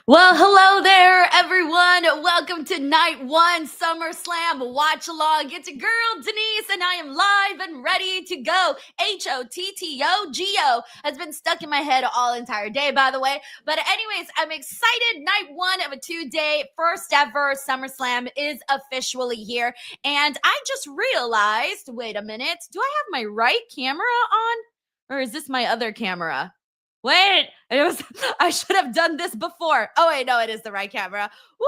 Well, hello there, everyone. Welcome to night one SummerSlam watch along. It's your girl, Denise, and I am live and ready to go. HOTTOGO has been stuck in my head all entire day, by the way. But anyways, I'm excited. Night one of a 2-day first ever SummerSlam is officially here. And I just realized, wait a minute, do I have my right camera on? Or is this my other camera? Wait, I should have done this before. Oh, wait, no, it is the right camera. Woo!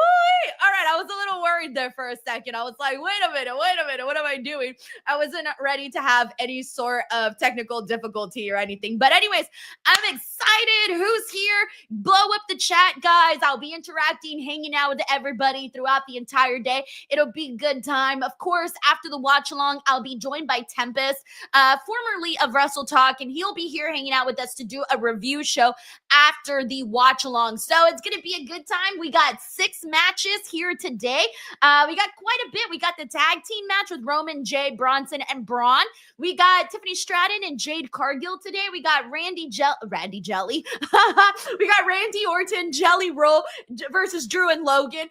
All right, I was a little worried there for a second. I was like, wait a minute, what am I doing? I wasn't ready to have any sort of technical difficulty or anything. But anyways, I'm excited. Who's here? Blow up the chat, guys. I'll be interacting, hanging out with everybody throughout the entire day. It'll be a good time. Of course, after the watch along, I'll be joined by Tempest, formerly of Wrestle Talk, and he'll be here hanging out with us to do a review show after the watch along. So it's going to be a good time. We got 6 matches here today. We got quite a bit. We got the tag team match with Roman, Jade, Bronson, and Bron. We got Tiffany Stratton and Jade Cargill today. We got Randy Jelly. We got Randy Orton, Jelly Roll versus Drew and Logan.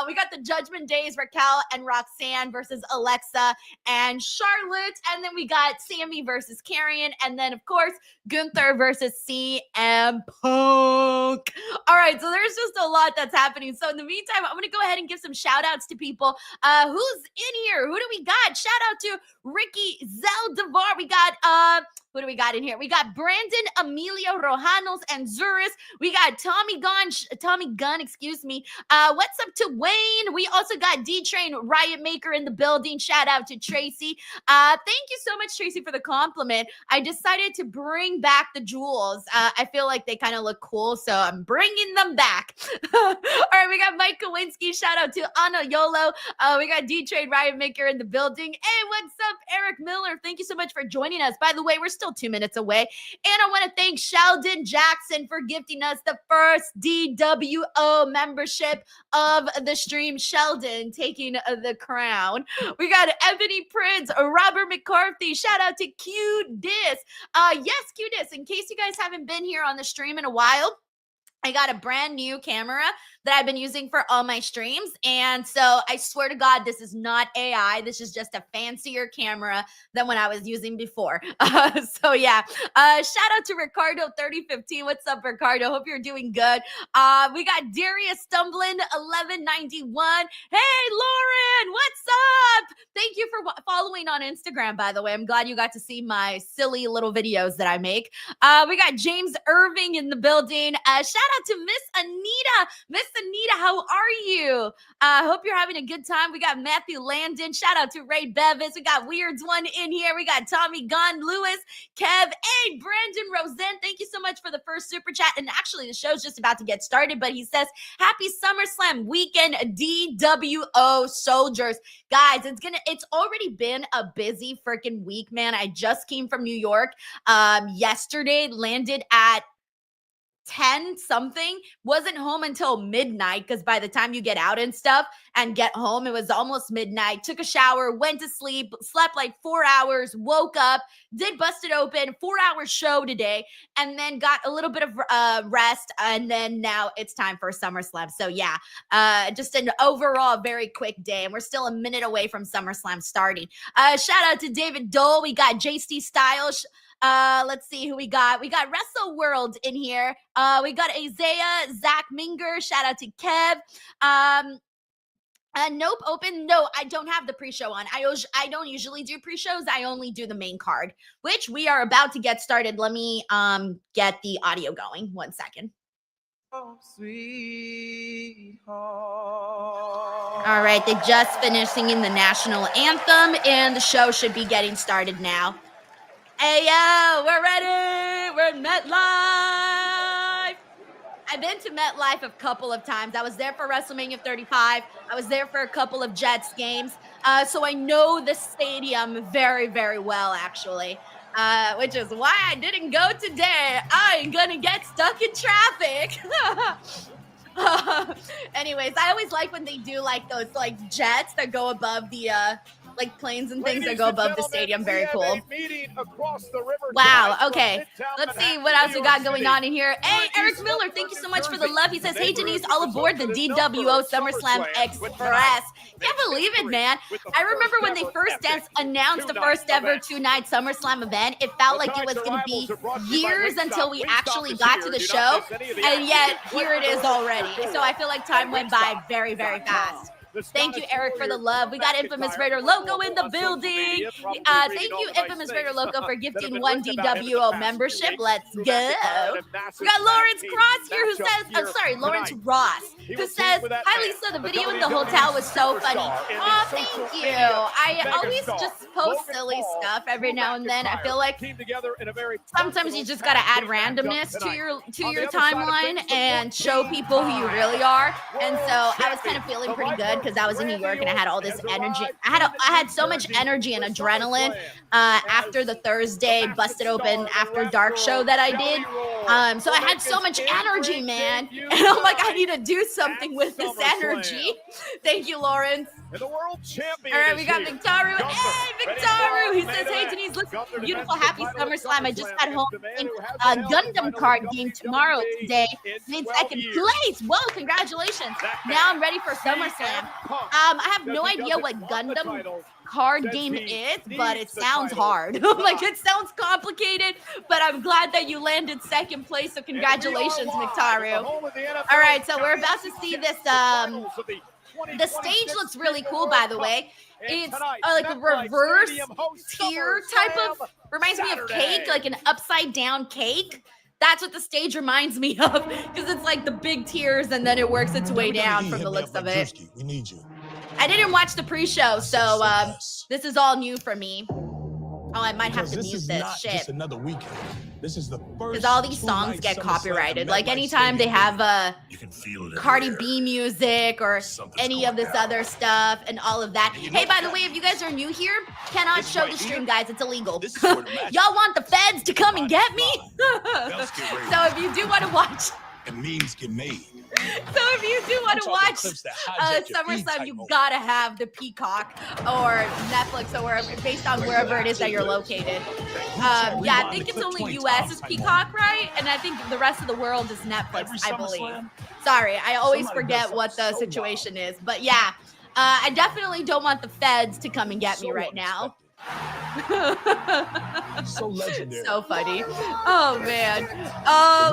We got the Judgment Days, Raquel and Roxanne versus Alexa and Charlotte. And then we got Sami versus Karrion. And then, of course, Gunther versus CM Punk. All right, so there's just a lot that's happening. So in the meantime, I'm going to go ahead and give some shout outs to people. Who's in here? Who do we got? Shout out to Ricky Zeldevar. We got, who do we got in here? We got Brandon, Emilio Rojanos, and Zuris. We got Tommy Gunn, excuse me. What's up to Wayne? We also got D-Train Riot Maker in the building. Shout out to Tracy. Thank you so much, Tracy, for the compliment. I decided to bring back the jewels. I feel like they kind of look cool, so I'm bringing them back. All right, we got Mike Kowinski. Shout out to Anna Yolo. We got D-Train Riot Maker in the building. Hey, what's up, Eric Miller? Thank you so much for joining us. By the way, we're still 2 minutes away. And I want to thank Sheldon Jackson for gifting us the first DWO membership of the stream. Sheldon taking the crown. We got Ebony Prince, Robert McCarthy. Shout out to Q-Dis. Yes, Q-Dis. In case you guys haven't been here on the stream in a while, I got a brand new camera that I've been using for all my streams. And so I swear to God, this is not AI. This is just a fancier camera than what I was using before. So yeah, shout out to Ricardo 3015. What's up, Ricardo? Hope you're doing good. We got Darius Stumbling 1191. Hey, Lauren, what's up? Thank you for following on Instagram, by the way. I'm glad you got to see my silly little videos that I make. We got James Irving in the building. Shout out to Miss Anita. Miss Anita, how are you? Hope you're having a good time. We got Matthew Landon. Shout out to Ray Bevis. We got Weirds One in here. We got Tommy Gunn, Lewis, Kev, hey, Brandon Rosen. Thank you so much for the first super chat. And actually, the show's just about to get started, but he says, happy SummerSlam weekend, DWO soldiers. Guys, it's already been a busy freaking week, man. I just came from New York yesterday, landed at 10 something, wasn't home until midnight because by the time you get out and stuff and get home, it was almost midnight. Took a shower, went to sleep, slept like 4 hours, woke up, did Busted Open, 4-hour show today, and then got a little bit of rest, and then now it's time for SummerSlam. So yeah, just an overall very quick day, and we're still a minute away from SummerSlam starting. Shout out to David Dole. We got JC Styles. Let's see who we got. We got Wrestle World in here. We got Isaiah, Zach Minger. Shout out to Kev. Nope, open. No, I don't have the pre-show on. I don't usually do pre-shows. I only do the main card, which we are about to get started. Let me get the audio going. 1 second. Oh, sweetheart. All right, they just finished singing the national anthem, and the show should be getting started now. Hey, yo, we're ready. We're in MetLife. I've been to MetLife a couple of times. I was there for WrestleMania 35. I was there for a couple of Jets games. So I know the stadium very, very well, actually, which is why I didn't go today. I ain't going to get stuck in traffic. Anyways, I always like when they do like those like jets that go above the like planes and things that go above the stadium. Very cool. Wow. Okay. Let's see what else we got going on in here. Hey, Eric Miller, thank you so much for the love. He says, hey, Denise, all aboard the DWO SummerSlam Express. Can't believe it, man. I remember when they first announced the first ever 2-night SummerSlam event, it felt like it was going to be years until we actually got to the show, and yet here it is already. So I feel like time went by very, very fast. Thank you, Eric, for the love. We got Infamous Raider Loco in the building. Thank you, Infamous Raider Loco, for gifting 1 DWO membership. Let's go. We got Lawrence Cross here who says, Lawrence Ross, who says, hi, Lisa, the video in the hotel was so funny. Oh, thank you. I always just post silly stuff every now and then. I feel like sometimes you just got to add randomness to your timeline and show people who you really are. And so I was kind of feeling pretty good because I was in New York and I had all this energy. I had so much energy and adrenaline after the Thursday Busted Open After Dark show that I did. So I had so much energy, man. And I'm like, I need to do something with this energy. Thank you, Lawrence. And the world champion. All right, we got Victaru. Hey, Victaru. He says, hey, Denise, look beautiful. Happy SummerSlam. I just got home in a Gundam card game tomorrow today. Made second place. Whoa, congratulations. Now I'm ready for SummerSlam. I have no idea what Gundam card game is, but it sounds hard. Like, it sounds complicated, but I'm glad that you landed second place, so congratulations, Victaru. All right, so we're about to see this. The stage looks really cool, by the way. It's like a reverse tier type of, reminds me of cake, like an upside down cake. That's what the stage reminds me of, because it's like the big tiers and then it works its way down from the looks of it. We need you. I didn't watch the pre-show, so this is all new for me. Oh, I might have to mute this shit. Just another weekend. This is the first. Because all these songs get copyrighted. Like anytime they have Cardi B music or any of this other stuff and all of that. Hey, by the way, if you guys are new here, cannot show the stream, guys. It's illegal. Y'all want the feds to come and get me? So if you do want to watch. And memes get made. So if you do want to watch SummerSlam, you gotta have the Peacock or Netflix or wherever, based on wherever it is that you're located. Yeah, I think it's only US is Peacock, right? And I think the rest of the world is Netflix, I believe. Sorry, I always forget what the situation is. But yeah, I definitely don't want the feds to come and get me right now. So legendary. So funny. Oh man.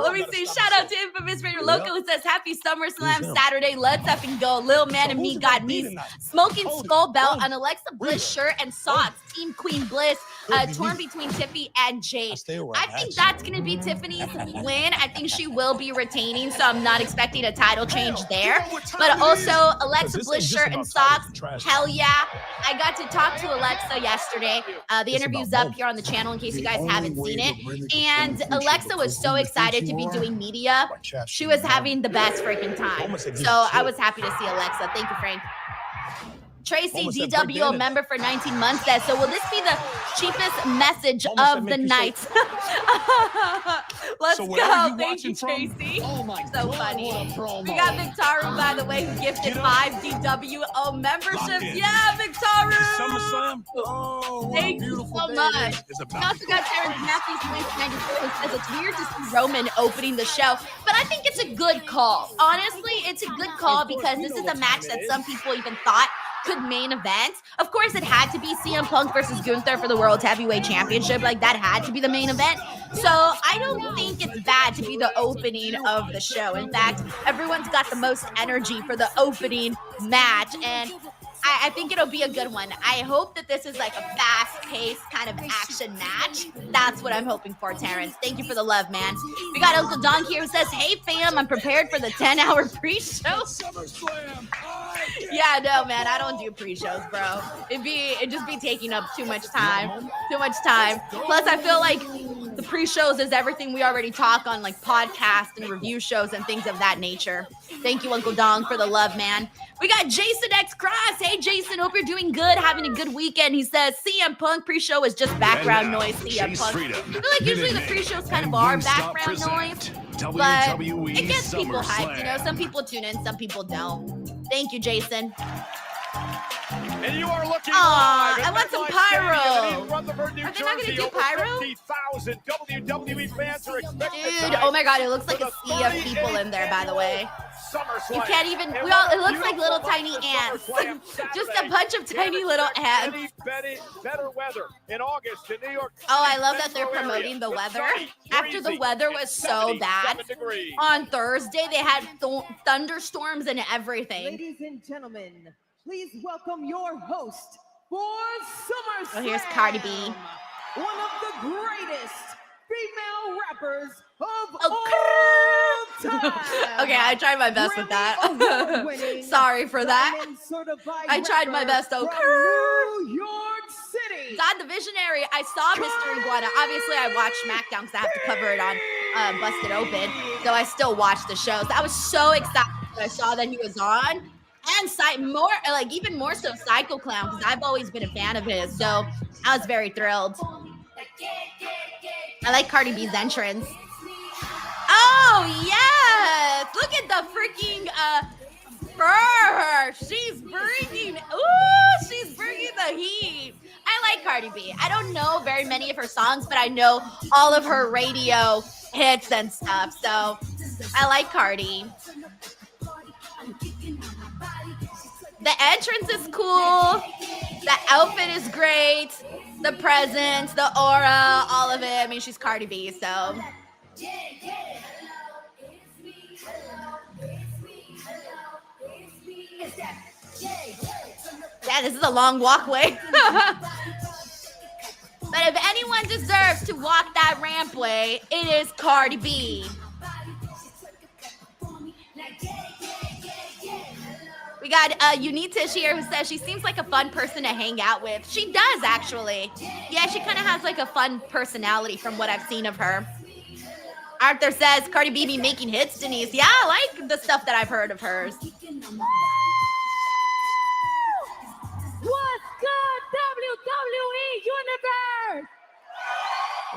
Let me see. Shout out to Infamous Raider Loco who says happy SummerSlam Saturday. Let's effing go. Lil Man and me got me smoking skull belt on Alexa Bliss shirt and socks. Team Queen Bliss. Torn between Tiffany and Jade. I think that's gonna be Tiffany's win. I think she will be retaining, so I'm not expecting a title change there. But also Alexa Bliss shirt and socks. Hell yeah. I got to talk to Alexa yesterday. The interview's up here on the channel in case you guys haven't seen it. And Alexa was so excited to be doing media. She was having the best freaking time. So I was happy to see Alexa. Thank you, Frank. Tracy, DWO member for 19 months, says, so will this be the cheapest message of the night? Let's go. Thank you, Tracy. So funny. We got Victaru, by the way, who gifted 5 DWO memberships. Yeah, Victaru. SummerSlam. Thank you so much. We also got Terrence Matthews, 94, who says it's weird to see Roman opening the show, but I think it's a good call. Honestly, it's a good call because this is a match that some people even thought could main event. Of course, it had to be CM Punk versus Gunther for the World Heavyweight Championship. Like, that had to be the main event. So I don't think it's bad to be the opening of the show. In fact, everyone's got the most energy for the opening match, and I think it'll be a good one. I hope that this is like a fast-paced kind of action match. That's what I'm hoping for, Terrence. Thank you for the love, man. We got Uncle Don here who says, hey, fam, I'm prepared for the 10-hour pre-show. Yeah, no, man, I don't do pre-shows, bro. It'd just be taking up too much time. Plus, I feel like the pre-shows is everything we already talk on, like podcasts and review shows and things of that nature. Thank you, Uncle Dong, for the love, man. We got Jason X Cross. Hey, Jason, hope you're doing good, having a good weekend. He says CM Punk pre-show is just background noise. CM Punk. I feel like usually the pre-shows kind of are background noise, but it gets people hyped. You know, some people tune in, some people don't. Thank you, Jason. And you are looking Aw, live I want some at pyro. Stadium in Rutherford, New Are they not Jersey. gonna do Over pyro? 50,000 WWE fans are expected Dude, tonight oh my god, it looks like for a the sea of people in there, by the way. SummerSlam. You can't even, And we all, what a it looks like beautiful little tiny night for ants. SummerSlam Just a Saturday. bunch of tiny Can't little expect ants. any better weather in August in New York. Oh, I love that they're metro promoting area. the It's weather. sunny, After the breezy, weather was it's so 77 bad, degrees. on Thursday they had thunderstorms and everything. Ladies and gentlemen, please welcome your host for SummerSlam. Oh, here's Cardi B. One of the greatest female rappers of Oh, all time. Okay, I tried my best with that. Grammy-award-winning, Sorry for that. diamond-certified I tried my rapper best, though. from New York City. God, the Visionary. I saw Mystery Iguana. Obviously, I watched SmackDown because I have to cover it on Busted Open. So I still watch the shows. I was so excited when I saw that he was on. And even more so Psycho Clown, because I've always been a fan of his. So I was very thrilled. I like Cardi B's entrance. Oh, yes. Look at the freaking fur. She's bringing the heat. I like Cardi B. I don't know very many of her songs, but I know all of her radio hits and stuff. So I like Cardi. The entrance is cool. The outfit is great. The presence, the aura, all of it. I mean, she's Cardi B, so. Yeah, this is a long walkway. But if anyone deserves to walk that rampway, it is Cardi B. We got Unitish here who says she seems like a fun person to hang out with. She does, actually. Yeah, she kind of has like a fun personality from what I've seen of her. Arthur says, Cardi B be making hits, Denise. Yeah, I like the stuff that I've heard of hers. What's good, WWE Universe?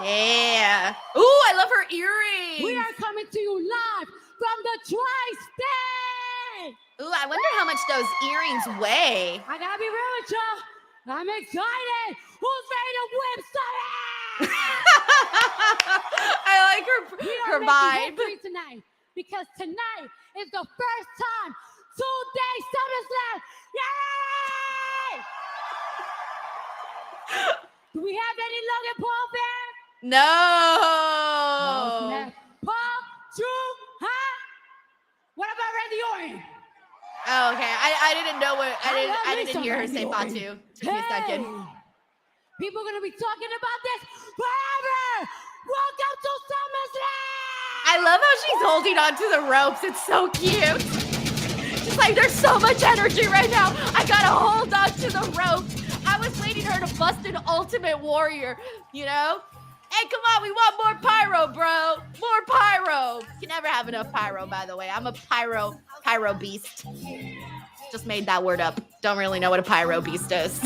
Yeah. Ooh, I love her earrings. We are coming to you live from the Tri-State. Ooh, I wonder how much those earrings weigh. I gotta be real with y'all. I'm excited. Who's ready to whip something? I like her vibe. History tonight because tonight is the first time 2-day SummerSlam. Yay! Do we have any Logan Paul fans? No. Paul, Drew, huh? What about Randy Orton? Oh, okay. I didn't know what I didn't hear her say Fatu. Took me a second. People are gonna be talking about this forever. Welcome to SummerSlam. I love how she's holding onto the ropes. It's so cute. She's like, there's so much energy right now. I gotta hold on to the ropes. I was waiting her to bust an Ultimate Warrior, you know? Hey, come on, we want more pyro, bro. More pyro. You can never have enough pyro, by the way. I'm a pyro beast. Just made that word up. Don't really know what a pyro beast is.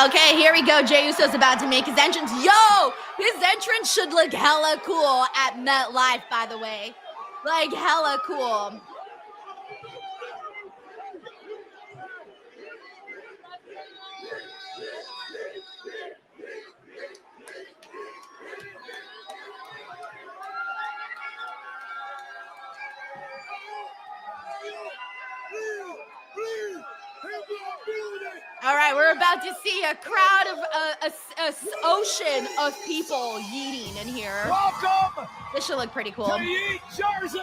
Okay, here we go. Jey Uso's about to make his entrance. Yo, his entrance should look hella cool at MetLife, by the way. Like, hella cool. All right, we're about to see a crowd of a ocean of people yeeting in here. Welcome This should look pretty cool. to Yeet Jersey.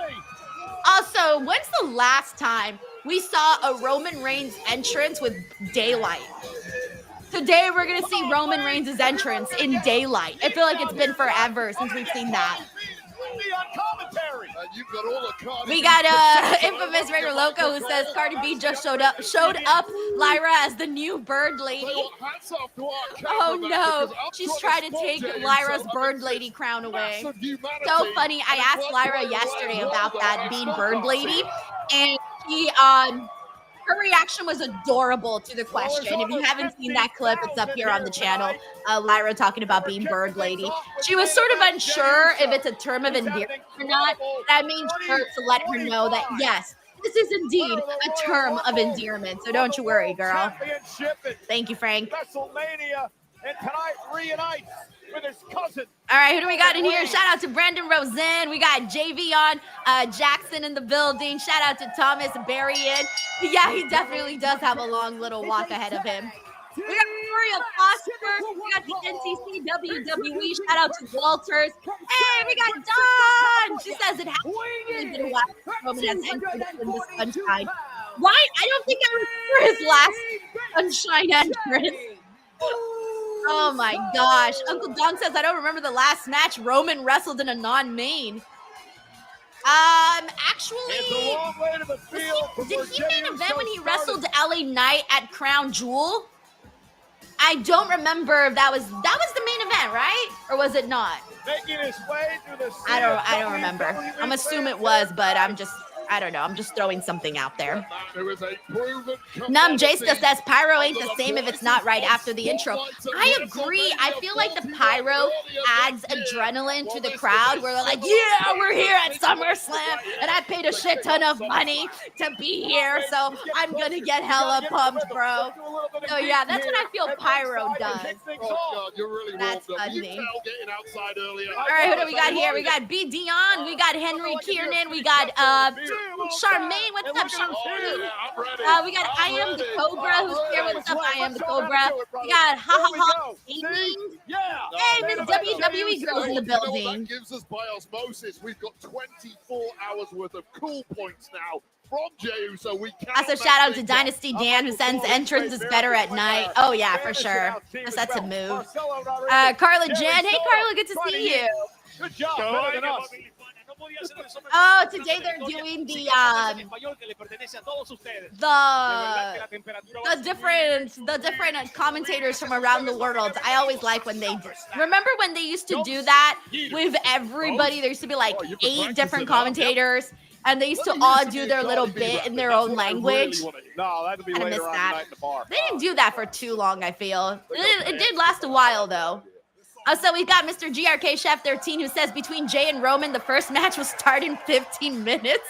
Also, when's the last time we saw a Roman Reigns entrance with daylight? Today we're gonna see Roman Reigns' entrance in daylight. I feel like it's been forever since we've seen that. We got infamous Raider Loco who says Cardi B just showed up Lyra as the new bird lady. Oh no, she's trying to take Lyra's bird lady crown away. So funny. I asked Lyra yesterday about that being bird lady, and she her reaction was adorable to the question. If you haven't seen that clip, it's up here on the channel. Lyra talking about being bird lady. She was sort of unsure if it's a term of endearment or not. But I made sure to let her know that yes, This is indeed a term of endearment, so don't you worry, girl. Thank you, Frank. WrestleMania, and tonight reunites with his cousin. All right, who do we got in here? Shout out to Brandon Roseanne. We got JV on, Jackson in the building. Shout out to Thomas Berrien. Yeah, he definitely does have a long little walk ahead of him. We got Victoria Foster. We got the NTC WWE. Shout out to Walters. Hey, we got Dawn. She says it has really been a while since Roman has entered in the Sunshine. Right? I don't think I remember his last Sunshine entrance. Oh my gosh. Uncle Dong says, I don't remember the last match Roman wrestled in a non-main. Actually, It's a long way to the field. did he main event when he wrestled LA Knight at Crown Jewel? I don't remember if that was the main event, right? Or was it not? Making his way through the I don't remember. I'm assuming it was, but I don't know. I'm just throwing something out there. Num Jasta says pyro ain't the same if it's not right after the intro. I agree. I feel like the pyro adds adrenaline to the crowd where they're like, yeah, we're here at SummerSlam and I paid a shit ton of money to be here. So I'm going to get hella pumped, bro. So yeah, that's what I feel pyro does. Oh, That's funny. All right, who do we got here? We got B. Dion. We got Henry Kiernan. We got Charmaine. What's up, Charmaine? We got I Am the Cobra. Who's here? What's up, I Am the Cobra? We got Ha Ha Ha Gaming. Hey, Miss WWE Girls in the building. That gives us by osmosis. We've got 24 hours worth of cool points now from Jey, so we can. Also, shout out to Dynasty Dan, who sends entrance is better at night. Oh yeah, for sure. That's a move. Carla Jen. Hey, Carla, good to see you. Good job. Better than us. Oh, today they're doing the different commentators from around the world. I always like when they remember when they used to do that with everybody. There used to be like 8 different commentators, and they used to all do their little bit in their own language. No, that'll be later on tonight in the bar. They didn't do that for too long, I feel. It did last a while though. So we've got Mr. GRK Chef 13 who says between Jey and Roman, the first match will start in 15 minutes.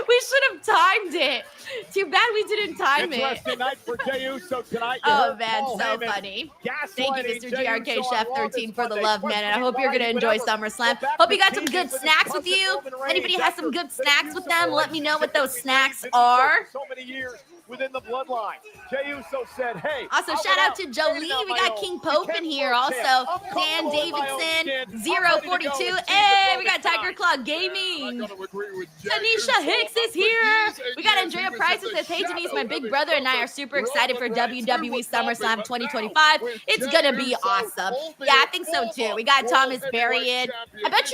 We should have timed it. Too bad we didn't time it. Interesting night for Jey Uso tonight. Oh man, so funny. Thank you, Mr. GRK Chef 13 for the love, man. And I hope you're going to enjoy SummerSlam. Hope you got some good snacks with you. Anybody has some good snacks with them? Let me know what those snacks are. So many years within the bloodline. Jey Uso said, hey. Also, shout out to Jolie. We got King Pope in here. Also, Dan Davidson, 042. Hey, we got Tiger Claw Gaming. Tanisha Hicks is here. We got Andrea Price who says, hey, Denise, my big brother and I are super excited for WWE SummerSlam 2025. It's going to be awesome. Yeah, I think so, too. We got Thomas Berrien. I bet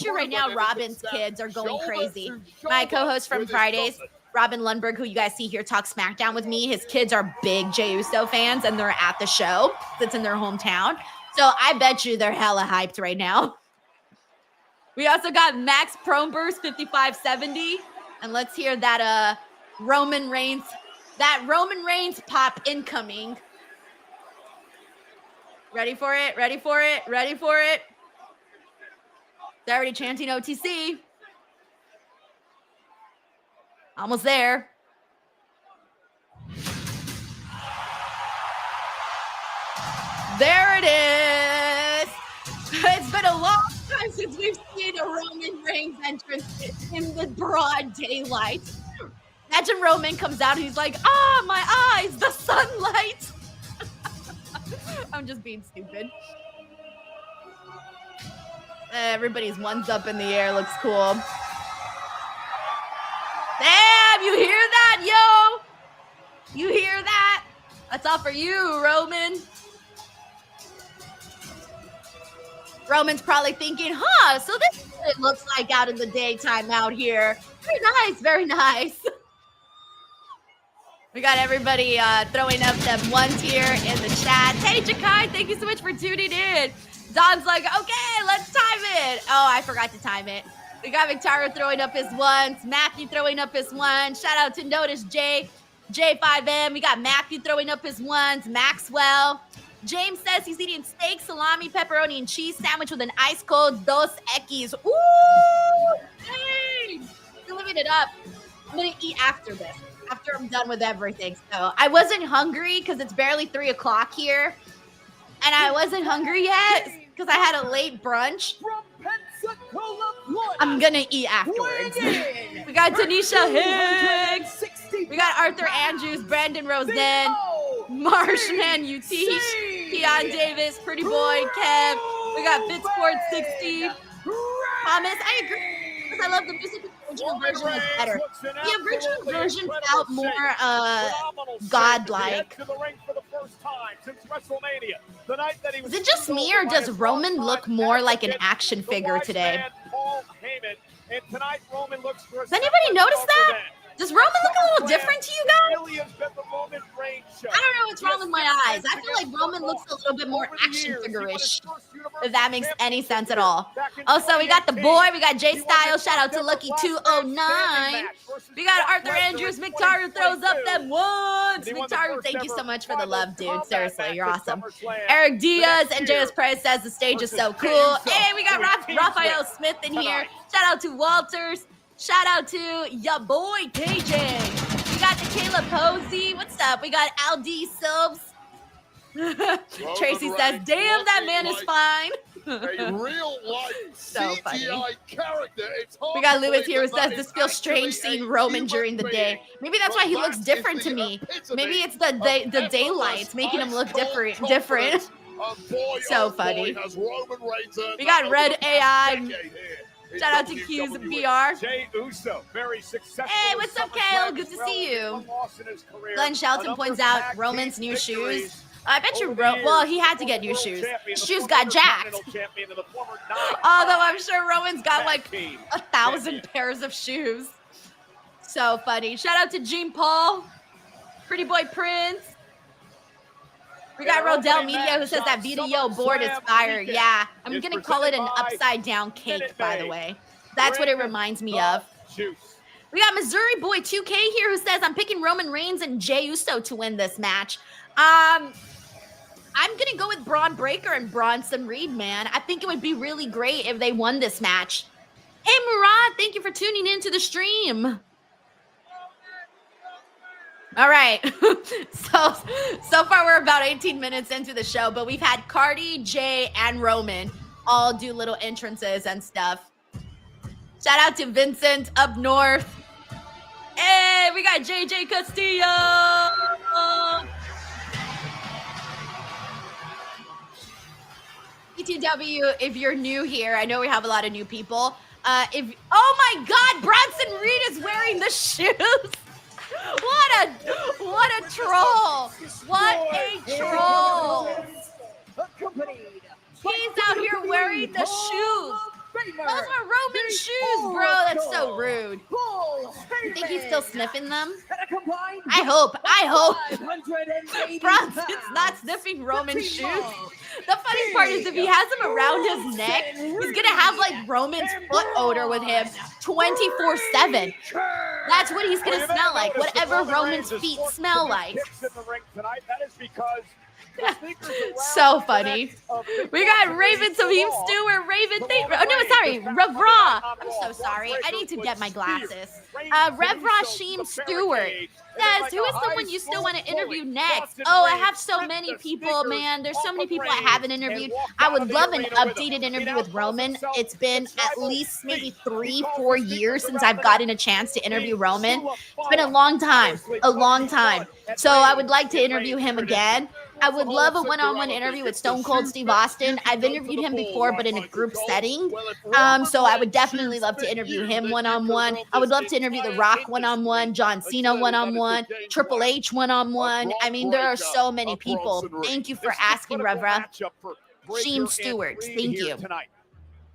you right now Robin's kids are going crazy. My co-host from Fridays, Robin Lundberg, who you guys see here talk SmackDown with me, his kids are big Jey Uso fans, and they're at the show that's in their hometown. So I bet you they're hella hyped right now. We also got Max Prombers 5570, and let's hear that Roman Reigns pop incoming. Ready for it? Ready for it? Ready for it? They're already chanting OTC. Almost there. There it is. It's been a long time since we've seen a Roman Reigns entrance in the broad daylight. Imagine Roman comes out and he's like, my eyes, the sunlight. I'm just being stupid. Everybody's one's up in the air. Looks cool. Damn, you hear that, yo? You hear that? That's all for you, Roman. Roman's probably thinking, so this is what it looks like out in the daytime out here. Very nice, very nice. We got everybody throwing up them ones here in the chat. Hey, Jakai, thank you so much for tuning in. Don's like, okay, let's time it. Oh, I forgot to time it. We got McIntyre throwing up his ones. Matthew throwing up his ones. Shout out to Notice J. J5M. We got Matthew throwing up his ones. Maxwell. James says he's eating steak, salami, pepperoni, and cheese sandwich with an ice cold Dos Equis. Ooh! Hey! You're living it up. I'm gonna eat after this, after I'm done with everything. So I wasn't hungry because it's barely 3 o'clock here, and I wasn't hungry yet because I had a late brunch. From Pensacola, Florida. I'm gonna eat afterwards. We got Tanisha Hicks. We got Arthur Andrews, Brandon Rosen, Marshman Utish, Keon Davis, Pretty Boy, Kev. We got Bitsport 60. Thomas, I agree. Because I love the music. The original version was better. The original version felt more godlike. Is it just me, or does Roman look more like an action figure today? Does anybody notice that? Does Roman look a little different to you guys? I don't know what's wrong with my eyes. I feel like Roman looks a little bit more action figure-ish, if that makes any sense at all. Also, we got the boy. We got Jay Styles. Shout out to Lucky209. We got Arthur Andrews. McIntyre throws up them ones. McIntyre, thank you so much for the love, dude. Seriously, you're awesome. Eric Diaz and J.S. Perez says the stage is so cool. Hey, we got Raphael Smith in here. Shout out to Walters. Shout out to ya boy KJ. We got the Caleb Posey. What's up? We got Al D Subs. Tracy says, damn, that man is fine. A real life So funny. CGI character. We got Lewis here who says this feels strange seeing Roman during the day. Maybe that's why he looks different to me. Maybe it's the daylights making him look different. So funny. We got Red AI. Shout out to Q's and VR. Jey Uso, very successful. Hey, what's up, Kale? Good to see you. Glenn Shelton points out Roman's new shoes. I bet you well, he had to get new shoes. His shoes got jacked. Although I'm sure Roman's got like 1,000 pairs of shoes. So funny. Shout out to Gene Paul. Pretty Boy Prince. We got Rodell Media who says that video board is fire. Yeah, I'm going to call it an upside down cake, by the way. That's what it reminds me of. We got Missouri Boy 2K here who says, I'm picking Roman Reigns and Jey Uso to win this match. I'm going to go with Braun Breaker and Bronson Reed, man. I think it would be really great if they won this match. Hey, Murad, thank you for tuning into the stream. All right. So far we're about 18 minutes into the show, but we've had Cardi, Jay, and Roman all do little entrances and stuff. Shout out to Vincent up north. Hey, we got JJ Castillo. ETW, if you're new here, I know we have a lot of new people. Oh my God, Bronson Reed is wearing the shoes. What a troll! What a troll! He's out here wearing the shoes. Those are Roman shoes, bro. That's so rude. You think he's still sniffing them? I hope. Bronson's not sniffing Roman shoes. The funny part is if he has them around his neck, he's going to have like Roman's foot odor with him 24/7. That's what he's going to smell like, whatever Roman's feet smell like. So funny. We got Raven Saheem Stewart. Rev Raw. I'm so sorry. I need to get my glasses. Rev Raw Sheem Stewart says, who is someone you still want to interview next? Oh, I have so many people, man. There's so many people I haven't interviewed. I would love an updated interview with Roman. It's been at least maybe 3-4 years since I've gotten a chance to interview Roman. It's been a long time. So I would like to interview him again. I would love a one-on-one interview with Stone Cold Steve Austin. I've interviewed him before, but in a group setting. So I would definitely love to interview him one-on-one. I would love to interview The Rock one-on-one, John Cena one-on-one, Triple H one-on-one. I mean, there are so many people. Thank you for asking, Revra. Sheem Stewart, thank you.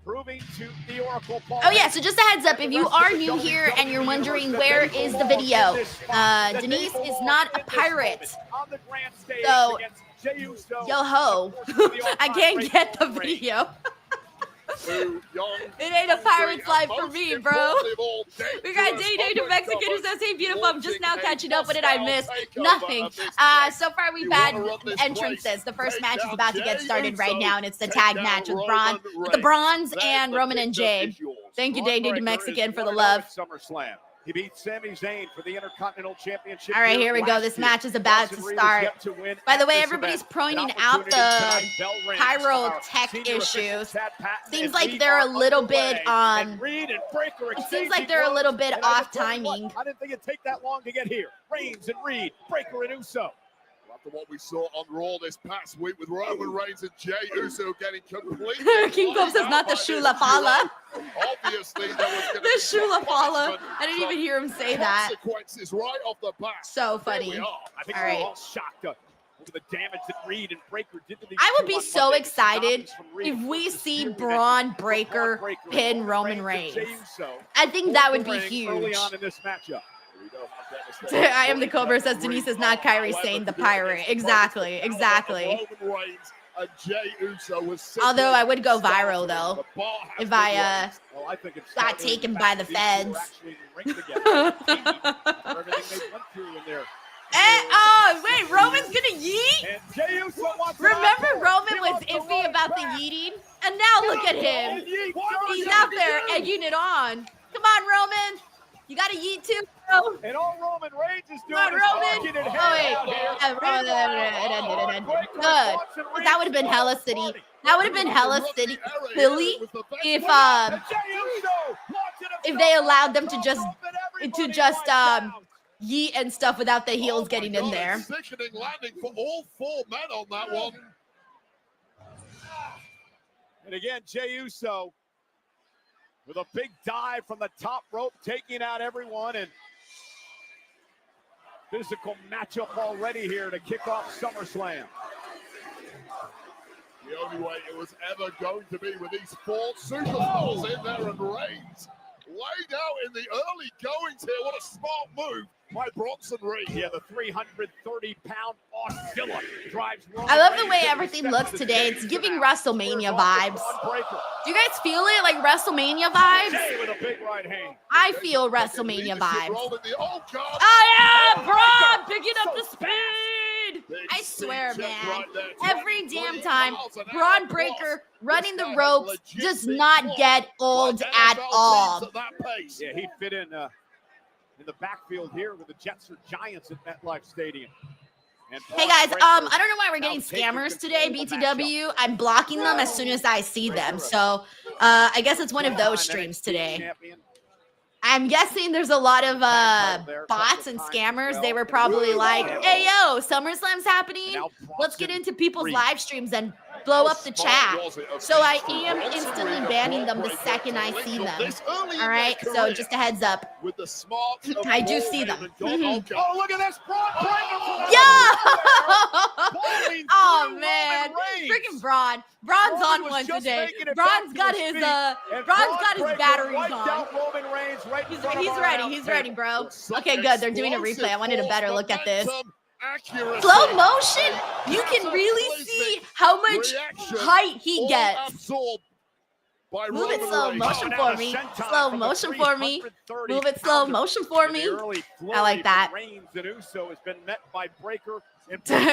Oh yeah, so just a heads up, if you are new here and you're wondering where is the video, Denise is not a pirate, so yo ho, I can't get the video. It ain't a pirate's life for me, bro. We got Day the Mexican who says, hey, beautiful, I'm just now catching up. What did I miss? Nothing. So far, we've had entrances. The first match is about to get started right now, and it's the tag match with Bron, with the Brons and Roman and Jade. Thank you, Day the Mexican, for the love. He beat Sami Zayn for the Intercontinental Championship. All right, here we go. This match is about to start. By the way, everybody's pointing out the pyrotech issues. Seems like they're a little bit it seems like they're a little bit off timing. I didn't think it'd take that long to get here. Reigns and Reed, Breaker and Uso. After what we saw on Raw this past week with Roman Reigns and Jey Uso getting completely King Pope says not the Shula Fala. Obviously, there was The Shula Fala. I didn't even hear him say that. Consequences right off the bat. So funny. I think All we're right. all shocked over the damage that Reed and Breaker did to these I would two be on so Monday. excited From Reed. if we The see series Braun that Breaker Braun pin Roman and Reigns. Jey Uso I think that would be ring early huge. on in this matchup. I am the Cobra says Denise is not Kyrie saying the pirate. Exactly. Although I would go viral though if I got taken by the feds. Wait, Roman's gonna yeet? Remember Roman was iffy about the yeeting? And now look at him. He's out there egging it on. Come on, Roman. You gotta yeet too, bro. And all Roman Reigns is doing Come on, Roman. is Oh, wait. Good. That would have been hella city. That would have been hella city, silly if they allowed them to just yeet and stuff without the heels getting in there. Sickening landing for all four men on that one. And again, Jey Uso with a big dive from the top rope, taking out everyone, and physical matchup already here to kick off SummerSlam. The only way it was ever going to be with these four superstars in there, and Reigns laid out in the early goings here. What a smart move by Bronson Reed. Yeah, the 330-pound Austin drives. I love the way everything looks today. It's giving WrestleMania vibes. Do you guys feel it like WrestleMania vibes? Jey with a big right hand. I feel WrestleMania vibes. Oh, Oh yeah, Bron picking up the speed. I swear, man. Every damn time, Braun Breaker running the ropes does not get old at all. Yeah, he'd fit in the backfield here with the Jets or Giants at MetLife Stadium. Hey guys, I don't know why we're getting scammers today, BTW. I'm blocking them as soon as I see them. So I guess it's one of those streams today. I'm guessing there's a lot of bots and scammers. They were probably like, hey, yo, SummerSlam's happening. Let's get into people's live streams and blow up the chat. So I am instantly banning them the second I see them. All right, so just a heads up. I do see them. Oh, look at this. Yeah! Oh, man. Freaking Bron. Bron's on one today. Bron's got his batteries on. He's ready. He's ready, bro. Okay, good. They're doing a replay. I wanted a better look at this. Slow motion, you can really see how much height he gets. Move it slow motion for me. Slow motion for me. Move it slow motion for me. I like that.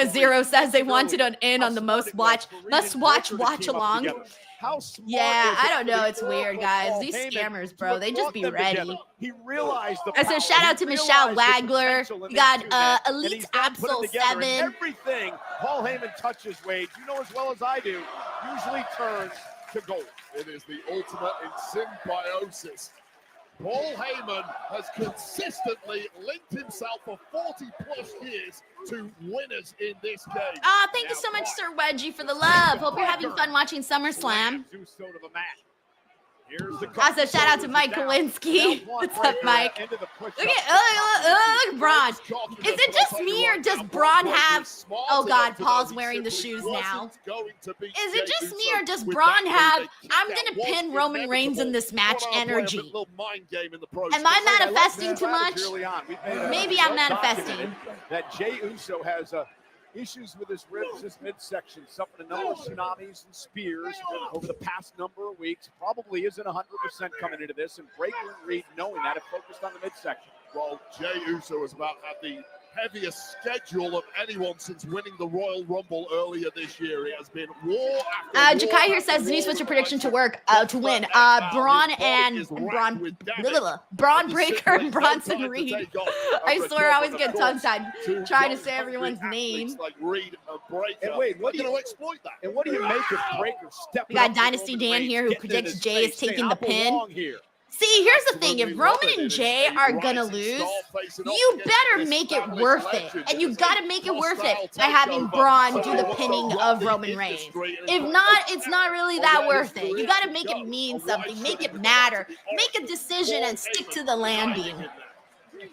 Zero says they wanted an in on the must watch along. Yeah, I don't know. It's weird, guys. These scammers, bro, they just be ready. I said shout out to Michelle Wagler. We got Elite Absol 7. Everything Paul Heyman touches, Wade, you know as well as I do, usually turns to gold. It is the ultimate in symbiosis. Paul Heyman has consistently linked himself for 40-plus years to winners in this game. Oh, thank you so much, Sir Wedgie, for the love. Hope you're having fun watching SummerSlam. I said shout out to Mike Kowinski. What's up, Mike? Look at Bron. Is it just me or does Bron have... Oh, God, Paul's wearing the shoes now. Is it just me or does Bron have... I'm going to pin Roman Reigns in this match energy? Am I manifesting too much? Maybe I'm manifesting. That Jey Uso has issues with his ribs, his midsection, suffering a number of tsunamis and spears over the past number of weeks. Probably isn't 100% coming into this, and Breaker and Reed, knowing that, have focused on the midsection. Well, Jey Uso has about had the heaviest schedule of anyone since winning the Royal Rumble earlier this year. It has been war after war Jakai here after says, Denise, war what's your with prediction to Bronson. to win? But Braun his body and is racked Braun, with damage. Braun And Breaker simply and no Bronson time to Reed. take on I a swear I always recovery. get Of course, tongue-tied two trying to young, say everyone's hungry athletes name. like Reed and Breaker. And wait, what are do going you- to exploit that? And what do you make of Breaker stepping We got up to Dynasty Roman Dan Reigns, here who getting in predicts his Jay is face, saying, taking "I the pin." belong here. See, here's the thing. If Absolutely Roman love it. and It is Jay a are gonna rising lose, star facing off you against better an make it established worth it. legend. And It you is gotta a make it worth it hostile by having takeover. Braun do So the what's pinning the of rock Roman the Reigns. industry? And If it's not, it's not really that already worth it. You ready gotta to make go. it mean And something, why make shouldn't it we matter, go to make a the decision and Paul stick Heyman to the landing. in there?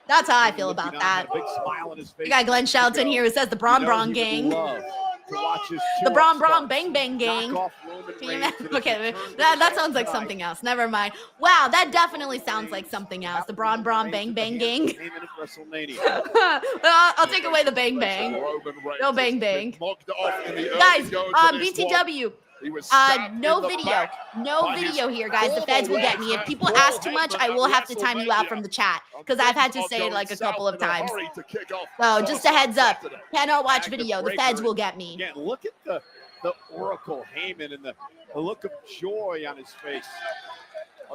That's how I feel about Looking on, that. had a big smile on his face. We got Glenn Shelton here who says the Bron You know, Bron he would gang. love to watch his The two Bron Bron upstarts Bang Bang gang. knock off Roman Can you Reigns imagine? in his Okay, return to that the sounds like tonight. something else. Never mind. Wow, that definitely sounds like something else. The Bron Bron Bang Bang gang. Heyman at WrestleMania. Well, I'll take away the bang bang. Roman Reigns No bang has bang. been mugged off in the early Guys, going to this one. BTW. He was stabbed No in the video. back No by his video here, guys. The former feds will get me. If wife, people Paul ask too much, Heyman I will at have to time you out WrestleMania. from the chat because I've had to say it like a couple of times. So just a heads up. Cannot watch video. The feds will get me. Again, look at the Oracle Heyman and the look of joy on his face.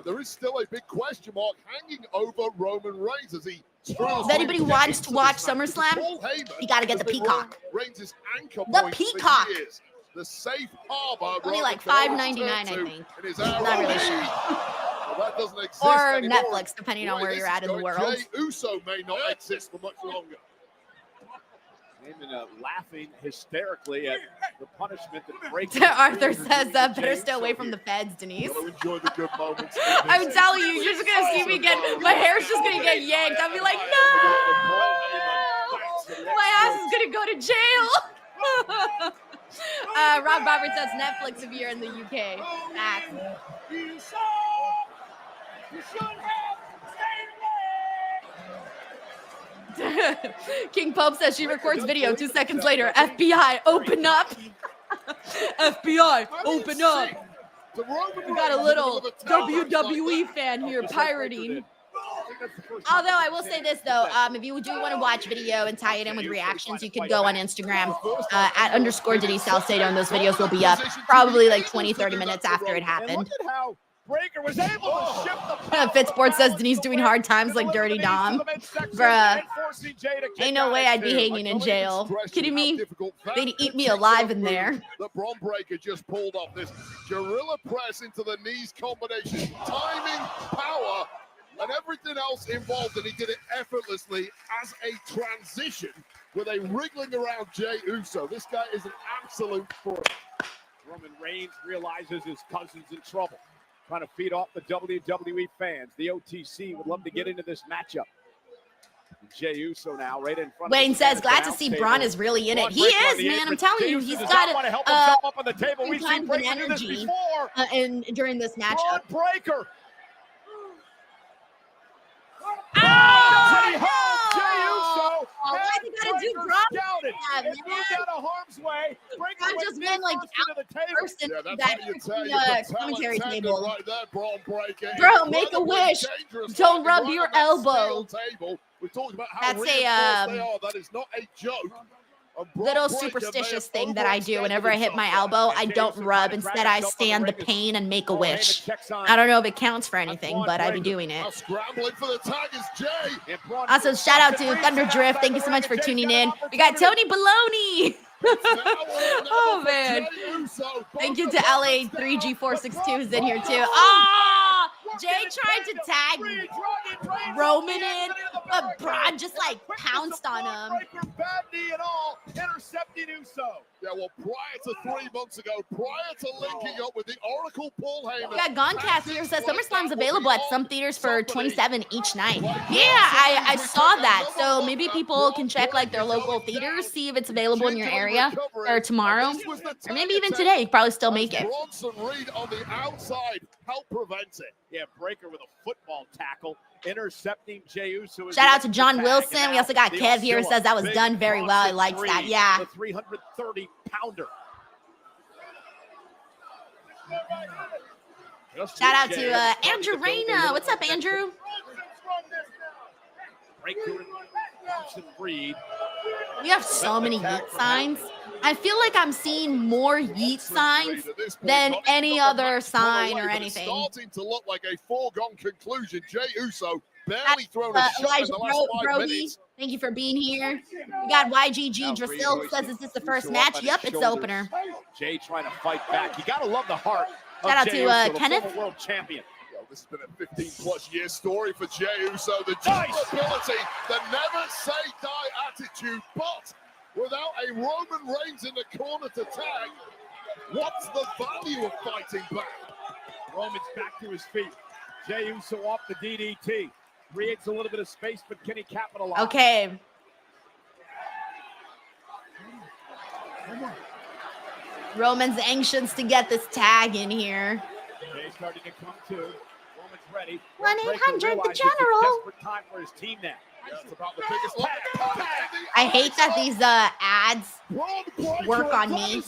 There is still a big question mark hanging over Roman Reigns as he If anybody wants to watch SummerSlam, you got to get the Peacock. Reigns' anchor The point for Peacock. years. The safe harbor. Only like Roman $5.99, can I turn think. to in his Not really sure. Well, that doesn't exist Or anymore. Netflix, depending on Way where this you're is at in the going, world. Jey Uso may not exist for much longer. Heyman laughing hysterically at the punishment that breaks. Arthur says better stay away from the feds, Denise. Gotta enjoy the good moments. I'm telling you, you're just gonna see me get my hair's just gonna get yanked. I'll be like, no, my ass is gonna go to jail. Rob Roberts says Netflix if you're in the UK. Facts. King Pope says she records video 2 seconds later. FBI, open up. FBI, open up. We got a little WWE fan here pirating. Although I will say this though, if you do want to watch video and tie it in with reactions, you could go on Instagram at _ Denise Salcedo, and those videos will be up probably like 20-30 minutes after it And happened. look at how Breaker was able to shift the Fitsport says Denise doing hard times like Dirty Dom. Bruh, ain't no way I'd be hanging in jail. Kidding me? They'd eat me alive in there. The Bron Breaker just pulled off this gorilla press into the knees combination, timing, power, and everything else involved, and he did it effortlessly as a transition with a wriggling around Jey Uso. This guy is an absolute fraud. Roman Reigns realizes his cousin's in trouble. Trying to feed off the WWE fans. The OTC would love to get into this matchup. Jey Uso now right in front. Wayne of says, glad to see Bron is really in it. He is, man. I'm telling you, he's got want to help himself up on the table. a We've kind seen of an Breaker do this energy before. during this Bron matchup. Breaker. Oh, Jey Uso. why had you gotta do Breaker Bron scouted. like that, It moved man? out of harm's way. Breaker Bron went just been, like, first into the table. Person Yeah, that's that how you tell the you the talent commentary tendon table. right there, Bron Breaker. Bro, make a Incredibly wish. dangerous Don't fighting rub right your on that elbow. steel table. We talked about how That's a, reinforced they are. That is not a joke. And Bron Little Breaker may superstitious have thing that I do overextended whenever I hit my himself. elbow. I don't rub. Instead, I stand the pain and make a wish. I don't know if it counts for anything, but I've been doing Now it. scrambling for the tag is Jey. Also, shout out to Thunder Drift. Thank you so much for tuning in. We got Tony Baloney. Oh, man. Thank you to LA3G462 who's in here, too. Oh, Jay tried to tag Roman in, but Bron just, like, pounced on him. Bad knee and all, intercepting Uso. Yeah, well, prior to 3 months ago, prior to linking up with the Oracle Paul Heyman. We got Goncast here says SummerSlam's available at some theaters for $27 each night. Yeah, I saw that. So maybe people can check like their local theaters, see if it's available in your area or tomorrow, or maybe even today. You can probably still make it. Bronson Reed on the outside help prevent it. Yeah, Breaker with a football tackle, intercepting Jey Uso. Shout out to John Wilson. We also got Kev here who says that was done very well. He likes that. Yeah. The 330-pounder. Shout out to Andrew Reyna. What's up, Andrew? Breaker and Bronson Reed. We have so many yeet signs. I feel like I'm seeing more yeet signs than any other sign or anything. Starting to look like a foregone conclusion. Jey Uso barely thrown a shot in Elijah the last 5 Brody, minutes. thank you for being here. We got YGG Drasil says, is this the first match? Yep, it's the opener. Jay trying to fight back. You got to love the heart of Shout out Jey to Uso, the Kenneth. former world champion. This has been a 15-plus year story for Jey Uso. The durability, the never-say-die attitude, but without a Roman Reigns in the corner to tag, what's the value of fighting back? Roman's back to his feet. Jey Uso off the DDT. Creates a little bit of space, but can he capitalize? Okay. Roman's anxious to get this tag in here. Jay's starting to come to. Roman's ready. 1-800 the Realizes it's a General. desperate time for his team now. Yeah, it's about the biggest look. I hate that these ads work on me.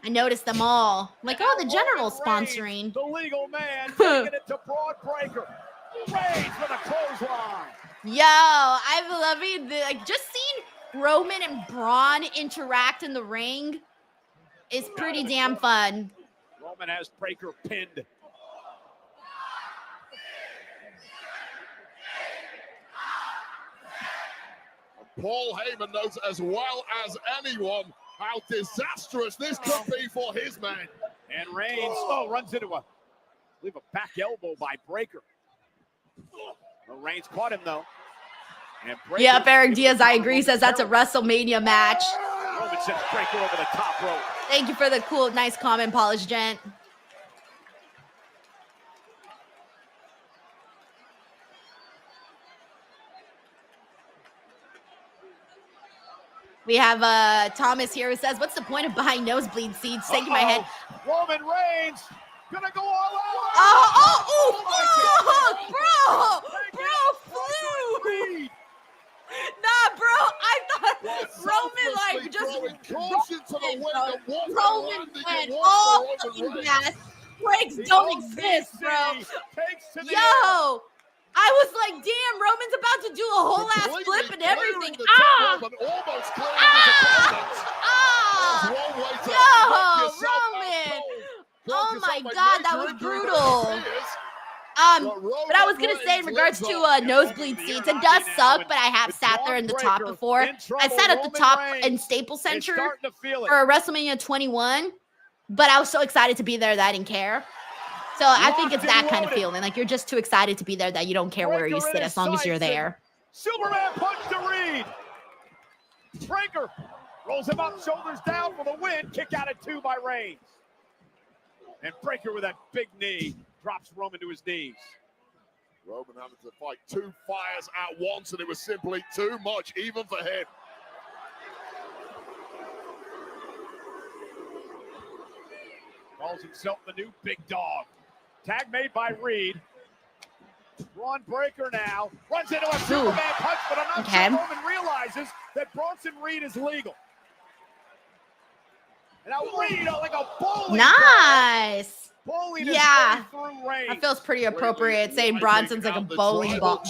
I noticed them all. I'm like, oh, the General's sponsoring. The legal man taking it to Broad Breaker. Reigns with a clothesline. Yo, I'm loving just seeing Roman and Bron interact in the ring is pretty damn fun. Roman has Breaker pinned. Paul Heyman knows as well as anyone how disastrous this could be for his man. And Reigns runs into a back elbow by Breaker. Reigns caught him though. And Breaker, Yep, Eric Diaz, I agree, says that's a WrestleMania match. Roman sends Breaker over the top rope. Thank you for the cool, nice comment, Polish Gent. We have Thomas here who says, what's the point of buying nosebleed seats? Shaking my head. Roman Reigns gonna go all out. Bro flew. Nah, bro, I thought Roman caution to the wind and Roman went all fucking gas. Brakes don't exist, bro. Yo, I was like, damn, Roman's about to do a whole ass flip and everything. Yo, Roman. Oh my God, that was brutal. But I was gonna say in regards to nosebleed seats, it does suck, but I have sat there in the top before. I sat at the top in Staples Center for WrestleMania 21, but I was so excited to be there that I didn't care. So I think it's that kind of feeling, like you're just too excited to be there that you don't care where you sit as long as you're there. Superman punch to Reed. Breaker rolls him up, shoulders down for the win. Kick out at 2 by Reigns. And Breaker with that big knee drops Roman to his knees. Roman having to fight 2 fires at once, and it was simply too much, even for him. Calls himself the new big dog. Tag made by Reed. Braun Breaker now runs into a Superman punch, but I'm not sure Roman realizes that Bronson Reed is legal. And now Reed like a bowling Nice. ball. Yeah, through Reigns. that feels pretty appropriate saying Bronson's like a bowling ball.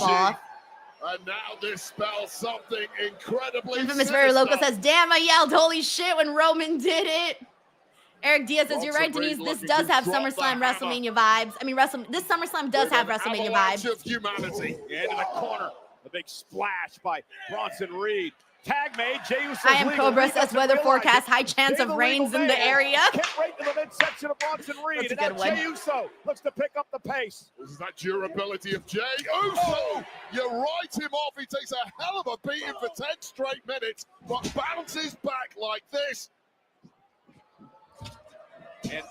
And now this spells something incredibly Infamous Very Local says, damn, I yelled holy shit when Roman did it. Eric Diaz says, you're right, Denise, this does have SummerSlam WrestleMania vibes. I mean, this SummerSlam does have WrestleMania vibes. Of humanity. Into the corner. The big splash by Bronson Reed. Tag made. Jey Uso. I am Cobra says, weather forecast, high chance of rains in the area. Kick right to the midsection of Bronson Reed. That's a good one. Jey Uso looks to pick up the pace. This is that durability of Jey Uso. You write him off. He takes a hell of a beating for 10 straight minutes, but bounces back like this. And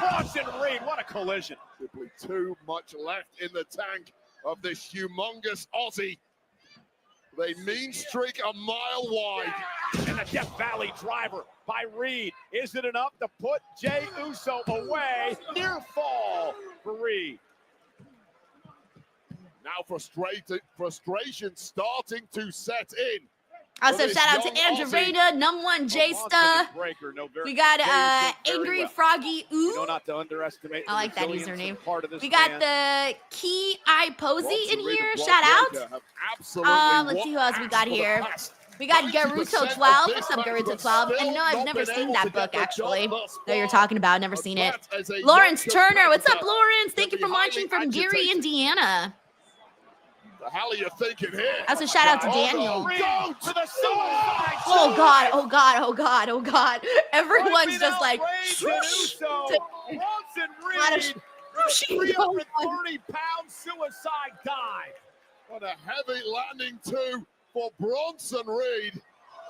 Bronson Reed, what a collision. Simply too much left in the tank of this humongous Aussie. They mean streak a mile wide. And the Death Valley driver by Reed. Is it enough to put Jey Uso away? Near fall for Reed. Now frustration starting to set in. Also, shout out to Andrew Rada, #1 J-Sta. We got Angry Froggy Ooh. Not to underestimate. I like that username. We got the Key Eye Posey in here. Shout out. Let's see who else we got here. We got Garuto 12. What's up, Garuto 12? And no, I've never seen that book, actually, that you're talking about. Never seen it. Lawrence Turner. What's up, Lawrence? Thank you for watching from Gary, Indiana. The hell are you thinking here? Also, shout out to Daniel. Oh, God. Oh, God. Oh, God. Oh, God. Everyone's just like, swoosh. Bronson Reed, 330-pound suicide dive. What a heavy landing, too, for Bronson Reed.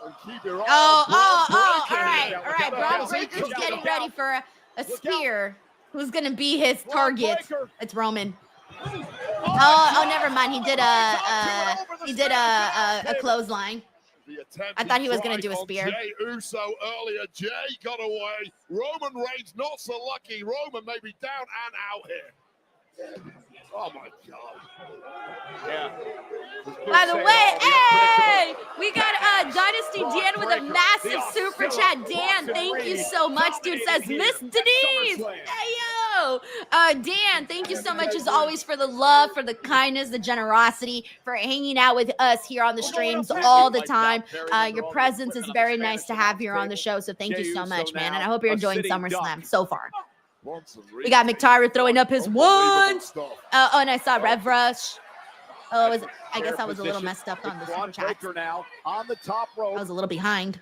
And keep your eye All on right. Bron Breaker's getting ready for a spear. Who's going to be his target? It's Roman. Oh, never mind. He did a clothesline. I thought he was going to do a spear. Jey Uso earlier. Jey got away. Roman Reigns not so lucky. Roman may be down and out here. Oh, my God. Yeah. By the way, hey, we got Dynasty Dan with a massive super chat. Dan, thank you so much. Dude says, Miss Denise. Hey, yo. Dan, thank you so much as always for the love, for the kindness, the generosity, for hanging out with us here on the streams all the time. Your presence is very nice to have here on the show, so thank you so much, man. And I hope you're enjoying SummerSlam so far. We got McIntyre throwing up his ones. And I saw Rev Rush. I guess I was a little messed up on the super chat. Now on the top rope. I was a little behind.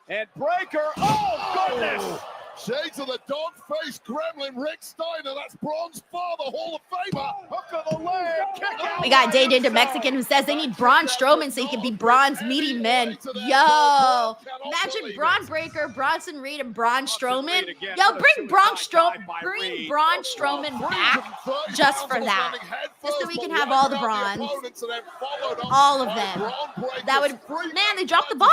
And Breaker. Oh, goodness. Shades of the dog-faced gremlin, Rick Steiner. That's Bron's father, Hall of Famer. Hook of the leg. Kick out. We got Jade the Mexican who says they need Braun Strowman so he can be Braun's meaty men. Yo, imagine Braun Breaker, Bronson Reed, and Braun Strowman. Yo, bring Braun Strowman back just for that. Just so we can have all the Brons. All of them. That would, man, they dropped the ball.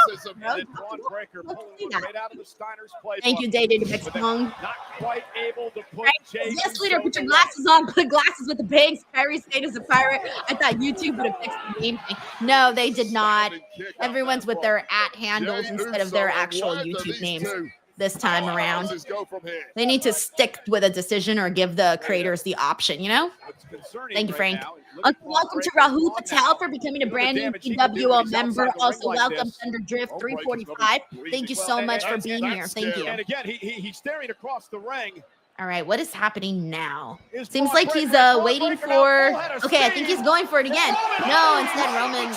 Thank you, Jade the Mexican. Not quite able to put Yes, leader, put your glasses on. Put glasses with the bangs. Kyrie stayed as a pirate. I thought YouTube would have fixed the game thing. No, they did not. Everyone's with their @ handles instead of their actual YouTube names this time around. They need to stick with a decision or give the creators the option, you know? Thank you, Frank. Welcome to Rahul Patel for becoming a brand new PWO member. Also, welcome Thunder Drift 345. Thank you so much for being here. Thank you. And again, he's staring across the ring. All right, what is happening now? Seems like he's waiting for... Okay, I think he's going for it again. No, instead Roman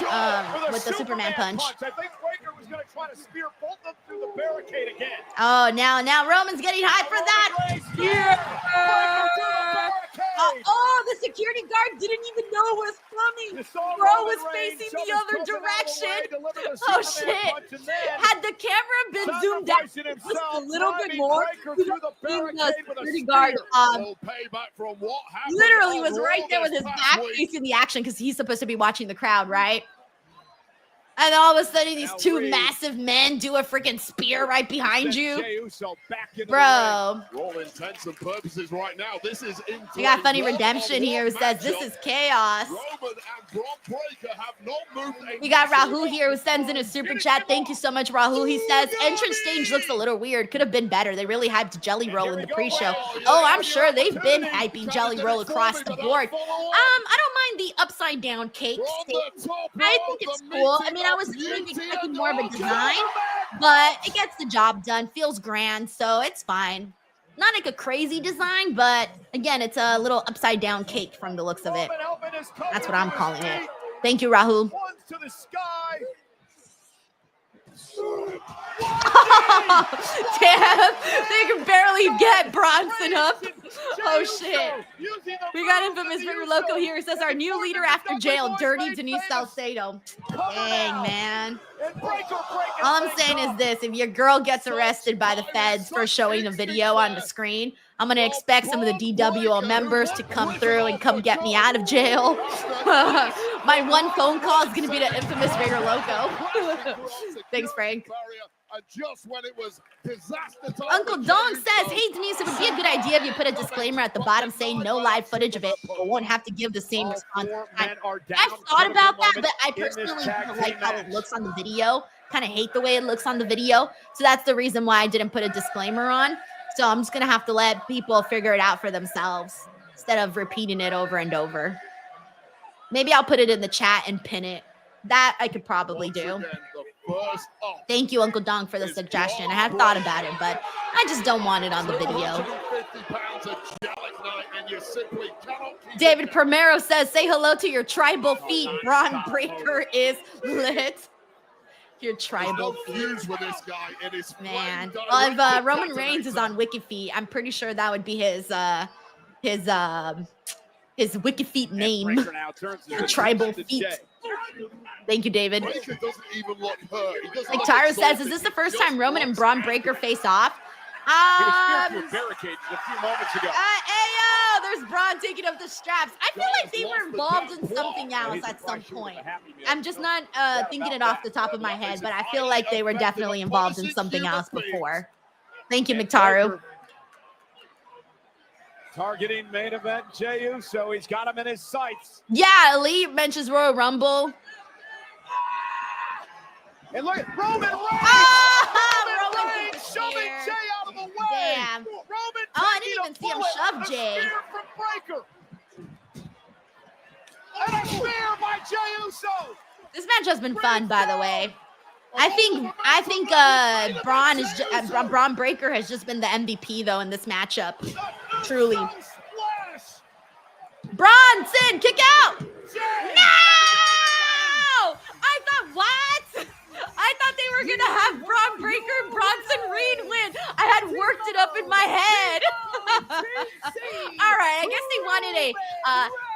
with the Superman punch. I think Breaker was going to try to spear both of them through the barricade again. Oh, now Roman's getting high for that. The security guard didn't even know it was coming. Bro was facing the other direction. Oh, shit. Had the camera been zoomed out just a little bit more, the security guard literally was right there with his back facing the action because he's supposed to be watching the crowd, right? And all of a sudden, these two massive men do a freaking spear right behind you. Bro. We got Funny Redemption here who says, this is chaos. We got Rahul here who sends in a super chat. Thank you so much, Rahul. He says, entrance stage looks a little weird. Could have been better. They really hyped Jelly Roll in the pre-show. Oh, I'm sure they've been hyping Jelly Roll across the board. I don't mind the upside down cake stage. I think it's cool. I mean, I was maybe expecting more of a design, but it gets the job done. Feels grand, so it's fine. Not like a crazy design, but again, it's a little upside down cake from the looks of it. That's what I'm calling it. Thank you, Rahul. Damn, they can barely get Bronson up. Oh shit. We got Infamous River Loco here. It says our new leader after jail, Dirty Denise Salcedo. Dang, man. All I'm saying is this: if your girl gets arrested by the feds for showing a video on the screen, I'm gonna expect some of the DWO members to come through and come get me out of jail. My one phone call is gonna be to Infamous Raider Loco. Thanks, Frank. And just when it was disaster time. Uncle Dong says, hey, Denise, it would be a good idea if you put a disclaimer at the bottom saying no live footage of it. But won't have to give the same response. I've thought about that, but I personally don't like how it looks on the video. Kind of hate the way it looks on the video. So that's the reason why I didn't put a disclaimer on. So I'm just going to have to let people figure it out for themselves instead of repeating it over and over. Maybe I'll put it in the chat and pin it. That I could probably do. Thank you, Uncle Dong, for the suggestion. I had thought about it, but I just don't want it on the video. David Primero says, say hello to your tribal feet. Bron Breakker is lit. Your tribal feet. Man. Well, if Roman Reigns is on Wicked Feet, I'm pretty sure that would be his Wicked Feet name. The tribal feet. Thank you, David. Like Tyra says, is this the first time Roman and Bron Breakker face off? Barricades a few moments ago. Ayo, there's Bron taking up the straps. I feel like they were involved in something else at some point. I'm just not thinking it off the top of my head, but I feel like they were definitely involved in something else before. Thank you, McIntyre. Targeting main event Jey Uso. He's got him in his sights. Yeah, Elite mentions Royal Rumble. And look at Roman Reigns. Roman Reigns shoving Jey out of the way. Damn. Roman I didn't even see him shove Jey. And a spear by Jey Uso. This match has been fun, by the way. I think Bron Breakker has just been the MVP though in this matchup. Truly. Bronson, kick out! No! I thought what? I thought they were gonna have Bron Breakker and Bronson Reed win. I had worked it up in my head. All right, I guess they wanted a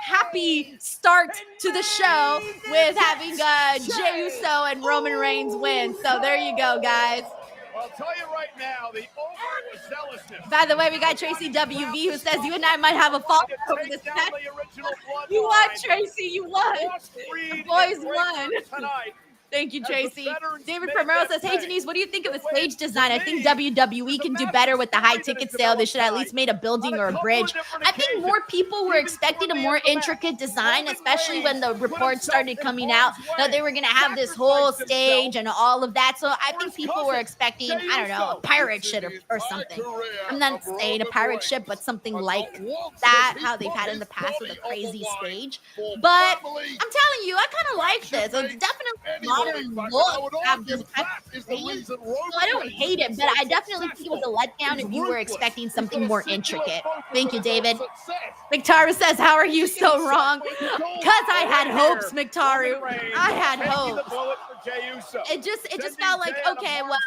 happy start to the show with having Jey Uso and Roman Reigns win. So there you go, guys. I'll tell you right now, the overzealousness. By the way, we got Tracy WV who says you and I might have a fall over this match. You won, Tracy. You won. The boys won. Thank you, Tracy. David Primero says, hey, Denise, what do you think of the stage design? I think WWE can do better with the high ticket sale. They should at least made a building or a bridge. I think more people were expecting a more intricate design, especially when the reports started coming out that they were going to have this whole stage and all of that. So I think people were expecting, I don't know, a pirate ship or something. I'm not saying a pirate ship, but something like that, how they've had in the past with a crazy stage. But I'm telling you, I kind of like this. It's definitely modern look. So I don't hate it, but I definitely think it was a letdown if you were expecting something more intricate. Thank you, David. McIntyre says, how are you so wrong? Because I had hopes, McIntyre. I had hopes. It just felt like, okay, well,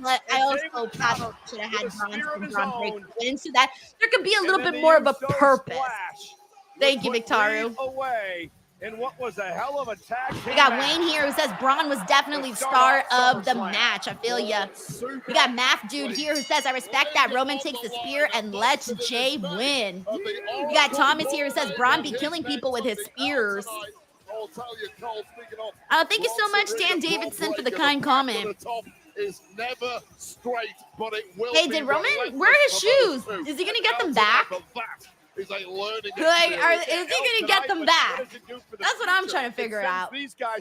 but I also probably should have had Bron Breakker win so that there could be a little bit more of a purpose. Thank you, McIntyre. And what was a hell of a tag. We got Wayne here who says Bron was definitely the star of the match. I feel ya. We got Math Dude here who says I respect that Roman takes the spear and lets Jey win. We got Thomas here who says Bron be killing people with his spears. Thank you so much, Dan Davidson, for the kind comment. Hey, did Roman wear his shoes? Is he gonna get them back? Is he gonna get them back? That's what I'm trying to figure out. Did I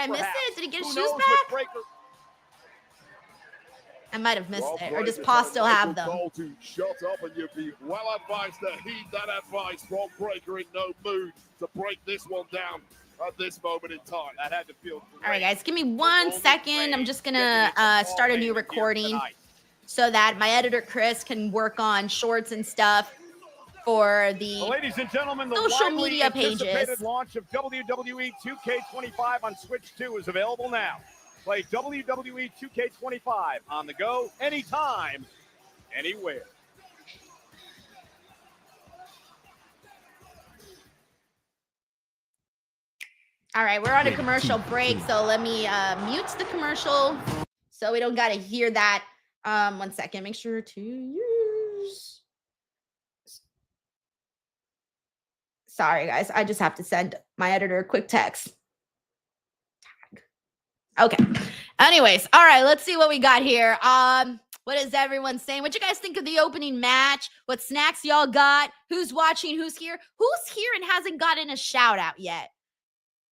miss it? Did he get his shoes back? I might have missed it. Or does Paul still have them? Shut up and you'd be well advised to heed that advice from Breakker in no mood to break this one down at this moment in time. That had to feel great. All right, guys, give me 1 second. I'm just gonna start a new recording so that my editor Chris can work on shorts and stuff for the ladies and gentlemen, the social media pages. Launch of WWE 2K25 on Switch 2 is available now. Play WWE 2K25 on the go, anytime, anywhere. All right, we're on a commercial break, so let me mute the commercial so we don't got to hear that. 1 second. Make sure to use. Sorry, guys. I just have to send my editor a quick text. Okay. Anyways, all right, let's see what we got here. What is everyone saying? What you guys think of the opening match? What snacks y'all got? Who's watching? Who's here? Who's here and hasn't gotten a shout out yet?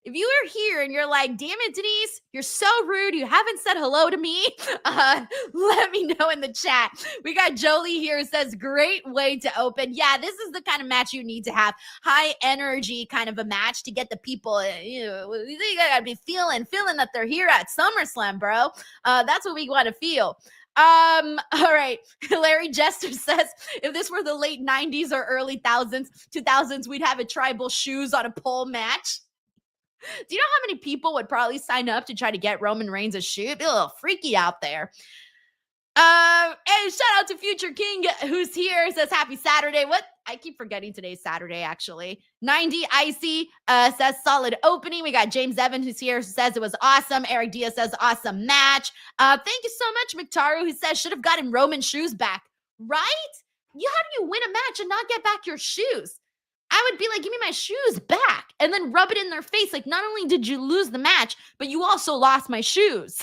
If you are here and you're like, damn it, Denise, you're so rude. You haven't said hello to me. Let me know in the chat. We got Jolie here who says, great way to open. Yeah, this is the kind of match you need to have. High energy kind of a match to get the people, you gotta be feeling that they're here at SummerSlam, bro. That's what we want to feel. All right. Larry Jester says, if this were the late 90s or early 2000s, we'd have a tribal shoes on a pole match. Do you know how many people would probably sign up to try to get Roman Reigns a shoe? It'd be a little freaky out there. Hey, shout out to Future King who's here. Says happy Saturday. What? I keep forgetting today's Saturday, actually. 90 Icy says solid opening. We got James Evans who's here, who says it was awesome. Eric Diaz says awesome match. Thank you so much, McTaru, who says should have gotten Roman's shoes back. Right? How do you win a match and not get back your shoes? I would be like, give me my shoes back, and then rub it in their face. Like, not only did you lose the match, but you also lost my shoes.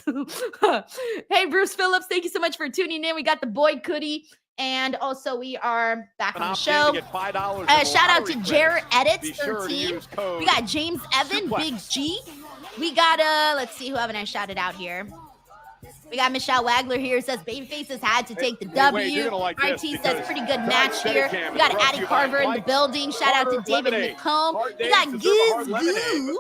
Hey, Bruce Phillips, thank you so much for tuning in. We got the boy Cootie, and also we are back on the show. Shout out to Jared Edits 13. We got James Evan, Big G. We got, let's see, who haven't I shouted out here? We got Michelle Wagler here, says Babyfaces had to take the W. RT says pretty good match here. We got Addie Carver in the building. Shout out to David McComb. We got Giz Goo.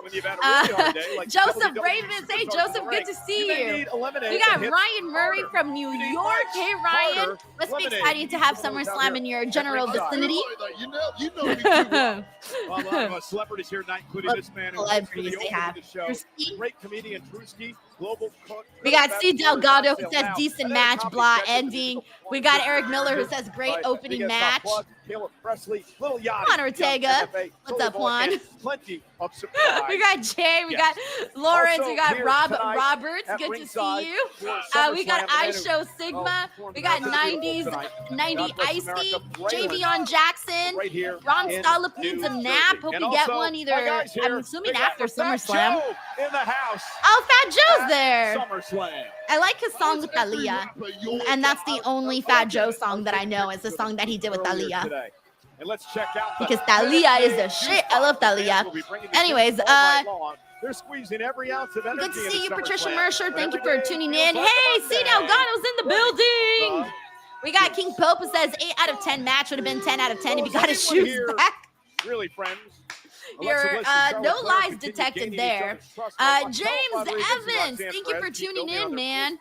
Joseph Ravens. Hey, Joseph, good to see you. We got Ryan Murray from New York. Hey, Ryan. Must be exciting to have SummerSlam in your general vicinity. A lot of celebrities here tonight, including this man who celebrities they have. Great comedian Drewski. Global cook. We got C. Delgado who says decent match, blah, ending. We got Eric Miller who says great opening match. Juan Ortega. What's up, Juan? Plenty of surprise. We got Jay. We got Lawrence. We got Roberts. Good to see you. We got iShow Sigma. We got 90 Icy. JB on Jackson. Ron Stolip needs a nap. Hope you get one either. I'm assuming after SummerSlam. In the house. Oh, Fat Joe's there. SummerSlam. I like his song with Aaliyah, and that's the only Fat Joe song that I know is the song that he did with Aaliyah. And let's check out because Aaliyah is the shit. I love Aaliyah. Anyways, they're squeezing every ounce of energy. Good to see you, Patricia Mercer. Thank you for tuning in. Hey, C. Delgado's in the building. We got King Pope who says 8 out of 10 match would have been 10 out of 10 if he got his shoes back. Really, friends. You're no lies detected there. James Evans, thank you for tuning in, man.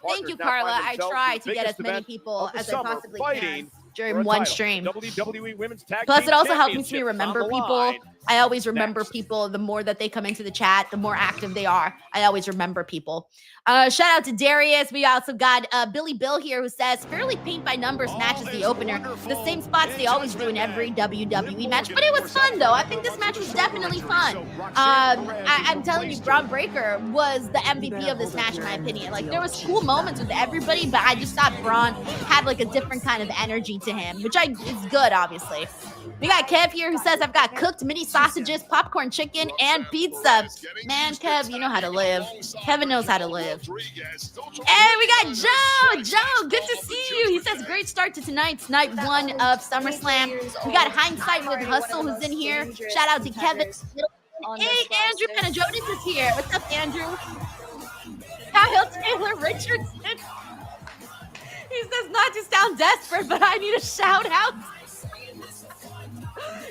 Thank you, Carla. I try to get as many people as I possibly can during one stream. Plus, it also helps me remember people. I always remember people. The more that they come into the chat, the more active they are. I always remember people. Shout out to Darius. We also got Billy Bill here who says, fairly paint by numbers match is the opener. The same spots they always do in every WWE match. But it was fun, though. I think this match was definitely fun. I'm telling you, Bron Breakker was the MVP of this match, in my opinion. Like, there was cool moments with everybody, but I just thought Bron had, like, a different kind of energy to him, which is good, obviously. We got Kev here who says, I've got cooked mini sausages, popcorn chicken, and pizza. Man, Kev, you know how to live. Kevin knows how to live. And we got Joe. Joe, good to see you. He says, great start to tonight's night 1 of SummerSlam. We got Hindsight with Hustle who's in here. Shout out to Kevin. Hey, Andrew Panajotis is here. What's up, Andrew? Kyle Taylor Richardson. He says, not to sound desperate, but I need a shout out.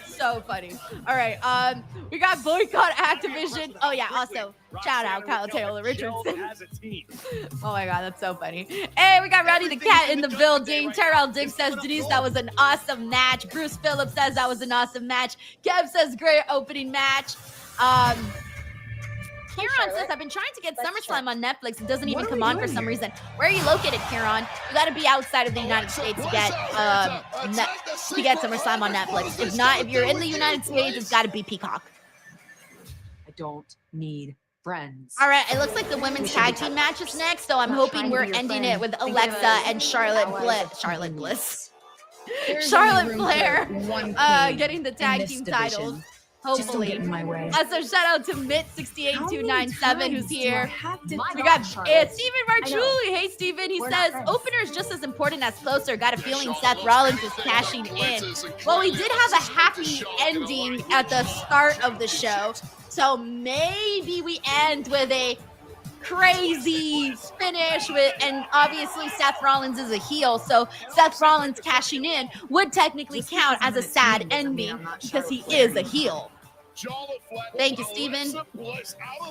So funny. All right, we got Boycott Activision. Oh yeah, also shout out Kyle Taylor Richardson. Oh my god, that's so funny. Hey, we got Rowdy the Cat in the building. Terrell Dick says, Denise, that was an awesome match. Bruce Phillips says that was an awesome match. Kev says great opening match. Kieran says, I've been trying to get SummerSlam on Netflix. It doesn't even come on for some reason. Where are you located, Kieran? You got to be outside of the United States to get SummerSlam on Netflix. If not, if you're in the United States, it's got to be Peacock. I don't need friends. All right, it looks like the women's tag team match is next, so I'm hoping we're ending it with Alexa and Charlotte Bliss. Charlotte Flair getting the tag team titles. Just don't get in my way. So shout out to Mitt68297 who's here. My We got God, Charlotte. Steven Marchuli. Hey, Steven. He says, opener is just as important as closer. Got a feeling Seth Rollins is cashing in. Well, we did have a happy ending at the start of the show. So maybe we end with a crazy finish and obviously Seth Rollins is a heel, so Seth Rollins cashing in would technically count as a sad ending because he is a heel. Thank you, Steven.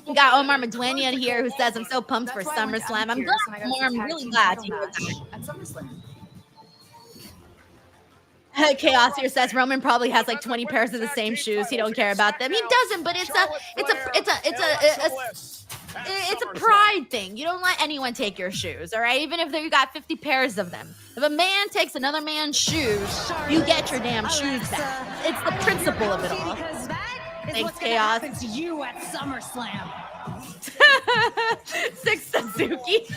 We got Omar Maduena here who says, I'm so pumped for SummerSlam. I'm glad, Omar. I'm really glad. At SummerSlam. Chaos here says Roman probably has like 20 pairs of the same shoes. He don't care about them. He doesn't, but it's a pride thing. You don't let anyone take your shoes, all right? Even if you got 50 pairs of them. If a man takes another man's shoes, you get your damn shoes back. It's the principle of it all. Thanks, Chaos. To you at SummerSlam. Six Suzuki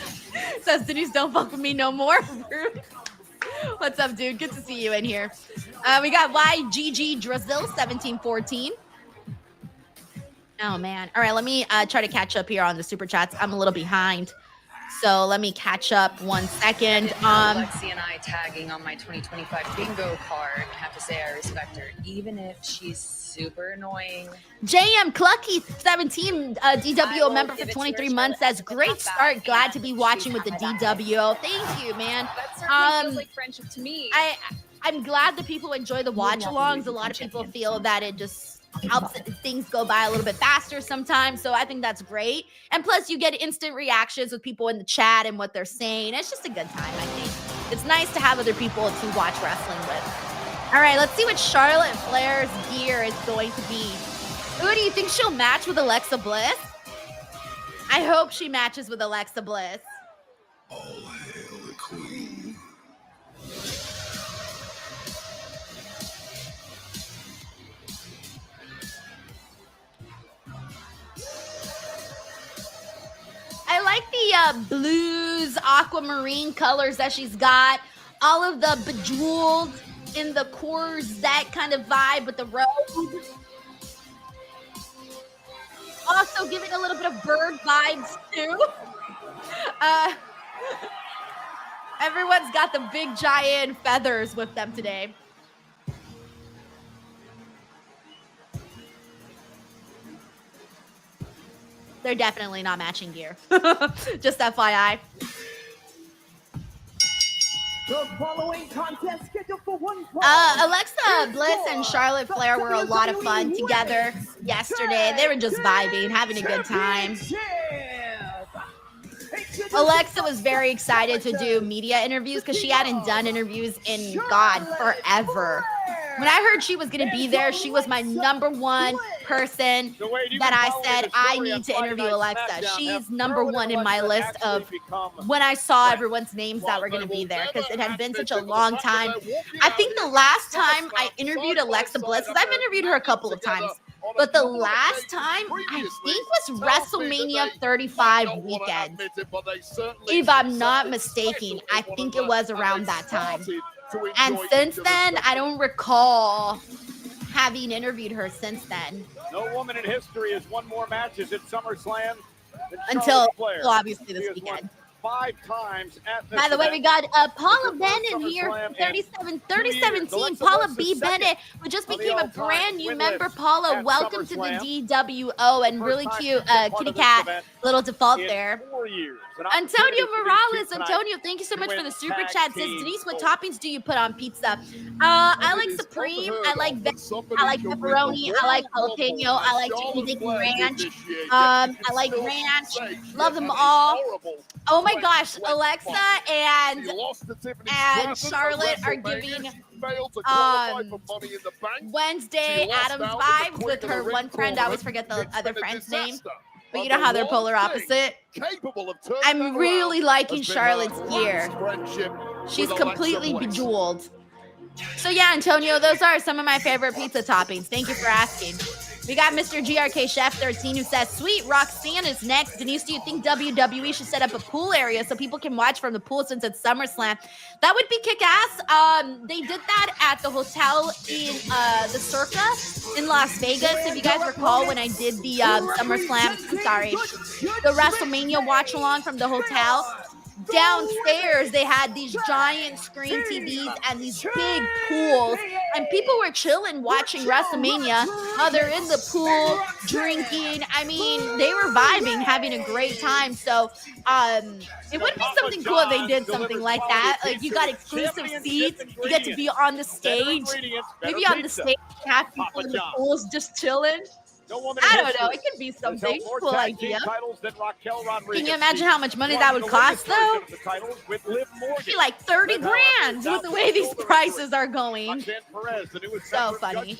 says Denise, don't fuck with me no more. What's up, dude? Good to see you in here. We got YGG Drizzle 1714. Oh man. All right, let me try to catch up here on the super chats. I'm a little behind. So let me catch up 1 second. Lexi and I tagging on my 2025 bingo card. I have to say I respect her, even if she's super annoying. JM Clucky 17 DWO member for 23 months says, great start. Glad to be watching with the DWO. Thank you, man. That certainly feels like friendship to me. I'm glad that people enjoy the watch-alongs. A lot of people feel that it just helps things go by a little bit faster sometimes. So I think that's great. And plus you get instant reactions with people in the chat and what they're saying. It's just a good time, I think. It's nice to have other people to watch wrestling with. All right, let's see what Charlotte Flair's gear is going to be. Ooh, do you think she'll match with Alexa Bliss? I hope she matches with Alexa Bliss. All hail the queen. I like the blues, aquamarine colors that she's got. All of the bejeweled in the corset kind of vibe with the robe. Also giving a little bit of bird vibes too. Everyone's got the big giant feathers with them today. They're definitely not matching gear. Just FYI. The following contest scheduled for one fall. Alexa Bliss and Charlotte Flair were a lot of fun together yesterday. They were just vibing, having a good time. Alexa was very excited to do media interviews because she hadn't done interviews in, God, forever. When I heard she was going to be there, she was my number one person that I said I need to interview Alexa. She's number one in my list of when I saw everyone's names that were going to be there because it had been such a long time. I think the last time I interviewed Alexa Bliss, because I've interviewed her a couple of times, but the last time I think was WrestleMania 35 weekend. If I'm not mistaken, I think it was around that time. And since then, I don't recall having interviewed her since then. No woman in history has won more matches at SummerSlam than Until, Flair. well, obviously this She has weekend. won 5 times at this By the way, we event. got Paula Bennett here, 3017. Paula B. Bennett, who just became a brand new member. Paula, welcome to the DWO, and really cute kitty cat little default there. 4 years. Antonio Morales, Antonio, thank you so much for the super chat. Says, Denise, what toppings do you put on pizza? I like supreme, I like pepperoni, I like jalapeno, I like chicken dick ranch, I like ranch, love them all. Oh my gosh, Alexa and Charlotte are giving Wednesday Addams vibes with her one friend. I always forget the other friend's name. But you know how they're polar opposite. I'm really liking Charlotte's gear. She's completely bejeweled. So yeah, Antonio, those are some of my favorite pizza toppings. Thank you for asking. We got Mr. GRK Chef 13 who says, sweet, Roxanne is next. Denise, do you think WWE should set up a pool area so people can watch from the pool since it's SummerSlam? That would be kick-ass. They did that at the hotel in the Circa in Las Vegas. If you guys recall when I did the the WrestleMania watch-along from the hotel, downstairs they had these giant screen TVs and these big pools, and people were chilling watching WrestleMania while they're in the pool drinking. I mean, they were vibing, having a great time. So it would be something cool if they did something like that. Like, you got exclusive seats, you get to be on the stage, maybe on the stage have people in the pools just chilling. I don't know. It could be something. Cool idea. Can you imagine how much money that would cost, though? It'd be like 30 grand with the way these prices are going. So funny.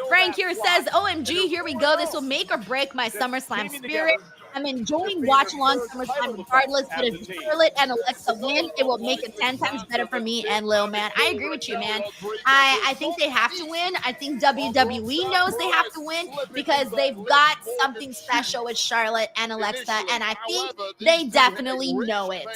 Frank here says, OMG, here we go. This will make or break my SummerSlam spirit. I'm enjoying watch-along SummerSlam regardless, but if Charlotte and Alexa win, it will make it 10 times better for me and Lil Man. I agree with you, man. I think they have to win. I think WWE knows they have to win because they've got something special with Charlotte and Alexa, and I think they definitely know it.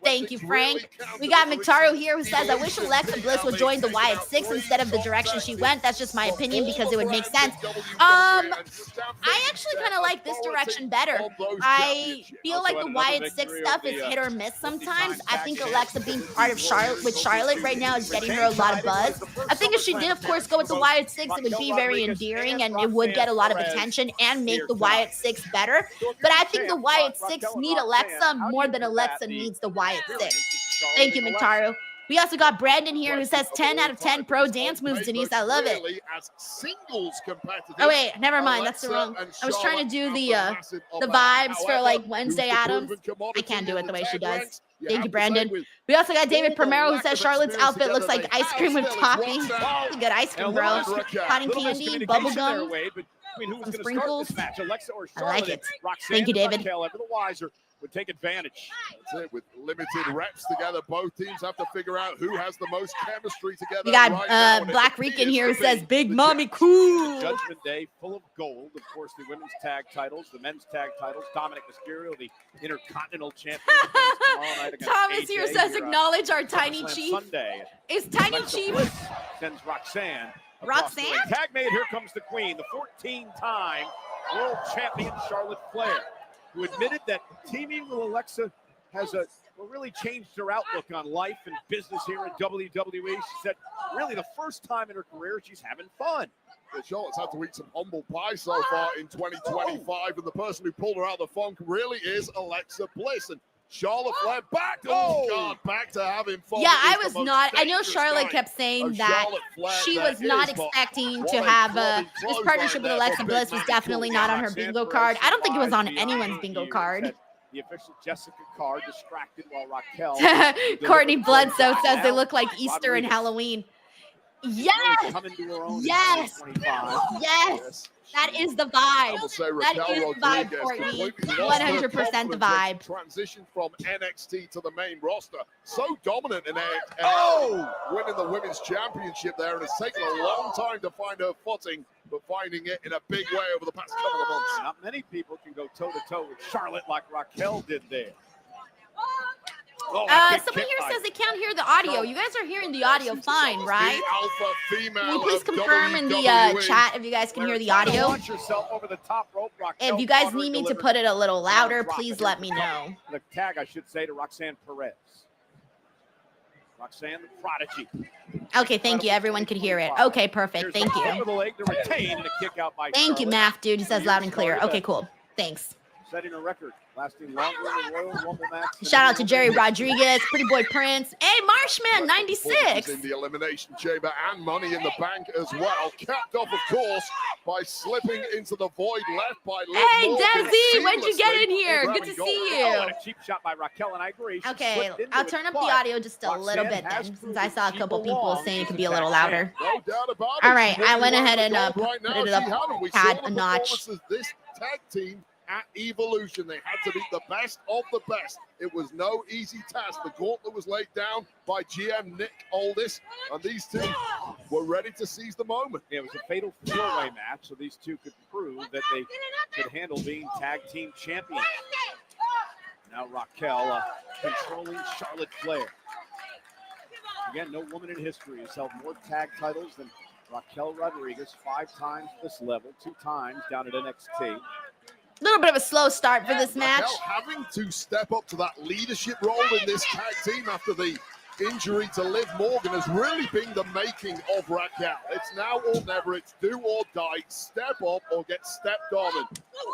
Thank you, Frank. We got McIntyre here who says, I wish Alexa Bliss would join the Wyatt Six instead of the direction she went. That's just my opinion because it would make sense. I actually kind of like this direction better. I feel like the Wyatt Six stuff is hit or miss sometimes. I think Alexa being part of Charlotte right now is getting her a lot of buzz. I think if she did, of course, go with the Wyatt Six, it would be very endearing and it would get a lot of attention and make the Wyatt Six better. But I think the Wyatt Six need Alexa more than Alexa needs the Wyatt Six. Thank you, Mintaro. We also got Brandon here who says 10 out of 10 pro dance moves, Denise. I love it. Oh, wait, never mind. That's the wrong. I was trying to do the vibes for like Wednesday Addams. I can't do it the way she does. Thank you, Brandon. We also got David Primero who says Charlotte's outfit looks like ice cream with topping. That's a good ice cream, bro. Cotton candy, bubble gum, some sprinkles. I like it. Thank you, David. Would take advantage. That's it. With limited reps together, both teams have to figure out who has the most chemistry together. We got Black Rican here who says Big Mommy Cool. Judgment Day full of gold. Of course, the women's tag titles, the men's tag titles. Dominic Mysterio, the Intercontinental Champion. Thomas here says acknowledge our tiny chief. Sunday. Is Tiny Chief? Sends Roxanne. Roxanne? Tag made. Here comes the Queen, the 14-time world champion Charlotte Flair, who admitted that teaming with Alexa has really changed her outlook on life and business here at WWE. She said, really, the first time in her career, she's having fun. Yeah, Charlotte's had to eat some humble pie so far in 2025, and the person who pulled her out of the funk really is Alexa Bliss. And Charlotte Flair back to having fun. Yeah, I was not. I know Charlotte kept saying that she was not expecting to have this partnership with Alexa Bliss was definitely not on her bingo card. I don't think it was on anyone's bingo card. The official Jessica Carr distracted while Raquel. Courtney Bloodsoe says they look like Easter and Halloween. Yes. Yes. Yes. That is the vibe. That is the vibe, Courtney. 100% the vibe. Transition from NXT to the main roster. So dominant in NXT. Winning the women's championship there, and it's taken a long time to find her footing, but finding it in a big way over the past couple of months. Not many people can go toe-to-toe with Charlotte like Raquel did there. Someone here says they can't hear the audio. You guys are hearing the audio fine, right? Can you please confirm in the chat if you guys can hear the audio? If you guys need me to put it a little louder, please let me know. The tag, I should say, to Roxanne Perez. Roxanne, the prodigy. Okay, thank you. Everyone could hear it. Okay, perfect. Thank you. Thank you, Math Dude. He says loud and clear. Okay, cool. Thanks. Setting a record, lasting longer than Royal Rumble match. Shout out to Jerry Rodriguez, Pretty Boy Prince. Hey, Marshman, 96. In the Elimination Chamber and Money in the Bank as well. Capped off, of course, by slipping into the void left by Liv Hey, Morgan Desi, when'd you get in here? Good to see you. And a cheap shot by Raquel, and I agree. Okay, I'll turn up the audio just a little bit then, since I saw a couple people saying it could be a little louder. No doubt about it. All right, I went ahead and put it up, had a notch. This tag team at Evolution. They had to be the best of the best. It was no easy task. The gauntlet was laid down by GM Nick Aldis, and these two were ready to seize the moment. It was a fatal four-way match, so these two could prove that they could handle being tag team champions. Now Raquel controlling Charlotte Flair. Again, no woman in history has held more tag titles than Raquel Rodriguez, 5 times this level, 2 times down at NXT. A little bit of a slow start for this match. Raquel having to step up to that leadership role in this tag team after the injury to Liv Morgan has really been the making of Raquel. It's now or never. It's do or die. Step up or get stepped on.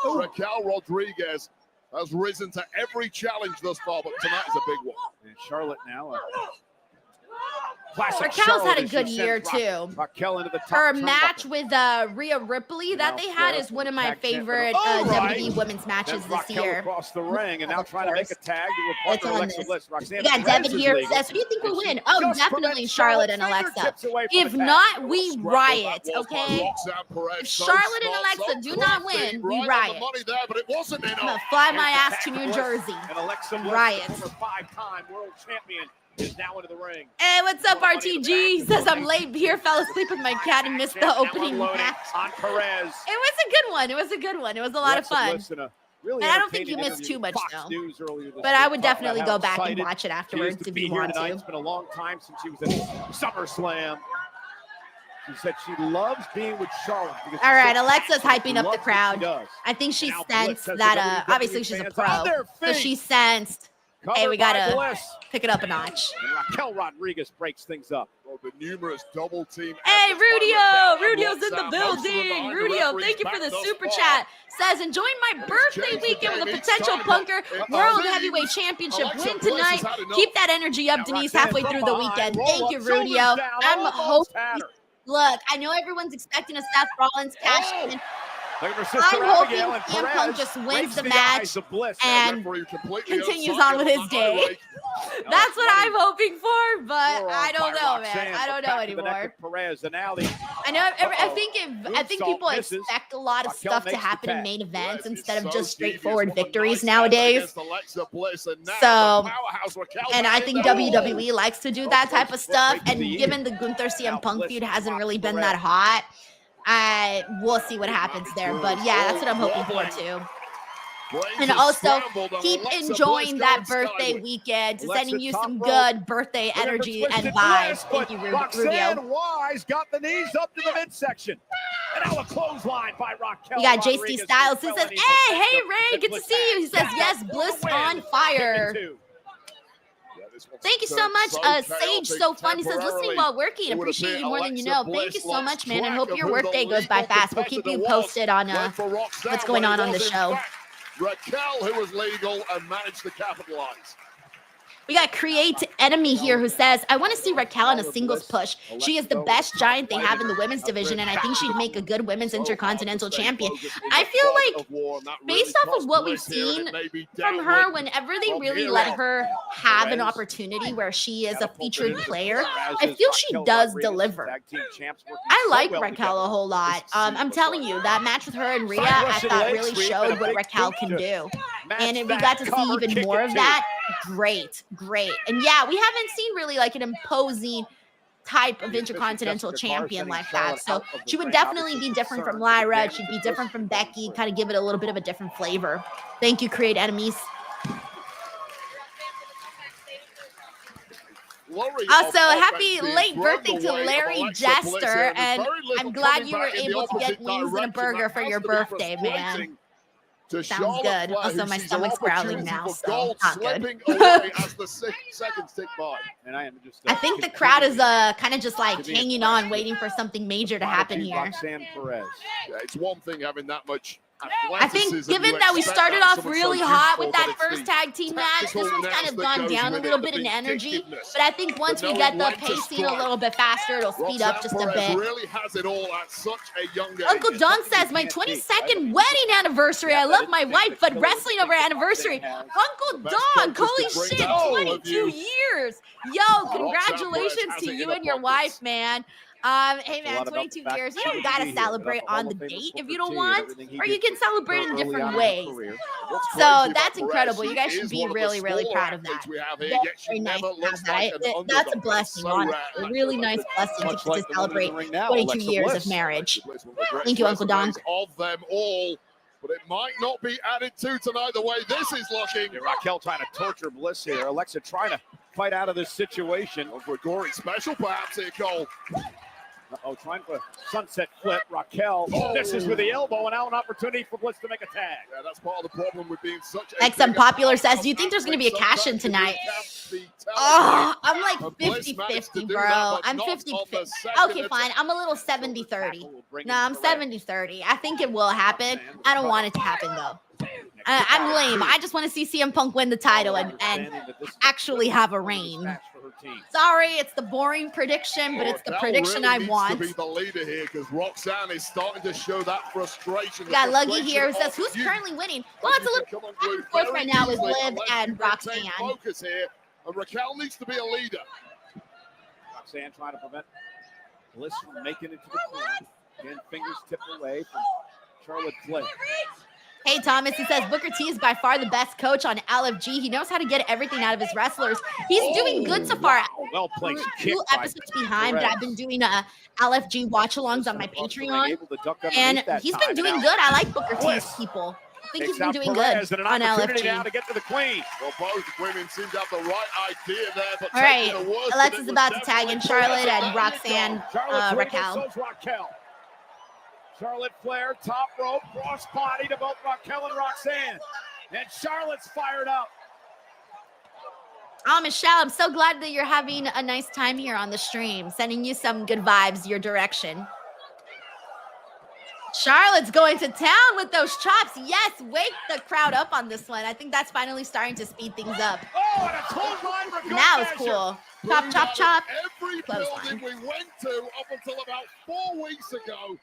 And Raquel Rodriguez has risen to every challenge thus far, but tonight is a big one. And Charlotte now. Classic Raquel's Charlotte had a good year too. Raquel into the top Her turnbuckle. match with Rhea Ripley that they had is one of my favorite WWE women's matches this Raquel year. across the ring and now trying to make a tag to It's report on Alexa this. Bliss. Roxanne We got Perez Devin is here legal. says, who do you think will And win? she Oh, just definitely prevents Charlotte and Charlotte's Alexa. fingertips away from If the tag. not, we Scramble riot, that was by okay? Roxanne Perez. If So Charlotte and smart, Alexa so do not crafty, win, we right on riot. the money there, but it wasn't I'm enough. gonna fly my Here's ass the to tag New Bliss. Jersey. And Alexa Bliss, Riot. the former 5-time world champion, is now into the ring. Hey, what's up, RTG? He says I'm late here, fell asleep with my cat and missed the Now opening unloading match. on Perez. It was a good one. It was a good one. It was a lot of Alexa fun. Bliss in a really And I don't think entertaining you missed interview too much, with Fox though. News earlier this But I week, would talking definitely about go how back and excited watch it she is afterwards to if be you here want tonight. to. It's been a long time since she was at SummerSlam. She said she loves being with Charlotte. Because All right, she Alexa's loves hyping up the what she crowd. does. I think she Now Bliss sensed has that, the WWE obviously she's a fans pro. on their So feet. she sensed, hey, Covered we by gotta Bliss. pick it up a notch. And Raquel Rodriguez breaks things up. Well, the numerous double team. Hey, efforts by Rudio! Raquel and Rudio's in the Roxanne, most of them building. behind the Rudio, referee's thank you for back the thus super far. chat. Says, enjoying my birthday changed the weekend with a game each potential time, punker but World it Heavyweight seems Championship Alexa win Bliss tonight. has had enough. Keep that energy up, Now Denise, Roxanne halfway from through the behind, weekend. roll Thank up, you, shoulders Rudio. down, I'm almost hoping. had her. Look, I know everyone's expecting a Seth Rollins cash in. Look at her sister I'm hoping Abigail, and CM Punk Perez just wins breaks the the match eyes of Bliss. and Referee completely continues outside on with of his the high day. rate. That's what I'm hoping for, but Forearm I don't by know, Roxanne, man. I don't know back to the neck anymore. of Perez, and now the I know. I Uh-oh. think Moonsault people misses. expect a lot of Raquel stuff to makes the happen in tag. main events Perez is instead of so just devious. straightforward What a victories nice effort nowadays. against Alexa Bliss, and now So, the powerhouse Raquel and back I in think there. WWE likes to do that type of stuff. And given the Gunther Now CM Punk Bliss feud hasn't drops really been Perez. that hot, we'll see what happens there. But yeah, that's what I'm hoping for too. Brains And are also scrambled, and keep Alexa enjoying Bliss that going birthday skyward. weekend, Alexa sending you top some rope. good birthday Look at the energy and twisted vibes. twist, Thank you, but Rudio. Roxanne Wise got the knees up to the midsection. And now a clothesline by Raquel. We got JC Rodriguez Styles who with says, felony hey, hey, momentum. Ray, good to see you. He says, yes, Bliss on fire. Yeah, this one's Thank you so turned much, chaotic Sage. So fun. He says, listening temporarily. while working. It would Appreciate appear you more than you Alexa know. Thank you Bliss so much, lost man. And track hope of your who the workday goes by legal fast. We'll keep you competitor was. posted on Went for Roxanne what's going when on it the was, in show. fact, Raquel, who was legal and managed to capitalize. We got Create Enemy here who says, I want to see Raquel in a singles push. She is the best giant they have in the women's division, and I think she'd make a good women's intercontinental champion. I feel like, based off of what we've seen from her, whenever they really let her have an opportunity where she is a featured player, I feel she does deliver. I like Raquel a whole lot. I'm telling you, that match with her and Rhea, I thought really showed what Raquel can do. And if we got to see even more of that, great. And yeah, we haven't seen really like an imposing type of intercontinental champion like that. So she would definitely be different from Lyra. She'd be different from Becky, kind of give it a little bit of a different flavor. Thank you, Create Enemies. Also, happy late birthday to Larry Jester, and I'm glad you were able to get wings and a burger for your birthday, man. Sounds good. Also, my stomach's growling now, so not good. I think the crowd is kind of just like hanging on, waiting for something major to happen here. Roxanne Perez. Yeah, it's one thing having that much. I think given that we started off really hot with that first tag team match, this one's kind of gone down a little bit in energy. But I think once we get the pacing a little bit faster, it'll speed up just a bit. Really has it all at such a young age. Uncle Don says, my 22nd wedding anniversary. I love my wife, but wrestling over anniversary. Uncle Don, holy shit, 22 years. Yo, congratulations to you and your wife, man. Hey A man, lot about 22 the fact years. that You she don't would gotta be here, celebrate but on Hall the of Famer date if Booker you don't T and want, everything he or you did can celebrate in early different on in his ways. career. What's So crazy that's about incredible. Perez, You guys she should is be one of the really, really smaller proud of that. athletes we have here, Very, yet she very nice never to have looks that. like an That's a underdog. That's blessing, so honestly. rare. A really nice blessing Much to like the woman in celebrate the ring now, 22 Alexa years Bliss. of marriage. Bliss, one of the greatest Thank you, Uncle resumes Donk. of them all, but it might not be added to tonight the way this is looking. Yeah, Raquel trying to torture Bliss here. Alexa trying to fight out of this situation. Oh, for a gory special perhaps here, Cole. Uh-oh, trying for a sunset flip. Raquel misses with the elbow, and now an opportunity for Bliss to make a tag. Yeah, that's part of the problem with being such a XM big Popular says, powerhouse do you think there's going to be a athlete. cash in Sometimes tonight? you can't be Oh, talented. I'm like But Bliss 50-50, managed to do bro. that, but I'm not 50-50. on the second Okay, fine. attempt. I'm a little 70-30. Will bring No, in I'm Perez. 70-30. I think it will happen. I don't want it to happen, though. I'm lame. I just want to see CM Punk win the title and actually have a reign. Sorry, it's the boring prediction, but it's the Raquel prediction really I needs want. to be the leader here because Roxanne is starting to show that frustration. We got Luggy here who says, who's currently winning? Well, it's a little back and forth right now with Liv and Roxanne. Focus here, and Raquel needs to be a leader. Roxanne trying to prevent Bliss from making it to the corner. Again, fingers tipped away from Charlotte Flair. Hey, Thomas, he says, Booker T is by far the best coach on LFG. He knows how to get everything out of his wrestlers. He's doing good so far. Well placed kick Two by episodes behind, but Perez. I've been doing LFG watch-alongs on my Patreon, and he's been doing good. I like Booker T's Bliss people. I think he's takes been out doing Perez good and on an opportunity now LFG. to get to the queen. Well, both women seem to have the right idea there, but All right, taking the worst of Alexa's it about was to tag in definitely Charlotte Perez. and There you Roxanne, go. Charlotte Raquel. so's Raquel. Charlotte Flair, top rope, cross body to both Raquel and Roxanne. And Charlotte's fired up. Oh, Michelle, I'm so glad that you're having a nice time here on the stream. Sending you some good vibes your direction. Charlotte's going to town with those chops. Yes, wake the crowd up on this one. I think that's finally starting to speed things up. Oh, and a clothesline for good Now it's measure. cool. Bring Chop, chop, out chop. Every Clothesline. building we went to up until about 4 weeks ago,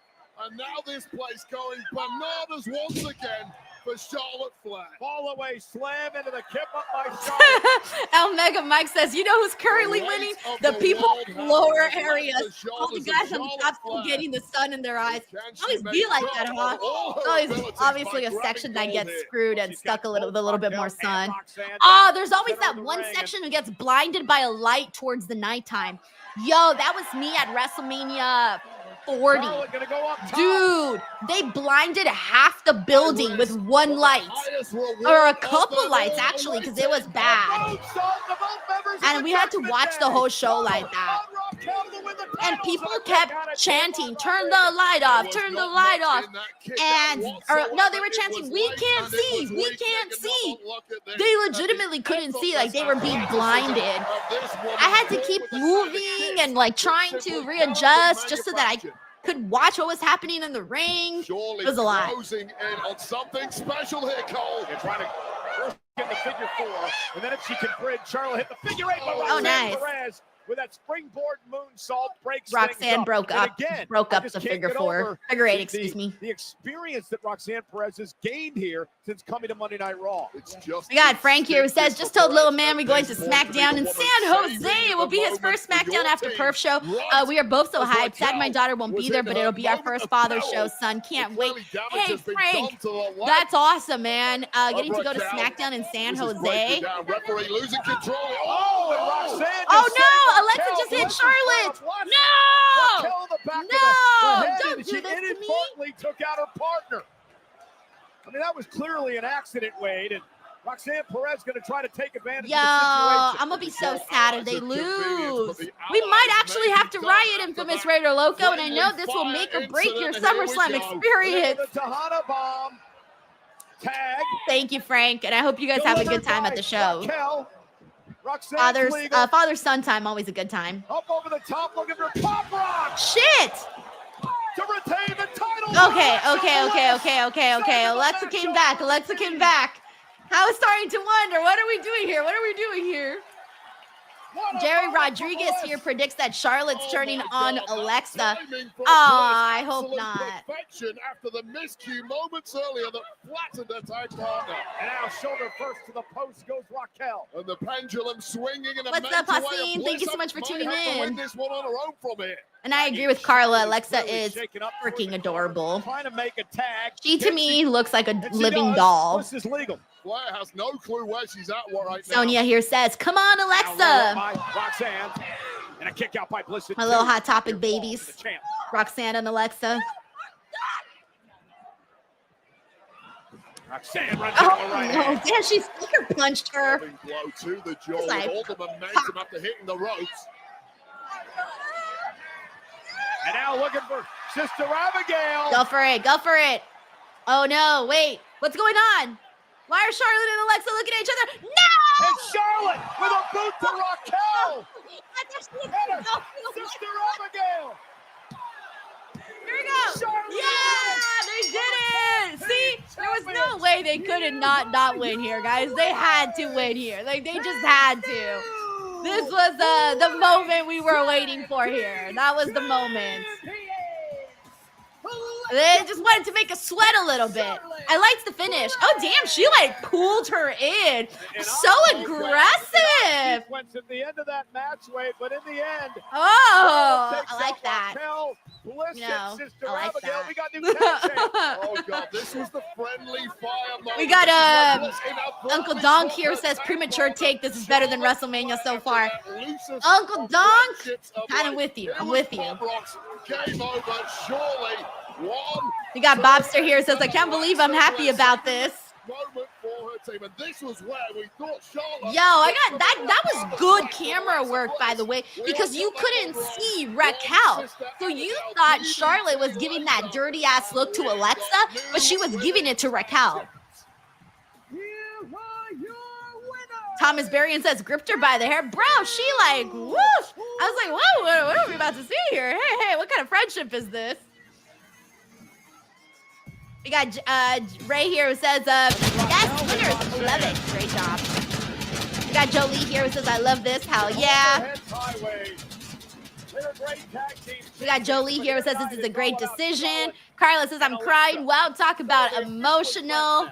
and now this place going bananas once again for Charlotte Flair. Fall away, slam into the kip up by Charlotte. El Mega Mike says, you know who's currently winning? The people in lower areas. All the guys on the top still getting the sun in their eyes. Always be like that, huh? Always obviously a section that gets screwed and stuck with a little bit more sun. Oh, there's always that one section who gets blinded by a light towards the nighttime. Yo, that was me at WrestleMania 40. Dude, they blinded half the building with one light. Or a couple lights, actually, because it was bad. And we had to watch the whole show like that. And people kept chanting, turn the light off, turn the light off. And, no, they were chanting, we can't see, we can't see. They legitimately couldn't see, like they were being blinded. I had to keep moving and like trying to readjust just so that I could watch what was happening in the ring. It was a lot. Closing in on something special here, Cole. You're trying to first get the figure 4, and then if she can bridge, Charlotte hit the figure 8 by Oh, Roxanne nice. Perez with that springboard moonsault breaks Roxanne things up. broke And up again, broke I up just the can't figure get 4. over Figure 8, the- excuse me. The experience that Roxanne Perez has gained here since coming to Monday Night Raw. It's just We got Frank here who says, just told Little Man we're going to SmackDown in San Jose. It will be his first SmackDown after Perf show. We are both so hyped. Sad my daughter won't be there, but it'll be our first Father's show, son. Can't wait. Hey, Frank, that's awesome, man. Getting to go to SmackDown in San Jose. Referee losing control. Oh, and Roxanne Oh, just no, sent Alexa Raquel just hit Bliss in Charlotte. front of Bliss. No! Raquel in the back of No! the head, Don't and do she this to me. inadvertently took out her partner. I mean, that was clearly an accident, Wade, and Roxanne Perez going to try to take advantage Yo, of the situation. I'm going to be so sad if they lose. We might actually have to riot Infamous Raider Loco, and I know this will make or break your SummerSlam experience. The Tejana bomb. Tag. Thank you, Frank, and I hope you guys have a good time at the show. Raquel. Roxanne's legal. Father-son time, always a good time. Up over the top, looking for Pop Rock Shit! to retain the title. Okay. Alexa came back. I was starting to wonder, what are we doing here? Jerry Rodriguez here predicts that Charlotte's turning on Alexa. Oh, I hope not. correction after the miscue moments earlier that flattened her tag partner. And now shoulder first to the post goes Raquel. And the pendulum swinging in a What's up, major way, and Hasim? Thank you so Bliss much for might tuning have to win in. this one on her own from here. And I agree with Carla. Alexa is freaking adorable. Trying to make a tag. She, to me, looks like a And she living does. doll. This is legal. Flair has no clue where she's at right now. Sonia here says, come on, Now roll Alexa. by Roxanne. And a kick out by Bliss. My little Hot Topic babies. The champ. Roxanne and Alexa. Roxanne runs down the Oh, right no. hand. Damn, she sucker punched her. Loving blow to the jaw like, with all the momentum after hitting the ropes. And now looking for Sister Abigail. Go for it. Go for it. Oh, no. Wait. What's going on? Why are Charlotte and Alexa looking at each other? No! And Charlotte with a boot to Raquel. I thought she was And gonna a go. Sister Abigail. Here we go. Charlotte. Yeah, they did it. See, there was no way they could not win here, guys. They had to win here. Like, they just had to. This was the moment we were waiting for here. That was the moment. They just wanted to make us sweat a little bit. I liked the finish. Oh, damn, she like pulled her in. So aggressive. Went to the end of that match weight, but in the end, Oh, I like that. Raquel, Bliss, You know, and Sister I like Abigail. that. We got new tag champs. Oh God, this was the friendly fire moment. We got This is like Bliss in a Uncle friendly Donk spot here with says that premature partner. take. This is better than WrestleMania so far. Loosest Uncle of Donk, friendships of kinda life. with you. It I'm was with you. Bob Rock's game over, surely. We got Bobster here says, I can't believe I'm happy about this. Moment for her team, and this was where we thought Charlotte. Yo, I got that was good camera work, by the way, because you couldn't see Raquel. So you thought Charlotte was giving that dirty ass look to Alexa, but she was giving it to Raquel. Here are your winners. Thomas Berrien says, gripped her by the hair. Bro, she like, whoosh. I was like, whoa, what are we about to see here? Hey, what kind of friendship is this? We got Ray here who says, yes, winners. Love it. Great job. We got Jolie here who says, I love this. Hell yeah. We got Jolie here who says, this is a great decision. Carla says, I'm crying. Wow, talk about emotional.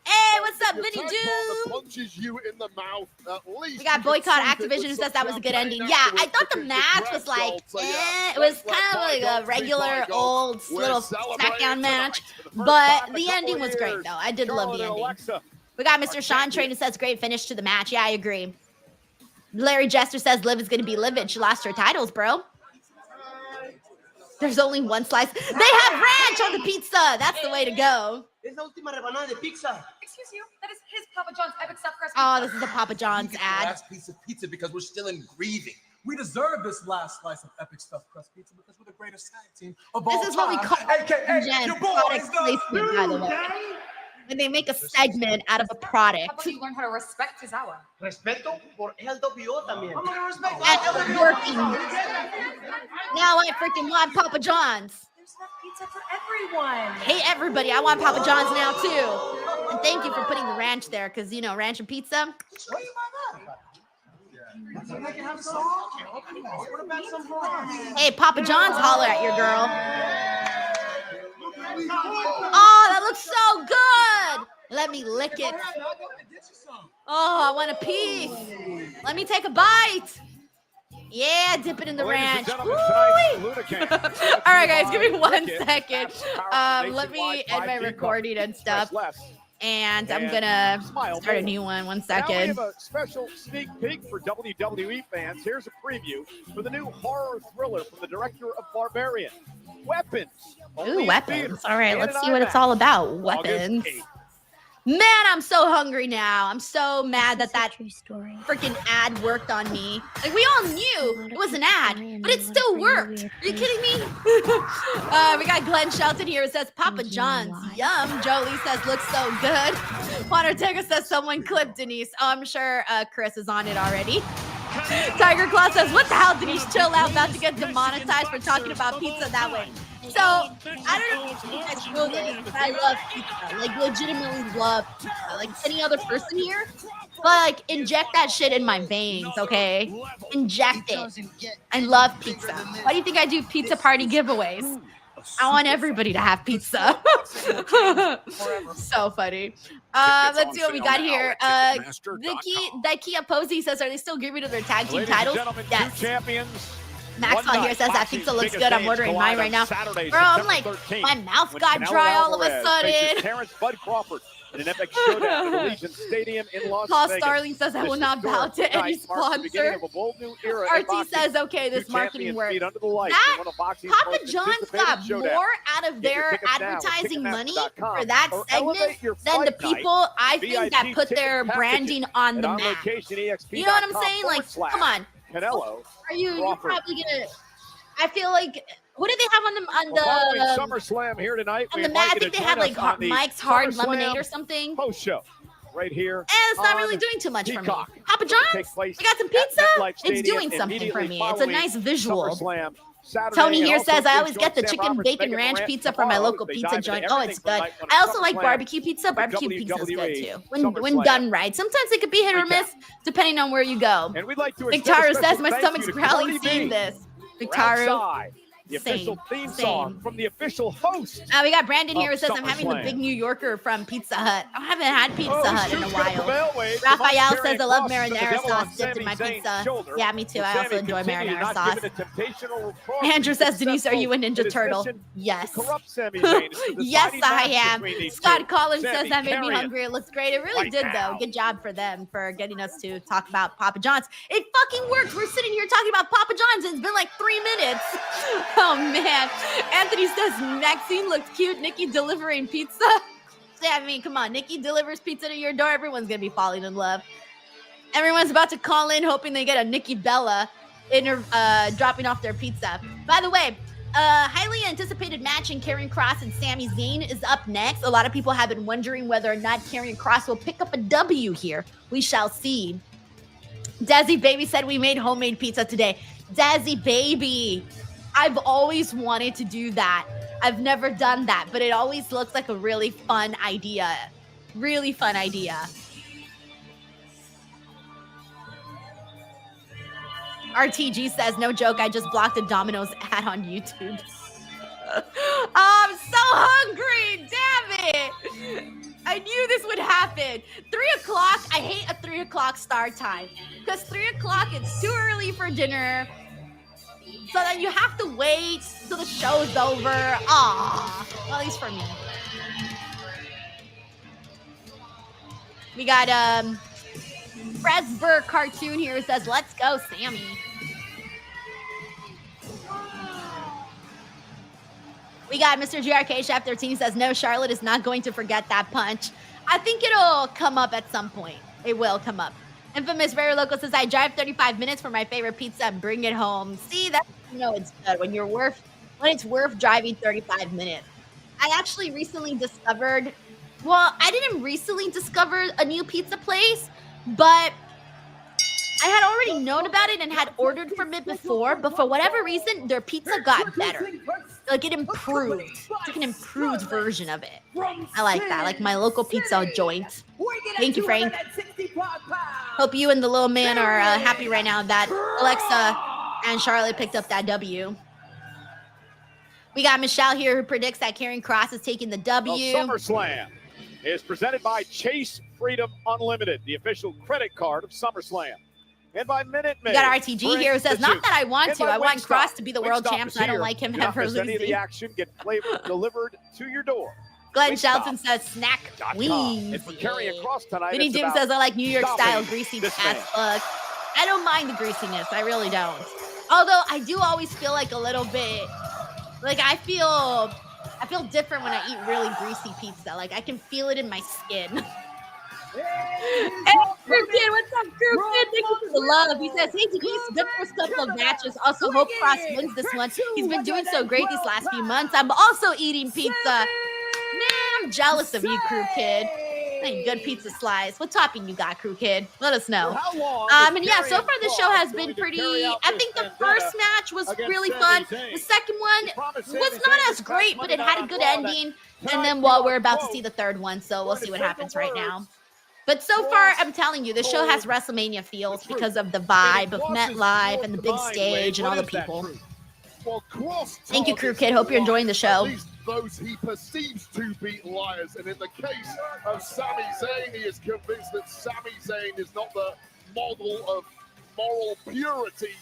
Hey, what's up, Vinny Doom? Punches you in the mouth, at least. We got Boycott Activision who says that was a good ending. Yeah, I thought the match was like, it was kind of like a regular old little SmackDown match, but the ending was great though. I did love the ending. We got Mr. Sean Train who says great finish to the match. Yeah, I agree. Larry Jester says Liv is going to be livid. She lost her titles, bro. There's only one slice. They have ranch on the pizza. That's the way to go. Excuse you, that is his Papa John's epic stuffed crust. Oh, this is a Papa John's ad. Last piece of pizza because we're still in grieving. We deserve this last slice of epic stuffed crust pizza because we're the greatest tag team of all time. This is what we call AKA your boys, product placement, by the way. When they make a segment out of a How product. about you learn how to respect his hour? Respeto por LWO también. That's working. Now I freaking want Papa John's. There's enough pizza for everyone. Hey, everybody, I want Papa John's now, too. And thank you for putting the ranch there, because, you know, ranch and pizza. Hey, Papa John's, holler at your girl. Oh, that looks so good. Let me lick it. Oh, I want a piece. Let me take a bite. Yeah, dip it in the ranch. All right, guys, give me 1 second. Let me end my recording and stuff. And I'm gonna start a new one. 1 Now we second. have a special sneak peek for WWE fans. Here's a preview for the new horror thriller from the director of Barbarian. Weapons. Only Ooh, in weapons. theaters All right, and let's in see what it's IMAX. all about. August Weapons. 8th. Man, I'm so hungry now. I'm so mad that freaking ad worked on me. Like, we all knew it was an ad, but it still worked. Are you kidding me? We got Glenn Shelton here who says, Papa John's, yum. Jolie says, looks so good. Juan Ortega says, someone clipped Denise. Oh, I'm sure Chris is on it already. Tiger Claw says, what the hell, Denise? Chill out, about to get demonetized for talking about pizza that way. So, I don't know if you guys know this, but I love pizza. Like, legitimately love pizza. Like any other person here. But, like, inject that shit in my veins, okay? Inject it. I love pizza. Why do you think I do pizza party giveaways? I want everybody to have pizza. So funny. Let's see what we got here. Kia Posey says, are they still giving to their tag team titles? Yes. Champions. Maxwell here says that pizza looks good. I'm ordering mine right now. Bro, I'm like, my mouth got dry all of a sudden. Terrence Bud Crawford in an epic showdown at Allegiant Stadium in Las Paul Vegas. Starling says, I will not bow to any sponsor. RT says, okay, this marketing works. That Papa John's got more out of their advertising money for that segment than the people I think that put their branding on the map. You know what I'm saying? Like, come on. Canelo. You're probably gonna. I feel like, what do they have on the SummerSlam here tonight? On the mat, I think they had like Mike's Hard Lemonade or something. Post show, right here. And it's not really doing too much for me. Papa John's, we got some pizza. It's doing something for me. It's a nice visual. Tony here says, I always get the chicken bacon ranch pizza from my local pizza joint. Oh, it's good. I also like barbecue pizza. Barbecue pizza is good too. When done right. Sometimes it could be hit or miss depending on where you go. Victario says, my stomach's growling seeing this. Victario. The official theme song from the official host. We got Brandon here who says, I'm having the big New Yorker from Pizza Hut. I haven't had Pizza Hut in a while. Raphael says, I love marinara sauce dipped in my pizza. Yeah, me too. I also enjoy marinara sauce. Andrew says, Denise, are you a Ninja Turtle? Yes. Yes, I am. Scott Collins says, that made me hungry. It looks great. It really did, though. Good job for them for getting us to talk about Papa John's. It fucking worked. We're sitting here talking about Papa John's and it's been like 3 minutes. Oh, man. Anthony says, Maxine looks cute. Nikki delivering pizza. Yeah, I mean, come on. Nikki delivers pizza to your door. Everyone's going to be falling in love. Everyone's about to call in hoping they get a Nikki Bella in her, dropping off their pizza. By the way, highly anticipated match in Karrion Kross and Sami Zayn is up next. A lot of people have been wondering whether or not Karrion Kross will pick up a W here. We shall see. Desi Baby said we made homemade pizza today. Desi Baby. I've always wanted to do that. I've never done that, but it always looks like a really fun idea. Really fun idea. RTG says, no joke, I just blocked a Domino's ad on YouTube. I'm so hungry, damn it. I knew this would happen. 3 o'clock, I hate a 3 o'clock start time because 3 o'clock, it's too early for dinner. So then you have to wait till the show's over. Aw, well, at least for me. We got Fresburg cartoon here says, let's go, Sami. We got Mr. GRK Chef 13 says, no, Charlotte is not going to forget that punch. I think it'll come up at some point. It will come up. Infamous Very Local says, I drive 35 minutes for my favorite pizza and bring it home. See, that's, you know, it's good when it's worth driving 35 minutes. I actually recently discovered, well, I didn't recently discover a new pizza place, but I had already known about it and had ordered from it before, but for whatever reason, their pizza got better. Like, it improved. It's like an improved version of it. I like that. Like my local pizza joint. Thank you, Frank. Hope you and the little man are happy right now that Alexa and Charlotte picked up that W. We got Michelle here who predicts that Karrion Kross is taking the W. SummerSlam is presented by Chase Freedom Unlimited, the official credit card of SummerSlam. And by Minute Maid. We got RTG here who says, not that I want to. I want Kross to be the world champ, and I don't like him ever losing. Any of the action get flavor delivered to your door. Glenn Shelton says, snack wings. And for Karrion Kross tonight, Vinny Doom says, I like New York style greasy as fuck. I don't mind the greasiness. I really don't. Although I do always feel like a little bit, like I feel different when I eat really greasy pizza. Like I can feel it in my skin. Hey, Crew Kid, what's up, Crew Kid? Thank you for the love. He says, hey, Denise, good first couple of matches. Also, hope Kross wins this one. He's been doing so great these last few months. I'm also eating pizza. Man, I'm jealous of you, Crew Kid. Hey, good pizza slice. What topping you got, Crew Kid? Let us know. And yeah, so far the show has been pretty. I think the first match was really fun. The second one was not as great, but it had a good ending. And then, well, we're about to see the third one, so we'll see what happens right now. But so far, I'm telling you, the show has WrestleMania feels because of the vibe of MetLife and the big stage and all the people. Well, Kross Thank you, Crew targets Kid. Hope you're enjoying the show. At least those he perceives to be liars. And in the case of Sami Zayn, he is convinced that Sami Zayn is not the model of moral purity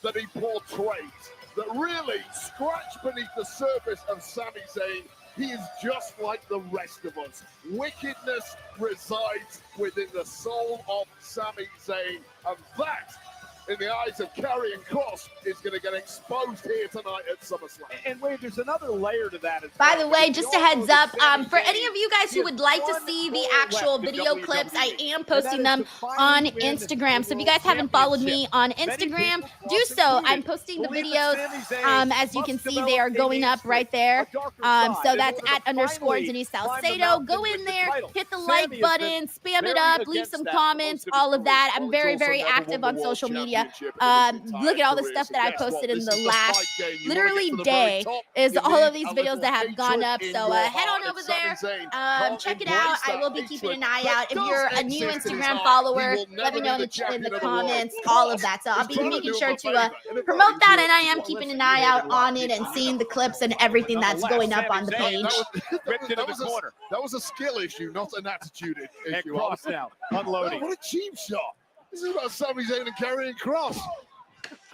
that he portrays. That really, scratch beneath the surface of Sami Zayn, he is just like the rest of us. Wickedness resides within the soul of Sami Zayn, and that, in the eyes of Karrion Kross, is going to get exposed here tonight at SummerSlam. And wait, there's another layer to that as By well, the way, because just we a all heads know up, that Sami for any Zayn, of you guys he who has would like to one see the goal actual left in video WWE, clips, I am and posting that them is to on finally win Instagram. So the if you guys haven't followed me on Many Instagram, people, do Kross so. included, I'm posting the believe videos. that Sami Zayn As you can must see, they develop are a going up history, right there. a darker So side in that's order to at underscore finally Denise climb the Salcedo. mountain Go with in the there, title. hit the Sami like has button, been spam it very up, leave against some that for comments, most of his all of career. that. I'm Well, very, he's also very never active won on the World social media. Championship in his Look at all the entire stuff career. that I So guess posted what? in This the is last fight game. You wanna literally get to the very day. top, Is you all of need these a videos little that have gone hatred up. in So your head heart, on and over Sami there. Zayn can't Check it embrace out. I that will be keeping an hatred eye that out. If does you're a new exist in his Instagram heart. follower, He will let me never know be in the the champion of the comments, world. all of that. So I'll He's be trying to making do sure him a to favor, and if promote not, that, he's and I am doing- keeping listen, an eye you out made a lot on of it and people seeing the mad. clips and everything that's Nonetheless, going up Sami on the Zayn, page. ripped into the corner. That was a skill issue, not an attitude And issue. Kross now, unloading. What a cheap shot. This is about Sami Zayn and Karrion Kross.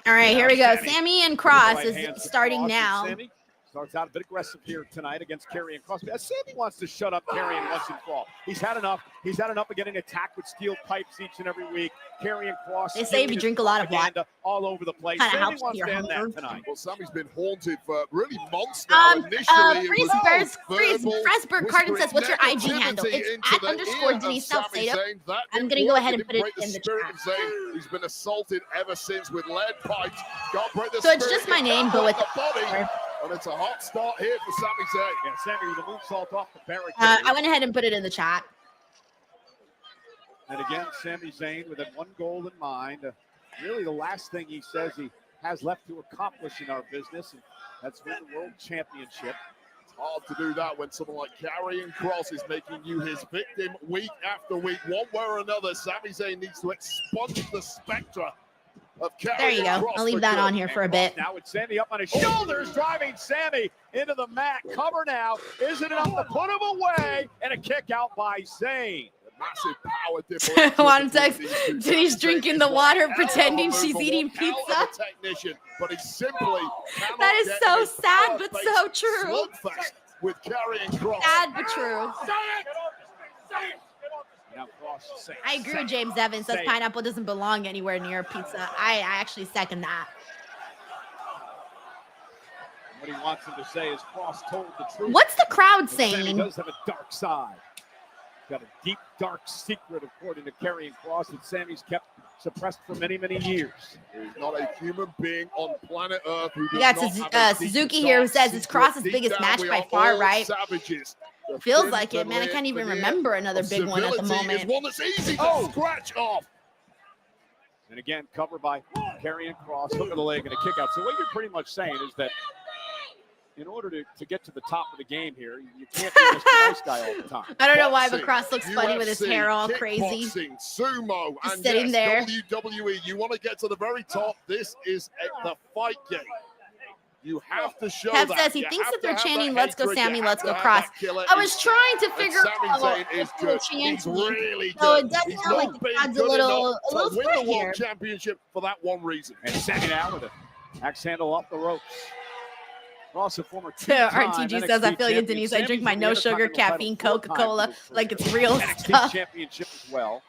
All right, here we go. Sami. Sammy and Kross Right is hands to starting Kross, and now. Sami starts out a bit aggressive here tonight against Karrion Kross. Sami wants to shut up Karrion once and for all. He's had enough. He's had enough of getting attacked with steel pipes each and every week. Karrion Kross. They say if you drink a lot of water, all over the place. kinda Sami helps wants with to your end that hunger. tonight. Well, Sami's been haunted for really months now. Initially, it was verbal, Fresberg Carden says, what's your IG negativity handle? It's into at the underscore ear of Denise Sami Salcedo. Zayn. That I'm didn't going to go work. ahead and It put it didn't break in the spirit chat. of Zayn. He's been assaulted ever since with lead pipes. Can't break the So it's spirit. just my You name, can't but break with the body. And it's a hot start here for Sami Zayn. Yeah, Sami with a moonsault off the barricade. I went ahead and put it in the chat. And again, Sami Zayn with that one goal in mind. Really the last thing he says he has left to accomplish in our business, and that's win the World Championship. It's hard to do that when someone like Karrion Kross is making you his victim week after week. One way or another, Sami Zayn needs to expunge the spectra of Karrion There you go. Kross I'll leave for that good. on here for a bit. Now with Sami up on his shoulders, driving Sami into the mat. Cover now. Is it enough to put him away? And a kick out by Zayn. Massive power differential. One between text, these two Denise guys. drinking Zayn the is water, one hell of a pretending mover, she's one eating hell of pizza. a technician, but he simply cannot That is get so his sad, but power-based so true. slugfest with Karrion Kross. Sad but true. Now Kross is saying, I agree with James Evans. Says pineapple doesn't belong anywhere near pizza. I actually second that. What he wants him to say is Kross told the truth. What's the crowd And Sami saying? does have a dark side. Got a deep, dark secret, according to Karrion Kross, that Sami's kept suppressed for many, many years. He's not a human being on planet Earth who We does got not have a deep, Suzuki here who dark says it's secret. Kross's Deep biggest down, match we by are far, all right? Savages. The Feels thin like it, man. I can't even veneer remember another of big one at the civility moment. is one that's easy to scratch off. And again, covered by Karrion Kross, hook of the leg and a kick out. So what you're pretty much saying is that in order to get to the top of the game here, you can't be Mr. Nice Guy all the time. I don't know why, but Boxing, Kross looks funny with his UFC, hair all crazy. kickboxing, sumo, Just and sitting yes, there. WWE. You want to get to the very top. This is the fight game. You have to show Kev that. says he You thinks have that they're to have chanting, that "Let's go, hatred. You Sami, have let's to go, have Kross." that killer I was instinct. trying to And figure Sami out Zayn if is they were good. He's chanting. really good. So it does He's sound like not the been crowd's a good little enough to win split the here. World Championship for that one reason. And Sami now with a axe handle off the ropes. Kross, a former RTG says, I feel you, Denise. I drink my no sugar caffeine Coca-Cola like it's real stuff. Championship as well.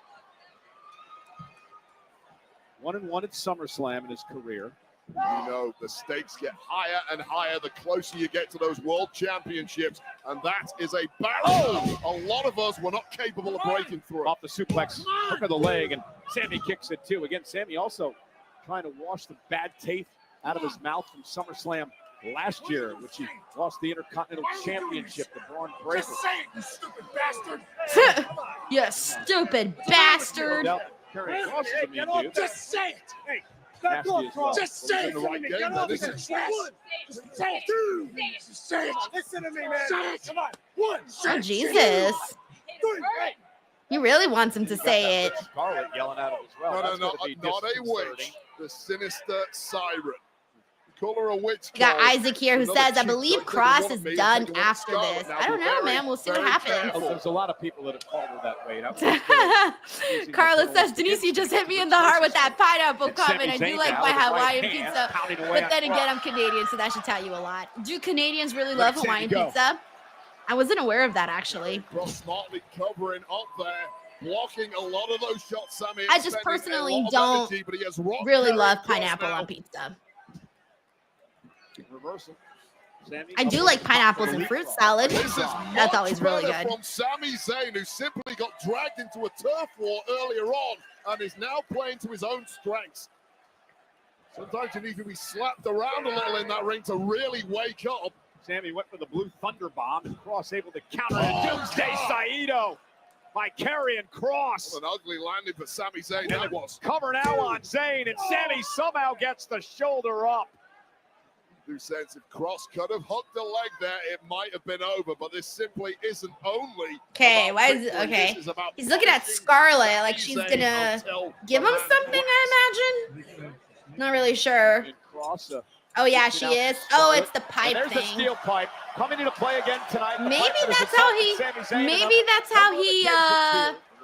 1-1 at SummerSlam in his career. You know, the stakes get higher and higher the closer you get to those world championships, and that is a barrier a lot of us were not capable of breaking through. Off the suplex, hook of the leg, and Sami kicks it too. Again, Sami also trying to wash the bad taste out of his mouth from SummerSlam last year, which he lost the Intercontinental Championship to Bron Breaker. Just say it, you stupid bastard. You stupid bastard. No doubt Karrion Kross is a mean dude. Just say it. Hey, Nasty as well. just say it. the right game, then, isn't it? Just say it. Just say it. Listen to me, man. Say it. Come on. One. Oh, Jesus. He really wants him to say it. Scarlett yelling at him as well. No, That's no, gonna be not a disconcerting. witch. The sinister siren. color of which We got card. Isaac here who Another says, I cheap believe trick that Kross they is want me to done take a look at after Scarlett this. now. I don't Be know, very, man. We'll see what very happens. careful. There's a lot of people that have called her that way. That was good. Carla says, Denise, you just hit me in the heart with that pineapple And comment. Sami I do Zayn like now my with the right Hawaiian hand, pizza. pounding away But then on again, Kross. I'm Canadian, so that should tell you a lot. Do Canadians really Let love Sami Hawaiian go. pizza? I wasn't aware of that, actually. Kross smartly covering up there, blocking a lot of those shots. Sami I just expending a personally lot of don't energy, but he has rock really Karrion love Kross pineapple now. on pizza. Reversal. Sami I do up like on top pineapples of the and fruit leapfrog. salad. This is That's much always really better good. from Sami Zayn, who simply got dragged into a turf war earlier on and is now playing to his own strengths. Sometimes you need to be slapped around a little in that ring to really wake up. Sami went for the blue thunder bomb, and Kross able to counter it. Doomsday Saito by Karrion Kross. What an ugly landing for Sami Zayn that was. Cover now on Zayn, and Sami somehow gets the shoulder up. Who sense if Kross could have hooked the leg there, it might have been over, but this simply isn't only. Okay, about why is it victory, okay? this is about He's looking at punishing Scarlett Sami like she's Zayn gonna until give the him man something, I imagine. Not really sure. And Kross, Oh yeah, she is. Oh, it's the pipe there's the thing. steel pipe coming into play again tonight. The Maybe pipe that is that's how he. assaulting Sami Zayn Maybe enough. that's how he.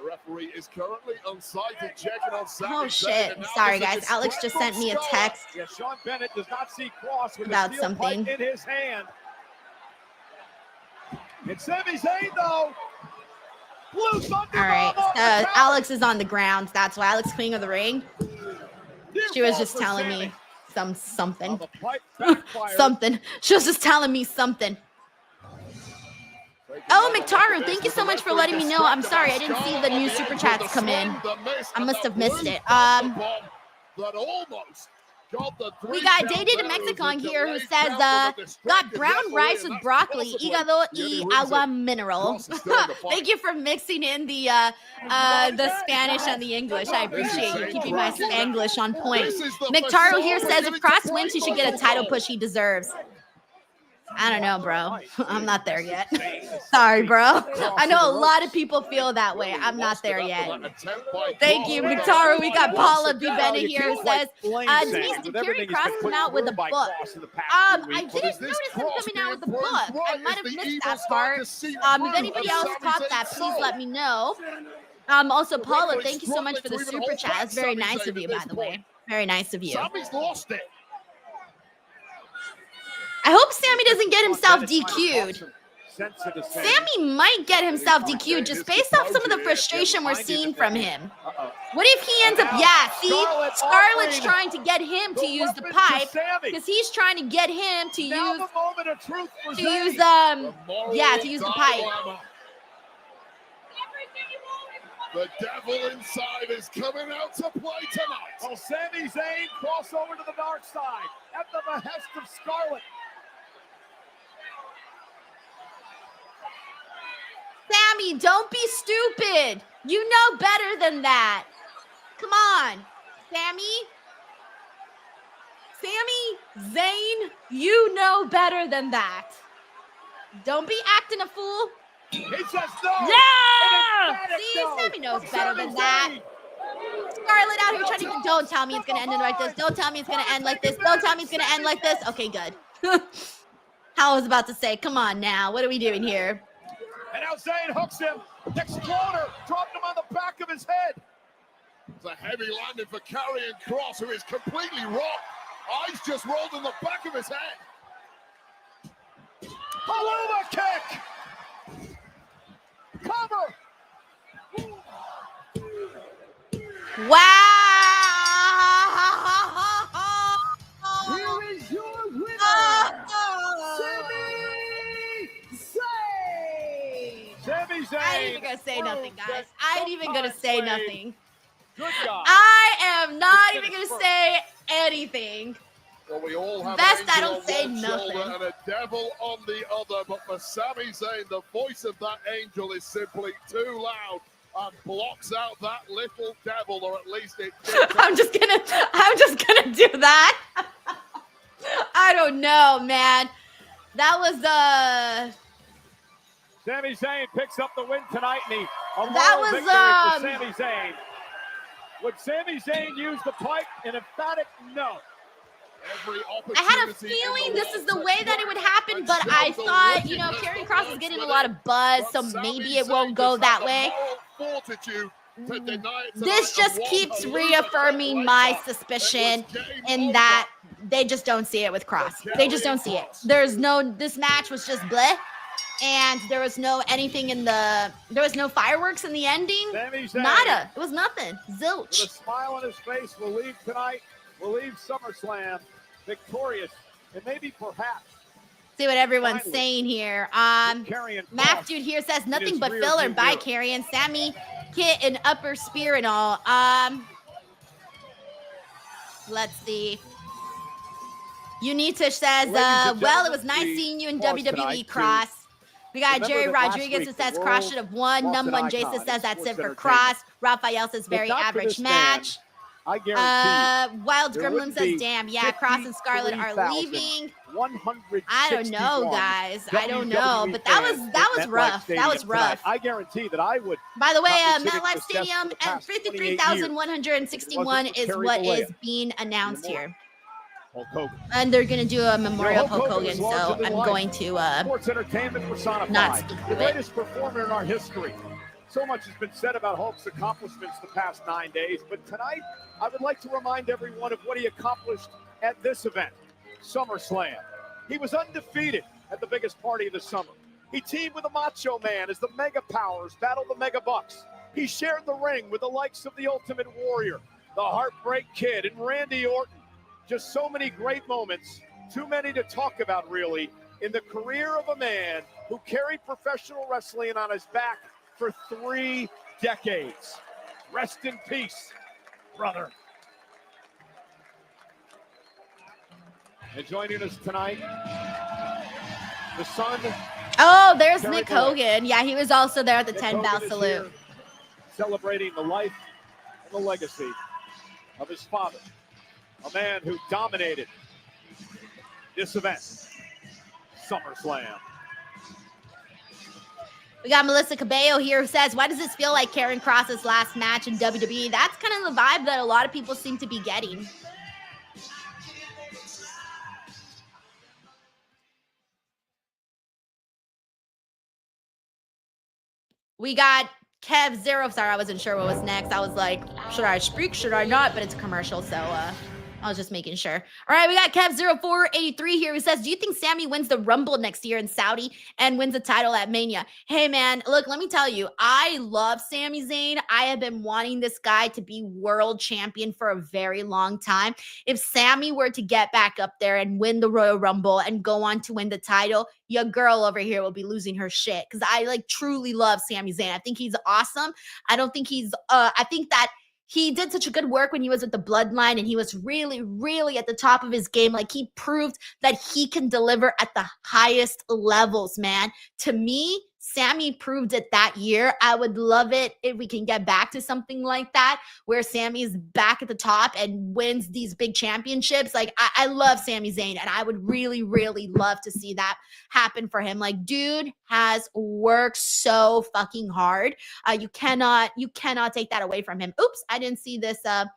The referee is currently on site and checking on Sami Oh Zayn, shit! and now Sorry there's a guys. Alex just sent me a disgraceful Scarlett. text. Yeah, Sean Bennett does not see Kross with About the steel something. pipe in his hand. It's Sami Zayn though. Blue thunder All right. bomb on the counter. Alex is on the ground. That's why Alex Queen of the ring. Near She was fall just for telling Sami. me something. Now the pipe backfires. Something. She was just telling me something. Oh, McIntyre, thank you so much for letting me know. I'm sorry, I didn't see the new super chats come in. I must have missed it. We got Jade in Mexico here who says, got brown rice with broccoli, hígado y agua mineral. Thank you for mixing in the Spanish and the English. I appreciate you keeping my Spanglish on point. McTaro here says, if Kross wins, he should get a title push he deserves. I don't know, bro. I'm not there yet. Sorry, bro. I know a lot of people feel that way. I'm not there yet. Thank you, Victoria. We got Paula Bibena here who says, Denise, did Karrion Kross come out with a book? I didn't notice him coming out with a book. I might have missed that part. If anybody else caught that, please let me know. Also, Paula, thank you so much for the super chat. That's very nice of you, by the way. Very nice of you. Sami's lost it. I hope Sami doesn't get himself DQ'd. Sami might get himself DQ'd just based off some of the frustration we're seeing from him. What if he ends up, yeah, see, Scarlett's trying to get him to use the pipe because he's trying to get him to use, the pipe. The devil inside is coming out to play tonight. Well, Sami Zayn cross over to the dark side at the behest of Scarlett. Sami, don't be stupid. You know better than that. Come on, Sami. Sami Zayn, you know better than that. Don't be acting a fool. He says no. Yeah! See, Sami knows better than that. Scarlett out here trying to, don't tell me it's going to end like this. Don't tell me it's going to end like this. Don't tell me it's going to end like this. Okay, good. I was about to say, come on now. What are we doing here? And now Zayn hooks him. Exploder dropped him on the back of his head. It's a heavy landing for Karrion Kross, who is completely rocked. Eyes just rolled in the back of his head. Paloma kick. Cover. Wow. Here is your winner, Sami Zayn. I ain't even gonna say nothing, guys. I ain't even gonna say nothing. Good job. I am not even gonna say anything. Well, we all have Best an I angel don't on say one nothing. shoulder and a devil on the other, but for Sami Zayn, the voice of that angel is simply too loud and blocks out that little devil, or at least it did. I'm just gonna do that. I don't know, man. That was Sami Zayn picks up the win tonight, and that was victory for Sami Zayn. Would Sami Zayn use the pipe? An emphatic no. I had a feeling this is the way that it would happen, but I thought, you know, Karrion Kross is getting a lot of buzz, so maybe it won't go that way. This just keeps reaffirming my suspicion in that they just don't see it with Kross. They just don't see it. This match was just bleh. And there was no fireworks in the ending. Nada. It was nothing. Zilch. With a smile on his face, will leave tonight. Will leave SummerSlam victorious. And maybe perhaps. See what everyone's saying here. Math Dude here says nothing but filler by Karrion. Sami hit an upper spear and all. Let's see. Unitish says, well, it was nice seeing you in WWE, Kross. We got Jerry Rodriguez who says Kross should have won. Numb1 Jason says that's it for Kross. Raphael says very average match. I guarantee Wild Gremlin says, damn, yeah, Kross and Scarlett are leaving. I don't know, guys. I don't know. But that was rough. That was rough. I guarantee that I would. By the way, MetLife Stadium at 53,161 is what is being announced here. And they're going to do a memorial of Hulk Hogan, so I'm going to sports entertainment personified. Not speak the of it. greatest performer in our history. So much has been said about Hulk's accomplishments the past 9 days, but tonight I would like to remind everyone of what he accomplished at this event, SummerSlam. He was undefeated at the biggest party of the summer. He teamed with the Macho Man as the Mega Powers battled the Mega Bucks. He shared the ring with the likes of the Ultimate Warrior, the Heartbreak Kid, and Randy Orton. Just so many great moments, too many to talk about really, in the career of a man who carried professional wrestling on his back for 3 decades. Rest in peace, brother. And joining us tonight, the son. Oh, there's Nick Hogan. Yeah, he was also there at the 10-bow salute. Celebrating the life and the legacy of his father. A man who dominated this event, SummerSlam. We got Melissa Cabello here who says, why does this feel like Karrion Kross's last match in WWE? That's kind of the vibe that a lot of people seem to be getting. We got Kev Zero. Sorry, I wasn't sure what was next. I was like, should I speak? Should I not? But it's a commercial, so I was just making sure. All right, we got Kev0483 here who says, do you think Sami wins the Rumble next year in Saudi and wins the title at Mania? Hey, man, look, let me tell you, I love Sami Zayn. I have been wanting this guy to be world champion for a very long time. If Sami were to get back up there and win the Royal Rumble and go on to win the title, your girl over here will be losing her shit because I like truly love Sami Zayn. I think he's awesome. I don't think he's, I think that he did such a good work when he was with the Bloodline and he was really, really at the top of his game. Like he proved that he can deliver at the highest levels, man. To me, Sami proved it that year. I would love it if we can get back to something like that where Sami's back at the top and wins these big championships. Like I love Sami Zayn and I would really, really love to see that happen for him. Like dude has worked so fucking hard. You cannot take that away from him. Oops, I didn't see this. Let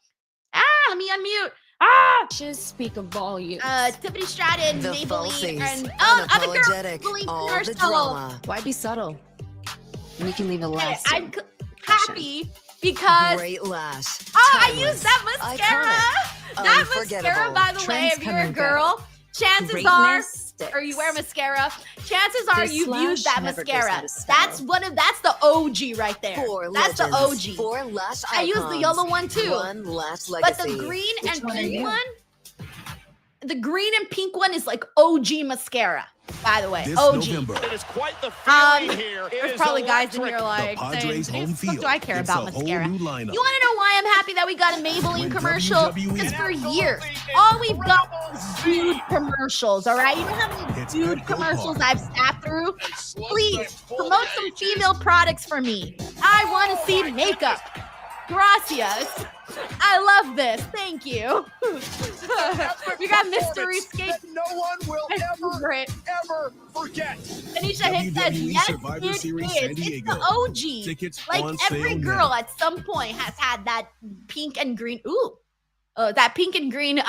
me unmute. Just speak of volume. Tiffany Stratton, the Maybelline, and other girl, all the drama. Why be subtle? And you can leave a lash. I'm happy because great lash. I used that mascara. That mascara, by the way, if you're a girl, chances are, or you wear mascara, chances are you've used that mascara. That's the OG right there. That's the OG. 4 lash icons. I used the yellow one too. 1 lash legacy. But the green and pink one, the green and pink one is like OG mascara. By the way, this OG. November. It is quite the feeling here. There's probably guys in here like saying, what do I care about mascara? You want to know why I'm happy that we got a Maybelline commercial? Because for years, all we've got is dude commercials, all right? You know how many dude commercials I've sat through? Please, promote some female products for me. I want to see makeup. Gracias. I love this. Thank you. We got Mystery Escape. No one will ever forget. Anisha Hicks says, yes, Survivor it Series is. San Diego. It's the OG. Tickets like on every sale girl now. at some point has had that pink and green. Ooh, that pink and green This is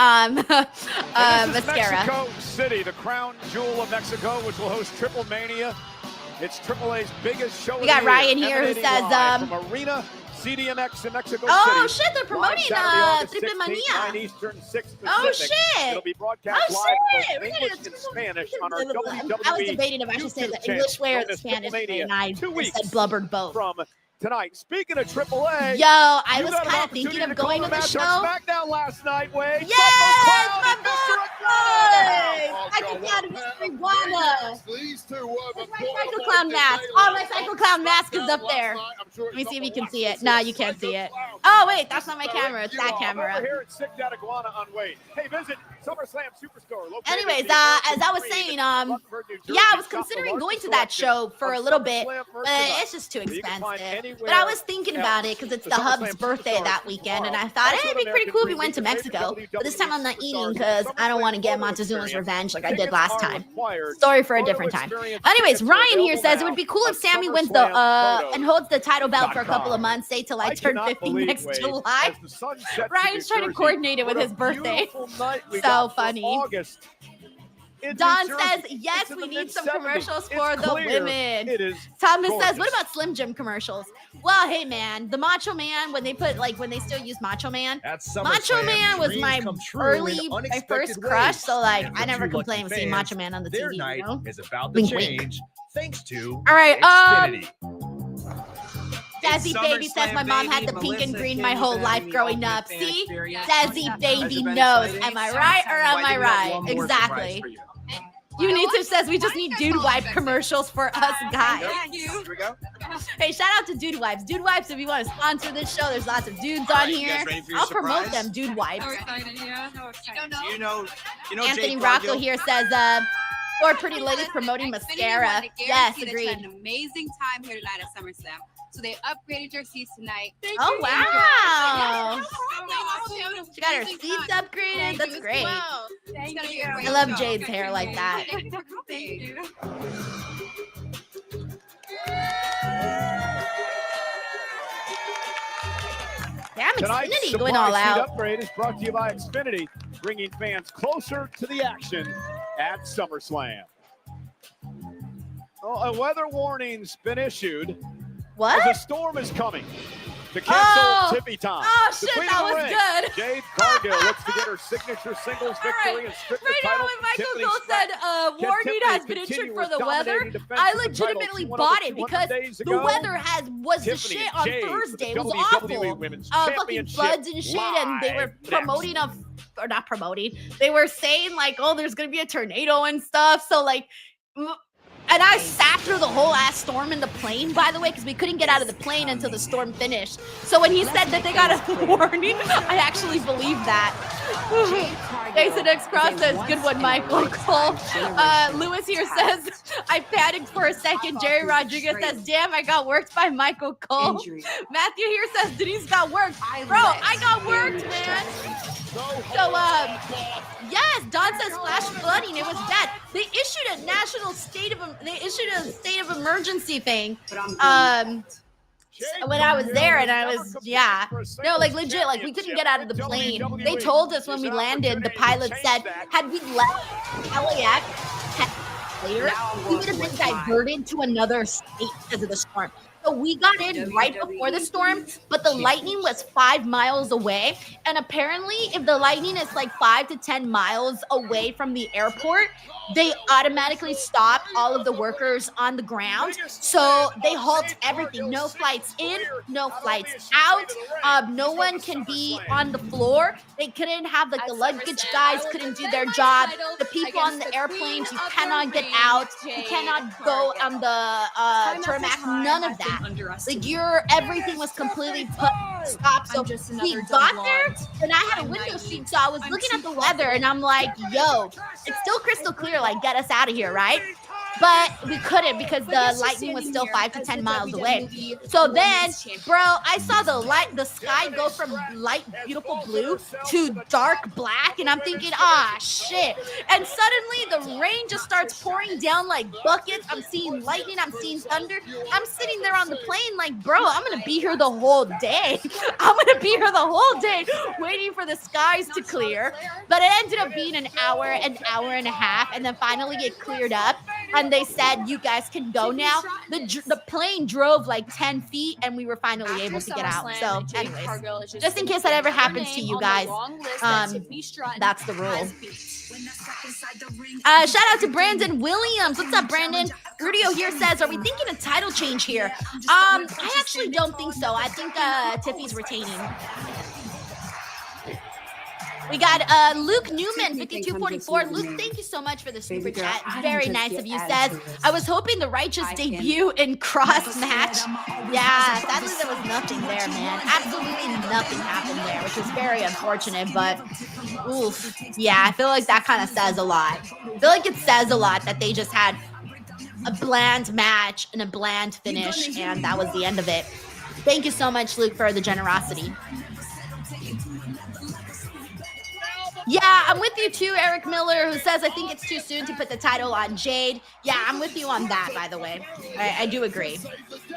mascara. Mexico City, the crown jewel of Mexico, which will host Triple Mania. It's AAA's biggest show. We got Ryan here who says, from Arena CDMX in Mexico oh City. shit, they're promoting Triple Mania. 9 Eastern, 6 Pacific. Oh shit. It'll be broadcast Oh live shit. in both English and Spanish on our WWE I was debating if I should say the English way or the Spanish way, and I said blubbered both. From tonight. Speaking of AAA, yo, I was got an kind of thinking of going to the match show. on SmackDown last night, Wade. Yes, my Mr. boy! Psycho Clown Mr. Iguana. These two were My Psycho Clown mask. Oh, my Psycho Clown mask is up there. Let me see if you can see it. Nah, you can't see it. Oh, wait, that's not my camera. It's that camera. Over here at Sick Dad Iguana on Wade. Hey, visit Summerslam Superstore. Anyways, as I was saying, yeah, I was considering going to that show for a little bit, but it's just too expensive. But I was thinking about it because it's the Hub's birthday that weekend, and I thought, hey, it'd be pretty cool if we went to Mexico. But this time I'm not eating because I don't want to get Montezuma's revenge like I did last time. Story for a different time. Anyways, Ryan here says it would be cool if Sami wins the and holds the title belt for a couple of months, say till I turn 50 next July. Ryan's trying to coordinate it with his birthday. So funny. Don says, yes, we need some commercials for the women. Thomas says, what about Slim Jim commercials? Well, hey, man, the Macho Man, when they still use Macho Man, Macho Man was my first crush, so, like, I never complain with seeing Macho Man on the TV, you know? Is about to change thanks to all right, Xfinity. Desi Baby says my mom had the pink and green my whole life growing up. See? Desi Baby knows. Am I right or am I right? Exactly. Unitive says we just need dude wipe commercials for us guys. Here we go. Hey, shout out to Dude Wipes. Dude Wipes, if you want to sponsor this show, there's lots of dudes on here. I'll promote them, Dude Wipes. You know, Anthony Jade Rocco Cargill? here says, or pretty ladies promoting mascara. Yes, agreed. Had an amazing time here tonight at SummerSlam. So they upgraded your seats tonight. Oh, wow. She got her seats upgraded. That's great. I love Jade's hair like that. Thank you. Damn, Tonight's Xfinity going all supply out. seat upgrade is brought to you by Xfinity, bringing fans closer to the action at SummerSlam. Well, a weather warning's been issued. What? As a storm is coming to cancel Tiffy time. Oh, The shit, Queen that of the was Ring, good. Jade Cargill looks to get her signature singles victory and strip the Right now, title when from Michael Tiffany Cole said Stratton. Can warning Tiffany has been issued continue for her the weather, dominating defense I of the title legitimately she won bought over it 200 because days the ago? weather was the Tiffany shit and on Jade, Thursday. It was WWE awful. Women's Fucking Championship floods and shit, and they were live promoting next. or not promoting. They were saying like, oh, there's gonna be a tornado and stuff. So like. And I sat through the whole ass storm in the plane, by the way, because we couldn't get out of the plane until the storm finished. So when he said that they got a warning, I actually believed that. Jason X Cross says, good one, Michael Cole. Lewis here says, I panicked for a second. Jerry Rodriguez says, damn, I got worked by Michael Cole. Matthew here says, Denise got worked. Bro, I got worked, man. So, yes, Don says flash flooding. It was bad. They issued a state of emergency thing. When I was there, and I was, no, like legit, like we couldn't get out of the plane. They told us when we landed, the pilot said, had we left LAX later, we would have been diverted to another state because of the storm. So we got in right before the storm, but the lightning was 5 miles away. And apparently, if the lightning is like 5 to 10 miles away from the airport, they automatically stop all of the workers on the ground. So they halt everything. No flights in, no flights out. No one can be on the floor. They couldn't have like the luggage guys couldn't do their job. The people on the airplanes, you cannot get out. You cannot go on the tarmac. None of that. Like everything was completely stopped. So we got there, and I had a window seat, so I was looking at the weather, and I'm like, "Yo, it's still crystal clear. Like, get us out of here, right?" but we couldn't because the lightning was still 5 to 10 miles away. So then, bro, I saw the sky go from light, beautiful blue to dark black, and I'm thinking, shit. And suddenly the rain just starts pouring down like buckets. I'm seeing lightning, I'm seeing thunder. I'm sitting there on the plane like, bro, I'm gonna be here the whole day. I'm gonna be here the whole day waiting for the skies to clear. But it ended up being an hour and a half, and then finally it cleared up, and they said, you guys can go now. The plane drove like 10 feet, and we were finally able to get out. So anyways, just in case that ever happens to you guys, that's the rule. Shout out to Brandon Williams. What's up, Brandon? Rudio here says, are we thinking a title change here? I actually don't think so. I think Tiffy's retaining. We got Luke Newman, 5244. Luke, thank you so much for the super chat. Very nice of you. Says, I was hoping the Righteous debut in Kross match. Yeah, sadly there was nothing there, man. Absolutely nothing happened there, which was very unfortunate. But, oof, yeah, I feel like that kind of says a lot. I feel like it says a lot that they just had a bland match and a bland finish, and that was the end of it. Thank you so much, Luke, for the generosity. Yeah, I'm with you too, Eric Miller, who says, I think it's too soon to put the title on Jade. Yeah, I'm with you on that, by the way. I do agree.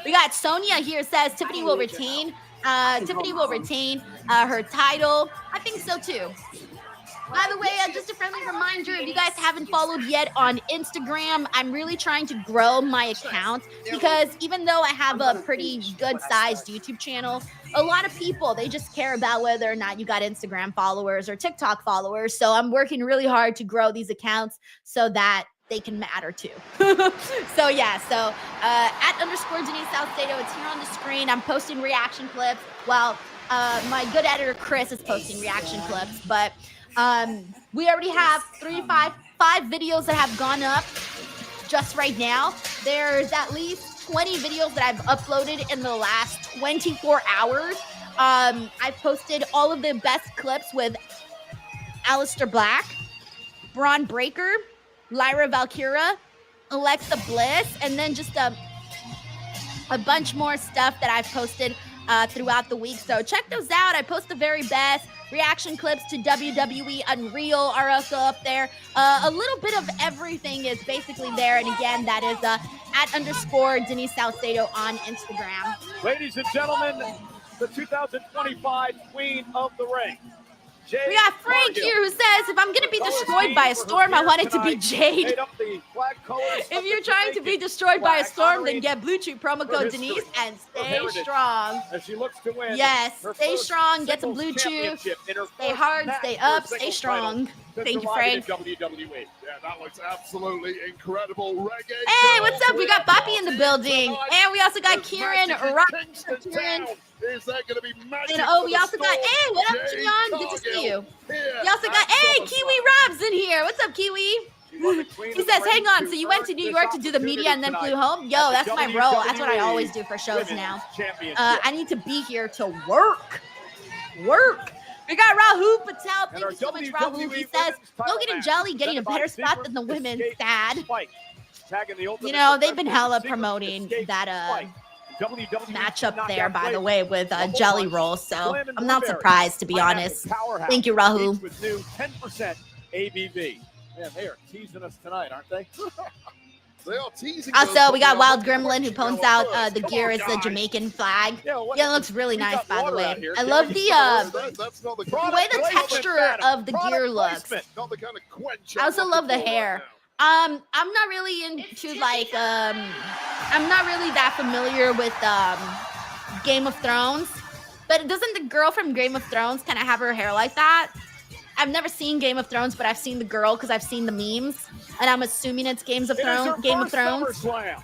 We got Sonia here, says Tiffany will retain. Tiffany will retain her title. I think so too. By the way, just a friendly reminder, if you guys haven't followed yet on Instagram, I'm really trying to grow my account because even though I have a pretty good-sized YouTube channel, a lot of people, they just care about whether or not you got Instagram followers or TikTok followers. So I'm working really hard to grow these accounts so that they can matter too. So yeah, so at _ Denise Salcedo, it's here on the screen. I'm posting reaction clips. Well, my good editor, Chris, is posting reaction clips, but we already have five videos that have gone up just right now. There's at least 20 videos that I've uploaded in the last 24 hours. I've posted all of the best clips with Aleister Black, Bron Breakker, Lyra Valkyria, Alexa Bliss, and then just a bunch more stuff that I've posted throughout the week. So check those out. I post the very best. Reaction clips to WWE Unreal are also up there. A little bit of everything is basically there. And again, that is at _ Denise Salcedo on Instagram. Ladies and gentlemen, the 2025 Queen of the Ring. Jade, we got Frank here who says, if I'm going to be destroyed by a storm, I want it to be Jade. If you're trying to be destroyed by a storm, then get Blue Chew promo code Denise and stay strong. As she looks to win, yes, stay strong, get some Blue Chew, stay hard, stay up, stay strong. Thank you, Frank. WWE. Yeah, that looks absolutely incredible. Reggae. Hey, what's up? We got Boppy in the building. And we also got Kieran. Is that going to be magic? And we also got, hey, what up, Keon? Good to see you. We also got, hey, Kiwi Rob's in here. What's up, Kiwi? He says, hang on, so you went to New York to do the media and then flew home? Yo, that's my role. That's what I always do for shows now. I need to be here to work. We got Rahul Patel. Thank you so much, Rahul. He says, Logan and Jelly getting a better spot than the women. Sad. You know, they've been hella promoting that matchup there, by the way, with Jelly Roll. So I'm not surprised, to be honest. Thank you, Rahul. 10% ABV. Man, they are teasing us tonight, aren't they? They are teasing. Also, we got Wild Gremlin who points out the gear is the Jamaican flag. Yeah, it looks really nice, by the way. I love the way the texture of the gear looks. I also love the hair. I'm not really into like I'm not really that familiar with Game of Thrones, but doesn't the girl from Game of Thrones kind of have her hair like that? I've never seen Game of Thrones, but I've seen the girl because I've seen the memes, and I'm assuming it's Game of Thrones. SummerSlam.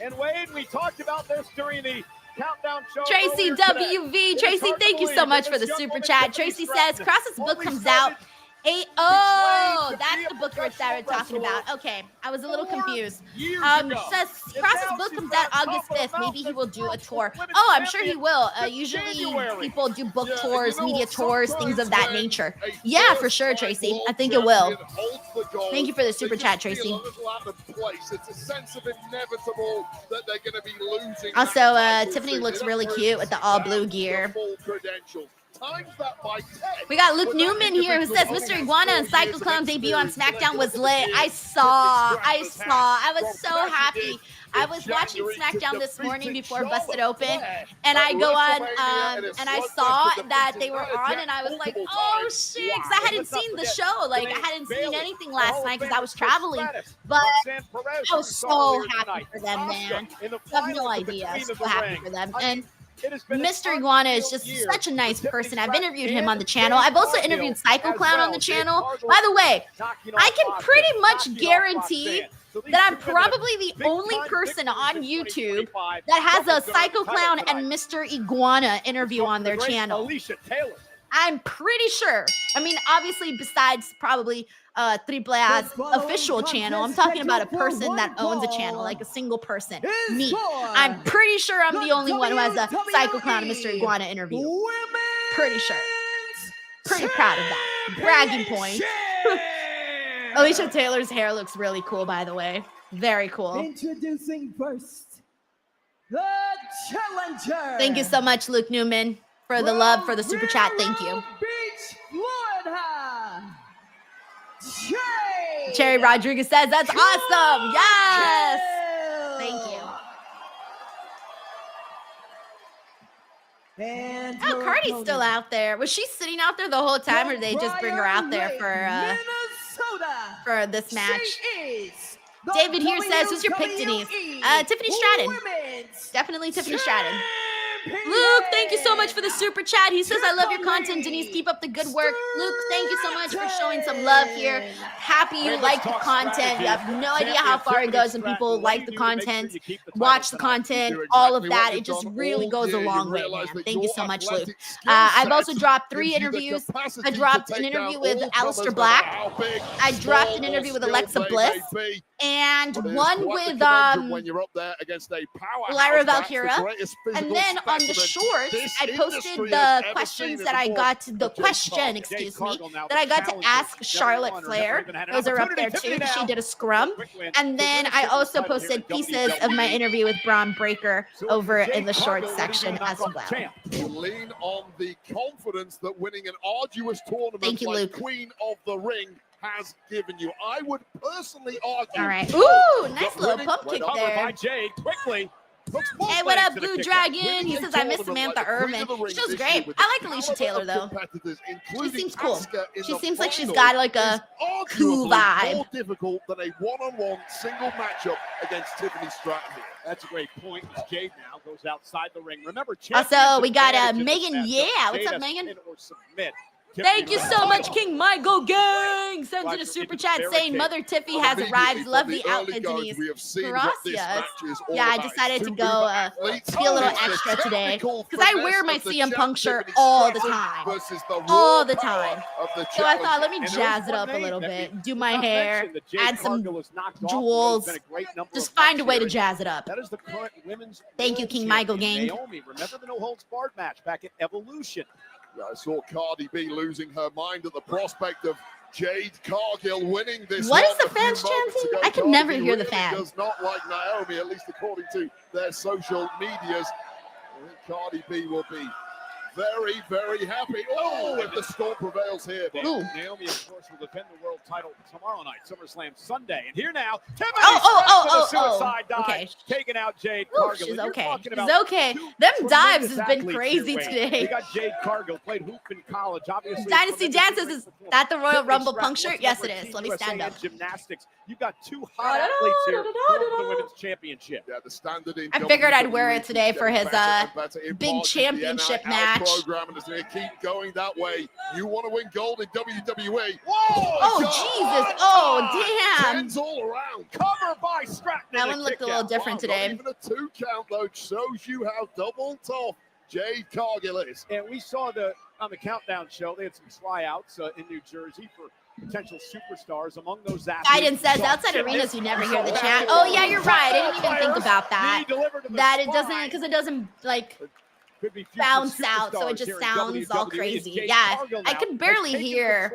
And Wade, we talked about this during the countdown show. Tracy WV, Tracy, thank you so much for the super chat. Tracy says Kross's book comes out Oh, that's the book that we're talking about. Okay, I was a little confused. Says Kross's book comes out August 5th. Maybe he will do a tour. Oh, I'm sure he will. Usually people do book tours, media tours, things of that nature. Yeah, for sure, Tracy. I think it will. Thank you for the super chat, Tracy. Also, Tiffany looks really cute with the all blue gear. We got Luke Newman here who says Mr. Iguana and Psycho Clown debut on SmackDown was lit. I saw. I was so happy. I was watching SmackDown this morning before Busted Open, and I go on and I saw that they were on, and I was like, oh shit, because I hadn't seen the show. Like, I hadn't seen anything last night because I was traveling, but I was so happy for them, man. I have no idea. I'm so happy for them. And Mr. Iguana is just such a nice person. I've interviewed him on the channel. I've also interviewed Psycho Clown on the channel. By the way, I can pretty much guarantee that I'm probably the only person on YouTube that has a Psycho Clown and Mr. Iguana interview on their channel. I'm pretty sure. I mean, obviously, besides probably Triple A's official channel, I'm talking about a person that owns a channel, like a single person. Me. I'm pretty sure I'm the only one who has a Psycho Clown and Mr. Iguana interview. Pretty sure. Pretty proud of that. Bragging point. Alicia Taylor's hair looks really cool, by the way. Very cool. Introducing first, the challenger. Thank you so much, Luke Newman, for the love, for the super chat. Thank you. Beach, Florida. Jade. Cherry Rodriguez says, that's awesome. Yes. Thank you. And oh, Cardi's still out there. Was she sitting out there the whole time, or did they just bring her out there for this match? David here says, who's your pick, Denise? Tiffany Stratton. Definitely Tiffany Stratton. Luke, thank you so much for the super chat. He says, I love your content, Denise. Keep up the good work. Luke, thank you so much for showing some love here. Happy you like the content. You have no idea how far it goes when people like the content, watch the content, all of that. It just really goes a long way, man. Thank you so much, Luke. I've also dropped 3 interviews. I dropped an interview with Aleister Black. I dropped an interview with Alexa Bliss. And one with Lyra Valkyria. And then on the shorts, I posted the questions that I got, that I got to ask Charlotte Flair. Those are up there too. She did a scrum. And then I also posted pieces of my interview with Bron Breakker over in the shorts section as well. Lean on the confidence that winning an arduous tournament Thank you, Luke. Queen of the Ring has given you. I would personally argue. All right. Ooh, nice little pump kick there. By Jade quickly. Hey, what up, Blue Dragon? He says, I miss Samantha Irvin. She was great. I like Alicia Taylor, though. She seems cool. She seems like she's got like a cool vibe. More difficult than a one-on-one single matchup against Tiffany Stratton. That's a great point. Jade now goes outside the ring. Remember, also, we got Megan. Yeah, what's up, Megan? Thank you so much, King Michael Gang. Sends in a super chat saying, Mother Tiffy has arrived. Love the outfit, Denise. Gracias. Yeah, I decided to go be a little extra today because I wear my CM Punk shirt all the time. All the time. So I thought, let me jazz it up a little bit. Do my hair, add some jewels. Just find a way to jazz it up. That is the current women's. Thank you, King Michael Gang. Naomi, remember the no holds barred match back at Evolution. Yeah, I saw Cardi B losing her mind at the prospect of Jade Cargill winning this. What is the fans chanting? I can never hear the fans. Does not like Naomi, at least according to their social medias. I think Cardi B will be very, very happy. Oh, if the storm prevails here. But Naomi, of course, will defend the world title tomorrow night, SummerSlam Sunday. And here now, Tiffany suicide dive, taking out Jade Cargill. She's okay. She's okay. Them dives has been crazy today. We got Jade Cargill, played hoop in college. Obviously, Dynasty Dances, is that the Royal Rumble punk shirt? Yes, it is. Let me stand up. Gymnastics. You've got 2 hot athletes here for the women's championship. Yeah, the standard in I figured I'd wear it today for his big championship match. Program and it's going to keep going that way. You want to win gold in WWE. Whoa! Oh, Jesus. Oh, damn. Hands all around. Cover by Stratton. That one looked a little different today. Not even a 2 count, though, shows you how double tough Jade Cargill is. And we saw the On the Countdown show, they had some tryouts in New Jersey for potential superstars. Among those athletes, Guidance says outside arenas you never hear the chant. Oh yeah, you're right. I didn't even think about that. That it doesn't, because it doesn't like bounce out, so it just sounds all crazy. Yeah, I can barely hear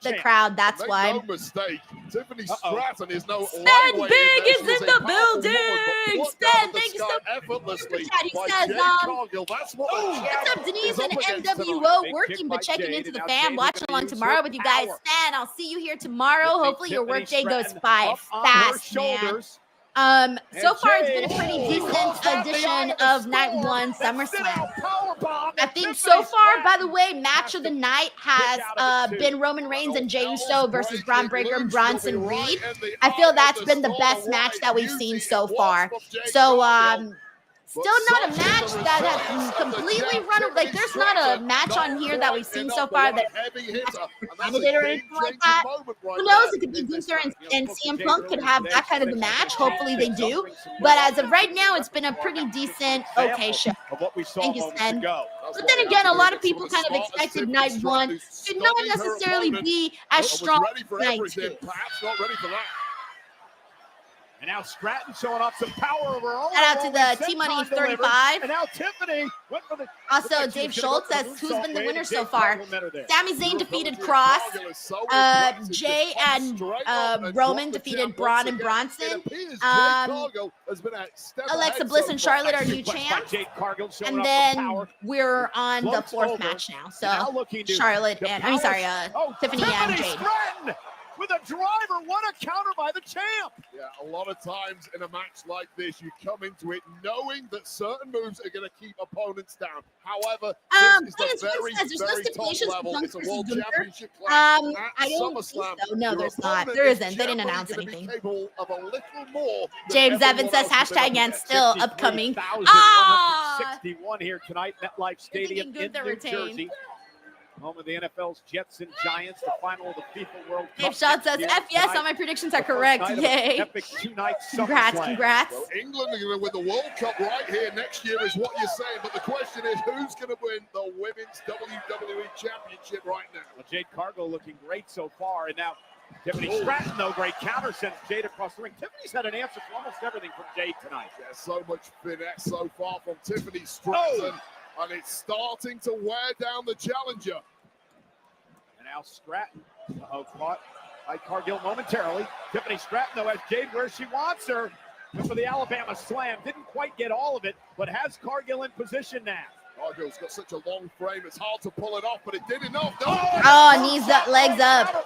the crowd. That's why. No mistake. Tiffany Stratton is no Spend Big is in the building. Spend Big is the effortlessly. He says, what's up, Denise and NWO working but checking into the fam. Watching along tomorrow with you guys. Stan, I'll see you here tomorrow. Hopefully your workday goes by fast, man. So far it's been a pretty decent edition of Night 1 SummerSlam. I think so far, by the way, match of the night has been Roman Reigns and Jade versus Bron Breakker and Bronson Reed. I feel that's been the best match that we've seen so far. So, still not a match that has completely run. Like, there's not a match on here that we've seen so far that ended or anything like that. Who knows? It could be Gunther and CM Punk could have that kind of a match. Hopefully they do. But as of right now, it's been a pretty decent, okay show. Thank you, Sven. But then again, a lot of people kind of expected Night 1 to not necessarily be as strong as Night 2. And now Stratton showing off some power of her own. Shout out to the T-Money 35. And now Tiffany went for the... Also, Dave Schultz says, who's been the winner so far? Sami Zayn defeated Kross. Jay and Roman defeated Bron and Bronson. Alexa Bliss and Charlotte are new champs. And then we're on the fourth match now. So Charlotte and, Tiffany and Jade. With a driver, what a counter by the champ. Yeah, a lot of times in a match like this, you come into it knowing that certain moves are going to keep opponents down. However, this is the very top level. It's a world championship class. I don't think so. No, there's not. There isn't. They didn't announce anything. James Evans says hashtag and still upcoming. 61 here tonight, MetLife Stadium in New Jersey. Home of the NFL's Jets and Giants, the final of the FIFA World Cup. Dave Shot says, F yes, all my predictions are correct. Yay. Epic two-night congrats. So England are going to win the World Cup right here next year is what you're saying. But the question is, who's going to win the Women's WWE Championship right now? Well, Jade Cargill looking great so far. And now Tiffany Stratton, though, great counter sends Jade across the ring. Tiffany's had an answer for almost everything from Jade tonight. Yeah, so much finesse so far from Tiffany Stratton. And it's starting to wear down the challenger. And now Stratton, caught by Cargill momentarily. Tiffany Stratton, though, has Jade where she wants her. Went for the Alabama slam. Didn't quite get all of it, but has Cargill in position now. Cargill's got such a long frame, it's hard to pull it off, but it did enough. Knees up, legs up.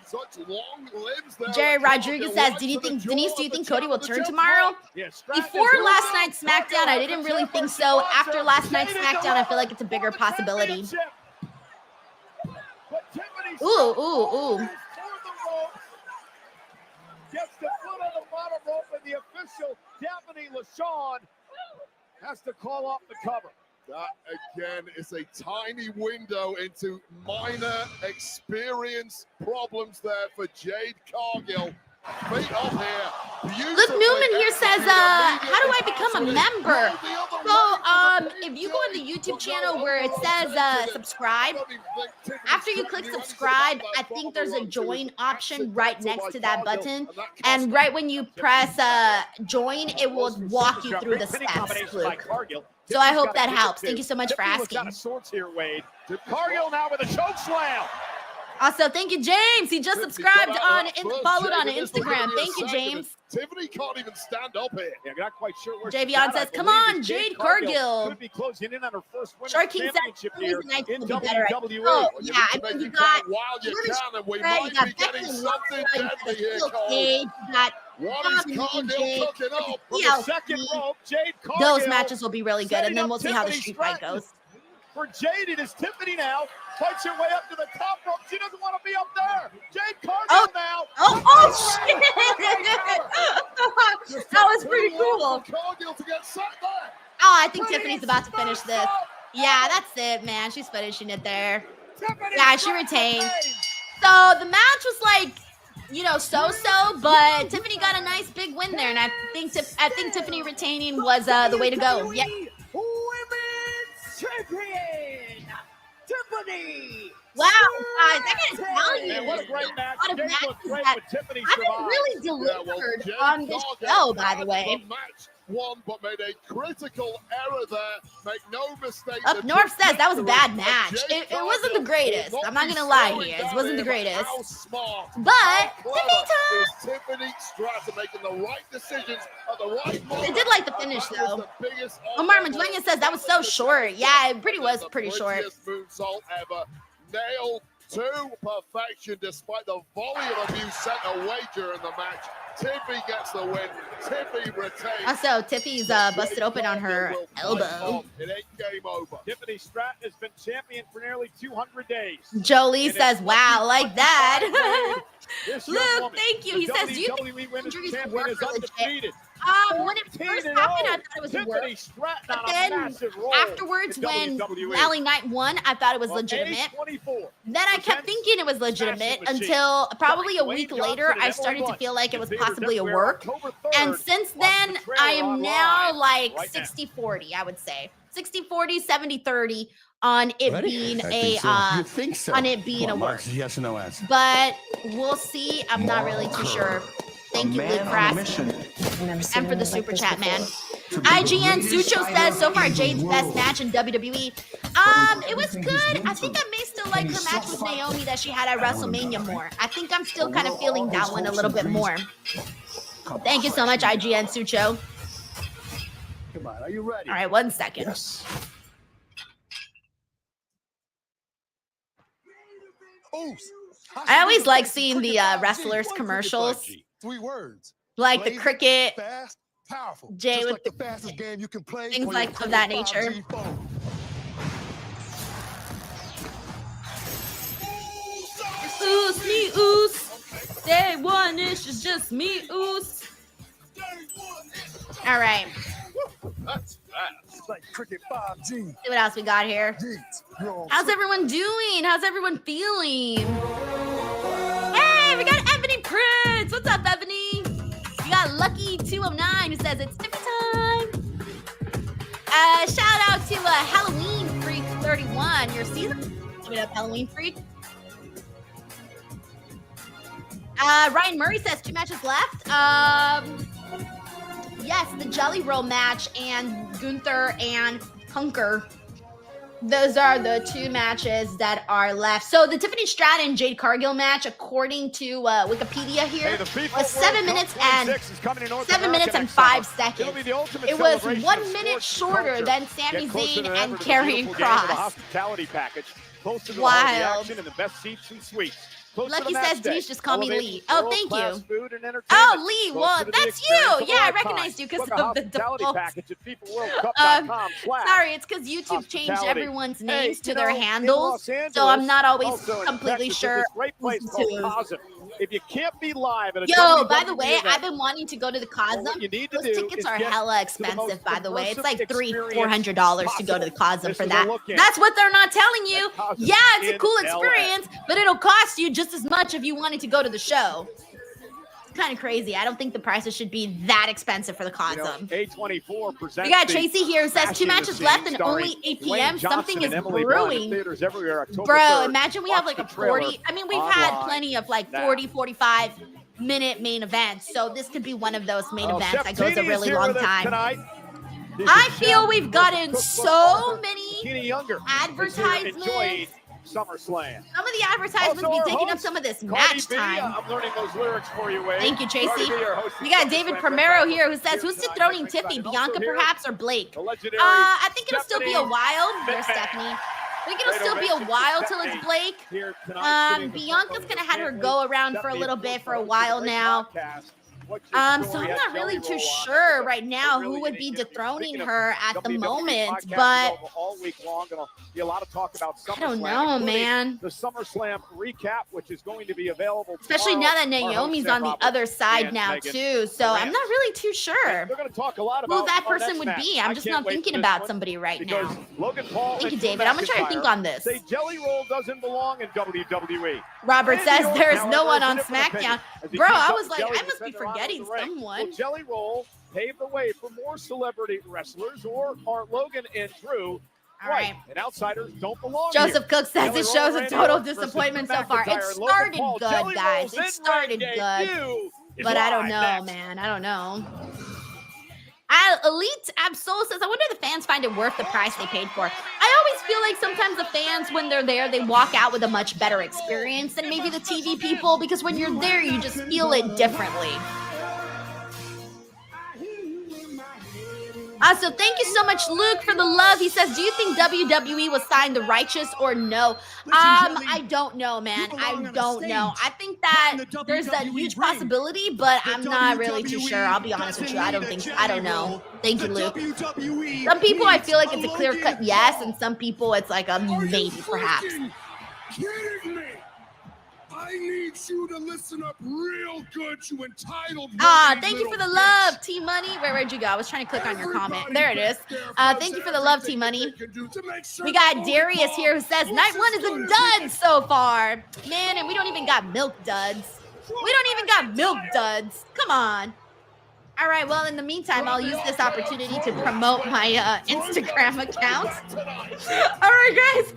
Such long limbs there. Jerry Rodriguez says, Denise, do you think Cody will turn tomorrow? Before last night's SmackDown, I didn't really think so. After last night's SmackDown, I feel like it's a bigger possibility. Ooh. Gets the foot on the bottom rope, and the official, Daphne LaShawn, has to call off the cover. That, again, is a tiny window into minor experience problems there for Jade Cargill. Feet off here. Luke Newman here says, how do I become a member? So, if you go on the YouTube channel where it says subscribe, after you click subscribe, I think there's a join option right next to that button. And right when you press join, it will walk you through the steps, Luke. So I hope that helps. Thank you so much for asking. Cargill now with a choke slam. Also, thank you, James. He just subscribed followed on Instagram. Thank you, James. Tiffany can't even stand up here. Yeah, not quite sure where Javion says, come on, Jade Cargill. Could be closing in on her first win. Shark King said, night will be better. Oh, yeah, I mean, you got we might be getting something deadly here, Cole. What is Cargill cooking up? The second rope, Jade Cargill. Those matches will be really good, and then we'll see how the street fight goes. For Jade, it is Tiffany now. Fights her way up to the top rope. She doesn't want to be up there. Jade Cargill now. Shit. That was pretty cool. Cargill to get set there. I think Tiffany's about to finish this. Yeah, that's it, man. She's finishing it there. Yeah, she retained. So the match was like, so-so, but Tiffany got a nice big win there, and I think Tiffany retaining was the way to go. Yep. Champion, Wow, guys, I gotta tell you, Man, what a great match. what a Jade match looked is great, that but Tiffany I've been survived. really delivered Jade on this Cargill show, by the had way. The match won, but made a critical error there. Make no mistake. Up the North says that was a bad trajectory match. of Jade It wasn't the Cargill greatest. will I'm not be gonna lie slowing here. It down wasn't the here, greatest. How smart, But how Tiffany clever time. is Tiffany Stratton making the right decisions at the right moment. They did like the finish, though. Omar Maduenya says that was so short. Yeah, it was pretty short. Prettiest moonsault ever. Nailed to perfection despite the volley of abuse sent away during the match. Tiffy gets the win. Tiffy retains. Also, Tiffy's busted open on her elbow. It ain't game over. Tiffany Stratton has been champion for nearly 200 days. Jolie And says, it's wow, like that. This young Luke, woman, thank you. He the says, do you think WWE Women's injuries will Champion work is for legit? undefeated. When it first happened, I thought it was a work. Tiffany Stratton But on a then massive roll afterwards, in when WWE. Rally Night won, I thought it was Well, legitimate. A24 Then I kept thinking it was legitimate until probably a week later, I started to feel like it was possibly a work. And since then, I am now like 60-40, I would say. 60-40, 70-30 on it being a on it being a work. Yes or no answer. But we'll see. I'm not really too sure. Thank you, Luke, for asking. And for the super chat, man. IGN Sucho says, so far, Jade's best match in WWE. It was good. I think I may still like her match with Naomi that she had at WrestleMania more. I think I'm still kind of feeling that one a little bit more. Thank you so much, IGN Sucho. Come on, are you ready? All right, 1 second. Yes. I always like seeing the wrestlers commercials. 3 words. Like the cricket, fast, powerful. Jay Just with like the fastest game you can play. things like of that nature. Oos, me, oos. Day one, it's just me, oos. All right. That's fast. Like cricket 5G. See what else we got here. How's everyone doing? How's everyone feeling? Hey, we got Ebony Prince. What's up, Ebony? We got Lucky209 who says it's different time. Shout out to Halloween Freak 31. Your season? What up, Halloween Freak? Ryan Murray says 2 matches left. Yes, the Jelly Roll match and Gunther and Hunker. Those are the 2 matches that are left. So the Tiffany Stratton Jade Cargill match, according to Wikipedia here, was 7 minutes and 5 seconds. It was 1 minute shorter than Sami Zayn and Karrion Kross. Wild. And the best seats and suites. Lucky says, Denise, just call me Lee. Oh, thank you. Oh, Lee, well, that's you. Yeah, I recognized you because of the default. Sorry, it's because YouTube changed everyone's names to their handles, so I'm not always completely sure who's who. If you can't be live at a Yo, by the way, I've been wanting to go to the Cosm. Those tickets are hella expensive, by the way. It's like $300-400 to go to the Cosm for that. That's what they're not telling you. Yeah, it's a cool experience, but it'll cost you just as much if you wanted to go to the show. It's kind of crazy. I don't think the prices should be that expensive for the Cosm. A24 presents. We got Tracy here who says 2 matches left and only 8 p.m. Something is brewing. Bro, imagine we have like a 40. I mean, we've had plenty of like 40, 45 minute main events. So this could be one of those main events that goes a really long time. I feel we've gotten so many advertisements. SummerSlam. Some of the advertisements be taking up some of this match time. I'm learning those lyrics for you, Wade. Thank you, Tracy. We got David Primero here who says, who's dethroning Tiffy, Bianca perhaps, or Blake? I think it'll still be a while. There's Stephanie. I think it'll still be a while till it's Blake. Bianca's going to have her go around for a little bit for a while now. So I'm not really too sure right now who would be dethroning her at the moment, but all week long, and be a lot of talk about SummerSlam. I don't know, man. The SummerSlam recap, which is going to be available, especially now that Naomi's on the other side now too. So I'm not really too sure they're going to talk a lot about who that person would be. I'm just not thinking about somebody right now. Logan Paul. Thank you, David. I'm gonna try to think on this. Say Jelly Roll doesn't belong in WWE. Robert says there's no one on SmackDown. Bro, I was like, I must be forgetting someone. Jelly Roll paved the way for more celebrity wrestlers, or are Logan and Drew All right. And outsiders don't belong Joseph here. Cook says Kelly it shows a Rowan total versus disappointment so McIntyre, far. It Logan started Paul. good, Kelly guys. rolls It in started ring. good. Debut is But I don't live know, next. man. I don't know. Elite Absol says, I wonder if the fans find it worth the price they paid for. I always feel like sometimes the fans, when they're there, they walk out with a much better experience than maybe the TV people, because when you're there, you just feel it differently. So thank you so much, Luke, for the love. He says, do you think WWE will sign the Righteous or no? I don't know, man. I don't know. I think that there's a huge possibility, but I'm not really too sure. I'll be honest with you. I don't know. Thank you, Luke. Some people, I feel like it's a clear-cut yes, and some people, it's like a maybe, perhaps. Kidding me? I need you to listen up real good, you entitled. Thank you for the love, T Money. Where'd you go? I was trying to click on your comment. There it is. Thank you for the love, T Money. We got Darius here who says night one is a dud so far. Man, and we don't even got milk duds. We don't even got milk duds. Come on. All right, well, in the meantime, I'll use this opportunity to promote my Instagram account. All right, guys.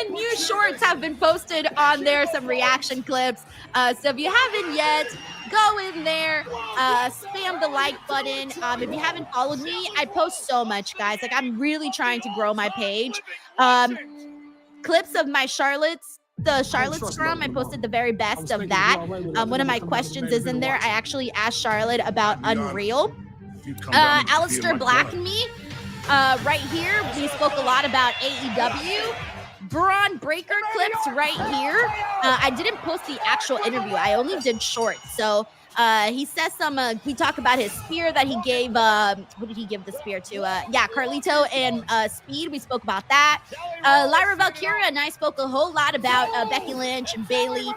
7 new shorts have been posted on there, some reaction clips. So if you haven't yet, go in there, spam the like button. If you haven't followed me, I post so much, guys. Like, I'm really trying to grow my page. Clips of my the Charlotte scrum, I posted the very best of that. One of my questions is in there. I actually asked Charlotte about Unreal. Alistair Black and me, right here, we spoke a lot about AEW. Bron Breaker clips right here. I didn't post the actual interview. I only did shorts. So he says we talk about his spear that he gave, who did he give the spear to? Yeah, Carlito and Speed. We spoke about that. Lyra Valkyria and I spoke a whole lot about Becky Lynch and Bayley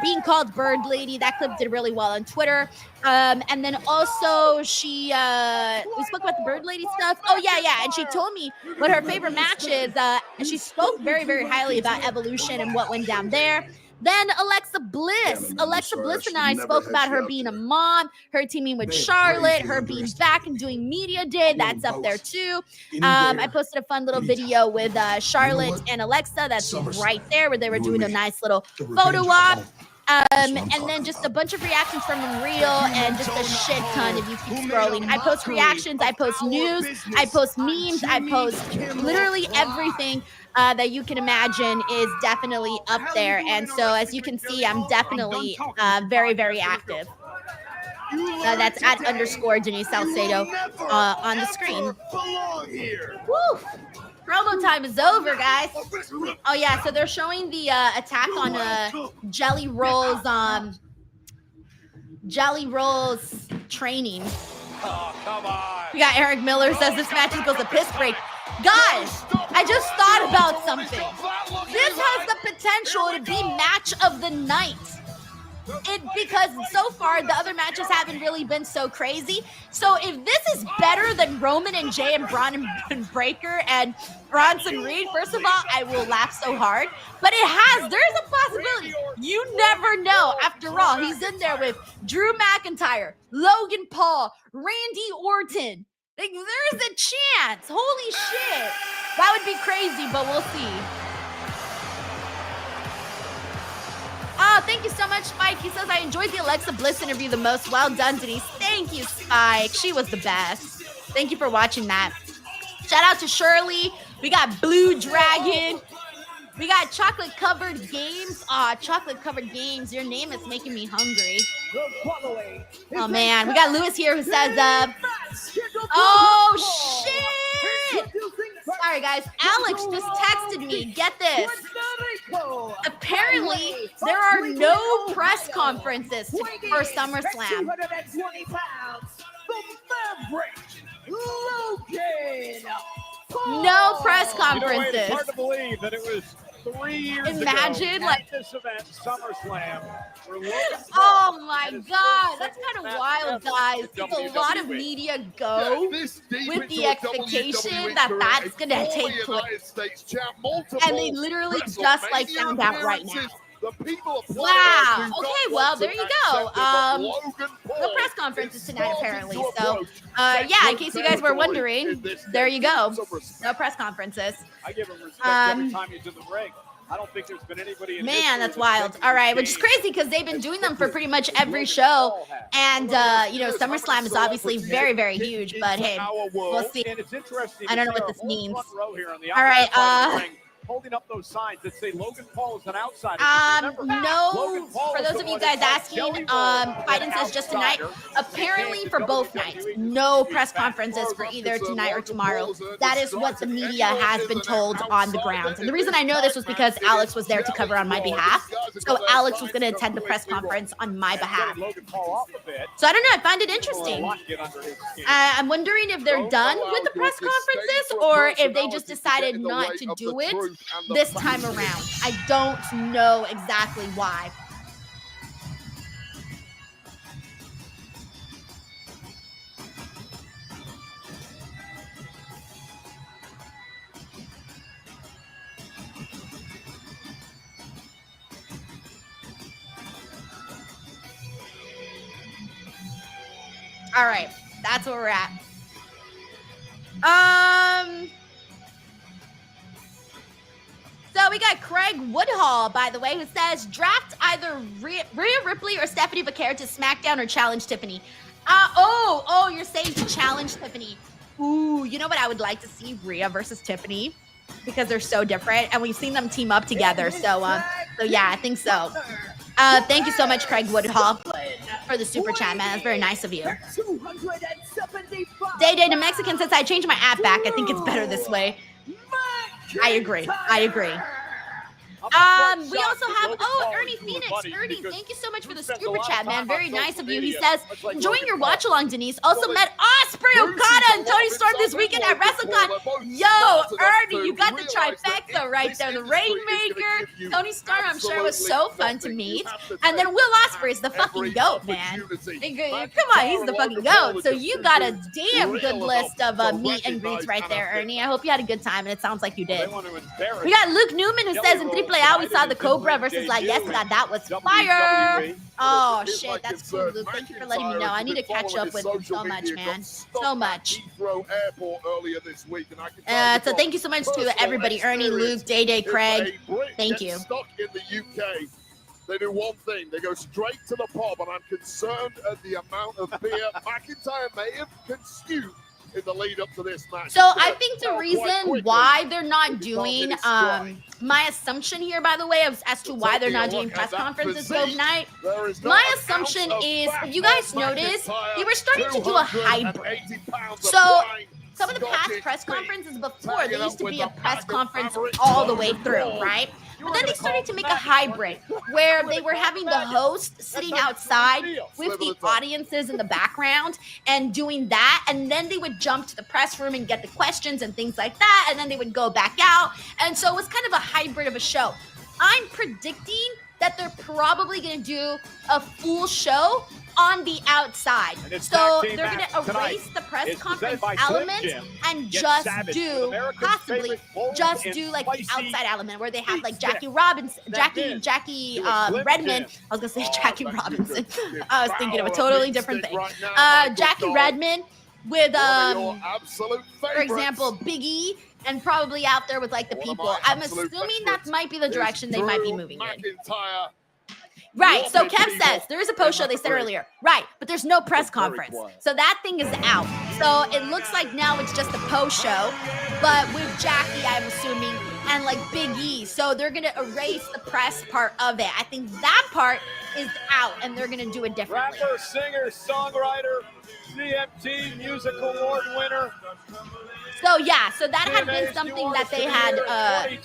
being called Bird Lady. That clip did really well on Twitter. And then also we spoke about the Bird Lady stuff. Oh, yeah. And she told me what her favorite match is. And she spoke very, very highly about Evolution and what went down there. Then Alexa Bliss. Alexa Bliss and I spoke about her being a mom, her teaming with Charlotte, her being back and doing media day. That's up there too. I posted a fun little video with Charlotte and Alexa. That's right there where they were doing a nice little photo op. And then just a bunch of reactions from Unreal and just a shit ton if you keep scrolling. I post reactions, I post news, I post memes, I post literally everything that you can imagine is definitely up there. And so as you can see, I'm definitely very, very active. That's at _ Denise Salcedo on the screen. Woo! Promo time is over, guys. Oh, yeah, so they're showing the attack on Jelly Roll's training. Oh, come on. We got Eric Miller says this match equals a piss break. Guys, I just thought about something. This has the potential to be match of the night. Because so far the other matches haven't really been so crazy. So if this is better than Roman and Jay and Bron and Breaker and Bronson Reed, first of all, I will laugh so hard. But there's a possibility. You never know. After all, he's in there with Drew McIntyre, Logan Paul, Randy Orton. Like, there's a chance. Holy shit. That would be crazy, but we'll see. Thank you so much, Spike. He says, I enjoyed the Alexa Bliss interview the most. Well done, Denise. Thank you, Spike. She was the best. Thank you for watching that. Shout out to Shirley. We got Blue Dragon. We got chocolate-covered games. Chocolate-covered games. Your name is making me hungry. Oh, man. We got Lewis here who says, oh, shit. Sorry, guys. Alex just texted me. Get this. Apparently, there are no press conferences for SummerSlam. No press conferences. It's hard to believe that it was 3 years Imagine, ago like, this event, SummerSlam. Oh my God, that's kind of wild, guys. It's a lot of media go with the expectation that that's going to take place. And they literally just like found out right now. The people of Wow. Okay, well, there you go. No press conferences tonight, apparently. So, yeah, in case you guys were wondering, there you go. No press conferences. I give him respect every time he's in the ring. I don't think there's been anybody in Man, that's wild. All right, which is crazy because they've been doing them for pretty much every show. And, you know, SummerSlam is obviously very, very huge. But, hey, we'll see. I don't know what this means. All right, holding up those signs that say Logan Paul is an outsider. No, for those of you guys asking, Biden says just tonight. Apparently for both nights, no press conferences for either tonight or tomorrow. That is what the media has been told on the ground. And the reason I know this was because Alex was there to cover on my behalf. So Alex was going to attend the press conference on my behalf. So I don't know. I find it interesting. I'm wondering if they're done with the press conferences or if they just decided not to do it this time around. I don't know exactly why. All right, that's where we're at. So we got Craig Woodhall, by the way, who says, draft either Rhea Ripley or Stephanie Vaquer to SmackDown or challenge Tiffany. Oh, you're saying to challenge Tiffany. Ooh, you know what I would like to see? Rhea versus Tiffany, because they're so different, and we've seen them team up together. So yeah, I think so. Thank you so much, Craig Woodhall, for the super chat, man. That's very nice of you. Day the Mexican says, I changed my app back. I think it's better this way. I agree. We also have, Ernie Phoenix. Ernie, thank you so much for the super chat, man. Very nice of you. He says, enjoying your watch along, Denise. Also met Osprey, Okada, and Tony Storm this weekend at WrestleCon. Yo, Ernie, you got the trifecta right there. The Rainmaker, Tony Storm, I'm sure it was so fun to meet. And then Will Ospreay is the fucking GOAT, man. Come on, he's the fucking GOAT. So you got a damn good list of meet and greets right there, Ernie. I hope you had a good time, and it sounds like you did. We got Luke Newman, who says in Triple A, we saw the Cobra versus La Yesca. That was fire. Oh, shit. That's cool, Luke. Thank you for letting me know. I need to catch up with him so much, man. So much. So thank you so much to everybody. Ernie, Luke, Day, Craig. Thank you. Stuck in the UK, they do one thing. They go straight to the pub, and I'm concerned at the amount of beer McIntyre may have consumed in the lead up to this match. So I think the reason why they're not doing, my assumption here, by the way, as to why they're not doing press conferences both night, my assumption is, if you guys notice, they were starting to do a hybrid. So some of the past press conferences before, they used to be a press conference all the way through, right? But then they started to make a hybrid where they were having the host sitting outside with the audiences in the background and doing that. And then they would jump to the press room and get the questions and things like that. And then they would go back out. And so it was kind of a hybrid of a show. I'm predicting that they're probably going to do a full show on the outside. So they're going to erase the press conference element and just do, possibly, just do like the outside element where they have like Jackie Redmond. I was going to say Jackie Robinson. I was thinking of a totally different thing. Jackie Redmond with, for example, Big E, and probably out there with like the people. I'm assuming that might be the direction they might be moving in. Right, so Kev says, there is a post show they said earlier. Right, but there's no press conference. So that thing is out. So it looks like now it's just a post show, but with Jackie, I'm assuming, and like Big E. So they're going to erase the press part of it. I think that part is out, and they're going to do it differently. Rapper, singer, songwriter, CMT Music Award winner. So yeah, so that had been something that they had,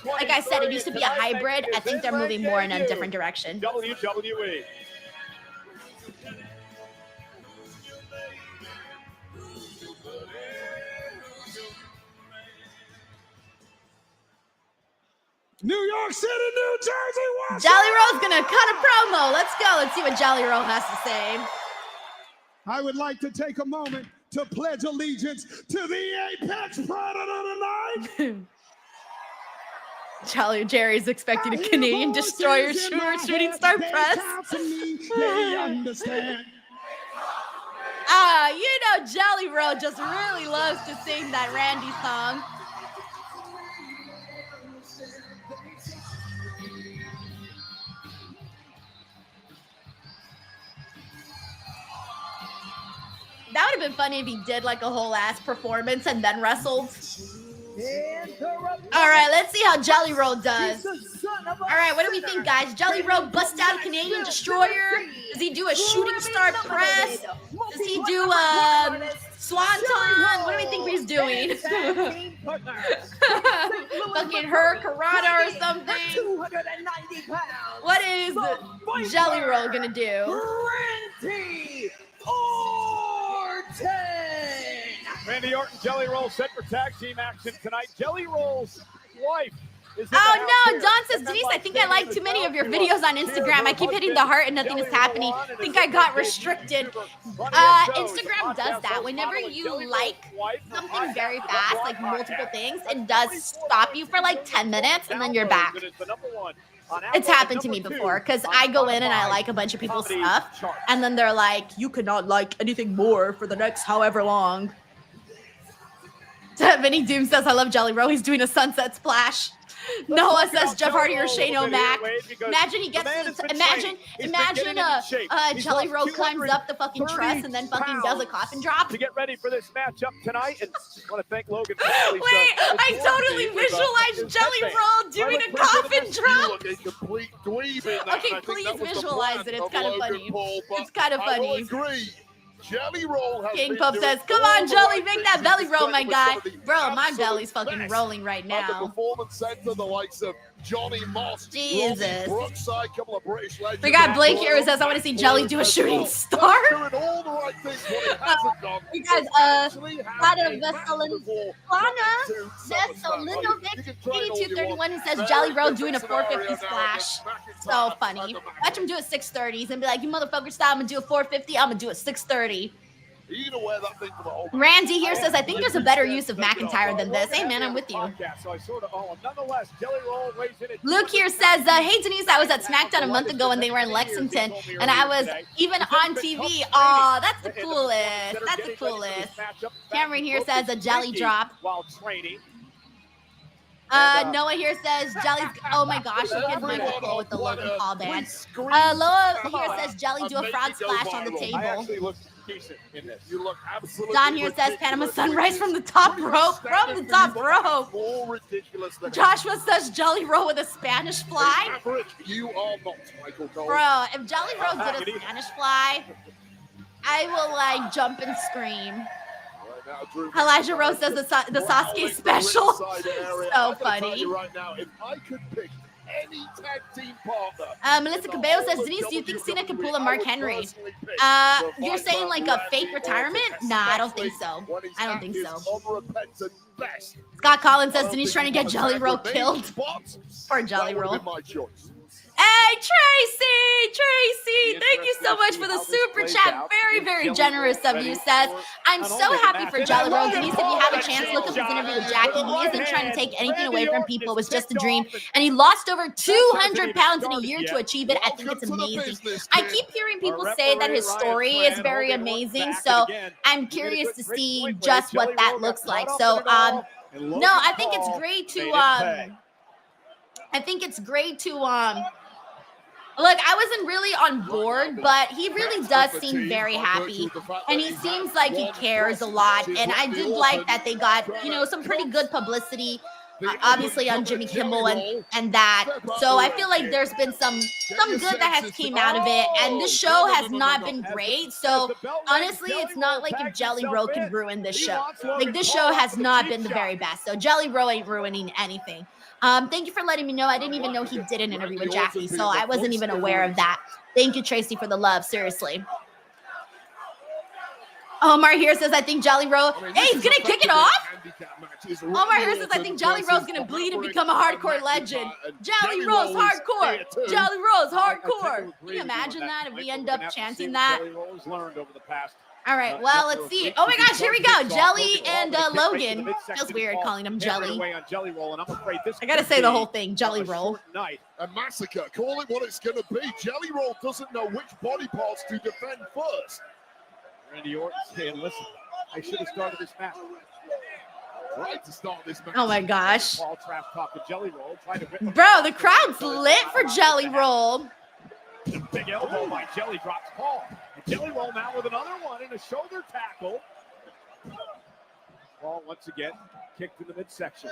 like I said, it used to be a hybrid. I think they're moving more in a different direction. WWE. New York City, New Jersey, Jolly Roll's gonna cut a promo. Let's go. Let's see what Jolly Roll has to say. I would like to take a moment to pledge allegiance to the Apex Predator tonight. Jerry's expecting a Canadian destroyer shooting star press. You know Jelly Roll just really loves to sing that Randy song. That would have been funny if he did like a whole ass performance and then wrestled. All right, let's see how Jelly Roll does. All right, what do we think, guys? Jelly Roll bust out a Canadian destroyer? Does he do a shooting star press? Does he do a swanton? What do we think he's doing? Fucking Karrion or something? What is Jelly Roll gonna do? Randy Orton, Jelly Roll set for tag team action tonight. Jelly Roll's wife is oh no, Don says, Denise, I think I like too many of your videos on Instagram. I keep hitting the heart and nothing is happening. I think I got restricted. Instagram does that. Whenever you like something very fast, like multiple things, it does stop you for like 10 minutes and then you're back. It's happened to me before because I go in and I like a bunch of people's stuff and then they're like, you cannot like anything more for the next however long. Vinny Doom says, I love Jelly Roll. He's doing a sunset splash. Noah says Jeff Hardy or Shane O'Mac. Imagine he gets imagine Jelly Roll climbs up the fucking truss and then fucking does a coffin drop. To get ready for this matchup tonight, and I want to thank Logan. Wait, I totally visualized Jelly Roll doing a coffin drop. Okay, please visualize it. It's kind of funny. It's kind of funny. Jelly Roll King Pope says, come on, Jelly, make that belly roll, my guy. Bro, my belly's fucking rolling right now. The Performance Center, the likes of Johnny Moss, Jesus. Brookside, couple of British legends. We got Blake here who says, I want to see Jelly do a shooting star. Doing all the right things, what he hasn't done. We got Vesolinovic 8231 who says Jelly Roll doing a 450 splash. So funny. Watch him do a 630s and be like, you motherfuckers thought I'm gonna do a 450, I'm gonna do a 630. Randy here says, I think there's a better use of McIntyre than this. Hey, man, I'm with you. Luke here says, hey, Denise, I was at SmackDown a month ago when they were in Lexington, and I was even on TV. Oh, that's the coolest. That's the coolest. Cameron here says a jelly drop. Noah here says Jelly's. Oh my gosh, look at Michael Cole with the Logan Paul band. Loa here says Jelly do a frog splash on the table. Don here says Panama Sunrise from the top rope. From the top rope. Joshua says Jelly Roll with a Spanish fly. You are not Michael Cole. Bro, if Jelly Roll did a Spanish fly, I will like jump and scream. Elijah Rose does the Sasuke special. So funny. Right now, if I could pick any tag team partner, Melissa Cabello says, Denise, do you think Cena can pull a Mark Henry? You're saying like a fake retirement? Nah, I don't think so. I don't think so. Scott Collins says, Denise trying to get Jelly Roll killed. Poor Jelly Roll. Hey, Tracy, thank you so much for the super chat. Very, very generous of you, says. I'm so happy for Jelly Roll. Denise, if you have a chance, look up his interview with Jackie. He isn't trying to take anything away from people. It was just a dream. And he lost over 200 pounds in a year to achieve it. I think it's amazing. I keep hearing people say that his story is very amazing. So I'm curious to see just what that looks like. So, no, I think it's great to, look, I wasn't really on board, but he really does seem very happy. And he seems like he cares a lot. And I did like that they got, some pretty good publicity, obviously on Jimmy Kimmel and that. So I feel like there's been some good that has came out of it. And this show has not been great. So honestly, it's not like if Jelly Roll can ruin this show. Like this show has not been the very best. So Jelly Roll ain't ruining anything. Thank you for letting me know. I didn't even know he did an interview with Jackie, so I wasn't even aware of that. Thank you, Tracy, for the love. Seriously. Omar here says, I think Jelly Roll. Hey, he's going to kick it off? Omar here says, I think Jelly Roll's going to bleed and become a hardcore legend. Jelly Roll's hardcore. Jelly Roll's hardcore. Can you imagine that if we end up chanting that? Jelly Roll's learned over the past All right, well, let's see. Oh my gosh, here we go. Jelly and Logan. Feels weird calling him Jelly. I gotta say the whole thing, Jelly Roll. A massacre. Call it what it's going to be. Jelly Roll doesn't know which body parts to defend first. Randy Orton saying, listen, I should have started this match. Right to start this match. Oh my gosh. Paul Trapp talking Jelly Roll. Bro, the crowd's lit for Jelly Roll. Big elbow by Jelly drops Paul. And Jelly Roll now with another one and a shoulder tackle. Paul once again kicked in the midsection.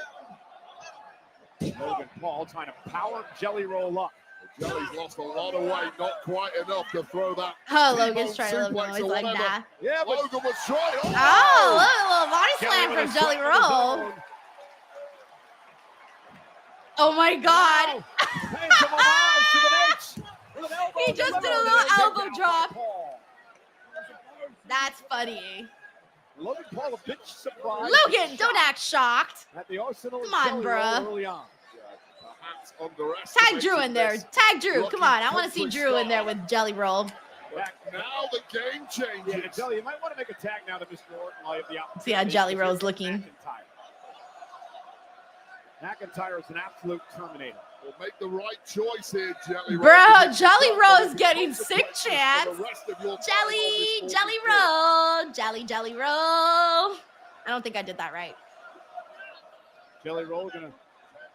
Logan Paul trying to power Jelly Roll up. Jelly's lost a lot of weight, not quite enough to throw that. Oh, Logan's trying to look always like that. Yeah, but Logan was trying. Oh, look, a little body slam from Jelly Roll. Oh my God. He just did a little elbow drop. That's funny. Logan Paul a bit surprised. Logan, don't act shocked. At the arsenal Come on, bruh. early on. Tag Drew in there. Tag Drew. Come on. I want to see Drew in there with Jelly Roll. Now the game changes. Yeah, Jelly, you might want to make a tag now to Mr. Orton while you have the opportunity. See how Jelly Roll's looking. McIntyre is an absolute terminator. We'll make the right choice here, Jelly Roll. Bro, Jelly Roll is getting sick chance. Jelly Roll. Jelly Roll. I don't think I did that right. Jelly Roll going to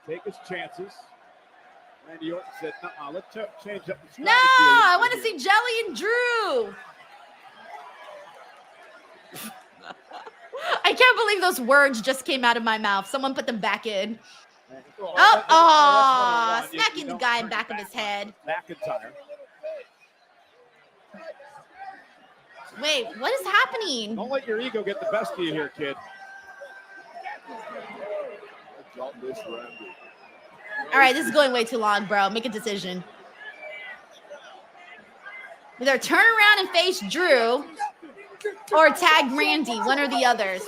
take his chances. Randy Orton said, let's change up the strategy. No, I want to see Jelly and Drew. I can't believe those words just came out of my mouth. Someone put them back in. Smacking the guy in back of his head. McIntyre. Wait, what is happening? Don't let your ego get the best of you here, kid. All right, this is going way too long, bro. Make a decision. Either turn around and face Drew or tag Randy, one or the others.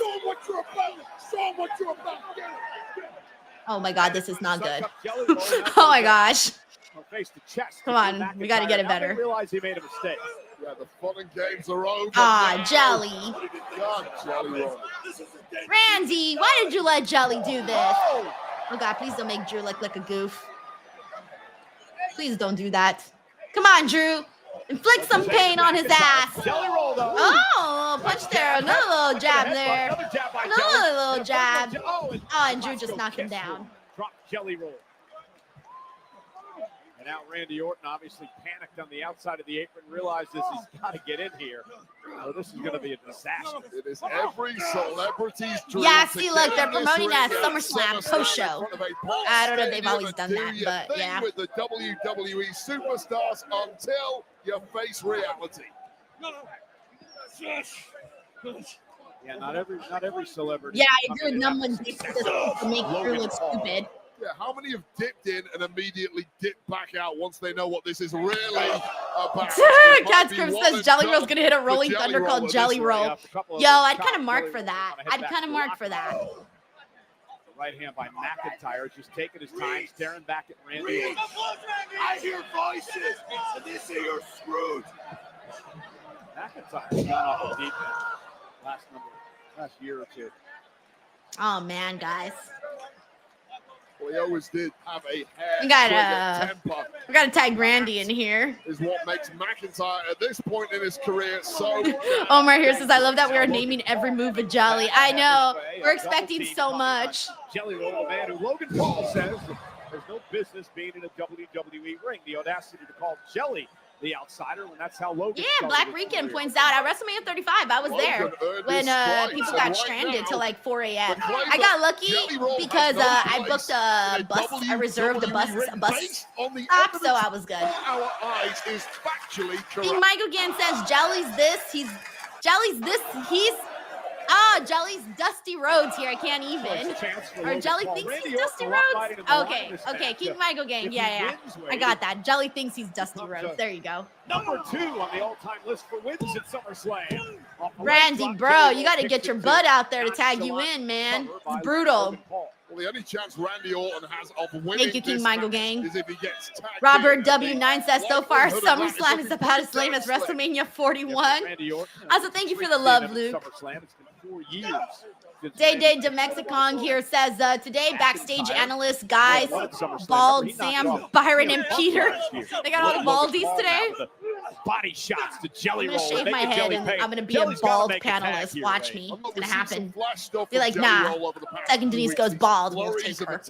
Oh my God, this is not good. Oh my gosh. Come on, we got to get it better. Realize he made a mistake. Yeah, the fun and games are over. Jelly. God, Jelly Roll. Randy, why did you let Jelly do this? Oh God, please don't make Drew look like a goof. Please don't do that. Come on, Drew. Inflict some pain on his ass. Jelly Roll, though. Oh, punch there. Another little jab there. Another little jab. Oh, and Drew just knocked him down. Drop Jelly Roll. And now Randy Orton obviously panicked on the outside of the apron, realizes he's got to get in here. Oh, this is going to be a disaster. It is every celebrity's dream. Yeah, see, look, they're promoting a SummerSlam post-show. I don't know if they've always done that, but yeah. With the WWE superstars until you face reality. Yeah, not every celebrity. Yeah, I agree with no one to make Drew look stupid. Yeah, how many have dipped in and immediately dipped back out once they know what this is really about? Cat's Crib says Jelly Roll's gonna hit a rolling thunder called Jelly Roll. Yo, I'd kind of mark for that. Right hand by McIntyre, just taking his time, staring back at Randy. I hear voices, and they say you're screwed. McIntyre's gone off the deep end last year or two. Oh man, guys. Well, he always did have a We hair temper. We gotta tag Randy in here. Is what makes McIntyre at this point in his career so. Omar here says, I love that we are naming every move of Jelly. I know. We're expecting so much. Jelly Roll, the man who Logan Paul says there's no business being in a WWE ring. The audacity to call Jelly the outsider when that's how Logan. Yeah, Black Rican points out at WrestleMania 35, I was there when people got stranded till like 4 a.m. I got lucky because I booked a bus. I reserved a bus stop, so I was good. Our eyes is factually correct. King Michael Gann says Jelly's this, Jelly's Dusty Rhodes here. I can't even. Or Jelly thinks he's Dusty Rhodes? Okay. King Michael Gang. Yeah. I got that. Jelly thinks he's Dusty Rhodes. There you go. number 2 on the all-time list for wins at SummerSlam. Randy, bro, you got to get your butt out there to tag you in, man. It's brutal. Well, the only chance Randy Orton has of winning Thank you, King this Michael match Gang. is if he gets tagged Robert in. W9 says, so far, SummerSlam is about as lame as WrestleMania 41. Also, thank you for the love, Luke. SummerSlam. It's been 4 years. Day de Mexicon here says, today, backstage analyst guys, Bald, Sam, Byron, and Peter. They got all the baldies today. Body shots to Jelly I'm Roll. going to shave my head and I'm going to be a bald panelist. Watch me. It's going to happen. Be like, nah. Second Denise goes bald, we'll take her.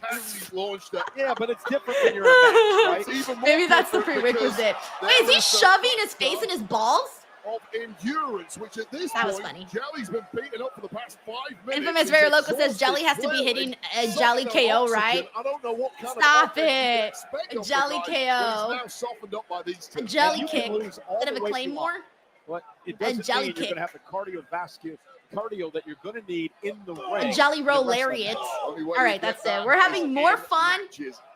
Yeah, but it's different when you're a match, right? Maybe that's the prerequisite. Wait, is he shoving his face in his balls? Of endurance, which at this was point, funny. Jelly's been beaten up for the past 5 minutes. Infamous Very Local says Jelly has to be hitting a Jelly KO, right? I don't know what kind Stop of it. A Jelly KO. Now softened up by these two. A Jelly kick instead of a Claymore. But it doesn't jelly mean you're kick. going to have the cardio that you're going to need in the ring. A Jelly Roll lariat. All right, that's it. We're having more fun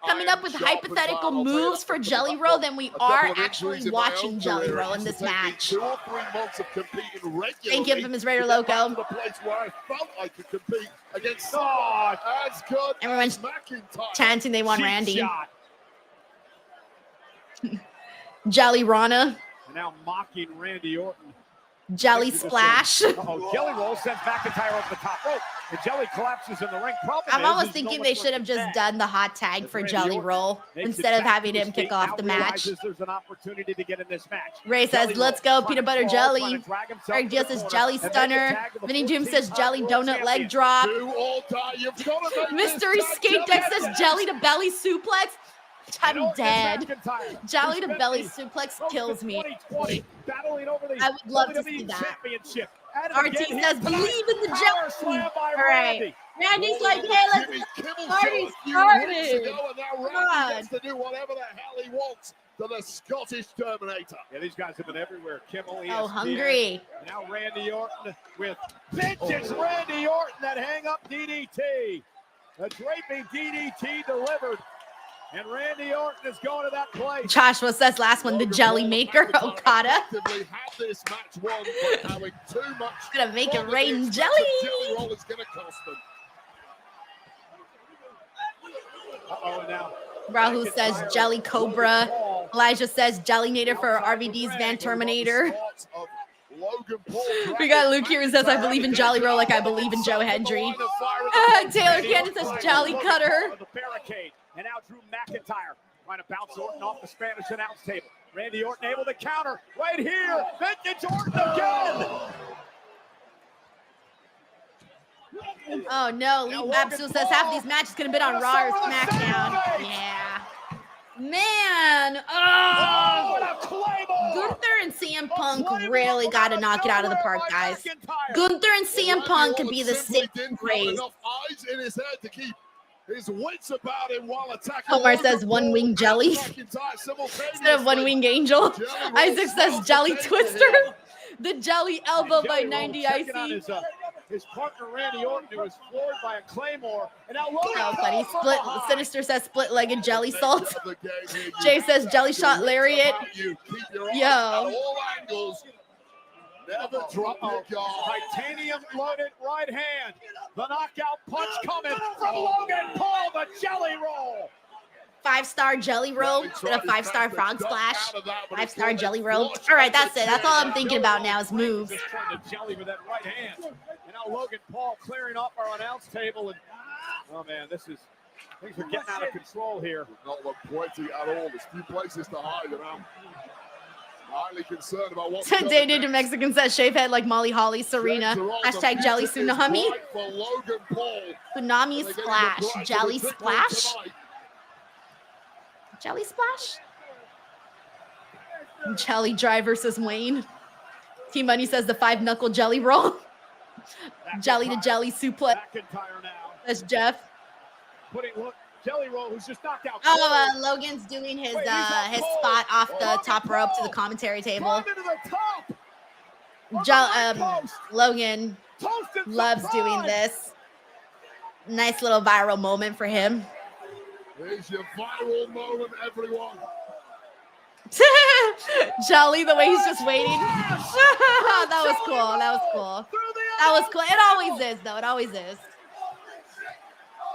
coming up with hypothetical moves for Jelly Roll than we are actually watching Jelly Roll in this match. 2 or 3 months of competing regularly. Thank you, Infamous Raider Loco. The place where I felt I could compete against as good Everyone's as McIntyre. chanting they want Cheap Randy. shot. Jelly Rana. And now mocking Randy Orton. Jelly Splash. Jelly Roll sends McIntyre over the top rope. The Jelly collapses in the ring. I'm almost thinking they should have just done the hot tag for Jelly Roll instead of having him kick off the match. There's an opportunity to get in this match. Ray says, let's go, peanut butter jelly. Eric Deal says, Jelly Stunner. Vinny Doom says, Jelly Donut Leg Drop. Mystery Skate Deck says, Jelly to Belly Suplex. I'm dead. Jelly to Belly Suplex kills me. I would love to see that. RT says, believe in the Jelly. All right. Randy's like, hey, let's party started. God. To do whatever the hell he wants to the Scottish Terminator. Yeah, these guys have been everywhere. Kimmel, oh, hungry. Now Randy Orton with vintage Randy Orton that hang up DDT. The draping DDT delivered. And Randy Orton is going to that place. Joshua says last one, the Jelly Maker, Okada. Gonna make it rain jelly. Rahul says Jelly Cobra. Elijah says Jelly Nader for RVD's Van Terminator. We got Luke here who says I believe in Jolly Roll like I believe in Joe Hendry. Taylor Cannon says Jolly Cutter. And now Drew McIntyre trying to bounce Orton off the Spanish announce table. Randy Orton able to counter right here. Vintage Orton again. Oh no, Lee Absul says half of these matches could have been on Raw or SmackDown. Yeah. Man. Oh. Gunther and CM Punk really got to knock it out of the park, guys. Gunther and CM Punk could be the sixth race. His wits about him while attacking. Omar says one wing jelly instead of one wing angel. Isaac says jelly twister. The jelly elbow by 90 IC. His partner Randy Orton who was floored by a claymore. And now Logan. Oh, funny. Split. Sinister says split-legged jelly salt. Jay says jelly shot lariat. Yo. Never drop your guard. Titanium loaded right hand. The knockout punch coming from Logan Paul, the Jelly Roll. 5-star Jelly Roll instead of 5-star Frog Splash. 5-star Jelly Roll. All right, that's it. That's all I'm thinking about now is moves. Just trying to jelly with that right hand. And now Logan Paul clearing up our announce table. And oh man, things are getting out of control here. Not look pretty at all. There's few places to hide around. Highly concerned about what's going on. Day to Mexican says shave head like Molly Holly Serena. Hashtag Jelly Tsunami. Tsunami Splash. Jelly Splash. Jelly Splash. Jelly Drive versus Wayne. T Money says the 5-knuckle jelly roll. Jelly to jelly suplex. That's Jeff. Jelly Roll, who's just knocked out. Oh, Logan's doing his spot off the top rope to the commentary table. Logan loves doing this. Nice little viral moment for him. Here's your viral moment, everyone. Jelly, the way he's just waiting. That was cool. That was cool. That was cool. It always is, though. It always is.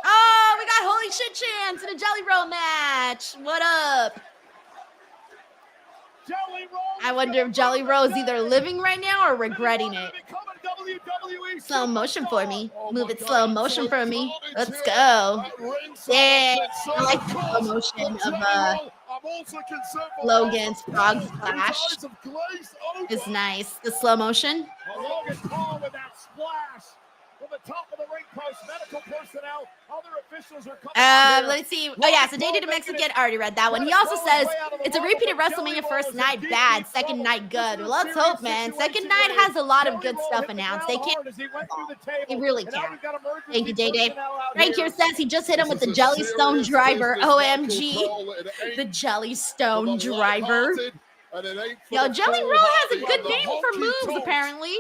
Oh, we got holy shit chance in a Jelly Roll match. What up? I wonder if Jelly Roll is either living right now or regretting it. Slow motion for me. Move it slow motion for me. Let's go. Yeah, I like the slow motion of Logan's frog splash. It's nice. The slow motion. Logan Paul with that splash from the top of the ring post. Medical personnel, other officials are coming. Let's see. Oh yeah, so Dated a Mexican. Already read that one. He also says it's a repeat of WrestleMania first night bad, second night good. Well, let's hope, man. Second night has a lot of good stuff announced. They can't. They really can't. Thank you, Day. Frank here says he just hit him with the Jellystone driver. OMG, the Jellystone driver. Yo, Jelly Roll has a good name for moves, apparently.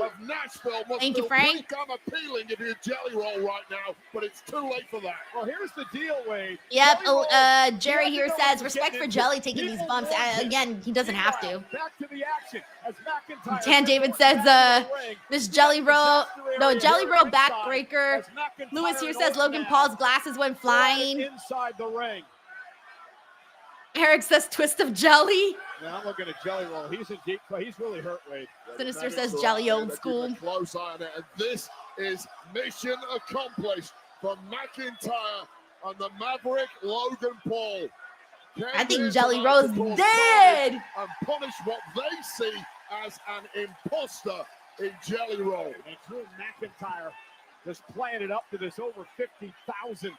Thank you, Frank. I'm appealing if you're Jelly Roll right now, but it's too late for that. Well, here's the deal, Wade. Yep. Jerry here says respect for Jelly taking these bumps. Again, he doesn't have to. Back to the action as McIntyre. Dan David says, this Jelly Roll, no, Jelly Roll backbreaker. Lewis here says Logan Paul's glasses went flying. Inside the ring. Eric says twist of jelly. Now I'm looking at Jelly Roll. He's in deep play. He's really hurt, Wade. Sinister says jelly old school. Close eye on it. And this is mission accomplished from McIntyre and the Maverick Logan Paul. I think Jelly Roll's dead. And punish what they see as an imposter in Jelly Roll. And Drew McIntyre just playing it up to this over 50,000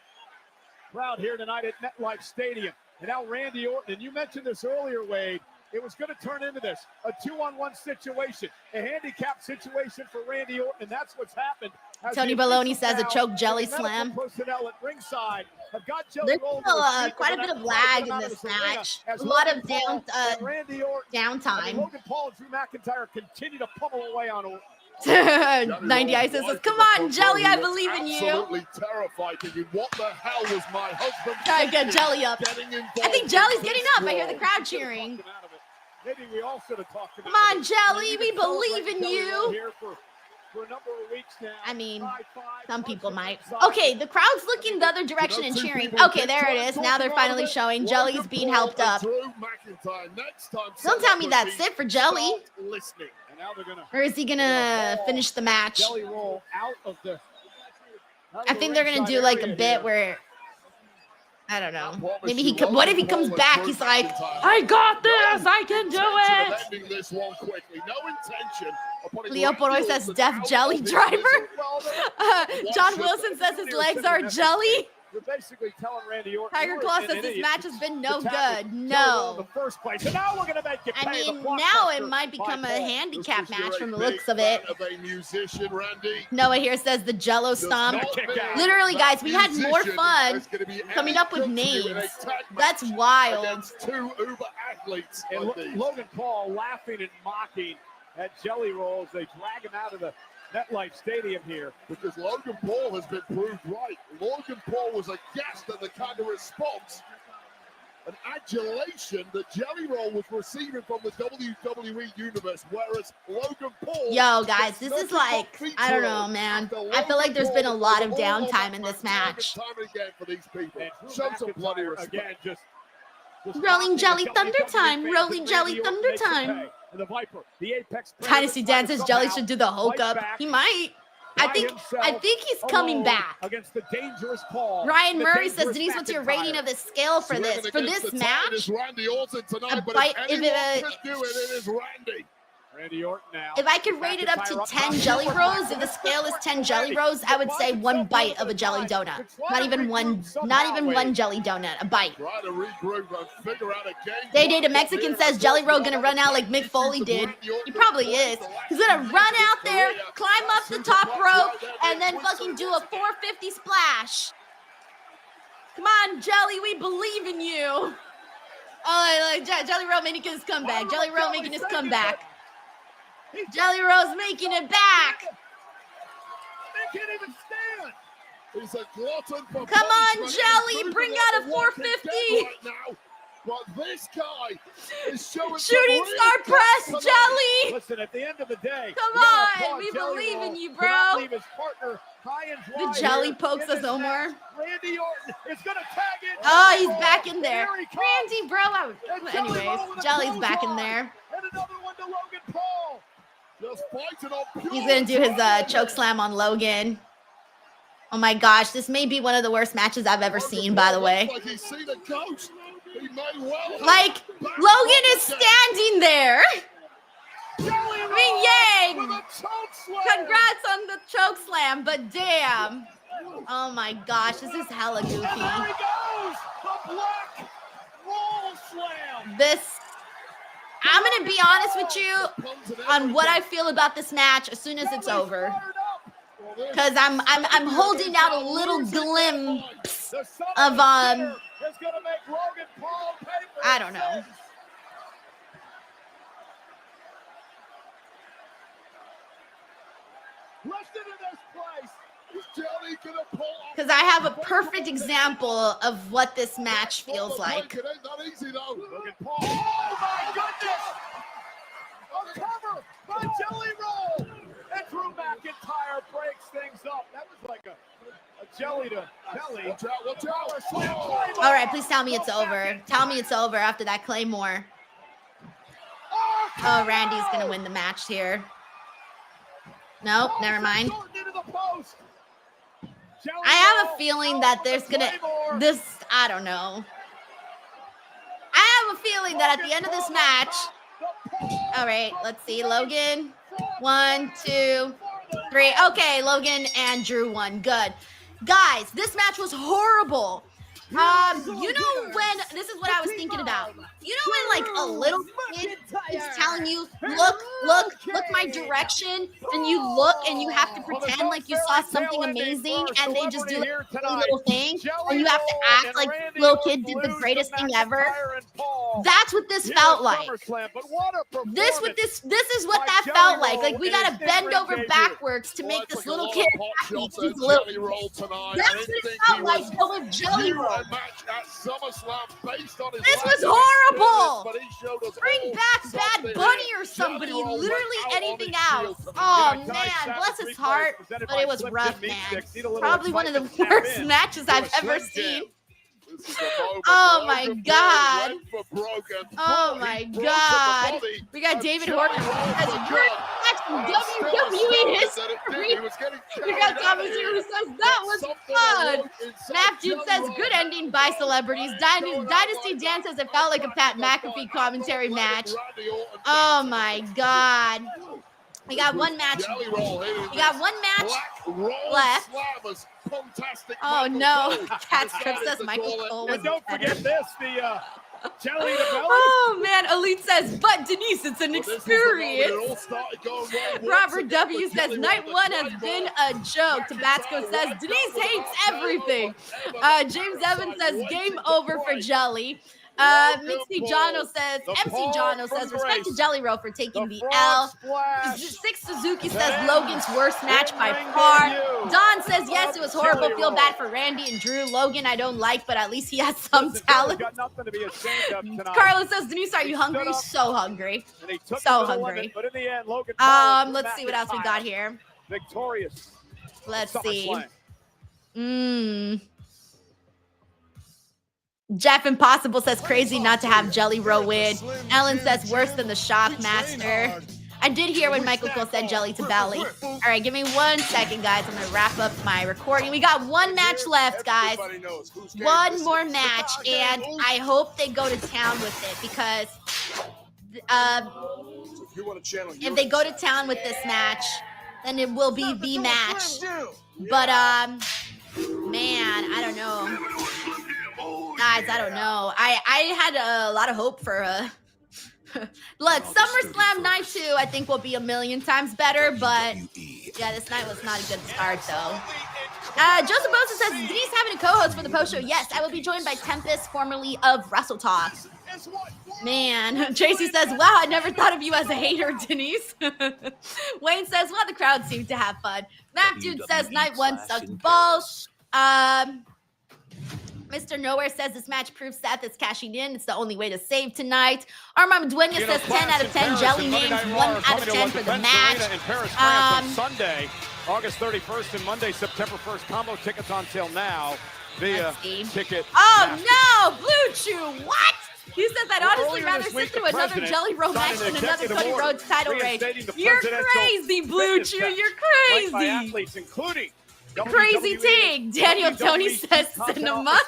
crowd here tonight at MetLife Stadium. And now Randy Orton, and you mentioned this earlier, Wade, it was going to turn into this, a 2-on-1 situation, a handicap situation for Randy Orton, and that's what's happened. Tony Baloney says a choke jelly slam. Personnel at ringside have got There's quite a bit of lag in this match. A lot of downtime. Logan Paul and Drew McIntyre continue to pummel away on Orton. 90 Ice says, come on, Jelly, I believe in you. Absolutely terrified, thinking, what the hell was my husband? Try to get Jelly up. I think Jelly's getting up. I hear the crowd cheering. Maybe we all should have talked about Come on, Jelly, we believe in you. For a number of weeks now. I mean, some people might. Okay, the crowd's looking the other direction and cheering. Okay, there it is. Now they're finally showing Jelly's being helped up. Don't tell me that's it for Jelly. Or is he gonna finish the match? I think they're gonna do like a bit where, I don't know. Maybe he. What if he comes back? He's like, I got this. I can do it. Leo Poroy says, Def Jelly driver. John Wilson says his legs are jelly. You're basically telling Randy Orton. Tiger Claw says this match has been no good. No. The first place. So now we're gonna make you I mean, now it might become a handicap match from the looks of it. Noah here says the Jello Stomp. Literally, guys, we had more fun coming up with names. That's wild. Two uber athletes. And Logan Paul laughing and mocking at Jelly Roll as they drag him out of the MetLife Stadium here. Because Logan Paul has been proved right. Logan Paul was aghast at the kind of response and adulation that Jelly Roll was receiving from the WWE Universe, whereas Logan Paul... Yo, guys, this is like, I don't know, man. I feel like there's been a lot of downtime in this match. Time and again for these people. Show some bloody respect. Again, Rolling Jelly Thunder time. Rolling Jelly Thunder time. And the Viper, the Apex Dynasty Dan says Jelly should do the Hulk up. He might. I think he's coming back. Against the dangerous Paul. Ryan Murray says, Denise, what's your rating of the scale for this? For this match? A bite, Randy Orton now. If I could rate it up to 10 Jelly Rolls, if the scale is 10 Jelly Rolls, I would say one bite of a jelly donut. Not even one jelly donut, a bite. Day the Mexican says Jelly Roll gonna run out like Mick Foley did. He probably is. He's gonna run out there, climb up the top rope, and then fucking do a 450 splash. Come on, Jelly, we believe in you. Oh, Jelly Roll making his comeback. Jelly Roll making his comeback. Jelly Roll's making it back. They can't even stand. He's a glutton for Come on, Jelly, bring out a 450. But this guy is showing Shooting star press, Jelly. Listen, at the end of the day, Come on, we believe in you, bro. Leave his partner high and dry The Jelly here pokes in us this no more. match. Randy Orton is going to tag in. Oh, he's back in there. Here he comes. Randy, bro. Anyways, Jelly's back in there. And another one to Logan Paul. Just fighting on pure He's going to do his choke slam on Logan. Oh my gosh, this may be one of the worst matches I've ever seen, by the way. Like he's seen a ghost. He may well like, Logan is standing there. I mean, yay! Congrats on the choke slam, but damn. Oh my gosh, this is hella goofy. There he goes! The black roll slam! I'm going to be honest with you on what I feel about this match as soon as it's over. Because I'm holding out a little glimpse of I don't know. Because I have a perfect example of what this match feels like. Oh my goodness! A cover by Jelly Roll! And Drew McIntyre breaks things up. That was like a jelly to belly. All right, please tell me it's over. Tell me it's over after that Claymore. Oh, Randy's going to win the match here. Nope, never mind. I have a feeling that there's going to... I don't know. I have a feeling that at the end of this match... All right, let's see. Logan... 1, 2, 3. Okay, Logan and Drew won. Good. Guys, this match was horrible. You know when, this is what I was thinking about. You know when like a little kid is telling you, look my direction, and you look and you have to pretend like you saw something amazing and they just do like a little thing and you have to act like the little kid did the greatest thing ever. That's what this felt like. This is what that felt like. Like we gotta bend over backwards to make this little kid happy. He's a little. That's what it felt like going Jelly Roll. This was horrible. Bring back Bad Bunny or somebody. Literally anything else. Oh man, bless his heart, but it was rough, man. Probably one of the worst matches I've ever seen. Oh my god. Oh my god. We got David Horton as a great match in WWE history. We got Thomas here who says that was fun. Snap Dude says good ending by celebrities. Dynasty Dan says it felt like a Pat McAfee commentary match. Oh my god. We got one match. We got one match left. Oh no. Cat Script says Michael Cole was don't forget this, the Jelly to belly. Oh man, Elite says, but Denise, it's an experience. Robert W says, night one has been a joke. Tabasco says, Denise hates everything. James Evans says, game over for Jelly. MC Jono says, respect to Jelly Roll for taking the L. Six Suzuki says, Logan's worst match by far. Don says, yes, it was horrible. Feel bad for Randy and Drew. Logan, I don't like, but at least he has some talent. Carlos says, Denise, are you hungry? So hungry. So hungry. Let's see what else we got here. Victorious. Let's see. Jeff Impossible says crazy not to have Jelly Roll win. Ellen says worse than the Shockmaster. I did hear when Michael Cole said Jelly to belly. All right, give me 1 second, guys. I'm going to wrap up my recording. We got one match left, guys. One more match, and I hope they go to town with it because if they go to town with this match, then it will be the match. But, man, I don't know. Guys, I don't know. I had a lot of hope for look, SummerSlam night 2 I think will be a million times better, but yeah, this night was not a good start though. Joseph Bosa says, Denise having a co-host for the post show. Yes, I will be joined by Tempest, formerly of Wrestle Talk. Man, Tracy says, wow, I never thought of you as a hater, Denise. Wayne says, well, the crowd seemed to have fun. Mac Dude says, night 1 sucked balls. Mr. Mr. Nowhere says this match proves Seth is cashing in. It's the only way to save tonight. Armand Dueña says 10 out of 10 jelly names, 1 out of 10 for the match. Sunday, August 31st and Monday, September 1st. Combo tickets on sale now via Ticket. Oh no, Blue Chew, what? He says I'd honestly rather sit through another Jelly Roll match than another Cody Rhodes title reign. You're crazy, Blue Chew. You're crazy. By athletes, including crazy take. Daniel Tony says cinema.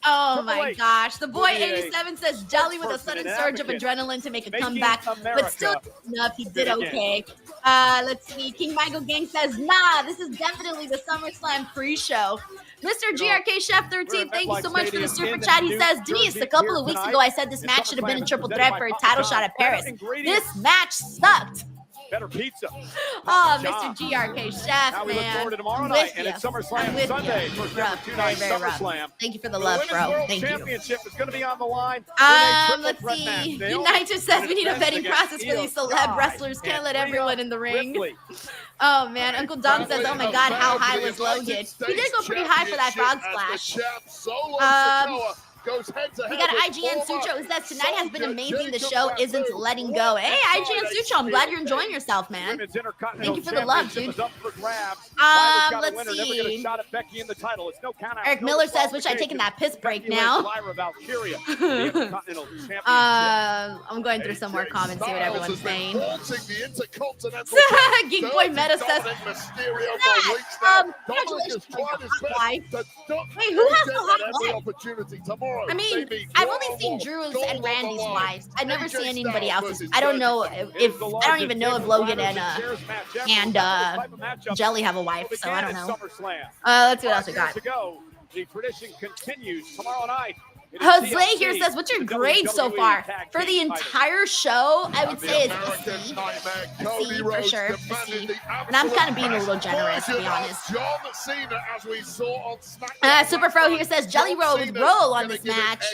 Oh my gosh. The boy 87 says Jelly with a sudden surge of adrenaline to make a comeback, but still enough. He did okay. Let's see. King Michael Gang says, nah, this is definitely the SummerSlam pre-show. Mr. GRK Chef 13, thank you so much for the super chat. He says, Denise, a couple of weeks ago, I said this match should have been a triple threat for a title shot at Perez. This match sucked. Better pizza. Oh, Mr. GRK Chef, now we man. look forward to tomorrow night, and it's SummerSlam Sunday. Rough, very, very rough. Thank you for the love, bro. Thank you. Championship is going to be on the line. Let's see. United says we need a vetting process for these celeb wrestlers. Can't let everyone in the ring. Oh, man. Uncle Dom says, oh, my God, how high was Logan? He did go pretty high for that frog splash. We got IGN Sucho who says tonight has been amazing. The show isn't letting go. Hey, IGN Sucho, I'm glad you're enjoying yourself, man. Thank you for the love, dude. Let's see. Eric Miller says, wish I'd taken that piss break now. I'm going through some more comments, see what everyone's saying. Geek Boy Meta says, congratulations, wait, who has the hot wife? I mean, I've only seen Drew's and Randy's wives. I've never seen anybody else's. I don't know if I don't even know if Logan and Jelly have a wife, so I don't know. Let's see what else we got. The tradition continues tomorrow night. Jose here says, what's your grade so far? For the entire show, I would say it's a C. A C for sure. A C. And I'm kind of being a little generous, to be honest. Superfro here says, Jelly Roll would roll on this match.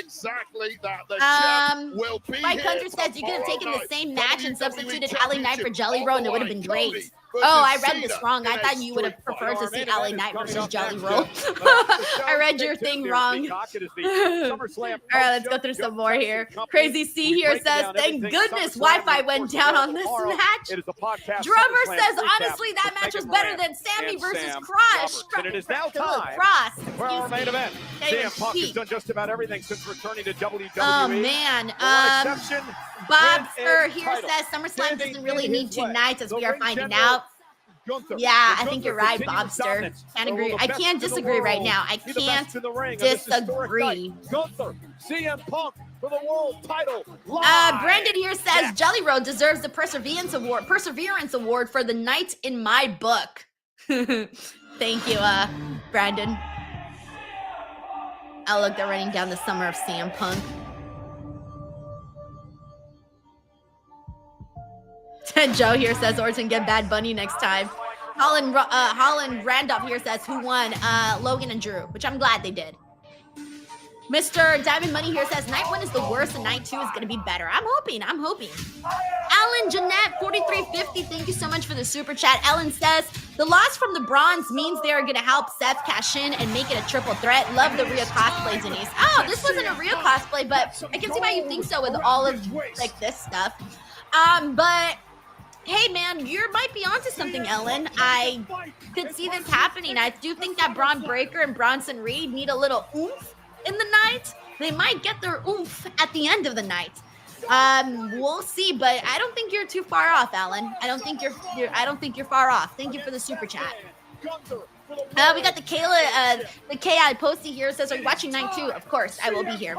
Mike Hunter says, you could have taken the same match and substituted LA Knight for Jelly Roll and it would have been great. Oh, I read this wrong. I thought you would have preferred to see LA Knight versus Jelly Roll. I read your thing wrong. All right, let's go through some more here. Crazy C here says, thank goodness Wi-Fi went down on this match. Drummer says, honestly, that match was better than Sami versus Kross. It is now time for our main event. CM Punk has done just about everything since returning to WWE. Oh, man. Bob here says SummerSlam doesn't really need 2 nights, as we are finding out. Yeah, I think you're right, Bobster. Can't agree. I can't disagree right now. I can't disagree. Gunther, CM Punk for the world title. Brandon here says Jelly Roll deserves the Perseverance Award for the night in my book. Thank you, Brandon. Oh, look, they're running down the summer of CM Punk. Joe here says Orton get Bad Bunny next time. Holland Randolph here says who won? Logan and Drew, which I'm glad they did. Mr. Diamond Money here says night 1 is the worst and night 2 is going to be better. I'm hoping. Ellen Jeanette 4350, thank you so much for the super chat. Ellen says the loss from the Brons means they are going to help Seth cash in and make it a triple threat. Love the Rhea cosplay, Denise. Oh, this wasn't a Rhea cosplay, but I can see why you think so with all of like this stuff. But hey, man, you might be onto something, Ellen. I could see this happening. I do think that Braun Breaker and Bronson Reed need a little oomph in the night. They might get their oomph at the end of the night. We'll see, but I don't think you're too far off, Ellen. I don't think you're far off. Thank you for the super chat. We got the Ki Posty here says, are you watching night 2? Of course, I will be here.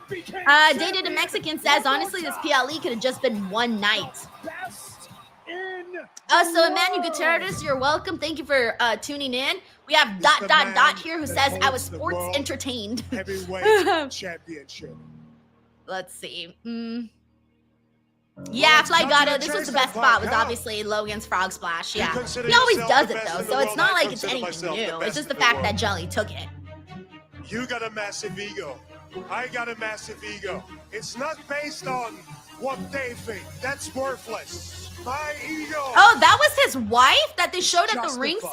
Dated a Mexican says, honestly, this PLE could have just been one night. So Emmanuel Gutierrez, you're welcome. Thank you for tuning in. We have ... here who says I was sports entertained. Heavyweight championship. Let's see. Yeah, Fly Gato, this was the best spot, was obviously Logan's frog splash. Yeah. He always does it though, so it's not like it's anything new. It's just the fact that Jelly took it. You got a massive ego. I got a massive ego. It's not based on what they think. That's worthless. My ego. Oh, that was his wife that they showed at the ringside?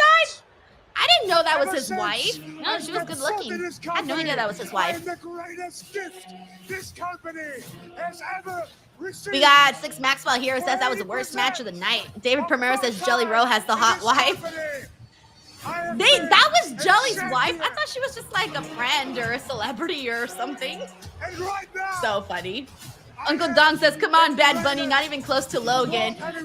I didn't know that was his Ever wife. since No, she was I've good looking. consulted this I had no idea that was his wife. I am the greatest gift this company has ever received. We got Six Maxwell here who says that was the worst match of the night. David Primero says Jelly Roll has the hot wife. That was Jelly's wife? I thought she was just like a friend or a celebrity or something. So funny. Uncle Dong says, come on, Bad Bunny, not even close to Logan. Trying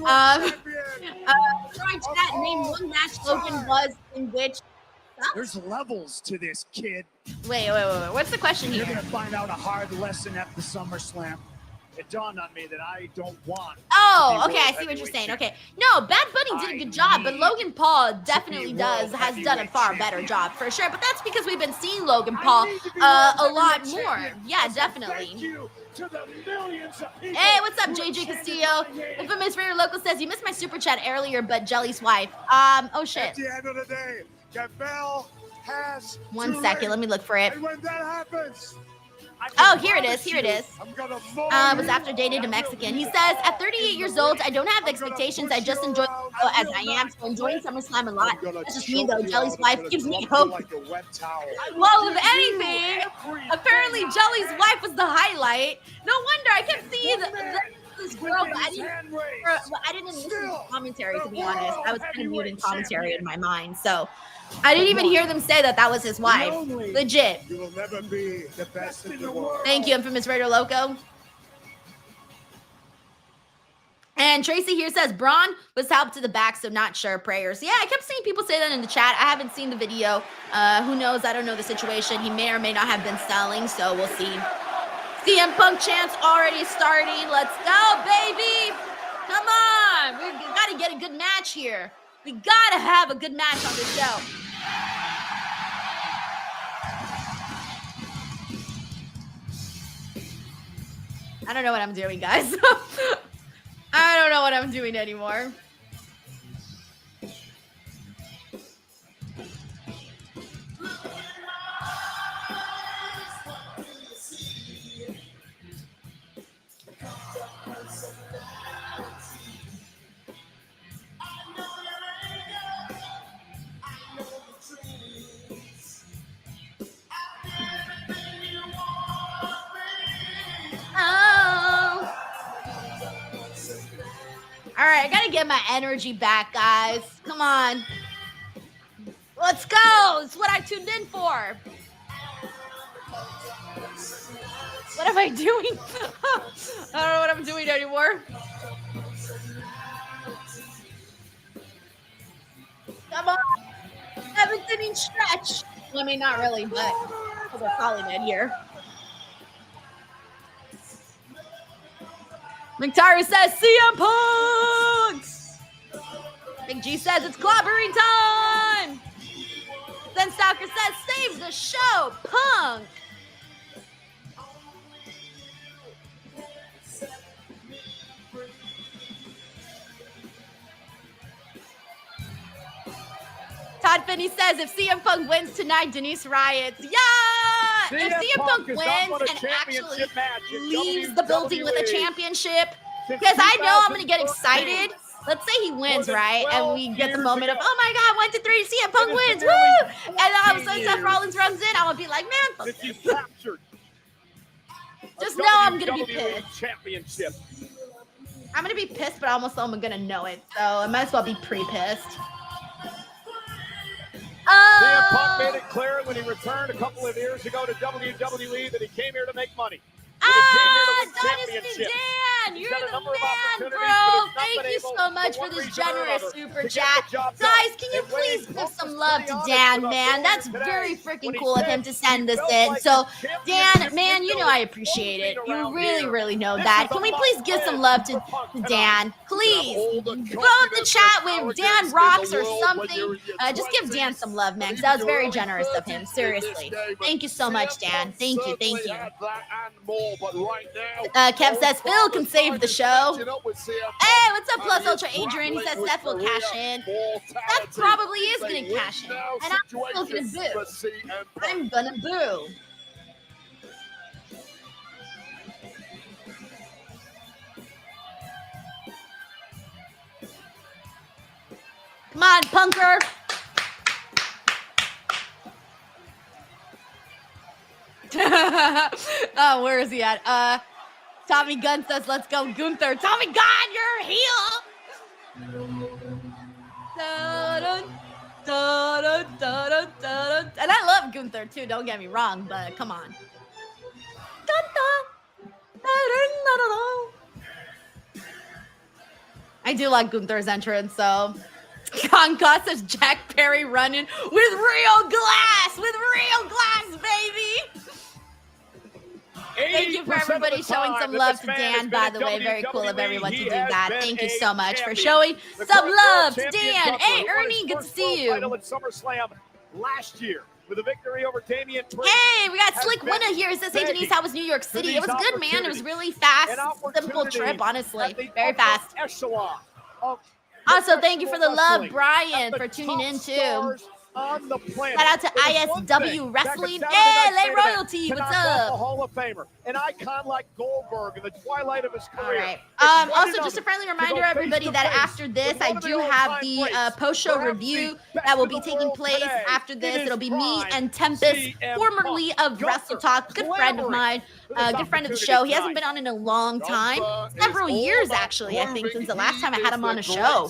chat, name one match Logan was in which. There's levels to this, kid. Wait. What's the question here? You're going to find out a hard lesson at the SummerSlam. It dawned on me that I don't want. Oh, okay, I see what you're saying. Okay, no, Bad Bunny did a good job, but Logan Paul definitely has done a far better job for sure. But that's because we've been seeing Logan Paul a lot more. Yeah, definitely. Hey, what's up, JJ Castillo? Infamous Raider Local says you missed my super chat earlier, but Jelly's wife. Oh shit. At the end of the day, the bell has 1 second, let me look for it. And when that happens, oh, here it is. It was after dated a Mexican. He says, at 38 years old, I don't have expectations. I just enjoy as I am. So enjoying SummerSlam a lot. That's just me, though. Jelly's wife gives me hope. Well, if anything, apparently Jelly's wife was the highlight. No wonder. I kept seeing this girl, but I didn't listen to commentary, to be honest. I was kind of muting commentary in my mind. So I didn't even hear them say that was his wife. Legit. you will never be the best in the world. Thank you, Infamous Raider Loco. And Tracy here says, Bron was helped to the back, so not sure. Prayers. Yeah, I kept seeing people say that in the chat. I haven't seen the video. Who knows? I don't know the situation. He may or may not have been selling, so we'll see. CM Punk chants already starting. Let's go, baby. Come on. We got to get a good match here. We got to have a good match on this show. I don't know what I'm doing, guys. I don't know what I'm doing anymore. All right, I gotta get my energy back, guys. Come on. Let's go. It's what I tuned in for. What am I doing? I don't know what I'm doing anymore. Come on. 7th inning stretch. I mean, not really, but we're calling it here. McIntyre says, CM Punk! Big G says, it's clobbering time! Then Stalker says, save the show, Punk! Todd Finney says, if CM Punk wins tonight, Denise riots. Yeah! If CM Punk wins and actually leaves the building with a championship, because I know I'm going to get excited. Let's say he wins, right? And we get the moment of, oh my God, 1, 2, 3, CM Punk wins, woo! And then all of a sudden Seth Rollins runs in, I'm going to be like, man, fuck this. Just know I'm going to be pissed. I'm going to be pissed, but almost I'm going to know it. So I might as well be pre-pissed. CM Punk made it clear when he returned a couple of years ago to WWE that he came here to make money. Dynasty Dan, you're the man, bro. Thank you so much for this generous super chat. Guys, can you please give some love to Dan, man? That's very freaking cool of him to send this in. So, Dan, man, you know I appreciate it. You really, really know that. Can we please give some love to Dan? Please. Go in the chat with Dan Rocks or something. Just give Dan some love, man, because that was very generous of him. Seriously. Thank you so much, Dan. Thank you. Thank you. Kev says Phil can save the show. Hey, what's up, Plus Ultra Adrian? He says Seth will cash in. Seth probably is going to cash in. And I'm still going to boo. I'm going to boo. Come on, punker. Oh, where is he at? Tommy Gunn says, let's go, Gunther. Tommy Gunn, you're a heel. Da-dun, da-dun, da-dun, da-dun. And I love Gunther too, don't get me wrong, but come on. Gunther. I do like Gunther's entrance, so. Conga says Jack Perry running with real glass, baby. Thank you for everybody showing some love to Dan, by the way. Very cool of everyone to do that. Thank you so much for showing some love to Dan. Hey, Ernie, good to see you. Title at SummerSlam last year with a victory over Damian Priest. Hey, we got Slick Winner here. He says, hey, Denise, how was New York City? It was good, man. It was really fast, simple trip, honestly. Very fast. Also, thank you for the love, Brian, for tuning in, too. On the planet. Shout out to ISW Wrestling. Hey, Lay Royalty, what's up? A Hall of Famer, an icon like Goldberg in the twilight of his career. All right. Also, just a friendly reminder, everybody, that after this, I do have the post-show review that will be taking place after this. It'll be me and Tempest, formerly of Wrestle Talk, good friend of mine, good friend of the show. He hasn't been on in a long time, several years actually, I think, since the last time I had him on a show.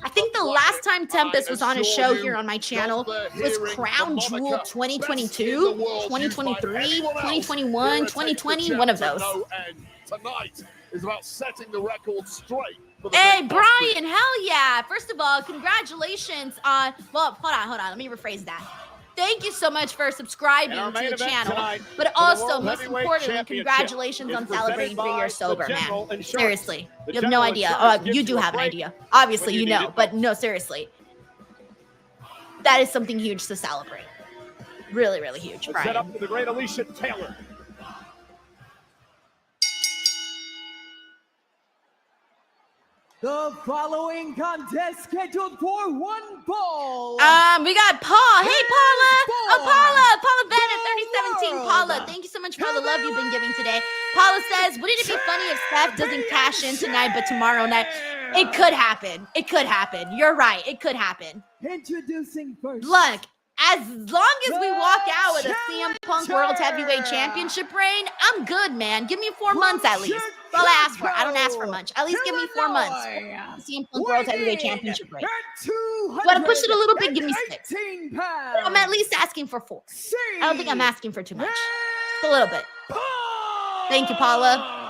I think the last time Tempest was on a show here on my channel was Crown Jewel 2022, 2023, 2021, 2020, one of those. Tonight is about setting the record straight. Hey, Brian, hell yeah. First of all, congratulations on, well, hold on. Let me rephrase that. Thank you so much for subscribing to the channel, but also, most importantly, congratulations on celebrating 3 years sober, man. Seriously, you have no idea. You do have an idea. Obviously, you know, but no, seriously. That is something huge to celebrate. Really, really huge, Brian. Set up for the great Alicia Taylor. The following contest scheduled for one fall. We got Paul. Hey, Paula. Oh, Paula Bennett, 3017. Paula, thank you so much for all the love you've been giving today. Paula says, wouldn't it be funny if Steph doesn't cash in tonight, but tomorrow night? It could happen. It could happen. You're right. It could happen. Introducing first. Look, as long as we walk out with a CM Punk World Heavyweight Championship reign, I'm good, man. Give me 4 months at least. That's all I ask for. I don't ask for much. At least give me 4 months. CM Punk World Heavyweight Championship reign. You want to push it a little bit? Give me 6. I'm at least asking for 4. I don't think I'm asking for too much. Just a little bit. Thank you, Paula.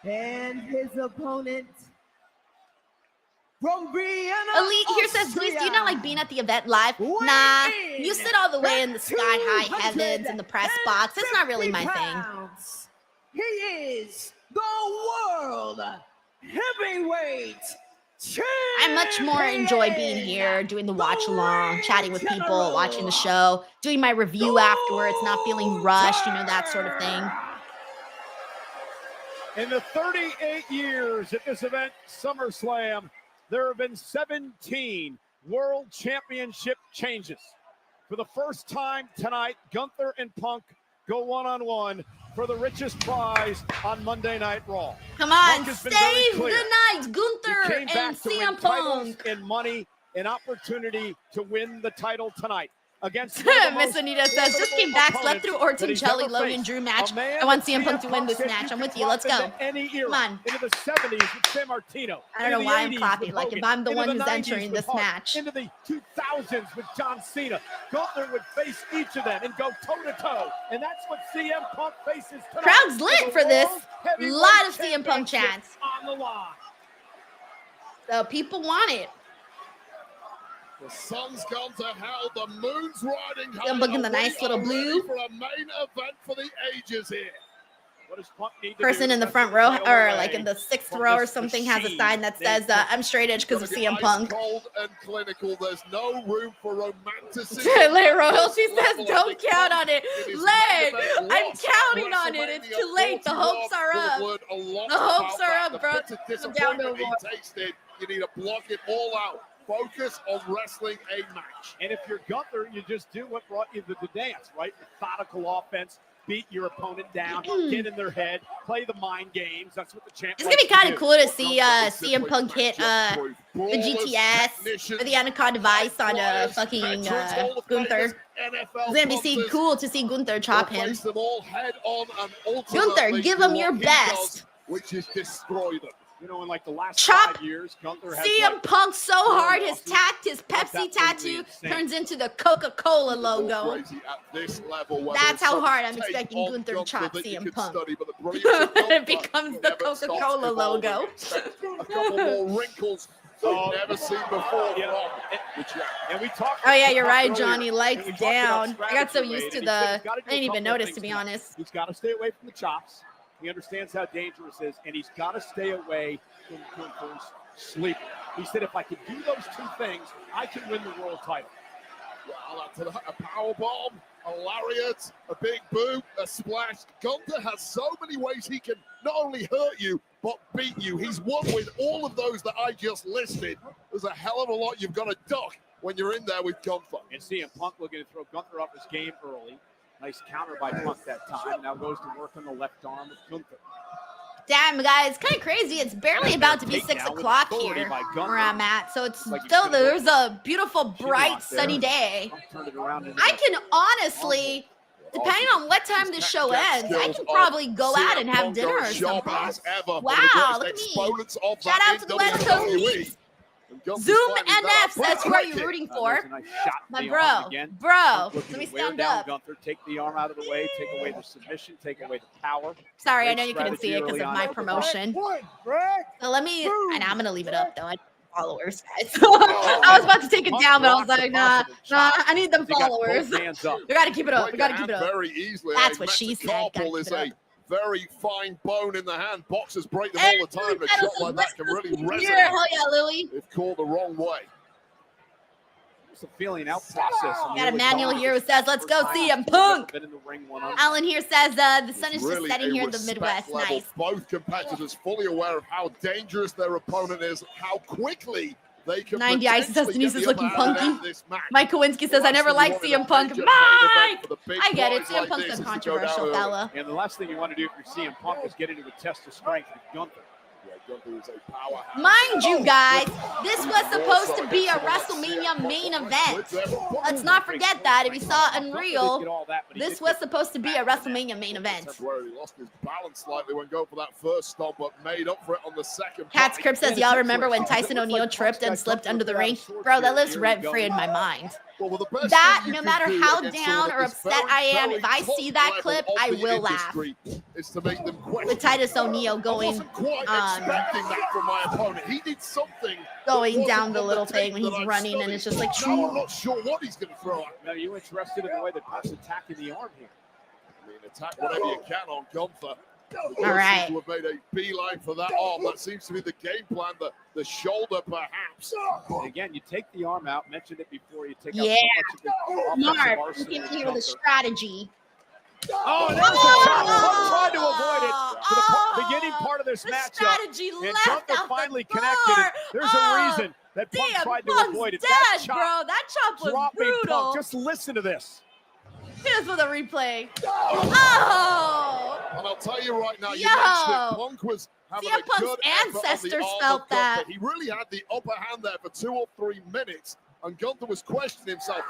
And his opponent from Vienna, Elite here says, Denise, do you not like being at the event live? Nah, you sit all the way in the sky-high heavens in the press box. It's not really my thing. He is the World Heavyweight Champion. I much more enjoy being here, doing the watch-along, chatting with people, watching the show, doing my review afterwards, not feeling rushed, you know, that sort of thing. In the 38 years at this event, SummerSlam, there have been 17 World Championship changes. For the first time tonight, Gunther and Punk go one-on-one for the richest prize on Monday Night Raw. Come on, save the night, Gunther and CM Punk. And money, an opportunity to win the title tonight. Against Miss Anita says, just came back, slept through Orton, Jelly, Logan, Drew match. I want CM Punk to win this match. I'm with you. Let's go. Come on. Into the 70s with San Martino. I don't know why I'm clapping. Like, if I'm the one who's entering this match. Into the 2000s with John Cena. Gunther would face each of them and go toe-to-toe. And that's what CM Punk faces tonight. Crowd's lit for this. A lot of CM Punk chants. On the line. So people want it. The sun's gone to hell. The moon's riding high. I'm looking the nice little blue. For a main event for the ages here. What does Punk need to person in the front row, or like in the 6th row or something, has a sign that says, I'm straight edge because of CM Punk. Cold and clinical. There's no room for romanticism. Lay Royalty says, don't count on it. Lay, I'm counting on it. It's too late. The hopes are up. The hopes are up, bro. Down no more. You need to block it all out. Focus on wrestling a match. And if you're Gunther, you just do what brought you to the dance, right? Methodical offense, beat your opponent down, get in their head, play the mind games. That's what the champ. It's gonna be kind of cool to see CM Punk hit the GTS or the Anaconda device on fucking Gunther. It's gonna be cool to see Gunther chop him. Gunther, give him your best. Which is destroy them. You know, in like the last Chop 5 years, Gunther has CM Punk so hard his Pepsi tattoo turns into the Coca-Cola logo. That's how hard I'm expecting Gunther to chop CM Punk. It becomes the Coca-Cola logo. A couple more wrinkles we've never seen before. And we talked. Oh yeah, you're right, Johnny. Lights down. I got so used to I didn't even notice, to be honest. He's got to stay away from the chops. He understands how dangerous it is, and he's got to stay away from Gunther's sleeper. He said, if I can do those two things, I can win the world title. Well, that's a power bomb, a lariat, a big boot, a splash. Gunther has so many ways he can not only hurt you, but beat you. He's won with all of those that I just listed. There's a hell of a lot you've got to duck when you're in there with Gunther. And CM Punk looking to throw Gunther off his game early. Nice counter by Punk that time. Now goes to work on the left arm of Gunther. Damn, guys, it's kind of crazy. It's barely about to be 6 o'clock here where I'm at. So it's still, there's a beautiful, bright, sunny day. I can honestly, depending on what time the show ends, I can probably go out and have dinner or something. Wow, look at me. Shout out to the West Coast Eats. Zoom NF, that's who are you rooting for? My bro. Let me stand up. Gunther, take the arm out of the way, take away the submission, take away the power. Sorry, I know you couldn't see it because of my promotion. So let me, and I'm going to leave it up though. I need followers, guys. I was about to take it down, but I was like, nah, I need them followers. We got to keep it up. We got to keep it up. Very easily. That's what she said. Is a very fine bone in the hand. Boxers break them all the time. A shot like that can really resonate. Hell yeah, Lily. If called the wrong way. It's a feeling out process. Got a manual here who says, let's go CM Punk. Alan here says, the sun is just setting here in the Midwest. Level. Nice. Both competitors fully aware of how dangerous their opponent is, how quickly they can 90 Ice says Denise is looking punky. Mike Kowinski says, I never liked CM Punk. Mike! I get it. CM Punk's a controversial fella. And the last thing you want to do if you're CM Punk is get into a test of strength with Gunther. Mind you guys, this was supposed to be a WrestleMania main event. Let's not forget that. If you saw Unreal, this was supposed to be a WrestleMania main event. Where he lost his balance slightly when going for that first stomp, but made up for it on the second. Cat's Crip says, y'all remember when Tyson O'Neil tripped and slipped under the ring? Bro, that lives rent-free in my mind. That, no matter how down or upset I am, if I see that clip, I will laugh. With Titus O'Neil going going down the little thing when he's running, and it's just like, I'm not sure what he's going to throw. Are you interested in the way that Punk's attacking the arm here? I mean, attack whatever you can on Gunther. All right. To have made a beeline for that arm. That seems to be the game plan. The shoulder, perhaps. And again, you take the arm out. Mentioned it before. You take out so much of the Mark, you came here with a strategy. Oh, and that was a shot. Punk tried to avoid it for the beginning part of this matchup. And Gunther finally connected it. There's a reason that Punk tried to avoid it. That chop was brutal. Just listen to this. Here's for the replay. Oh! And I'll tell you right now, you mentioned it. Punk was having a good ancestors felt that. He really had the upper hand there for 2 or 3 minutes, and Gunther was questioning himself.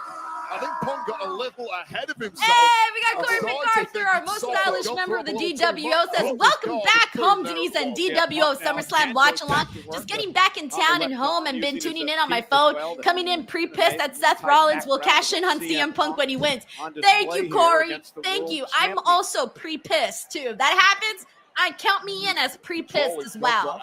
I think Punk got a little ahead of himself. Hey, we got Corey MacArthur, our most stylish member of the DWO, says, welcome back home, Denise, and DWO Summerslam watch along. Just getting back in town and home and been tuning in on my phone. Coming in pre-pissed that Seth Rollins will cash in on CM Punk when he wins. Thank you, Corey. Thank you. I'm also pre-pissed, too. If that happens, count me in as pre-pissed as well.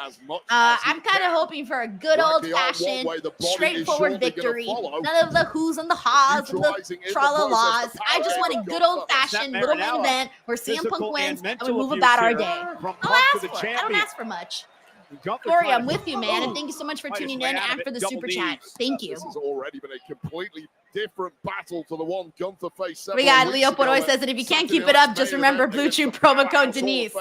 I'm kind of hoping for a good old-fashioned, straightforward victory. None of the who's and the ha's and the tra-la-las. I just want a good old-fashioned little main event where CM Punk wins and we move about our day. I don't ask for much. Corey, I'm with you, man. And thank you so much for tuning in and for the super chat. Thank you. This has already been a completely different battle to the one Gunther faced. We got Leo Poroy says that if you can't keep it up, just remember Blue Chew promo code Denise.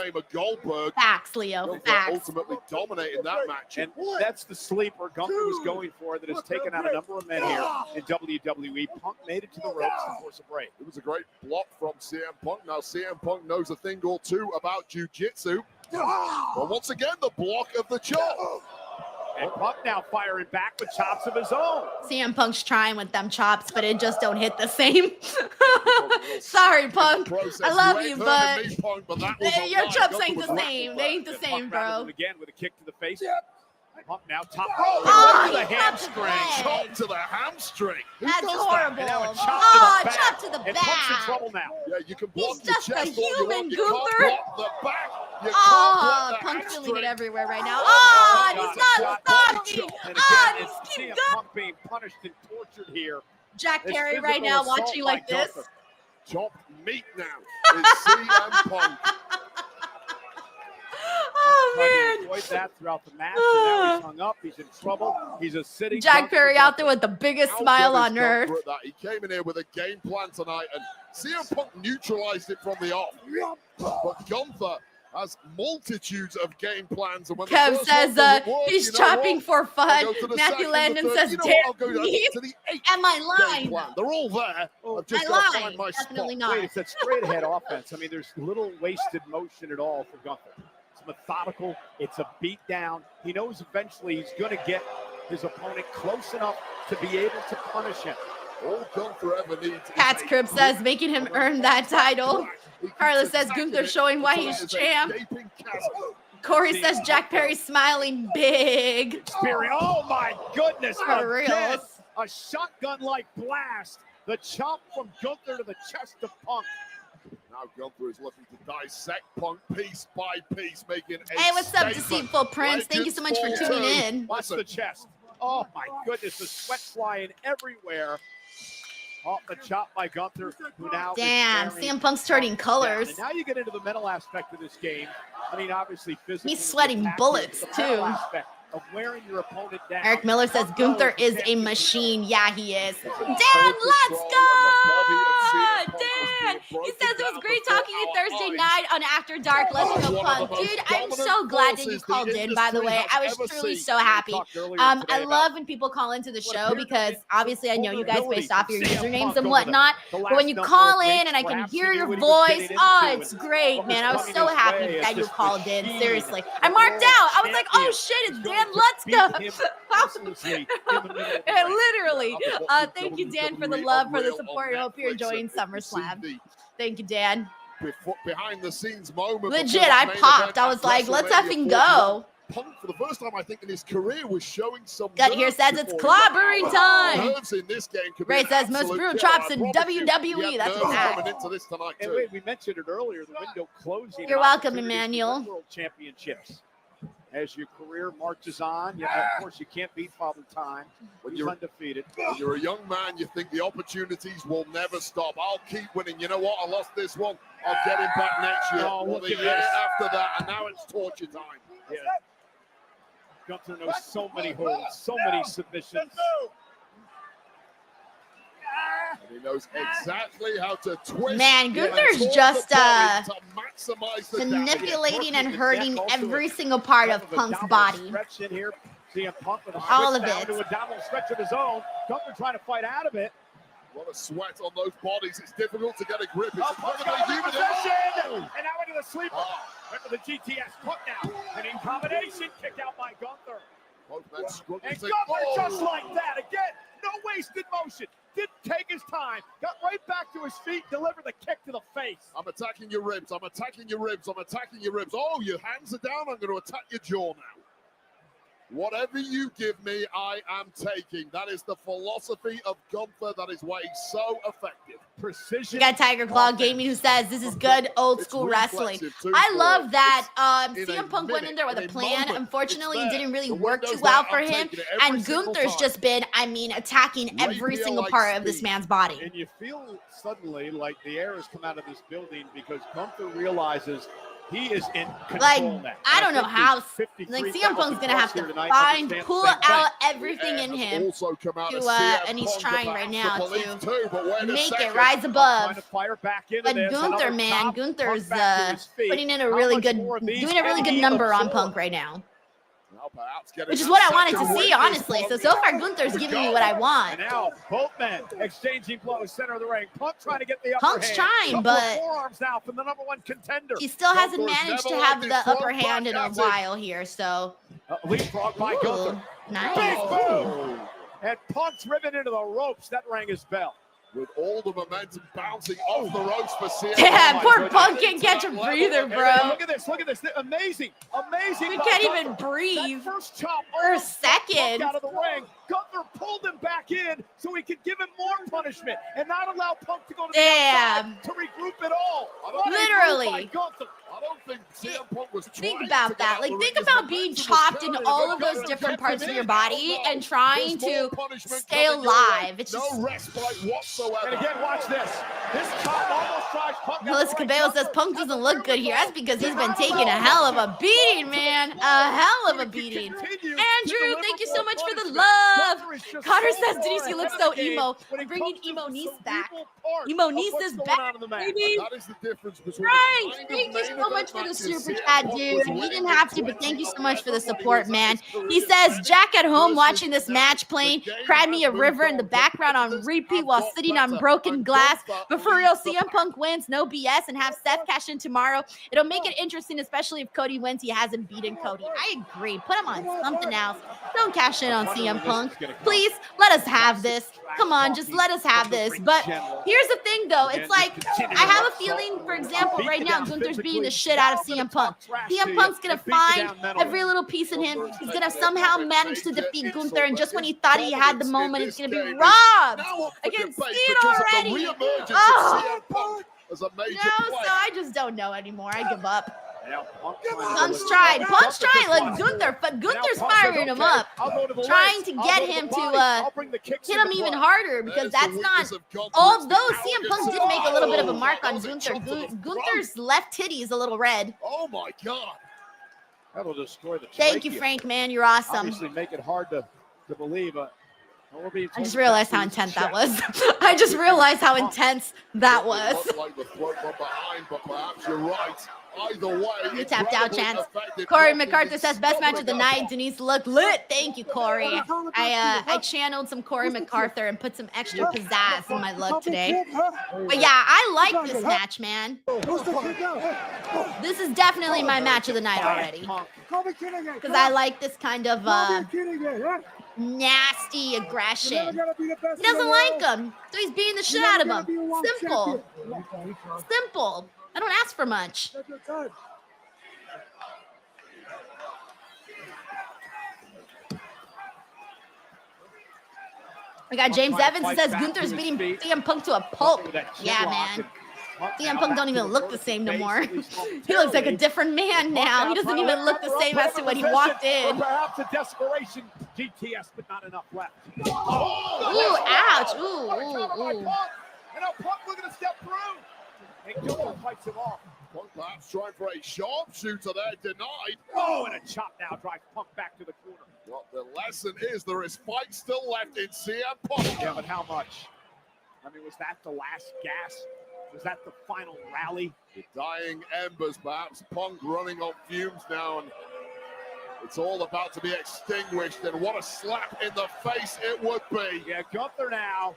Facts, Leo. Facts. Ultimately dominating that match. And that's the sleeper Gunther was going for that has taken out a number of men here in WWE. Punk made it to the ropes to force a break. It was a great block from CM Punk. Now CM Punk knows a thing or two about jiu-jitsu. But once again, the block of the chop. And Punk now firing back with chops of his own. CM Punk's trying with them chops, but it just don't hit the same. Sorry, Punk. I love you, but your chops ain't the same. They ain't the same, bro. Again with a kick to the face. Punk now top to the hamstring. Chop to the hamstring. That's horrible. Chop to the back. Punk's in trouble now. Yeah, you can block He's just a human, you Gunther. can't block the back. Punk's feeling it everywhere right now. He's not stopping. Just keep going. Punk being punished and tortured here. Jack Perry right now watching like this. Chopped meat now is CM Punk. Oh, man. Enjoyed that throughout the match. And now he's hung up. He's in trouble. He's a sitting. Jack Perry out there with the biggest smile on earth. He came in here with a game plan tonight, and CM Punk neutralized it from the off. But Gunther has multitudes of game plans. And when Kev says he's chopping for fun. Matthew Landon says, am I lying? They're all there. I've just I got to lied. find my Definitely spot. not. Wait, it's that straight ahead offense. I mean, there's little wasted motion at all for Gunther. It's methodical. It's a beat down. He knows eventually he's going to get his opponent close enough to be able to punish him. All Gunther ever needs. Pat's Crib says making him earn that title. Carla says Gunther showing why he's champ. Corey says Jack Perry smiling big. Oh my goodness. For real. A shotgun-like blast. The chop from Gunther to the chest of Punk. Now Gunther is looking to dissect Punk piece by piece, making a Hey, what's up, statement. Deceitful Prince? Thank you so much for tuning in. Watch the chest. Oh my goodness, the sweat flying everywhere. Off the chop by Gunther, who now Damn, CM Punk's turning colors. And now you get into the mental aspect of this game. I mean, obviously, physically. He's sweating bullets, too. Of wearing your opponent down. Eric Miller says Gunther is a machine. Yeah, he is. Dan, let's go! Dan! He says it was great talking to you Thursday night on After Dark. Let's go fun. Dude, I'm so glad that you called in, by the way. I was truly so happy. I love when people call into the show because obviously I know you guys based off your usernames and whatnot. But when you call in and I can hear your voice, it's great, man. I was so happy that you called in. Seriously. I marked out. I was like, oh shit, it's Dan. Let's go. Literally. Thank you, Dan, for the love, for the support. I hope you're enjoying SummerSlam. Thank you, Dan. Behind the scenes moment. Legit, I popped. I was like, let's effing go. Punk, for the first time, I think, in his career, was showing some. Gut here says it's clobbering time. Nerves in this game could Ray says most brutal chops in WWE. That's a fact. Into this tonight, and wait, we mentioned it earlier. The window closing. You're welcome, Emmanuel. World Championships. As your career marches on, of course, you can't beat Father Time. When you're undefeated. When you're a young man, you think the opportunities will never stop. I'll keep winning. You know what? I lost this one. I'll get him back next year. Or the year after that. And now it's torture time. Yeah. Gunther knows so many holds, so many submissions. And he knows exactly how to twist. Man, Gunther's just manipulating and hurting every single part of Punk's body. All of it. To a dominant stretch of his own. Gunther trying to fight out of it. A lot of sweat on those bodies. It's difficult to get a grip. It's And now into the sleeper. Into the GTS. Put now. And in combination, kick out by Gunther. And Gunther just like that. Again, no wasted motion. Didn't take his time. Got right back to his feet. Delivered the kick to the face. I'm attacking your ribs. I'm attacking your ribs. I'm attacking your ribs. Oh, your hands are down. I'm going to attack your jaw now. Whatever you give me, I am taking. That is the philosophy of Gunther. That is why he's so effective. Precision. We got Tiger Claw Gaming who says this is good old school wrestling. I love that CM Punk went in there with a plan. Unfortunately, it didn't really work too well for him. And Gunther's just been, attacking every single part of this man's body. And you feel suddenly like the air has come out of this building because Gunther realizes He is in control Like, now. I don't know how. Like, CM Punk's gonna have to pull out everything in him to, and he's trying right now to make it rise above. But Gunther, man, Gunther's putting in a really good, doing a really good number on Punk right now. Which is what I wanted to see, honestly. So far, Gunther's giving me what I want. And now both men exchanging blows center of the ring. Punk trying to get the upper Punk's hand. trying, but forearms now from the #1 contender. he still hasn't managed to have the upper hand in a while here. So leapfrog by Gunther. Nice. Big boom. And Punk's driven into the ropes. That rang his bell. With all the momentum bouncing off the ropes for Sami. Damn, poor Punk can't catch a breather, bro. Look at this. Look at this. Amazing. Amazing. We can't even breathe that first chop for a second. Out of the ring. Gunther pulled him back in so he could give him more punishment and not allow Punk to go to the outside to regroup it all. Literally. I don't think CM Punk was Think about that. Like, think about being chopped in all of those different parts of your body and trying to stay alive. It's just... No respite whatsoever. And again, watch this. This chop almost drives Punk. Melissa Cabello says Punk doesn't look good here. That's because he's been taking a hell of a beating, man. A hell of a beating. Andrew, thank you so much for the love. Connor says, Denise, you look so emo. We're bringing Emo Niece back. Emo Niece is back, baby. That is the difference between Right. Thank you so much for the super chat, dude. He didn't have to, but thank you so much for the support, man. He says, Jack at home watching this match playing, cried me a river in the background on repeat while sitting on broken glass. But for real, CM Punk wins, no BS, and have Seth cash in tomorrow. It'll make it interesting, especially if Cody wins. He hasn't beaten Cody. I agree. Put him on something else. Don't cash in on CM Punk. Please, let us have this. Come on, just let us have this. But here's the thing, though. It's like, I have a feeling, for example, right now, Gunther's beating the shit out of CM Punk. CM Punk's going to find every little piece in him. He's going to somehow manage to defeat Gunther. And just when he thought he had the moment, it's going to be robbed. I can see it already. Oh, no, so I just don't know anymore. I give up. Punk's trying. Like Gunther, but Gunther's firing him up, trying to get him to hit him even harder because that's not. Although CM Punk did make a little bit of a mark on Gunther, Gunther's left titty is a little red. Oh my God! That'll destroy the. Thank you, Frank. Man, you're awesome. Obviously, make it hard to believe. I just realized how intense that was. I just realized how intense that was. Like the throat from behind, but perhaps you're right. Either way, you tapped out, chance. Corey MacArthur says best match of the night. Denise looked lit. Thank you, Corey. I channeled some Corey MacArthur and put some extra pizzazz in my look today. But yeah, I like this match, man. This is definitely my match of the night already. Because I like this kind of nasty aggression. He doesn't like him, so he's beating the shit out of him. Simple. Simple. I don't ask for much. We got James Evans who says Gunther's beating CM Punk to a pulp. Yeah, man. CM Punk don't even look the same no more. He looks like a different man now. He doesn't even look the same as to when he walked in. Perhaps a desperation GTS, but not enough left. Ooh, ouch. Ooh. And now Punk looking to step through. And Gunther fights him off. Punk perhaps trying for a sharpshooter there, denied. Oh, and a chop now drives Punk back to the corner. Well, the lesson is there is fight still left in CM Punk. Yeah, but how much? I mean, was that the last gas? Was that the final rally? The dying embers, perhaps. Punk running on fumes now, and it's all about to be extinguished. And what a slap in the face it would be. Yeah, Gunther now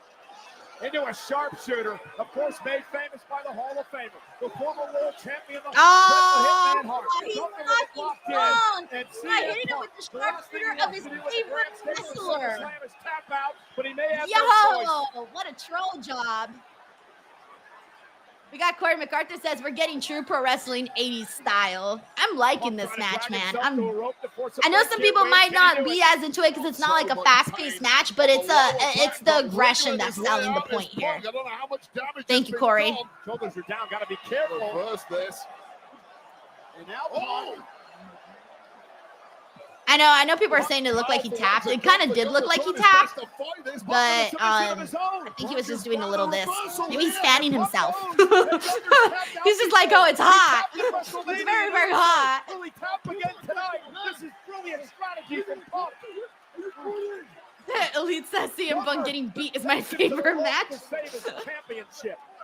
into a sharpshooter, of course, made famous by the Hall of Famer, the former world champion. Oh, he's locked in. And hitting him with the sharpshooter of his favorite wrestler. Yo, what a troll job. We got Corey MacArthur says we're getting true pro wrestling 80s style. I'm liking this match, man. I know some people might not be as into it because it's not like a fast-paced match, but it's the aggression that's selling the point here. Thank you, Corey. Shoulders are down. Got to be careful. Reverse this. And now, I know people are saying it looked like he tapped. It kind of did look like he tapped, but I think he was just doing a little this. Maybe he's fanning himself. He's just like, oh, it's hot. It's very, very hot. This is brilliant strategy from Punk. Elite says CM Punk getting beat is my favorite match.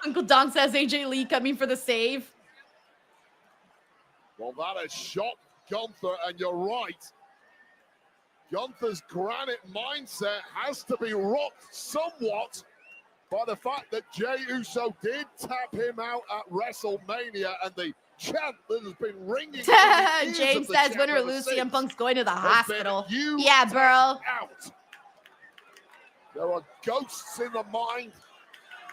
Uncle Don says AJ Lee coming for the save. Well, that has shocked Gunther, and you're right. Gunther's granite mindset has to be rocked somewhat by the fact that Jey Uso did tap him out at WrestleMania, and the chant that has been ringing. James says, win or lose, CM Punk's going to the hospital. Yeah, bro. Out. There are ghosts in the mind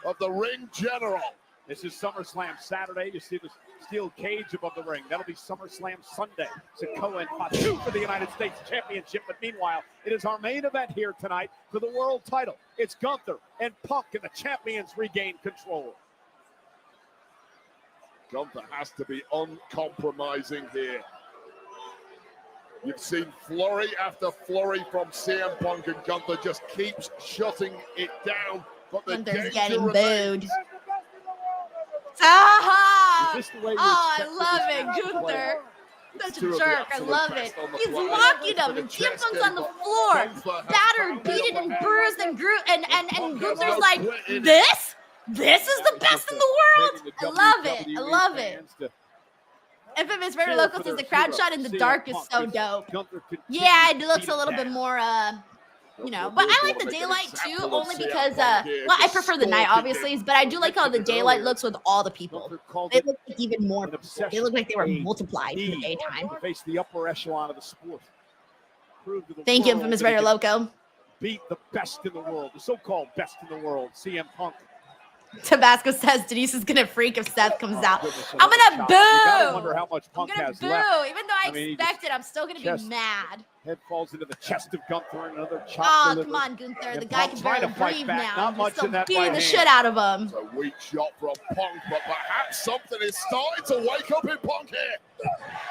of the ring general. This is SummerSlam Saturday. You see the steel cage above the ring. That'll be SummerSlam Sunday. Sikoa and Fatu for the United States Championship. But meanwhile, it is our main event here tonight for the world title. It's Gunther and Punk, and the champions regain control. Gunther has to be uncompromising here. You've seen flurry after flurry from CM Punk, and Gunther just keeps shutting it down. But the Gunther's danger getting remains. booed. Ah! Is this the way you Oh, I expect love this it, match to play Gunther. Such Two a of the jerk. I absolute love best it. on the He's planet. mocking him, For and the CM chess Punk's game, on the but floor, Gunther has battered, found beaten, the and upper bruised, hand. and Gunther's no like, quit in it. this is the best in the world. I love it. I love it. Infamous Very Local says the crowd shot in the dark is so dope. Yeah, it looks a little bit more, you know, but I like the daylight too, only because, well, I prefer the night, obviously, but I do like how the daylight looks with all the people. They look like even more people. They look like they were multiplied in the daytime. To face the upper echelon of the sport. Prove to the Thank you, world Infamous that he Very can Loco. Beat the best in the world, the so-called best in the world, CM Punk. Tabasco says Denise is gonna freak if Seth comes out. Goodness, I'm gonna You gotta wonder boo. how much I'm Punk gonna has boo. left. Even though I mean, he expect it, I'm still gonna just- be mad. Head falls into the chest of Gunther, and another chop Oh, delivered. come on, Gunther. And The guy Punk can trying barely to fight breathe back. now. Not He's much still in that beating right the hand. shit out of him. It's a weak shot from Punk, but perhaps something is starting to wake up in Punk here.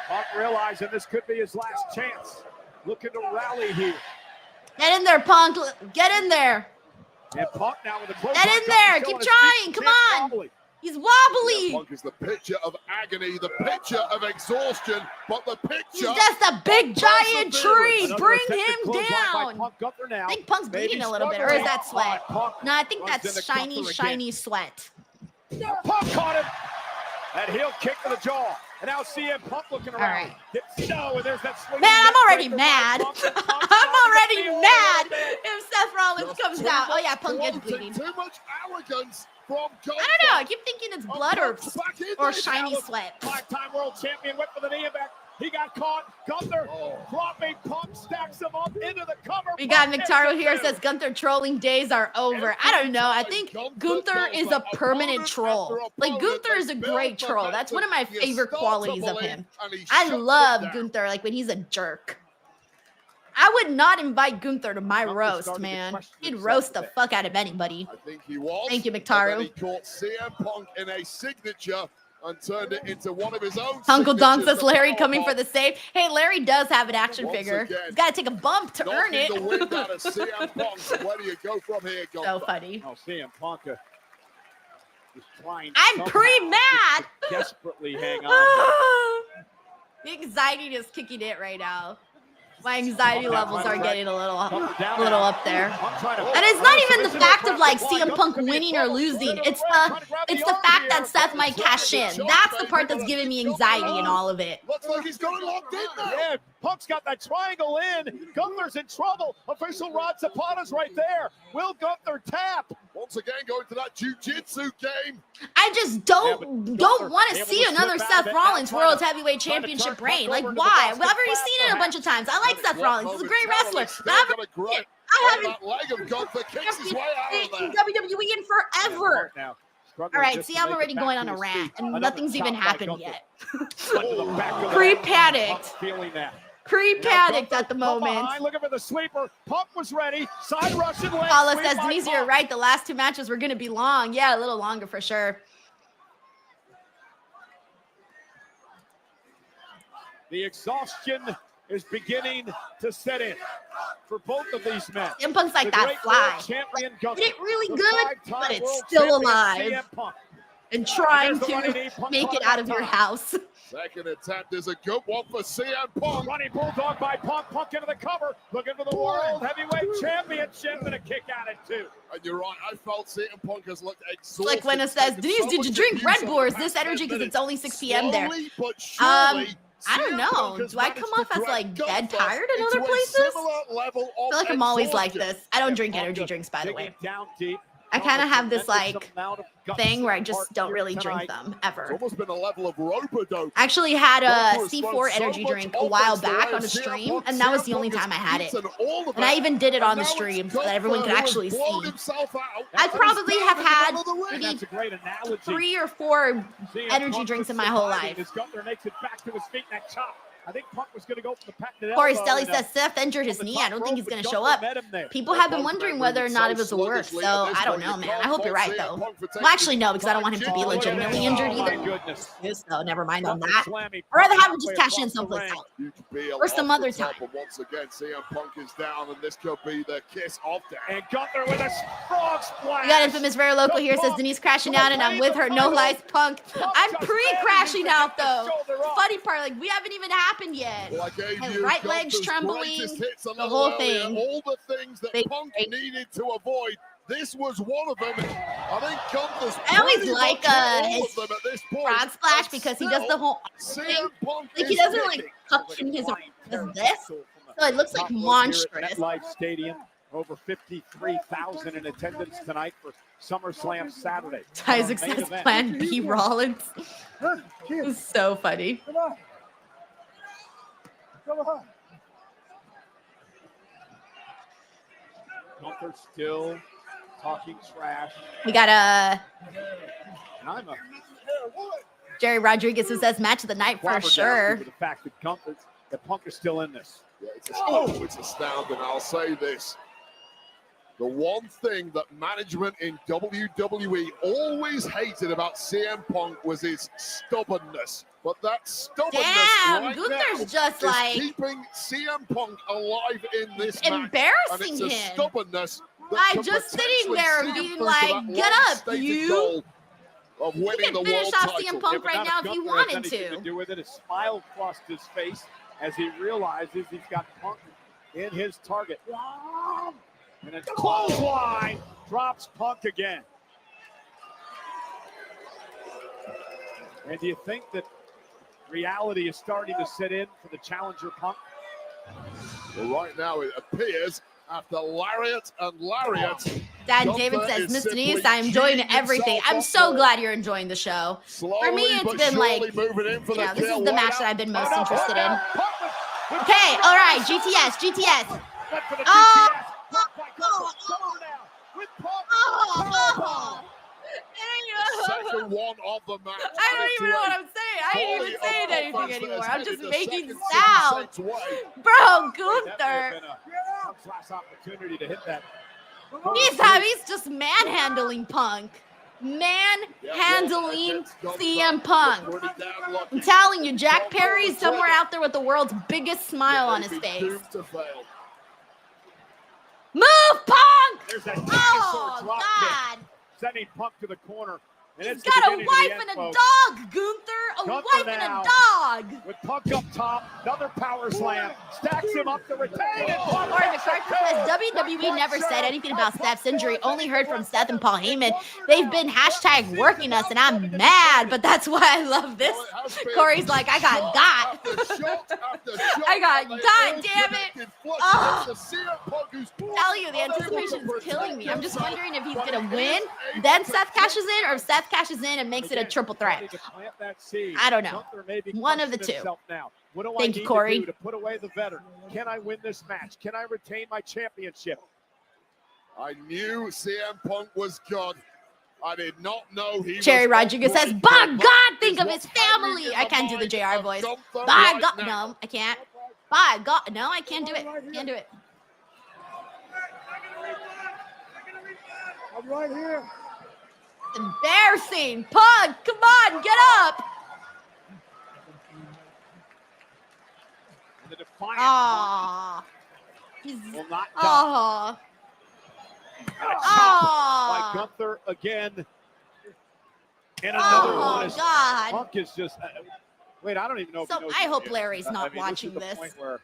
Punk realizing this could be his last chance. Looking to rally here. Get in there, Punk. Get in there. And Punk now with a close. Get in there. Keep trying. Come on. He's wobbly. Punk is the picture of agony, the picture of exhaustion, but the picture. He's just a big giant tree. Another Bring attempted him clothesline by down. Punk. Gunther now. I think Punk's Maybe bleeding a little bit, or is that sweat? Punk No, I think runs that's into shiny, Gunther shiny again. sweat. Punk caught him. And heel kick to the jaw. And now CM Punk looking around. No, and there's that swing. Man, I'm already mad. I'm already mad if Seth Rollins comes out. Oh, yeah, Punk is bleeding. Too much arrogance from Gunther. I don't know. I keep thinking it's blood or shiny sweat. Five-time world champion whip with an knee back. He got caught. Gunther dropping Punk, stacks him up into the cover. We got McTaro here, says Gunther trolling days are over. I don't know. I think Gunther is a permanent troll. Like, Gunther is a great troll. That's one of my favorite qualities of him. I love Gunther, like when he's a jerk. I would not invite Gunther to my roast, man. He'd roast the fuck out of anybody. I think he was. Thank you, And McTaro. then he caught CM Punk in a signature and turned it into one of his own. Uncle Don signatures. says Larry coming for the save. Hey, Larry does have an action Once figure. again, He's got to take a bump to earn knocking it. the wind out of CM Punk. Where do you go from here, So Gunther? funny. Oh, CM Punk is trying. I'm somehow pretty mad. to desperately hang on. The anxiety is kicking it right now. My anxiety levels are getting a little up there. And it's not even the fact of like CM Punk winning or losing. It's the fact that Seth might cash in. That's the part that's giving me anxiety in all of it. Looks like he's going locked in now. Yeah, Punk's got that triangle in. Gunther's in trouble. Official Rod Zapata's right there. Will Gunther tap? Once again, going to that jiu-jitsu game. I just don't want to see another Seth Rollins World Heavyweight Championship reign. Like, why? I've already seen it a bunch of times. I like Seth Rollins. He's a great wrestler. But I haven't That leg of Gunther kicks his way out of seen there. WWE in forever. All right, see, I'm already going on a rant, and nothing's even happened yet. Pre-panicked. Feeling that. Pre-panicked at the moment. Looking for the sweeper. Punk was ready. Side Russian leg. Paula sweep says, by Denise, Punk. you're right. The last two matches were going to be long. Yeah, a little longer for sure. The exhaustion is beginning to set in for both of these men. CM Punk's like The that great fly. world champion Gunther, Did it really the good, five-time but it's world still champion alive CM Punk. and trying There's the running knee, to Punk make caught it him out that of your time. house. Second attempt is a good one for CM Punk. Running bulldog by Punk. Punk into the cover. Looking for the World Heavyweight Championship and a kick out at 2. And you're right, I felt CM Punk has looked It's exhausted. like when it says, Denise, did you drink Red Bull or is this energy because it's only 6 p.m. there? I don't know. Do I come off as like dead tired in other places? I feel like I'm always like this. I don't drink energy drinks, by the way. Down deep. I kind of have this like thing where I just don't really drink them It's ever. almost been a level of rope-a-dope. I actually had a C4 energy drink a while back on a stream, and that was the only time I had it. And I even did it on the stream so that everyone could actually see. I probably have had maybe 3 or 4 energy drinks in my whole life. Gunther makes it back to his feet. That chop. I think Punk was going to go for the patented Corey elbow, Stelly and, says Seth injured his knee. I don't think he's going to show Gunther up. met him there. People have been wondering whether or not it was a work, so I don't know, man. I hope you're right, though. Well, actually, no, because I don't want him to be legitimately injured either. So never mind on that. I'd rather have him just cash in someplace else. Or some other time. Once again, CM Punk is down, and this could be the kiss of death. And Gunther with a frog splash. We got Infamous Very Local here, says Denise crashing out, and I'm with her. No lies, Punk. I'm pre-crashing out, though. Funny part, like, we haven't even happened yet. And right legs trembling, the whole thing. All the things that Punk needed to avoid. This was one of them. I think Gunther's I always like his his frog splash because he does the whole thing. Like he doesn't like tuck in his arm. This, so it looks like monstrous. MetLife Stadium, over 53,000 in attendance tonight for SummerSlam Saturday. Isaac says Plan B Rollins. It's so funny. Come on. Come on. Gunther still talking trash. We got Jerry Rodriguez who says match of the night for sure. The fact that Punk is still in this. Yeah, it's astounding. I'll say this. The one thing that management in WWE always hated about CM Punk was his stubbornness. But that stubbornness right Gunther's now just is like keeping CM Punk alive in this embarrassing match. And it's a him. Stubbornness I just sitting there being like, get up, you. Of You winning can the finish world off title. CM Punk right now if you wanted to do with it. A smile crossed his face as he realizes he's got Punk in his target. And a clothesline drops Punk again. And do you think that reality is starting to sit in for the challenger Punk? Well, right now it appears after lariat and lariat. Dad David says, Miss Denise, I am enjoying everything. I'm so glad you're enjoying the show. For me, it's been like, this is the match that I've been most interested in. Okay, all right, GTS. Second one of the match. I don't even know what I'm saying. I ain't even saying anything anymore. I'm just making sounds. Bro, Gunther. Last opportunity to hit that. He's just manhandling Punk. Manhandling CM Punk. I'm telling you, Jack Perry's somewhere out there with the world's biggest smile on his face. Move, Punk! Oh, God. Sending Punk to the corner. And He's got a wife and a dog, Gunther. A wife and a dog. With Punk up top, another power slam. Stacks him up to retain. Corey McCarthy says WWE never said anything about Steph's injury. Only heard from Seth and Paul Heyman. They've been # working us, and I'm mad, but that's why I love this. Corey's like, I got. I got, damn it. Oh. Tell you, the anticipation is killing me. I'm just wondering if he's going to win, then Seth cashes in, or if Seth cashes in and makes it a triple threat. I don't know. One of the two. Thank you, Corey. To put away the veteran. Can I win this match? Can I retain my championship? I knew CM Punk was good. I did not know he Cherry was Rodriguez says, by God, think of his family. I can't do the JR voice. By God, no, I can't. By God, no, I can't do it. Can't do it. I'm right here. Embarrassing. Punk, come on, get up. defiant. Aw. He's Will not aw. by Gunther again. And another one. Is, God. Punk is just. Wait, I don't even know if So he knows I hope it. Larry's not I mean, watching this. Is the this. point where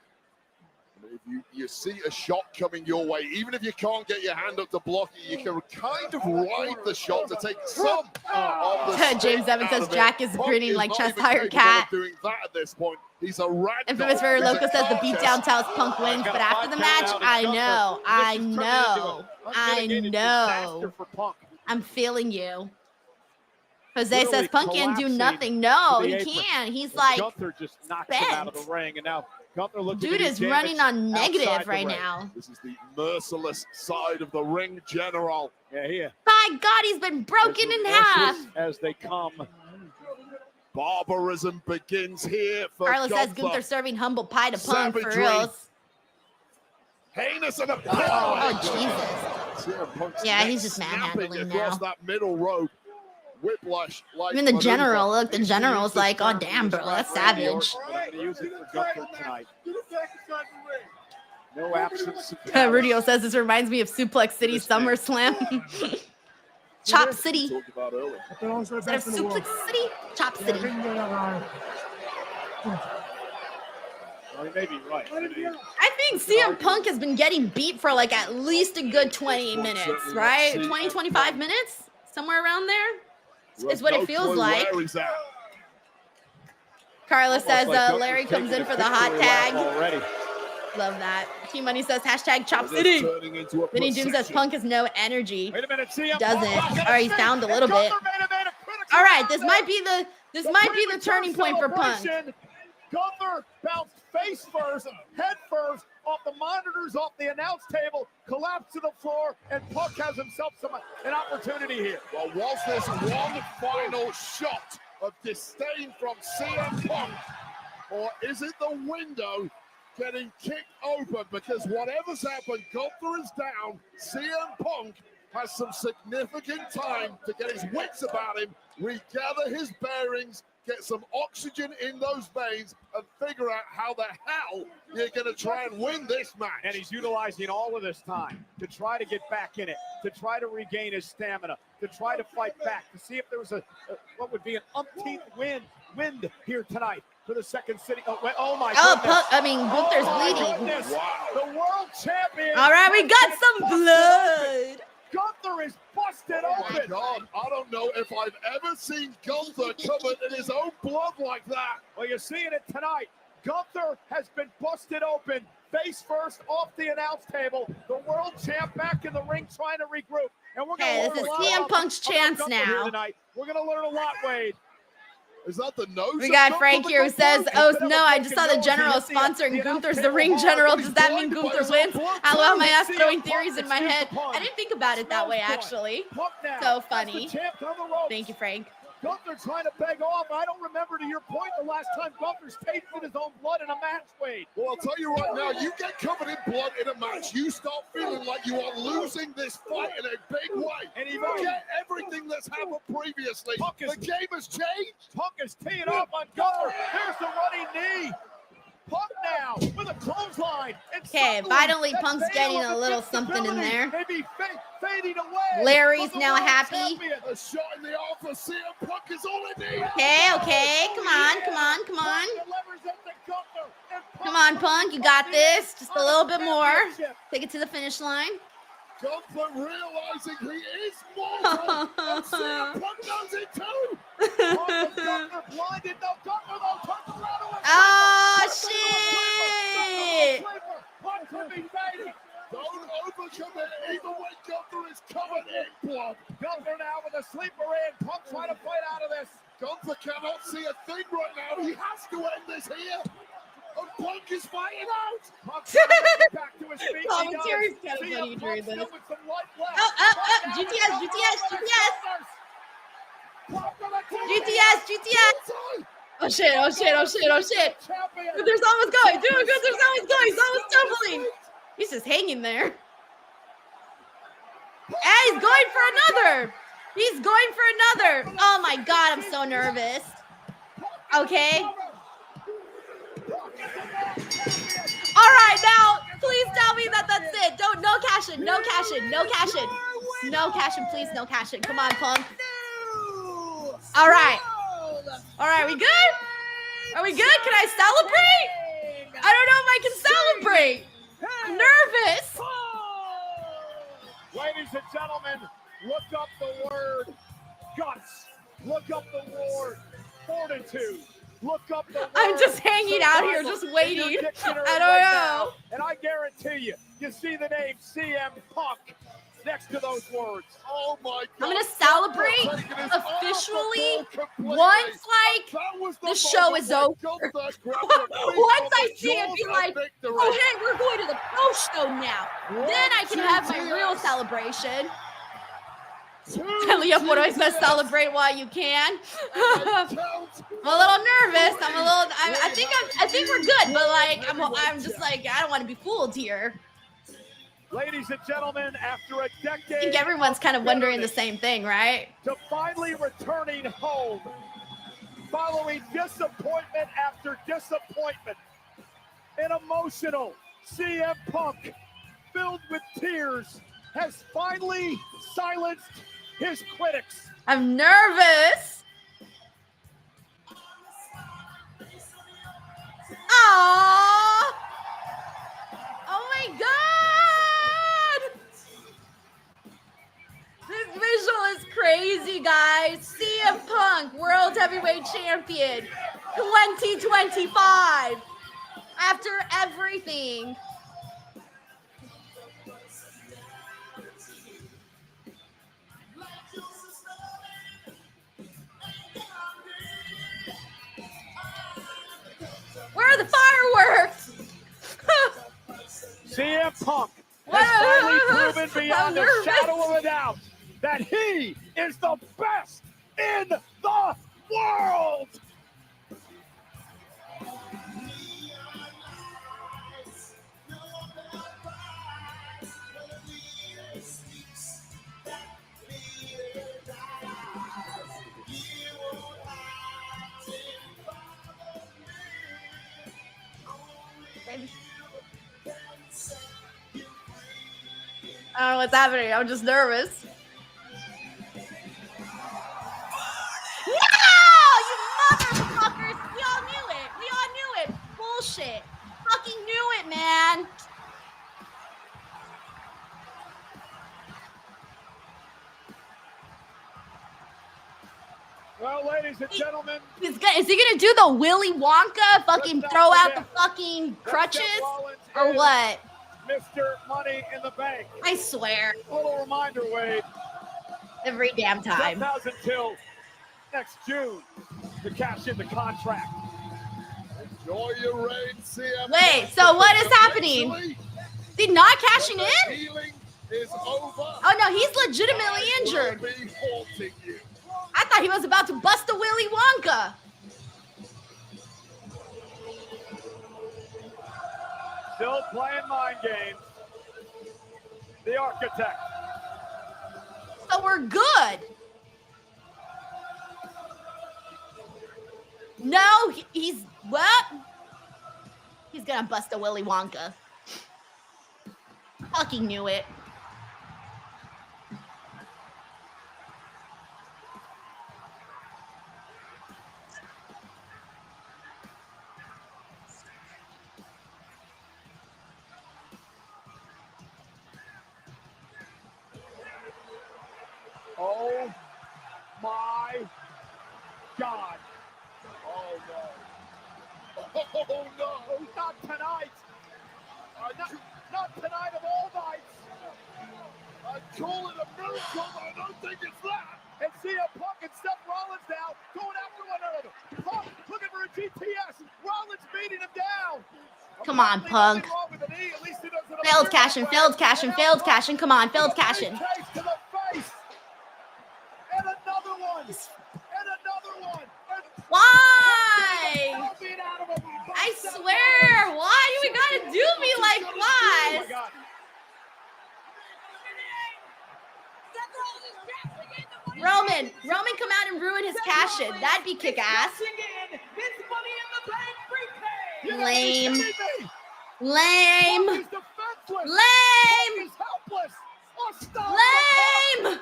If you see a shot coming your way, even if you can't get your hand up to block it, you can kind of ride the shot to take some of the James Evans says Jack is grinning like chest higher cat. Doing that at this point. He's a rag. Infamous Very Loco says the beatdown tells Punk wins, but after the match, I know. I'm feeling you. Jose says Punk can't do nothing. No, he can't. He's like Gunther just knocks him out of the ring, and now Gunther looking dude is running on negative right now. This is the merciless side of the ring general. Yeah, here. By God, he's been broken in half. As they come. Barbarism begins here for Carlos says Gunther. Gunther serving humble pie to Punk for reals. Heinous and a Jesus. Yeah, he's just manhandling across now. that middle road. Whiplash like Even the general, look, the general's like, oh damn, bro, that's savage. Use it for Gunther tonight. No absence. Rudio says this reminds me of Suplex City SummerSlam. Chop City. Instead of Suplex City, Chop City. Well, he may be right. I think CM Punk has been getting beat for like at least a good 20 minutes, right? 20, 25 minutes? Somewhere around there? Is what it feels like. Carlos says Larry comes in for the hot tag. Love that. T Money says hashtag Chop City. Vinny Doom says Punk has no energy. Wait a minute, CM doesn't. Or he's found a little bit. All right, this might be the turning point for Punk. Gunther bounced face first, head first, off the monitors, off the announce table, collapsed to the floor, and Punk has himself an opportunity here. Well, was this one final shot of disdain from CM Punk, or is it the window getting kicked open? Because whatever's happened, Gunther is down. CM Punk has some significant time to get his wits about him, regather his bearings, get some oxygen in those veins, and figure out how the hell you're going to try and win this match. And he's utilizing all of this time to try to get back in it, to try to regain his stamina, to try to fight back, to see if there was what would be an umpteenth wind here tonight for the Second City. Oh my goodness. Gunther's bleeding. Wow. The world champion. All right, we got some blood. Gunther is busted open. Oh my God, I don't know if I've ever seen Gunther covered in his own blood like that. Well, you're seeing it tonight. Gunther has been busted open, face first off the announce table. The world champ back in the ring trying to regroup. And we're going to this is CM Punk's chance now. We're going to learn a lot, Wade. Is that the nose? We got Frank here who says, oh no, I just saw the general sponsoring Gunther's the ring general. Does that mean Gunther wins? Hello, my ass throwing theories in my head. I didn't think about it that way, actually. So funny. Thank you, Frank. Gunther trying to beg off. I don't remember, to your point, the last time Gunther's tasted his own blood in a match, Wade. Well, I'll tell you right now, you get covered in blood in a match, you start feeling like you are losing this fight in a big way. And he forget everything that's happened previously. The game has changed. Punk is teeing up on Gunther. Here's the running knee. Punk now with a clothesline. Okay, finally Punk's getting a little something in there. Maybe fading away. Larry's now happy. A shot in the arm for CM Punk is all it needs. Okay, come on. Come on, Punk, you got this. Just a little bit more. Take it to the finish line. Gunther realizing he is mortal, and CM Punk knows it too. Blinded, no Gunther though, turns around. Oh shit! Don't overcommit even when Gunther is covered in blood. Gunther now with a sleeper in. Punk trying to fight out of this. Gunther cannot see a thing right now. He has to end this here. And Punk is fighting out. Punk trying to get back to his feet. Commentary's kind of funny during this. GTS. Oh shit. Gunther's almost going. Dude, Gunther's almost going. He's almost tumbling. He's just hanging there. And he's going for another. Oh my God, I'm so nervous. Okay. right, now, please tell me that that's it. Don't, no cash in, no cash in, no cash in. No cash in, please, no cash in. Come on, Punk. All right. All right, we good? Are we good? Can I celebrate? I don't know if I can celebrate. I'm nervous. Ladies and gentlemen, look up the word guts. Look up the word fortitude. Look up the word. I'm just hanging out here, just waiting. I don't know. And I guarantee you see the name CM Punk next to those words. Oh my God. I'm going to celebrate officially once, like, the show is over. Once I see it, be like, oh, hey, we're going to the pro show now. Then I can have my real celebration. Leah, what always must celebrate while you can. I'm a little nervous. I think we're good, but like, I'm just like, I don't want to be fooled here. Ladies and gentlemen, after a decade, I think everyone's kind of wondering the same thing, right? To finally returning home, following disappointment after disappointment, an emotional CM Punk filled with tears has finally silenced his critics. I'm nervous. Aww. Oh my God. This visual is crazy, guys. CM Punk, World Heavyweight Champion, 2025. After everything. Where are the fireworks? CM Punk has finally proven beyond a shadow of a doubt that he is the best in the world. I don't know what's happening. I'm just nervous. No! You motherfuckers! We all knew it. We all knew it. Bullshit. Fucking knew it, man. Well, ladies and gentlemen, is he gonna do the Willy Wonka? Fucking throw out the fucking crutches? Or what? Mr. Money in the Bank. I swear. A little reminder, Wade. Every damn time. Jeff has until next June to cash in the contract. Enjoy your reign, CM. Wait, so what is happening? Is he not cashing in? Healing is over. Oh no, he's legitimately injured. I thought he was about to bust a Willy Wonka. Still playing mind games. The architect. So we're good. No, he's what? He's gonna bust a Willy Wonka. Fucking knew it. Oh my God. Oh no. Oh no. Not tonight. Not tonight of all nights. I call it a miracle, but I don't think it's that. And CM Punk and Seth Rollins now going after one another. Punk looking for a GTS. Rollins beating him down. Come on, Punk. Failed cashing, failed cashing, failed cashing. Come on, failed cashing. And another one. And another one. Why? I swear, why do we gotta do me like this? Roman come out and ruin his cash in. That'd be kick ass. Lame. Lame. Punk is defenseless. Lame. Punk is helpless. Lame.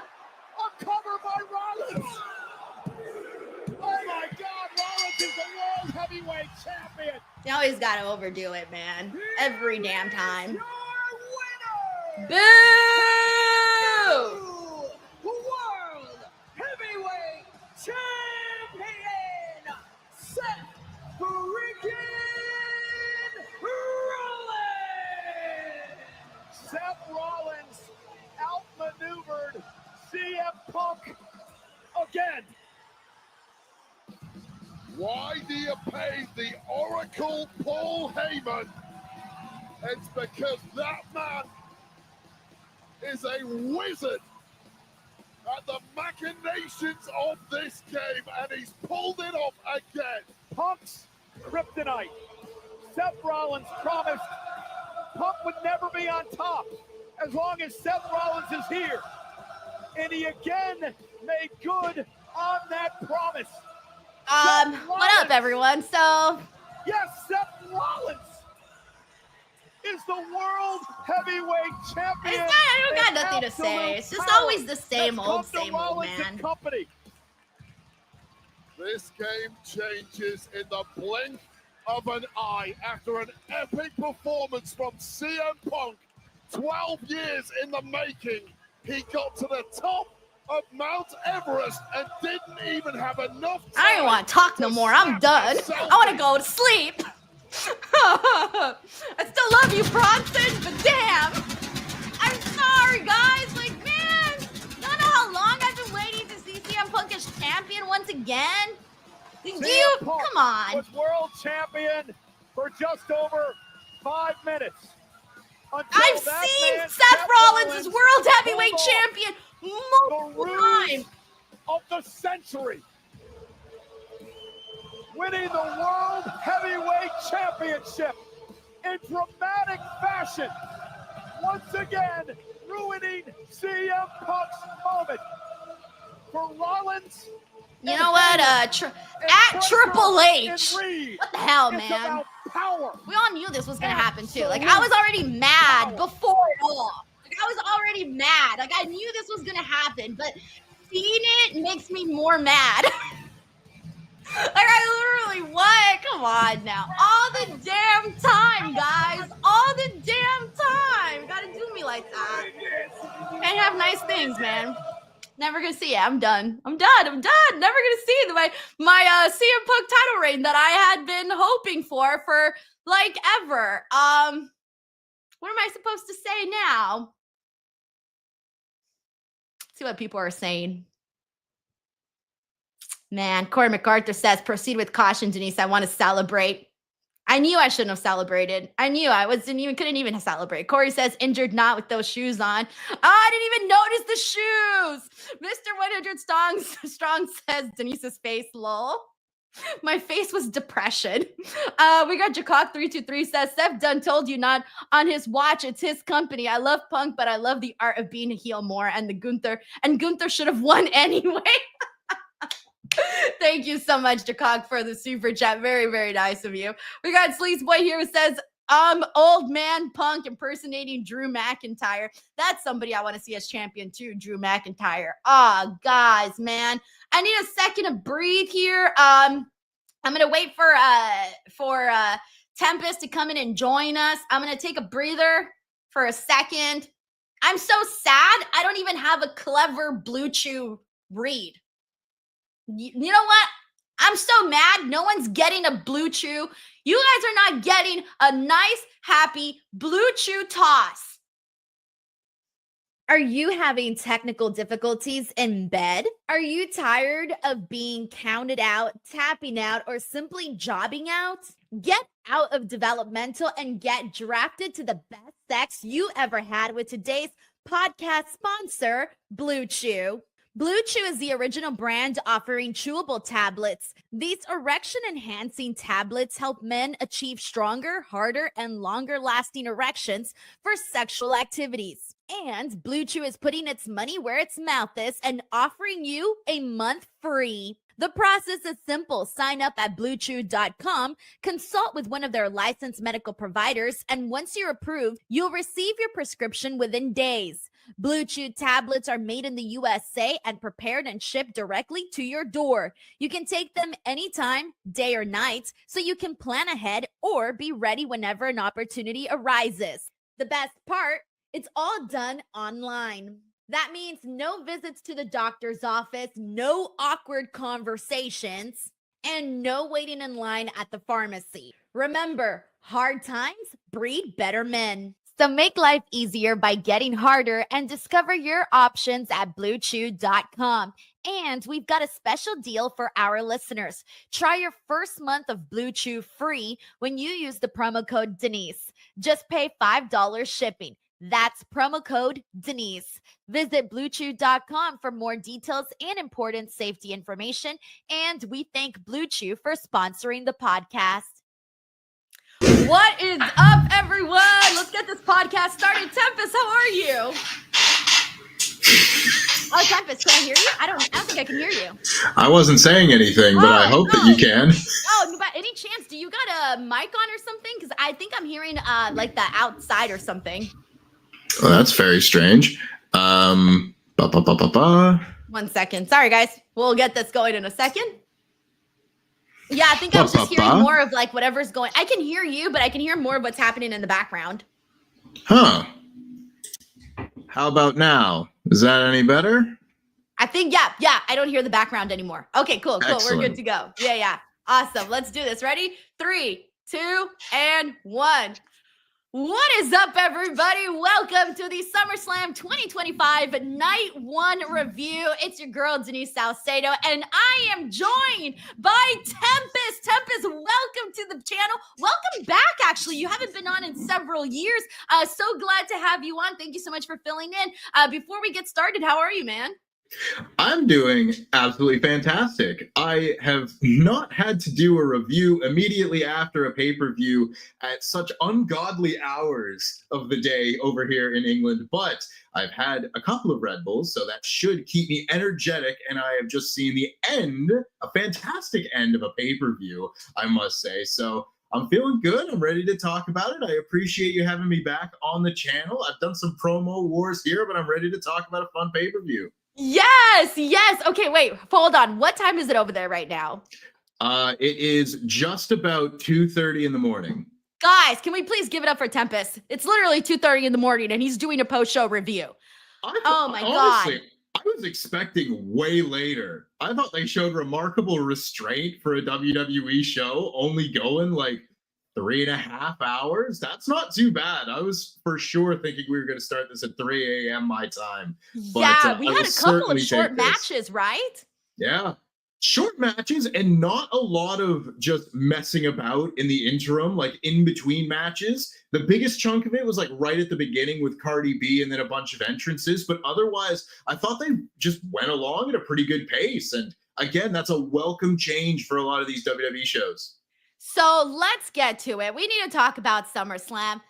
A cover by Rollins. Oh my God, Rollins is the world heavyweight champion. You always got to overdo it, man. Every damn time. Your winner. Boo! World Heavyweight Champion, Seth freaking Rollins. Seth Rollins outmaneuvered CM Punk again. Why do you pay the Oracle Paul Heyman? It's because that man is a wizard at the machinations of this game, and he's pulled it off again. Punk's kryptonite. Seth Rollins promised Punk would never be on top as long as Seth Rollins is here. And he again made good on that promise. What up, everyone? So, yes, Seth Rollins is the world heavyweight champion. I don't got nothing to say. It's just always the same old, man. Company. This game changes in the blink of an eye after an epic performance from CM Punk. 12 years in the making. He got to the top of Mount Everest and didn't even have enough time. I don't want to talk no more. I'm done. I want to go to sleep. I still love you, Bronson, but damn. I'm sorry, guys. Like, man, don't know how long I've been waiting to see CM Punk as champion once again. Come on. Was world champion for just over 5 minutes. I've seen Seth Rollins as world heavyweight champion multiple times. Of the century. Winning the World Heavyweight Championship in dramatic fashion. Once again, ruining CM Punk's moment. For Rollins. You know what? At Triple H. What the hell, man? We all knew this was going to happen, too. Like, I was already mad before it all. Like, I was already mad. Like, I knew this was going to happen, but seeing it makes me more mad. Like, I literally, what? Come on now. All the damn time, guys. All the damn time. You gotta do me like that. Can't have nice things, man. Never gonna see it. I'm done. Never gonna see my CM Punk title reign that I had been hoping for like ever. What am I supposed to say now? See what people are saying. Man, Corey MacArthur says, proceed with caution, Denise. I want to celebrate. I knew I shouldn't have celebrated. I knew I couldn't even celebrate. Corey says, injured not with those shoes on. Oh, I didn't even notice the shoes. Mr. 100 Strong says, Denise's face, lol. My face was depression. We got Jacock323 says, Seth Dunn told you not on his watch. It's his company. I love Punk, but I love the art of being a heel more. And Gunther should have won anyway. Thank you so much, Jacock, for the super chat. Very, very nice of you. We got Sleaze Boy here who says, old man Punk impersonating Drew McIntyre. That's somebody I want to see as champion too, Drew McIntyre. Oh, guys, man. I need a second to breathe here. I'm going to wait for Tempest to come in and join us. I'm going to take a breather for a second. I'm so sad I don't even have a clever Blue Chew read. You know what? I'm so mad. No one's getting a Blue Chew. You guys are not getting a nice, happy Blue Chew toss. Are you having technical difficulties in bed? Are you tired of being counted out, tapping out, or simply jobbing out? Get out of developmental and get drafted to the best sex you ever had with today's podcast sponsor, Blue Chew. Blue Chew is the original brand offering chewable tablets. These erection-enhancing tablets help men achieve stronger, harder, and longer-lasting erections for sexual activities. And Blue Chew is putting its money where its mouth is and offering you a month free. The process is simple. Sign up at BlueChew.com, consult with one of their licensed medical providers, and once you're approved, you'll receive your prescription within days. Blue Chew tablets are made in the USA and prepared and shipped directly to your door. You can take them anytime, day or night, so you can plan ahead or be ready whenever an opportunity arises. The best part, it's all done online. That means no visits to the doctor's office, no awkward conversations, and no waiting in line at the pharmacy. Remember, hard times breed better men. So make life easier by getting harder and discover your options at BlueChew.com. And we've got a special deal for our listeners. Try your first month of Blue Chew free when you use the promo code Denise. Just pay $5 shipping. That's promo code Denise. Visit BlueChew.com for more details and important safety information. And we thank Blue Chew for sponsoring the podcast. What is up, everyone? Let's get this podcast started. Tempest, how are you? Oh, Tempest, can I hear you? I don't think I can hear you. I wasn't saying anything, but I hope that you can. Oh, but any chance, do you got a mic on or something? Because I think I'm hearing like the outside or something. Well, that's very strange. 1 second. Sorry, guys. We'll get this going in a second. Yeah, I think I was just hearing more of like whatever's going. I can hear you, but I can hear more of what's happening in the background. Huh. How about now? Is that any better? I think, yeah. I don't hear the background anymore. Okay, cool. Excellent. We're good to go. Yeah. Awesome. Let's do this. Ready? 3, 2, and 1. What is up, everybody? Welcome to the SummerSlam 2025 Night 1 review. It's your girl, Denise Salcedo, and I am joined by Tempest. Tempest, welcome to the channel. Welcome back, actually. You haven't been on in several years. So glad to have you on. Thank you so much for filling in. Before we get started, how are you, man? I'm doing absolutely fantastic. I have not had to do a review immediately after a pay-per-view at such ungodly hours of the day over here in England, but I've had a couple of Red Bulls, so that should keep me energetic, and I have just seen the end, a fantastic end of a pay-per-view, I must say. So I'm feeling good. I'm ready to talk about it. I appreciate you having me back on the channel. I've done some promo wars here, but I'm ready to talk about a fun pay-per-view. Yes. Okay, wait, hold on. What time is it over there right now? It is just about 2:30 in the morning. Guys, can we please give it up for Tempest? It's literally 2:30 in the morning, and he's doing a post-show review. Oh my God. I was expecting way later. I thought they showed remarkable restraint for a WWE show, only going like 3.5 hours. That's not too bad. I was for sure thinking we were going to start this at 3 a.m. my time. Yeah, we had a couple of short matches, right? Yeah. Short matches and not a lot of just messing about in the interim, like in between matches. The biggest chunk of it was like right at the beginning with Cardi B and then a bunch of entrances. But otherwise, I thought they just went along at a pretty good pace. And again, that's a welcome change for a lot of these WWE shows. So let's get to it. We need to talk about SummerSlam.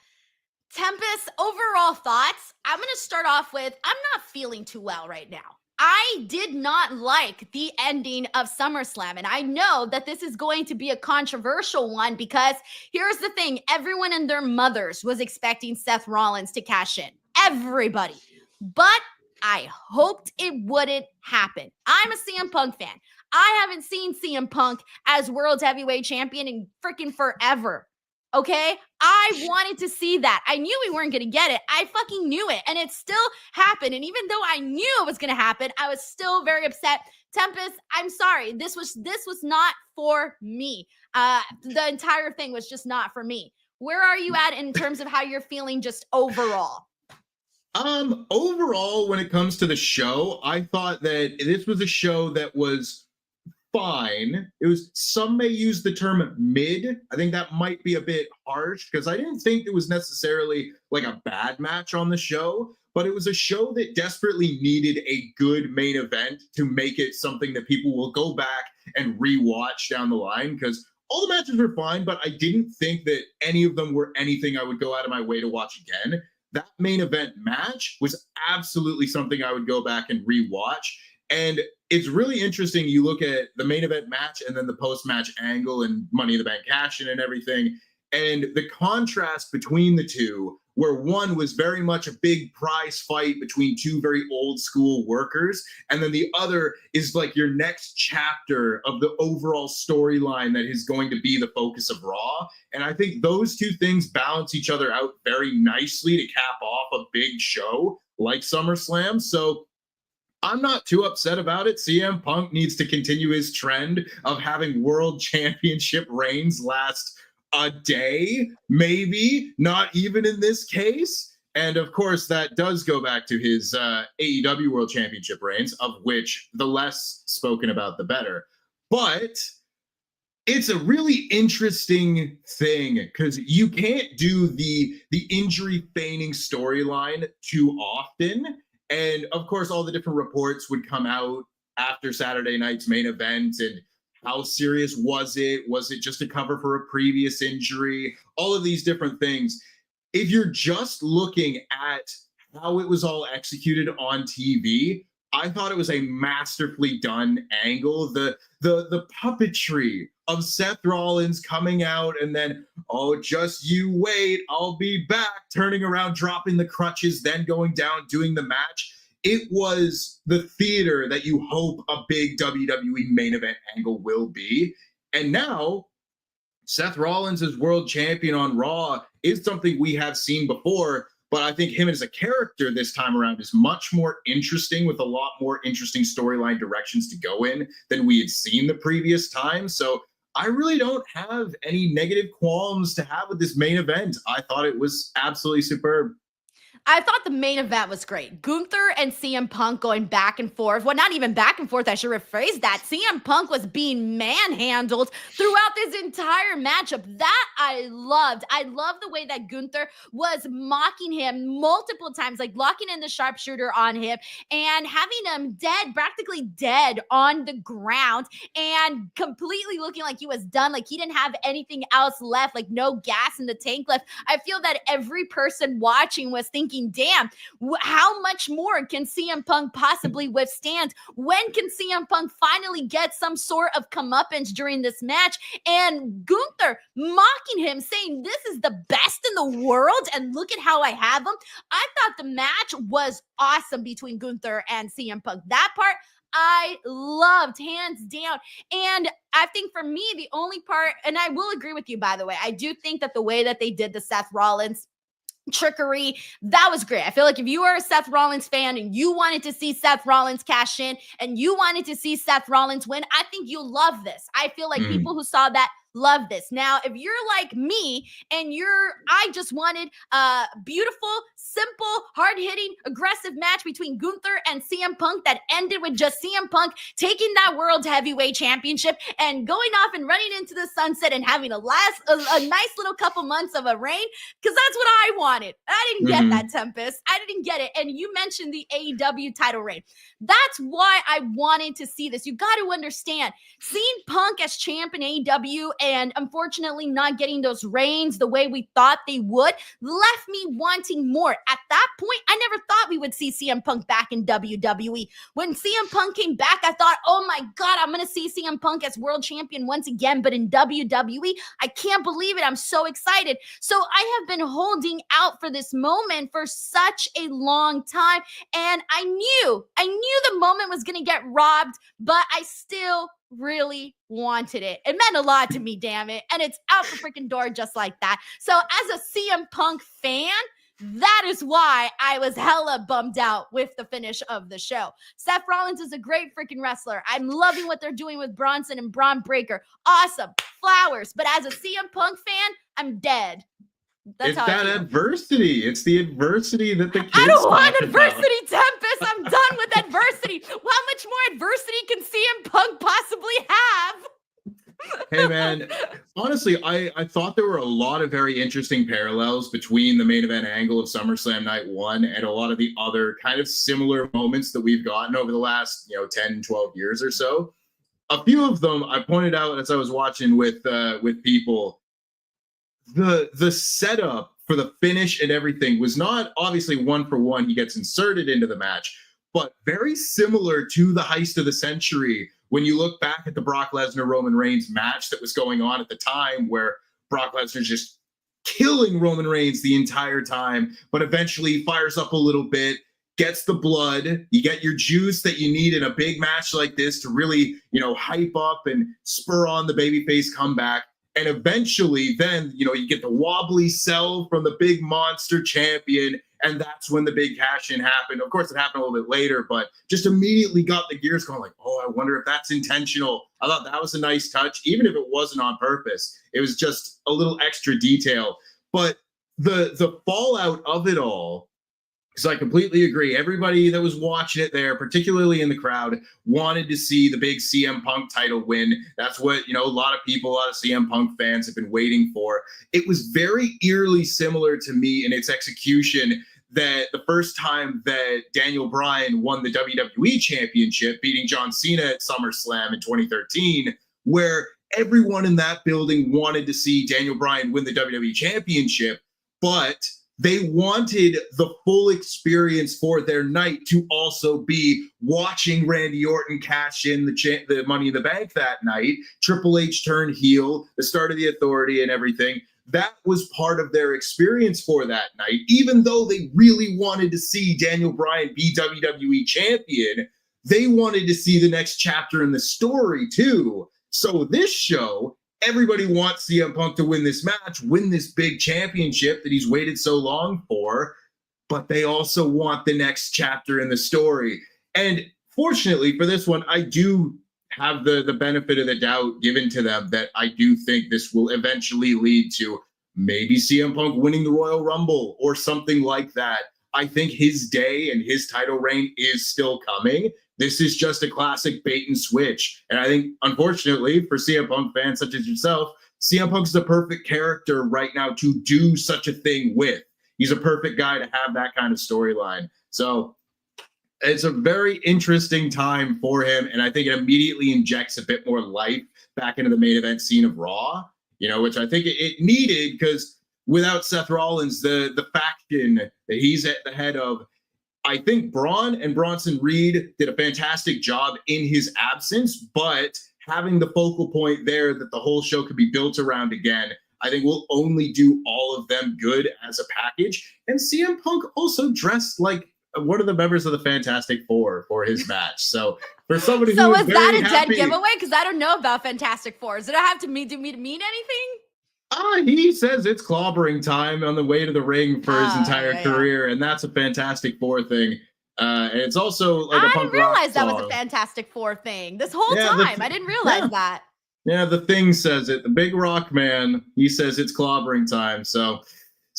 Tempest, overall thoughts. I'm going to start off with, I'm not feeling too well right now. I did not like the ending of SummerSlam, and I know that this is going to be a controversial one because here's the thing. Everyone and their mothers was expecting Seth Rollins to cash in. Everybody. But I hoped it wouldn't happen. I'm a CM Punk fan. I haven't seen CM Punk as World Heavyweight Champion in freaking forever. Okay? I wanted to see that. I knew we weren't going to get it. I fucking knew it. And it still happened. And even though I knew it was going to happen, I was still very upset. Tempest, I'm sorry. This was not for me. The entire thing was just not for me. Where are you at in terms of how you're feeling just overall? Overall, when it comes to the show, I thought that this was a show that was fine. It was, some may use the term mid. I think that might be a bit harsh because I didn't think it was necessarily like a bad match on the show, but it was a show that desperately needed a good main event to make it something that people will go back and rewatch down the line, because all the matches were fine, but I didn't think that any of them were anything I would go out of my way to watch again. That main event match was absolutely something I would go back and rewatch. And it's really interesting. You look at the main event match and then the post-match angle and Money in the Bank cash-in and everything. And the contrast between the two, where one was very much a big prize fight between two very old school workers, and then the other is like your next chapter of the overall storyline that is going to be the focus of Raw. And I think those two things balance each other out very nicely to cap off a big show like SummerSlam. So I'm not too upset about it. CM Punk needs to continue his trend of having world championship reigns last a day, maybe, not even in this case. And of course, that does go back to his AEW World Championship reigns, of which the less spoken about, the better. But it's a really interesting thing because you can't do the injury feigning storyline too often. And of course, all the different reports would come out after Saturday night's main event. And how serious was it? Was it just a cover for a previous injury? All of these different things. If you're just looking at how it was all executed on TV, I thought it was a masterfully done angle. The puppetry of Seth Rollins coming out and then, oh, just you wait, I'll be back, turning around, dropping the crutches, then going down, doing the match. It was the theater that you hope a big WWE main event angle will be. And now, Seth Rollins as world champion on Raw is something we have seen before, but I think him as a character this time around is much more interesting with a lot more interesting storyline directions to go in than we had seen the previous time. So I really don't have any negative qualms to have with this main event. I thought it was absolutely superb. I thought the main event was great. Gunther and CM Punk going back and forth. Well, not even back and forth. I should rephrase that. CM Punk was being manhandled throughout this entire matchup. That I loved. I love the way that Gunther was mocking him multiple times, like locking in the sharpshooter on him and having him dead, practically dead on the ground and completely looking like he was done, like he didn't have anything else left, like no gas in the tank left. I feel that every person watching was thinking, damn, how much more can CM Punk possibly withstand? When can CM Punk finally get some sort of comeuppance during this match? And Gunther mocking him, saying this is the best in the world and look at how I have him. I thought the match was awesome between Gunther and CM Punk. That part I loved, hands down. And I think for me, the only part, and I will agree with you, by the way, I do think that the way that they did the Seth Rollins trickery, that was great. I feel like if you are a Seth Rollins fan and you wanted to see Seth Rollins cash in and you wanted to see Seth Rollins win, I think you'll love this. I feel like people who saw that love this. Now, if you're like me and I just wanted a beautiful, simple, hard-hitting, aggressive match between Gunther and CM Punk that ended with just CM Punk taking that World Heavyweight Championship and going off and running into the sunset and having a nice little couple months of a reign, because that's what I wanted. I didn't get that, Tempest. I didn't get it. And you mentioned the AEW title reign. That's why I wanted to see this. You got to understand, seeing Punk as champ in AEW and unfortunately not getting those reigns the way we thought they would left me wanting more. At that point, I never thought we would see CM Punk back in WWE. When CM Punk came back, I thought, oh my God, I'm going to see CM Punk as world champion once again, but in WWE, I can't believe it. I'm so excited. So I have been holding out for this moment for such a long time, and I knew the moment was going to get robbed, but I still really wanted it. It meant a lot to me, damn it. And it's out the freaking door just like that. So as a CM Punk fan, that is why I was hella bummed out with the finish of the show. Seth Rollins is a great freaking wrestler. I'm loving what they're doing with Bronson and Bron Breakker. Awesome. Flowers. But as a CM Punk fan, I'm dead. That's it's that adversity. It's the adversity that the kids I don't want talk adversity, Tempest. I'm done with adversity. How much more adversity can CM Punk possibly have? Hey, man. Honestly, I thought there were a lot of very interesting parallels between the main event angle of SummerSlam Night 1 and a lot of the other kind of similar moments that we've gotten over the last, 10, 12 years or so. A few of them I pointed out as I was watching with people. The setup for the finish and everything was not obviously one for one. He gets inserted into the match, but very similar to the heist of the century. When you look back at the Brock Lesnar-Roman Reigns match that was going on at the time, where Brock Lesnar's just killing Roman Reigns the entire time, but eventually fires up a little bit, gets the blood, you get your juice that you need in a big match like this to really, hype up and spur on the babyface comeback. And eventually then, you get the wobbly sell from the big monster champion, and that's when the big cash-in happened. Of course, it happened a little bit later, but just immediately got the gears going like, oh, I wonder if that's intentional. I thought that was a nice touch, even if it wasn't on purpose. It was just a little extra detail. But the fallout of it all, because I completely agree, everybody that was watching it there, particularly in the crowd, wanted to see the big CM Punk title win. That's what, a lot of CM Punk fans have been waiting for. It was very eerily similar to me in its execution that the first time that Daniel Bryan won the WWE Championship, beating John Cena at SummerSlam in 2013, where everyone in that building wanted to see Daniel Bryan win the WWE Championship, but they wanted the full experience for their night to also be watching Randy Orton cash in the Money in the Bank that night, Triple H turn heel, the start of the Authority and everything. That was part of their experience for that night. Even though they really wanted to see Daniel Bryan be WWE champion, they wanted to see the next chapter in the story too. So this show, everybody wants CM Punk to win this match, win this big championship that he's waited so long for, but they also want the next chapter in the story. And fortunately for this one, I do have the benefit of the doubt given to them that I do think this will eventually lead to maybe CM Punk winning the Royal Rumble or something like that. I think his day and his title reign is still coming. This is just a classic bait and switch. And I think, unfortunately, for CM Punk fans such as yourself, CM Punk's the perfect character right now to do such a thing with. He's a perfect guy to have that kind of storyline. So it's a very interesting time for him. And I think it immediately injects a bit more life back into the main event scene of Raw, which I think it needed, because without Seth Rollins, the faction that he's at the head of, I think Bron and Bronson Reed did a fantastic job in his absence, but having the focal point there that the whole show could be built around again, I think will only do all of them good as a package. And CM Punk also dressed like one of the members of the Fantastic Four for his match. So for somebody who was that a happy, dead giveaway? Because I don't know about Fantastic Four. Does it have to mean anything? He says it's clobbering time on the way to the ring for his entire career, and that's a Fantastic Four thing. And it's also like a punk rock song. I didn't realize that was a Fantastic Four thing this whole time. I didn't realize that. Yeah, the Thing says it. The Big Rock Man, he says it's clobbering time. So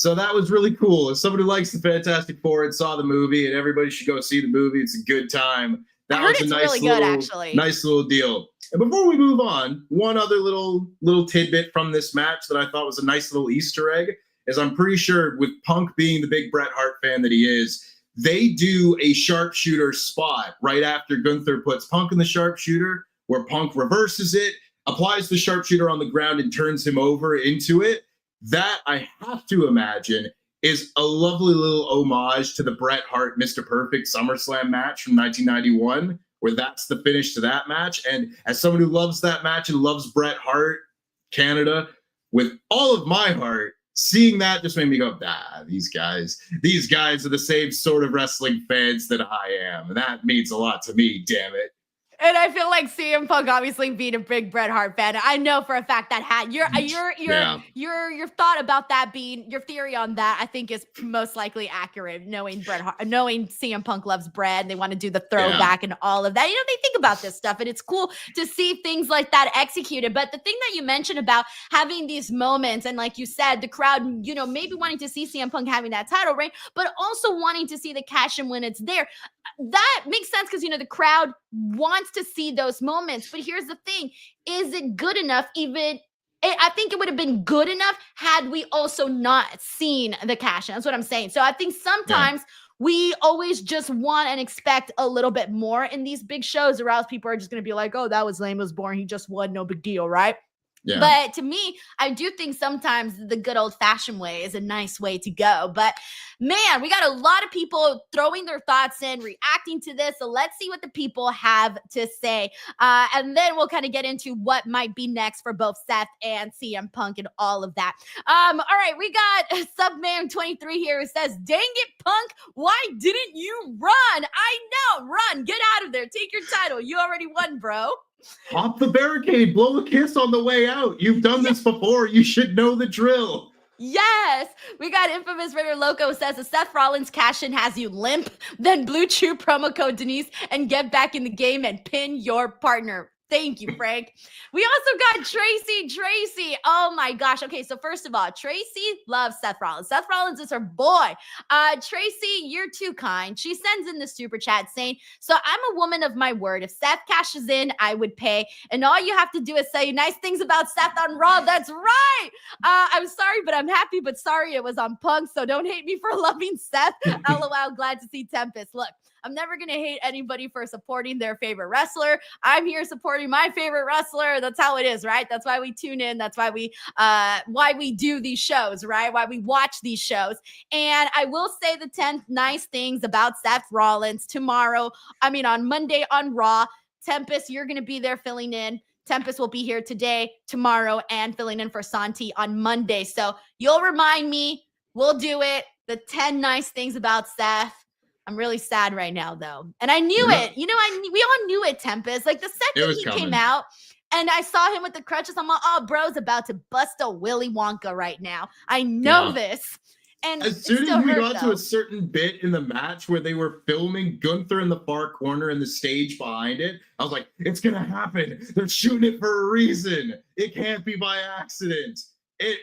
that was really cool. As somebody who likes the Fantastic Four and saw the movie, and everybody should go see the movie, it's a good time. That was a nice little deal. And before we move on, one other little tidbit from this match that I thought was a nice little Easter egg is I'm pretty sure, with Punk being the big Bret Hart fan that he is, they do a sharpshooter spot right after Gunther puts Punk in the sharpshooter, where Punk reverses it, applies the sharpshooter on the ground, and turns him over into it. That, I have to imagine, is a lovely little homage to the Bret Hart Mr. Perfect SummerSlam match from 1991, where that's the finish to that match. And as someone who loves that match and loves Bret Hart, Canada, with all of my heart, seeing that just made me go, these guys are the same sort of wrestling fans that I am. And that means a lot to me, damn it. And I feel like CM Punk obviously being a big Bret Hart fan. I know for a fact that your thought about that being your theory on that, I think is most likely accurate. Knowing CM Punk loves Bret, and they want to do the throwback and all of that. They think about this stuff, and it's cool to see things like that executed. But the thing that you mentioned about having these moments, and like you said, the crowd, maybe wanting to see CM Punk having that title reign, but also wanting to see the cash in when it's there. That makes sense because, the crowd wants to see those moments. But here's the thing. Is it good enough I think it would have been good enough had we also not seen the cash in. That's what I'm saying. So I think sometimes we always just want and expect a little bit more in these big shows, or else people are just going to be like, oh, that was lame, it was boring, he just won, no big deal, right? Yeah. But to me, I do think sometimes the good old-fashioned way is a nice way to go. But man, we got a lot of people throwing their thoughts in, reacting to this. So let's see what the people have to say. And then we'll kind of get into what might be next for both Seth and CM Punk and all of that. All right, we got Subman23 here who says, dang it, Punk, why didn't you run? I know, run, get out of there, take your title. You already won, bro. Hop the barricade, blow a kiss on the way out. You've done this before. You should know the drill. Yes, we got Infamous Ritter Loco says, if Seth Rollins cash-in has you limp, then Blue Chew promo code Denise and get back in the game and pin your partner. Thank you, Frank. We also got Tracy. Oh my gosh. Okay, so first of all, Tracy loves Seth Rollins. Seth Rollins is her boy. Tracy, you're too kind. She sends in the super chat saying, so I'm a woman of my word. If Seth cashes in, I would pay. And all you have to do is say nice things about Seth on Raw. That's right. I'm sorry, but I'm happy, but sorry it was on Punk. So don't hate me for loving Seth. LOL, glad to see Tempest. Look, I'm never going to hate anybody for supporting their favorite wrestler. I'm here supporting my favorite wrestler. That's how it is, right? That's why we tune in. That's why we do these shows, right? Why we watch these shows. And I will say the 10 nice things about Seth Rollins on Monday on Raw. Tempest, you're going to be there filling in. Tempest will be here today, tomorrow, and filling in for Santi on Monday. So you'll remind me. We'll do it. The 10 nice things about Seth. I'm really sad right now, though. And I knew it. You know, we all knew it, Tempest. Like, the second he came out and I saw him with the crutches, I'm like, oh, bro's about to bust a Willy Wonka right now. I know this. And as soon as we got to a certain bit in the match where they were filming Gunther in the far corner and the stage behind it, I was like, it's going to happen. They're shooting it for a reason. It can't be by accident.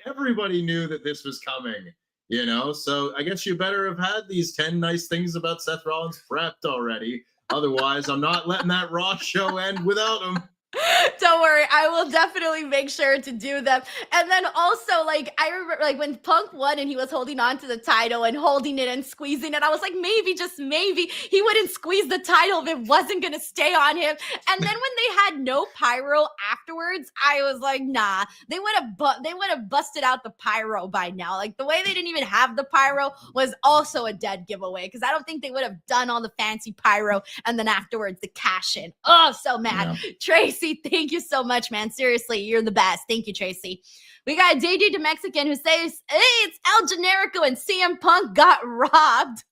Everybody knew that this was coming. You know, so I guess you better have had these 10 nice things about Seth Rollins prepped already. Otherwise, I'm not letting that Raw show end without him. Don't worry, I will definitely make sure to do them. And then also, like, I remember, like, when Punk won and he was holding on to the title and holding it and squeezing it, I was like, maybe, just maybe, he wouldn't squeeze the title if it wasn't going to stay on him. And then when they had no pyro afterwards, I was like, nah, they would have busted out the pyro by now. Like, the way they didn't even have the pyro was also a dead giveaway, because I don't think they would have done all the fancy pyro and then afterwards the cash in. Oh, so mad. Yeah. Tracy, thank you so much, man. Seriously, you're the best. Thank you, Tracy. We got JJ the Mexican who says, hey, it's El Generico and CM Punk got robbed.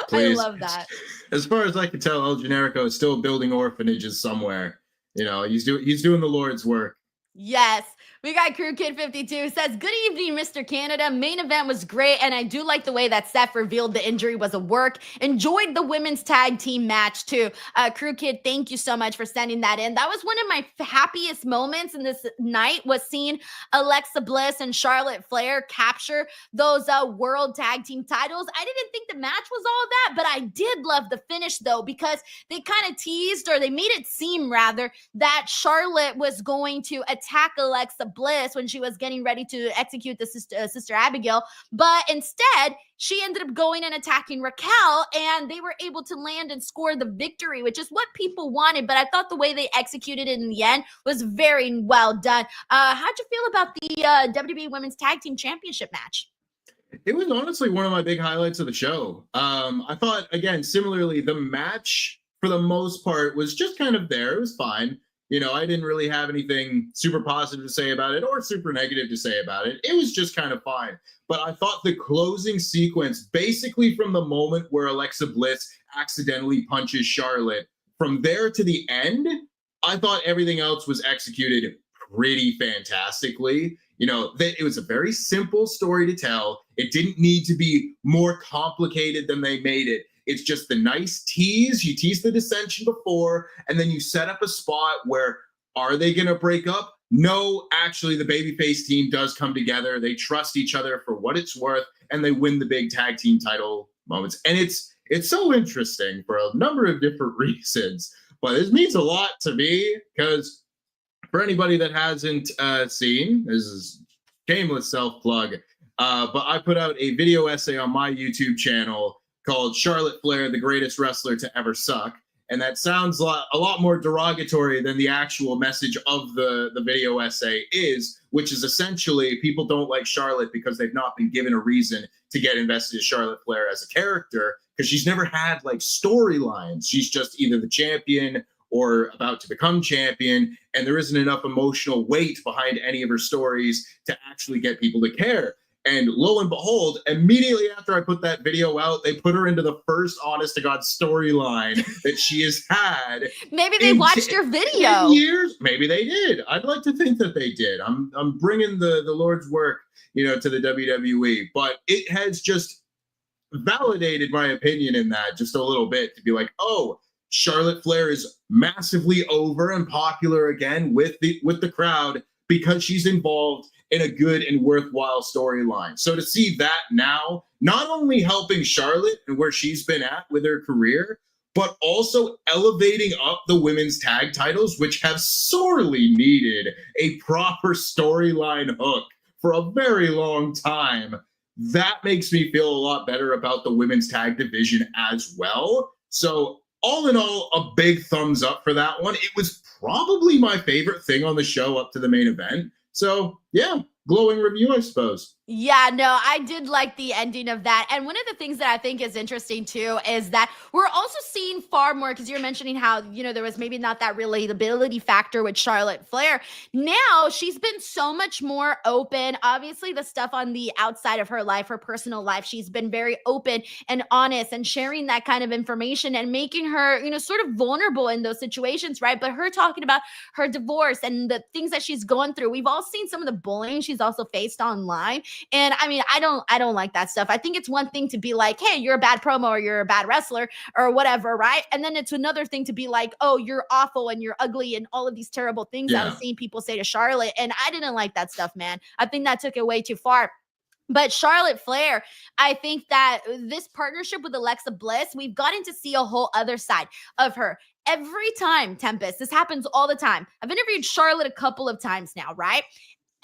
Please. I love that. As far as I can tell, El Generico is still building orphanages somewhere. You know, he's doing the Lord's work. Yes. We got Crew Kid 52 says, good evening, Mr. Canada. Main event was great, and I do like the way that Seth revealed the injury was a work. Enjoyed the women's tag team match, too. Crew Kid, thank you so much for sending that in. That was one of my happiest moments in this night, was seeing Alexa Bliss and Charlotte Flair capture those world tag team titles. I didn't think the match was all that, but I did love the finish, though, because they kind of teased, or they made it seem, rather, that Charlotte was going to attack Alexa Bliss when she was getting ready to execute the sister Abigail, but instead she ended up going and attacking Raquel, and they were able to land and score the victory, which is what people wanted. But I thought the way they executed it in the end was very well done. How'd you feel about the WWE Women's Tag Team Championship match? It was honestly one of my big highlights of the show. I thought, again, similarly, the match for the most part was just kind of there. It was fine. You know, I didn't really have anything super positive to say about it or super negative to say about it. It was just kind of fine. But I thought the closing sequence, basically from the moment where Alexa Bliss accidentally punches Charlotte, from there to the end, I thought everything else was executed pretty fantastically. You know, it was a very simple story to tell. It didn't need to be more complicated than they made it. It's just the nice tease. You tease the dissension before, and then you set up a spot where, are they going to break up? No, actually, the babyface team does come together. They trust each other for what it's worth, and they win the big tag team title moments. And it's so interesting for a number of different reasons. But this means a lot to me, because for anybody that hasn't seen, this is shameless self-plug, but I put out a video essay on my YouTube channel called Charlotte Flair, the greatest wrestler to ever suck. And that sounds a lot more derogatory than the actual message of the video essay is, which is essentially people don't like Charlotte because they've not been given a reason to get invested in Charlotte Flair as a character, because she's never had like storylines. She's just either the champion or about to become champion, and there isn't enough emotional weight behind any of her stories to actually get people to care. And lo and behold, immediately after I put that video out, they put her into the first honest-to-God storyline that she has had. Maybe they watched your video. Years. Maybe they did. I'd like to think that they did. I'm bringing the Lord's work, to the WWE, but it has just validated my opinion in that just a little bit, to be like, oh, Charlotte Flair is massively over and popular again with the crowd because she's involved in a good and worthwhile storyline. So to see that now, not only helping Charlotte and where she's been at with her career, but also elevating up the women's tag titles, which have sorely needed a proper storyline hook for a very long time. That makes me feel a lot better about the women's tag division as well. So all in all, a big thumbs up for that one. It was probably my favorite thing on the show up to the main event. So yeah, glowing review, I suppose. Yeah, no, I did like the ending of that. And one of the things that I think is interesting too is that we're also seeing far more, because you're mentioning how, there was maybe not that relatability factor with Charlotte Flair. Now she's been so much more open. Obviously, the stuff on the outside of her life, her personal life, she's been very open and honest and sharing that kind of information and making her, sort of vulnerable in those situations, right? But her talking about her divorce and the things that she's going through. We've all seen some of the bullying she's also faced online. And I mean, I don't like that stuff. I think it's one thing to be like, hey, you're a bad promo or you're a bad wrestler or whatever, right? And then it's another thing to be like, oh, you're awful and you're ugly and all of these terrible things I was seeing people say to Charlotte. And I didn't like that stuff, man. I think that took it way too far. But Charlotte Flair, I think that this partnership with Alexa Bliss, we've gotten to see a whole other side of her. Every time, Tempest, this happens all the time. I've interviewed Charlotte a couple of times now, right?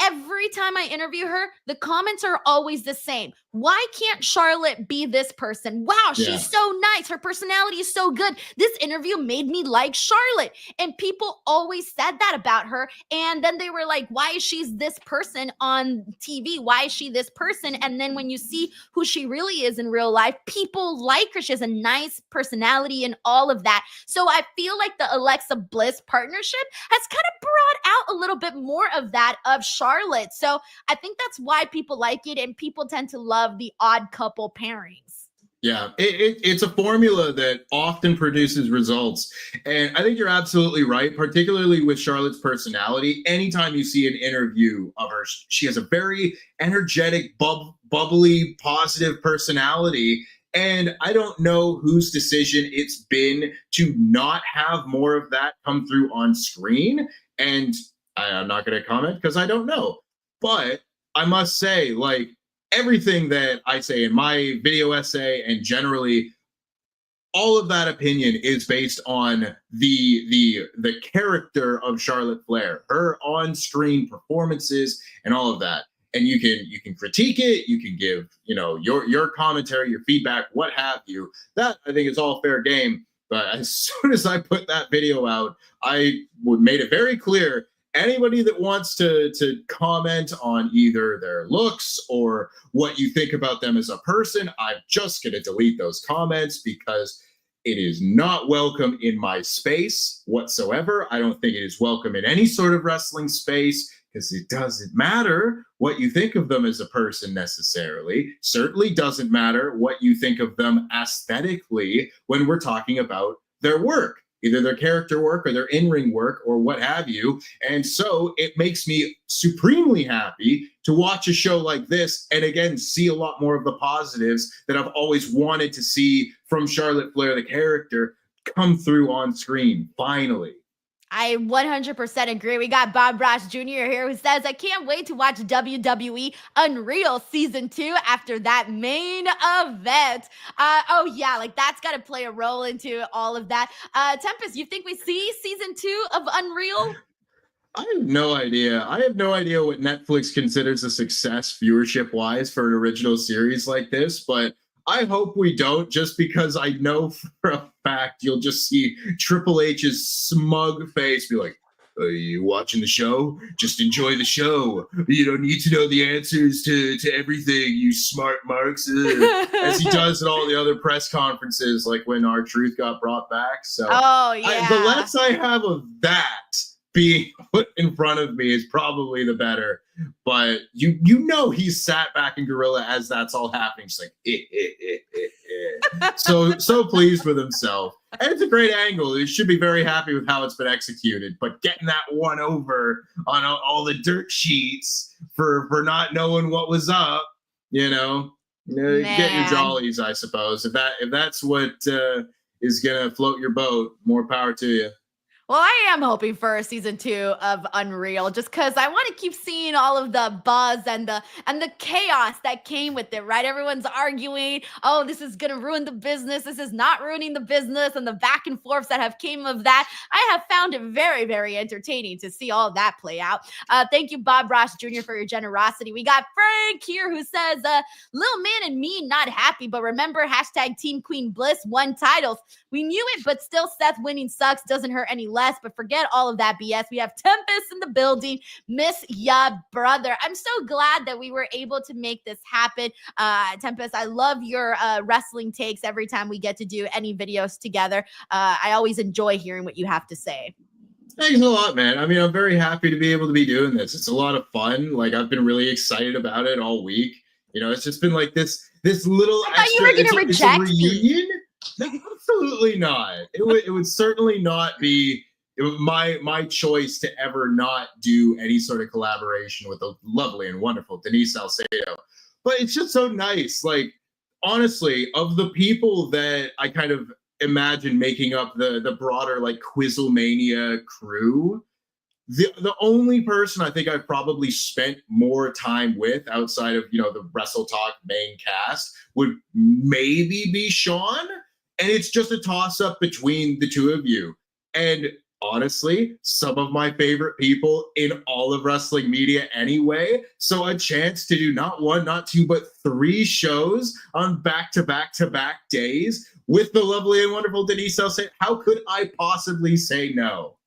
Every time I interview her, the comments are always the same. Why can't Charlotte be this person? Wow, she's so nice. Her personality is so good. This interview made me like Charlotte. And people always said that about her. And then they were like, why is she this person on TV? Why is she this person? And then when you see who she really is in real life, people like her. She has a nice personality and all of that. So I feel like the Alexa Bliss partnership has kind of brought out a little bit more of that of Charlotte. So I think that's why people like it, and people tend to love the odd couple pairings. Yeah, it's a formula that often produces results. And I think you're absolutely right, particularly with Charlotte's personality. Anytime you see an interview of her, she has a very energetic, bubbly, positive personality. And I don't know whose decision it's been to not have more of that come through on screen. And I'm not going to comment because I don't know. But I must say, everything that I say in my video essay and generally all of that opinion is based on the character of Charlotte Flair, her on-screen performances and all of that. And you can critique it, you can give, your commentary, your feedback, what have you. That I think is all fair game. But as soon as I put that video out, I made it very clear. Anybody that wants to comment on either their looks or what you think about them as a person, I'm just going to delete those comments because it is not welcome in my space whatsoever. I don't think it is welcome in any sort of wrestling space because it doesn't matter what you think of them as a person necessarily. Certainly doesn't matter what you think of them aesthetically when we're talking about their work. Either their character work or their in-ring work or what have you. And so it makes me supremely happy to watch a show like this and again, see a lot more of the positives that I've always wanted to see from Charlotte Flair, the character, come through on screen, finally. I 100% agree. We got Bob Ross Jr. here who says, I can't wait to watch WWE Unreal Season 2 after that main event. Oh, yeah, that's got to play a role into all of that. Tempest, you think we see Season 2 of Unreal? I have no idea. I have no idea what Netflix considers a success viewership-wise for an original series like this, but I hope we don't, just because I know for a fact you'll just see Triple H's smug face be like, are you watching the show? Just enjoy the show. You don't need to know the answers to everything, you smart marks. As he does at all the other press conferences, like when R-Truth got brought back. So the less I have of that being put in front of me is probably the better. But you know he's sat back in Gorilla as that's all happening. Just like so pleased with himself. And it's a great angle. He should be very happy with how it's been executed. But getting that one over on all the dirt sheets for not knowing what was up, get your jollies, I suppose. If that's what is gonna float your boat, more power to you. Well, I am hoping for a season 2 of Unreal, just because I want to keep seeing all of the buzz and the chaos that came with it, right? Everyone's arguing, oh, this is going to ruin the business. This is not ruining the business, and the back and forths that have came of that. I have found it very, very entertaining to see all of that play out. Thank you, Bob Ross Jr., for your generosity. We got Frank here who says, Lil Man and me not happy, but remember, hashtag Team Queen Bliss won titles. We knew it, but still Seth winning sucks. Doesn't hurt any less, but forget all of that BS. We have Tempest in the building. Miss ya, brother. I'm so glad that we were able to make this happen. Tempest, I love your wrestling takes every time we get to do any videos together. I always enjoy hearing what you have to say. Thanks a lot, man. I mean, I'm very happy to be able to be doing this. It's a lot of fun. Like, I've been really excited about it all week. It's just been like this little I thought you were going to reject reunion. Absolutely not. It would certainly not be my choice to ever not do any sort of collaboration with the lovely and wonderful Denise Salcedo. But it's just so nice. Like, honestly, of the people that I kind of imagine making up the broader like Quizlemania crew, the only person I think I've probably spent more time with outside of the Wrestle Talk main cast would maybe be Sean. And it's just a toss-up between the two of you. And honestly, some of my favorite people in all of wrestling media anyway. So a chance to do not 1, not 2, but 3 shows on back-to-back-to-back days with the lovely and wonderful Denise Salcedo. How could I possibly say no?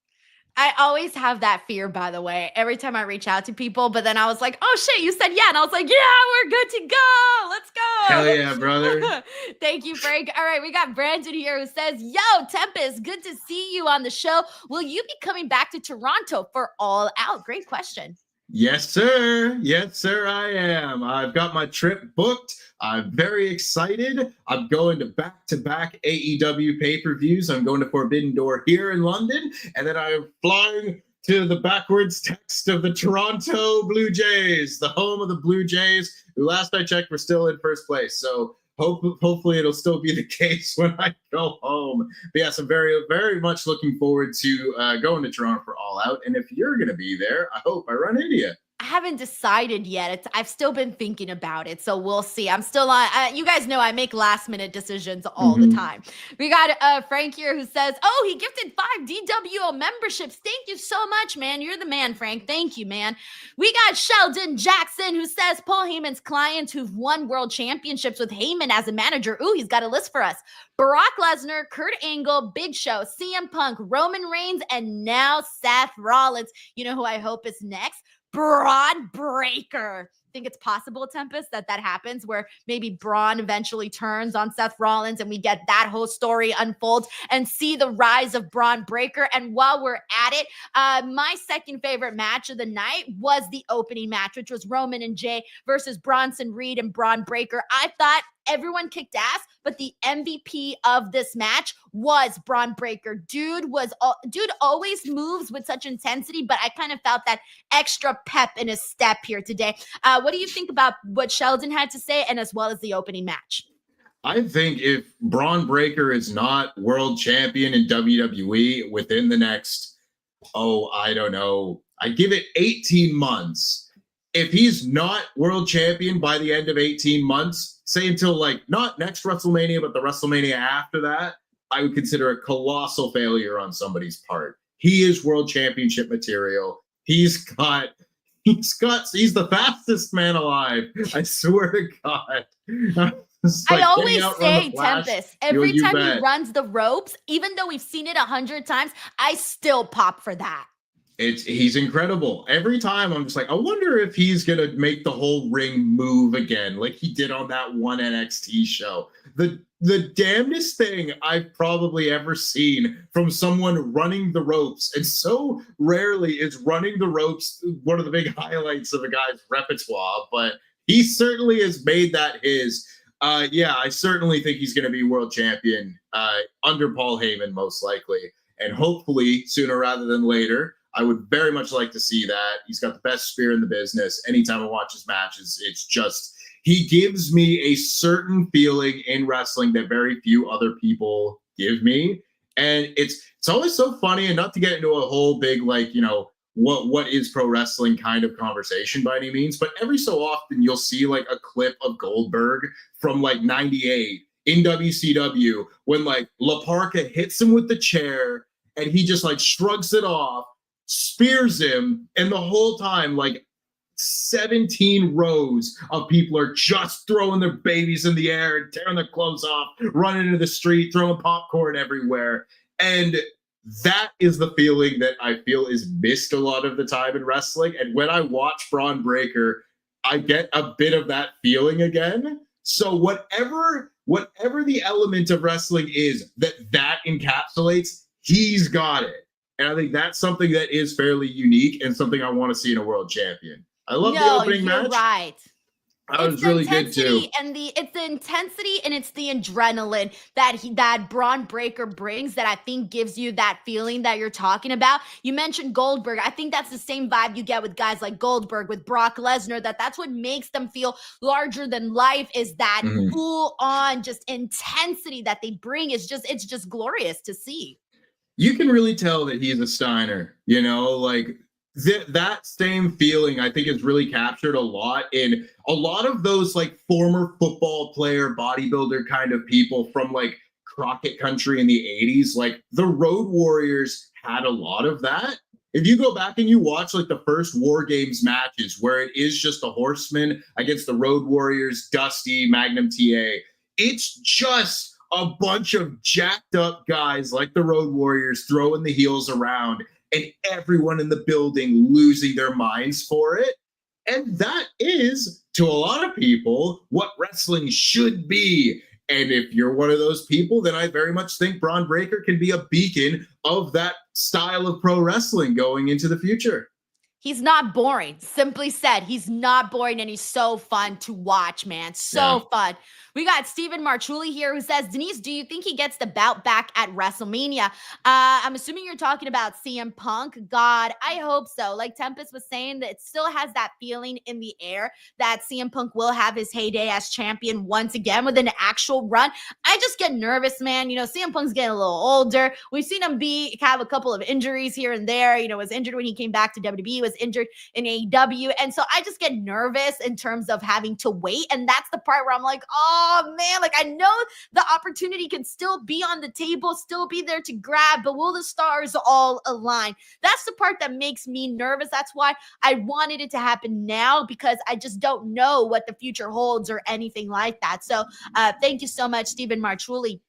I always have that fear, by the way, every time I reach out to people, but then I was like, oh shit, you said yeah. And I was like, yeah, we're good to go. Let's go. Hell yeah, brother. Thank you, Frank. All right, we got Brandon here who says, yo, Tempest, good to see you on the show. Will you be coming back to Toronto for All Out? Great question. Yes, sir. Yes, sir, I am. I've got my trip booked. I'm very excited. I'm going to back-to-back AEW pay-per-views. I'm going to Forbidden Door here in London, and then I'm flying to the backwards text of the Toronto Blue Jays, the home of the Blue Jays, who last I checked were still in first place. So hopefully it'll still be the case when I go home. But yes, I'm very, very much looking forward to going to Toronto for All Out. And if you're going to be there, I hope I run into you. I haven't decided yet. I've still been thinking about it, so we'll see. I'm still on. You guys know I make last minute decisions all the time. We got Frank here who says, "Oh, he gifted 5 DWO memberships. Thank you so much, man. You're the man, Frank. Thank you, man." We got Sheldon Jackson who says, "Paul Heyman's clients who've won world championships with Heyman as a manager. Ooh, he's got a list for us: Brock Lesnar, Kurt Angle, Big Show, CM Punk, Roman Reigns, and now Seth Rollins. You know who I hope is next? Bron Breakker." Think it's possible, Tempest, that happens where maybe Bron eventually turns on Seth Rollins and we get that whole story unfold and see the rise of Bron Breakker. And while we're at it, my second favorite match of the night was the opening match, which was Roman and Jay versus Bronson Reed and Bron Breakker. I thought everyone kicked ass, but the MVP of this match was Bron Breakker. Dude always moves with such intensity, but I kind of felt that extra pep in his step here today. What do you think about what Sheldon had to say, and as well as the opening match? I think if Bron Breakker is not world champion in WWE within the next, I don't know, I give it 18 months. If he's not world champion by the end of 18 months, say until not next WrestleMania, but the WrestleMania after that, I would consider a colossal failure on somebody's part. He is world championship material. He's the fastest man alive. I swear to God. I Like, always "Can you outrun say, the Flash?" Tempest, every You time he bet. runs the ropes, even though we've seen it 100 times, I still pop for that. He's incredible. Every time I'm just like, I wonder if he's gonna make the whole ring move again, like he did on that one NXT show. The damnedest thing I've probably ever seen from someone running the ropes, and so rarely is running the ropes one of the big highlights of a guy's repertoire, but he certainly has made that his. Yeah, I certainly think he's going to be world champion under Paul Heyman, most likely, and hopefully sooner rather than later. I would very much like to see that. He's got the best spear in the business. Anytime I watch his matches, it's just, he gives me a certain feeling in wrestling that very few other people give me. And it's always so funny, and not to get into a whole big, like, you know, what is pro wrestling kind of conversation by any means, but every so often you'll see like a clip of Goldberg from like 98 in WCW when like La Parka hits him with the chair and he just like shrugs it off, spears him, and the whole time like 17 rows of people are just throwing their babies in the air and tearing their clothes off, running into the street, throwing popcorn everywhere. And that is the feeling that I feel is missed a lot of the time in wrestling. And when I watch Bron Breakker, I get a bit of that feeling again. So whatever the element of wrestling is that encapsulates, he's got it. And I think that's something that is fairly unique and something I want to see in a world champion. I love the opening match. Right. That was really good too. And it's the intensity and it's the adrenaline that Bron Breakker brings that I think gives you that feeling that you're talking about. You mentioned Goldberg. I think that's the same vibe you get with guys like Goldberg, with Brock Lesnar, that's what makes them feel larger than life, is that full on just intensity that they bring. It's just glorious to see. You can really tell that he's a Steiner, you know, like that same feeling I think is really captured a lot in a lot of those like former football player, bodybuilder kind of people from like Crockett country in the 80s. Like the Road Warriors had a lot of that. If you go back and you watch like the first War Games matches where it is just the Horsemen against the Road Warriors, Dusty, Magnum TA, it's just a bunch of jacked up guys like the Road Warriors throwing the heels around and everyone in the building losing their minds for it. And that is, to a lot of people, what wrestling should be. And if you're one of those people, then I very much think Bron Breakker can be a beacon of that style of pro wrestling going into the future. He's not boring. Simply said, he's not boring, and he's so fun to watch, man. So fun. We got Stephen Marchuli here who says, Denise, do you think he gets the bout back at WrestleMania? I'm assuming you're talking about CM Punk. God, I hope so. Like Tempest was saying, that it still has that feeling in the air that CM Punk will have his heyday as champion once again with an actual run. I just get nervous, man. You know, CM Punk's getting a little older. We've seen him have a couple of injuries here and there. You know, was injured when he came back to WWE, was injured in AEW. And so I just get nervous in terms of having to wait. And that's the part where I'm like, oh man, like I know the opportunity can still be on the table, still be there to grab, but will the stars all align? That's the part that makes me nervous. That's why I wanted it to happen now, because I just don't know what the future holds or anything like that. So thank you so much, Stephen Marchuli.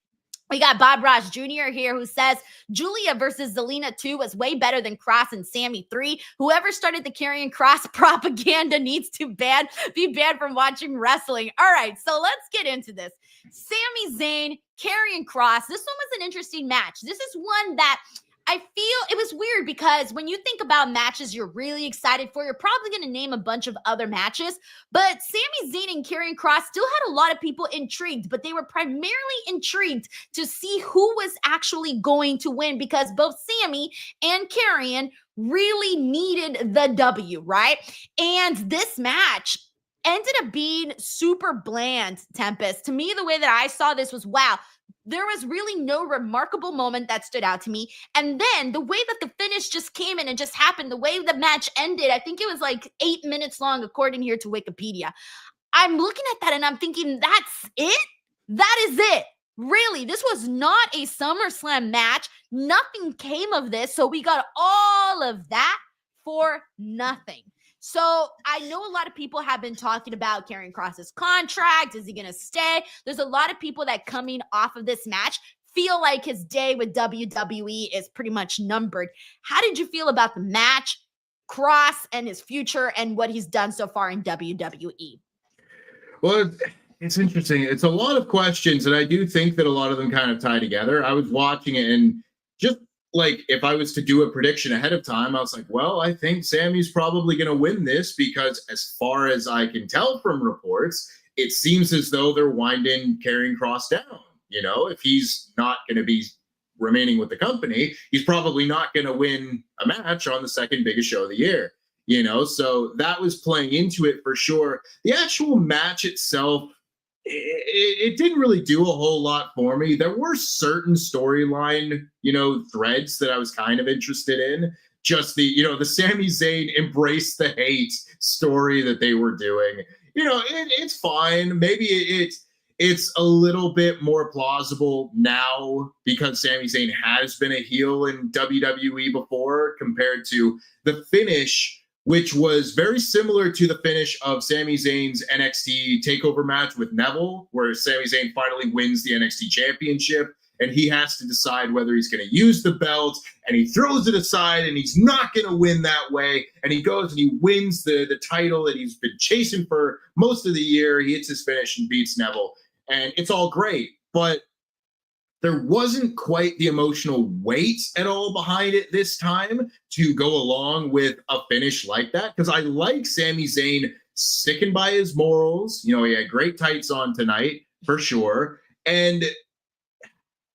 We got Bob Ross Jr. here who says Julia versus Zelina 2 was way better than Kross and Sami 3. Whoever started the Karrion Kross propaganda needs to be banned from watching wrestling. All right, so let's get into this. Sami Zayn, Karrion Kross. This one was an interesting match. This is one that I feel it was weird, because when you think about matches you're really excited for, you're probably going to name a bunch of other matches, but Sami Zayn and Karrion Kross still had a lot of people intrigued, but they were primarily intrigued to see who was actually going to win, because both Sami and Karrion really needed the W, right? And this match ended up being super bland, Tempest. To me, the way that I saw this was, wow, there was really no remarkable moment that stood out to me. And then the way that the finish just came in and just happened, the way the match ended, I think it was like 8 minutes long, according here to Wikipedia. I'm looking at that and I'm thinking, that's it? That is it. Really, this was not a SummerSlam match. Nothing came of this. So we got all of that for nothing. So I know a lot of people have been talking about Karrion Kross's contract. Is he going to stay? There's a lot of people that coming off of this match feel like his day with WWE is pretty much numbered. How did you feel about the match, Kross, and his future and what he's done so far in WWE? Well, it's interesting. It's a lot of questions, and I do think that a lot of them kind of tie together. I was watching it, and just like if I was to do a prediction ahead of time, I was like, well, I think Sami's probably going to win this because as far as I can tell from reports, it seems as though they're winding Karrion Kross down. You know, if he's not going to be remaining with the company, he's probably not going to win a match on the second biggest show of the year. You know, so that was playing into it for sure. The actual match itself, it didn't really do a whole lot for me. There were certain storyline, threads that I was kind of interested in. Just the Sami Zayn embrace the hate story that they were doing. It's fine. Maybe it's a little bit more plausible now because Sami Zayn has been a heel in WWE before compared to the finish, which was very similar to the finish of Sami Zayn's NXT TakeOver match with Neville, where Sami Zayn finally wins the NXT Championship, and he has to decide whether he's going to use the belt, and he throws it aside, and he's not going to win that way, and he goes and he wins the title that he's been chasing for most of the year. He hits his finish and beats Neville, and it's all great, but there wasn't quite the emotional weight at all behind it this time to go along with a finish like that. Because I like Sami Zayn sticking by his morals. He had great tights on tonight for sure. And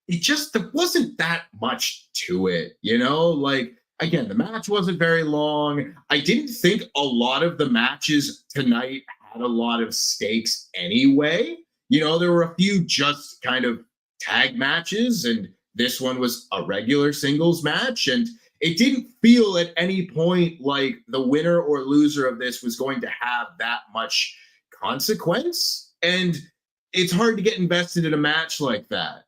there wasn't that much to it, again, the match wasn't very long. I didn't think a lot of the matches tonight had a lot of stakes anyway. There were a few just kind of tag matches, and this one was a regular singles match, and it didn't feel at any point like the winner or loser of this was going to have that much consequence. And it's hard to get invested in a match like that.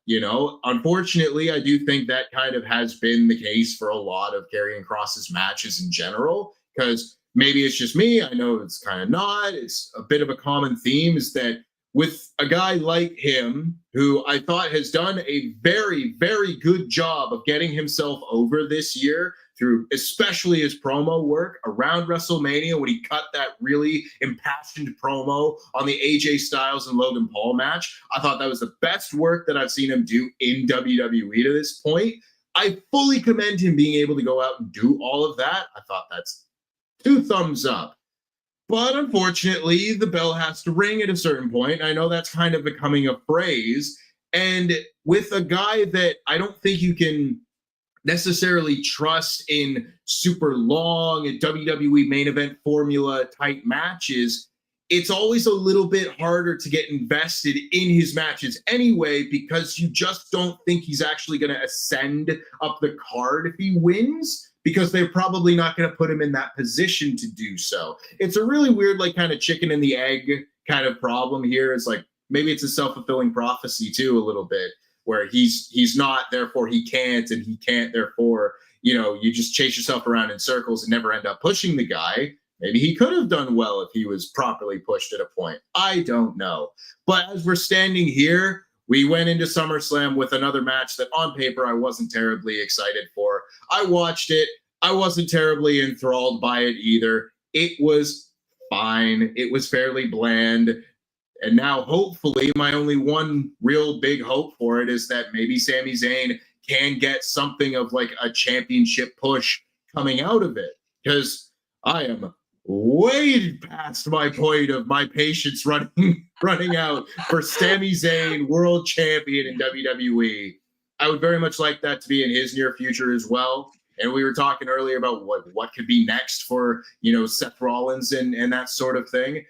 Unfortunately, I do think that kind of has been the case for a lot of Karrion Kross's matches in general, because maybe it's just me. I know it's kind of not. It's a bit of a common theme is that with a guy like him, who I thought has done a very, very good job of getting himself over this year through especially his promo work around WrestleMania when he cut that really impassioned promo on the AJ Styles and Logan Paul match. I thought that was the best work that I've seen him do in WWE to this point. I fully commend him being able to go out and do all of that. I thought that's 2 thumbs up. But unfortunately, the bell has to ring at a certain point. I know that's kind of becoming a phrase. And with a guy that I don't think you can necessarily trust in super long WWE main event formula type matches, it's always a little bit harder to get invested in his matches anyway, because you just don't think he's actually going to ascend up the card if he wins, because they're probably not going to put him in that position to do so. It's a really weird, kind of chicken and the egg kind of problem here. It's like, maybe it's a self-fulfilling prophecy too, a little bit, where he's not, therefore he can't, and he can't, therefore, you just chase yourself around in circles and never end up pushing the guy. Maybe he could have done well if he was properly pushed at a point. I don't know. But as we're standing here, we went into SummerSlam with another match that on paper I wasn't terribly excited for. I watched it. I wasn't terribly enthralled by it either. It was fine. It was fairly bland. And now hopefully my only one real big hope for it is that maybe Sami Zayn can get something of a championship push coming out of it. Because I am way past my point of my patience running out for Sami Zayn, world champion in WWE. I would very much like that to be in his near future as well. And we were talking earlier about what could be next for, Seth Rollins and that sort of thing.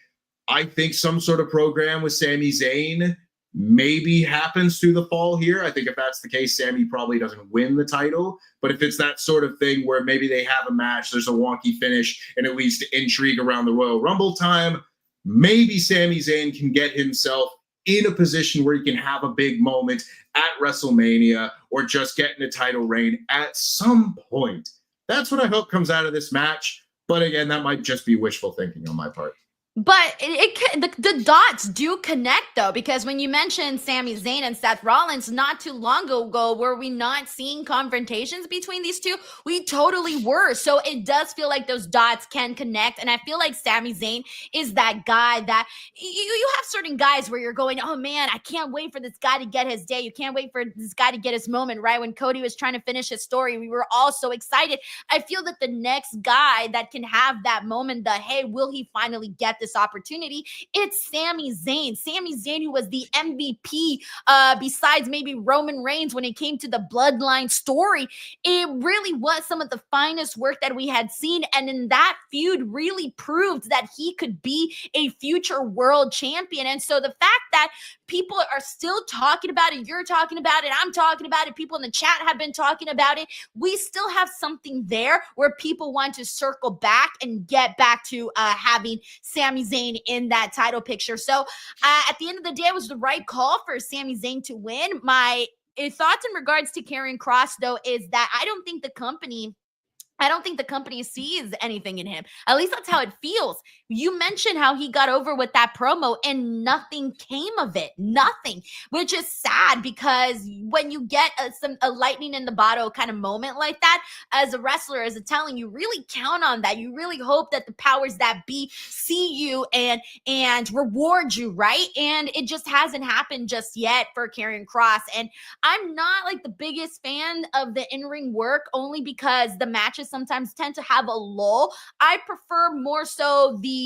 I think some sort of program with Sami Zayn maybe happens through the fall here. I think if that's the case, Sami probably doesn't win the title. But if it's that sort of thing where maybe they have a match, there's a wonky finish, and it leads to intrigue around the Royal Rumble time, maybe Sami Zayn can get himself in a position where he can have a big moment at WrestleMania or just get in a title reign at some point. That's what I hope comes out of this match. But again, that might just be wishful thinking on my part. But the dots do connect, though, because when you mentioned Sami Zayn and Seth Rollins not too long ago, were we not seeing confrontations between these two? We totally were. So it does feel like those dots can connect. And I feel like Sami Zayn is that guy that you have certain guys where you're going, oh man, I can't wait for this guy to get his day. You can't wait for this guy to get his moment, right? When Cody was trying to finish his story, we were all so excited. I feel that the next guy that can have that moment, hey, will he finally get this opportunity? It's Sami Zayn. Sami Zayn, who was the MVP besides maybe Roman Reigns when it came to the bloodline story. It really was some of the finest work that we had seen. And in that feud really proved that he could be a future world champion. And so the fact that people are still talking about it, you're talking about it, I'm talking about it, people in the chat have been talking about it, we still have something there where people want to circle back and get back to having Sami Zayn in that title picture. So at the end of the day, it was the right call for Sami Zayn to win. My thoughts in regards to Karrion Kross, though, is that I don't think the company sees anything in him. At least that's how it feels. You mentioned how he got over with that promo and nothing came of it. Nothing, which is sad because when you get a lightning in the bottle kind of moment like that, as a wrestler, as a talent, you really count on that. You really hope that the powers that be see you and reward you, right? And it just hasn't happened just yet for Karrion Kross. And I'm not like the biggest fan of the in-ring work, only because the matches sometimes tend to have a lull. I prefer more so the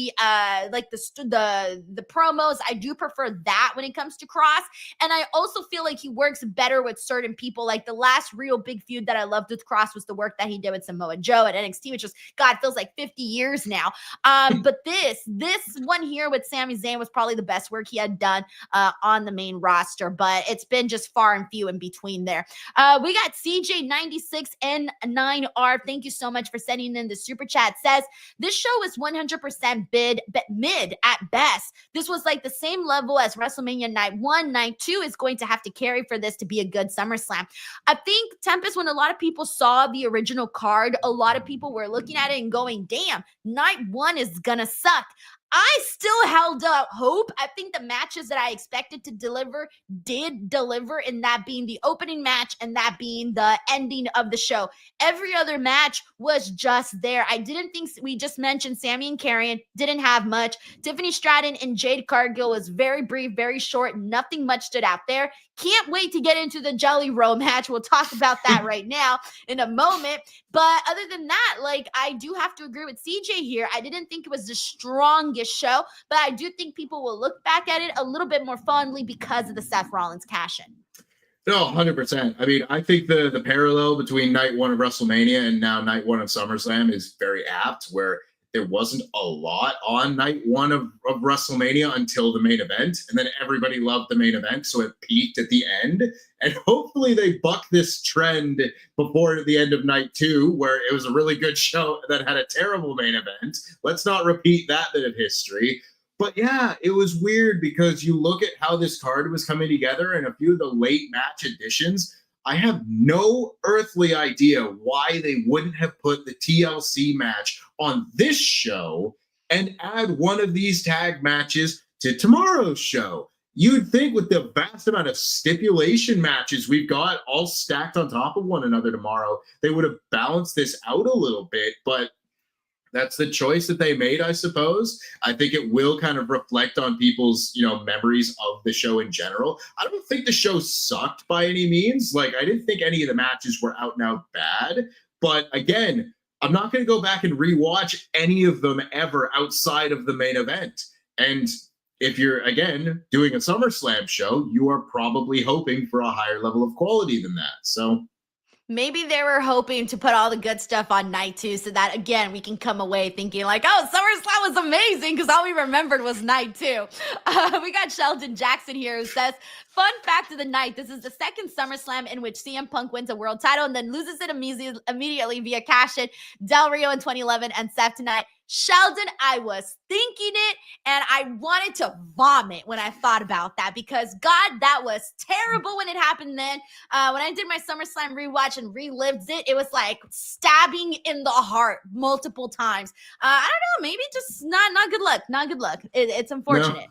promos. I do prefer that when it comes to Kross. And I also feel like he works better with certain people. Like the last real big feud that I loved with Kross was the work that he did with Samoa Joe at NXT, which was, God, feels like 50 years now. But this one here with Sami Zayn was probably the best work he had done on the main roster, but it's been just far and few in between there. We got CJ96N9R. Thank you so much for sending in the super chat. Says, this show is 100% mid at best. This was like the same level as WrestleMania Night 1. Night 2 is going to have to carry for this to be a good SummerSlam. I think, Tempest, when a lot of people saw the original card, a lot of people were looking at it and going, damn, Night 1 is gonna suck. I still held out hope. I think the matches that I expected to deliver did deliver, in that being the opening match and that being the ending of the show. Every other match was just there. I didn't think, we just mentioned Sami and Karrion didn't have much. Tiffany Stratton and Jade Cargill was very brief, very short. Nothing much stood out there. Can't wait to get into the Jelly Roll match. We'll talk about that right now in a moment. But other than that, like, I do have to agree with CJ here. I didn't think it was the strongest show, but I do think people will look back at it a little bit more fondly because of the Seth Rollins cash-in. No, 100%. I mean, I think the parallel between night 1 of WrestleMania and now night 1 of SummerSlam is very apt, where there wasn't a lot on night 1 of WrestleMania until the main event, and then everybody loved the main event, so it peaked at the end. And hopefully they buck this trend before the end of night 2, where it was a really good show that had a terrible main event. Let's not repeat that bit of history. But yeah, it was weird because you look at how this card was coming together and a few of the late match additions. I have no earthly idea why they wouldn't have put the TLC match on this show and add one of these tag matches to tomorrow's show. You'd think with the vast amount of stipulation matches we've got all stacked on top of one another tomorrow, they would have balanced this out a little bit, but that's the choice that they made, I suppose. I think it will kind of reflect on people's, memories of the show in general. I don't think the show sucked by any means. Like, I didn't think any of the matches were out and out bad. But again, I'm not going to go back and rewatch any of them ever outside of the main event. And if you're, again, doing a SummerSlam show, you are probably hoping for a higher level of quality than that. So maybe they were hoping to put all the good stuff on night 2 so that, again, we can come away thinking like, oh, SummerSlam was amazing because all we remembered was night 2. We got Sheldon Jackson here who says, fun fact of the night, this is the second SummerSlam in which CM Punk wins a world title and then loses it immediately via cash-in. Del Rio in 2011 and Seth tonight. Sheldon, I was thinking it, and I wanted to vomit when I thought about that because, God, that was terrible when it happened then. When I did my SummerSlam rewatch and relived it, it was like stabbing in the heart multiple times. I don't know, maybe just not good luck. Not good luck. It's unfortunate. No.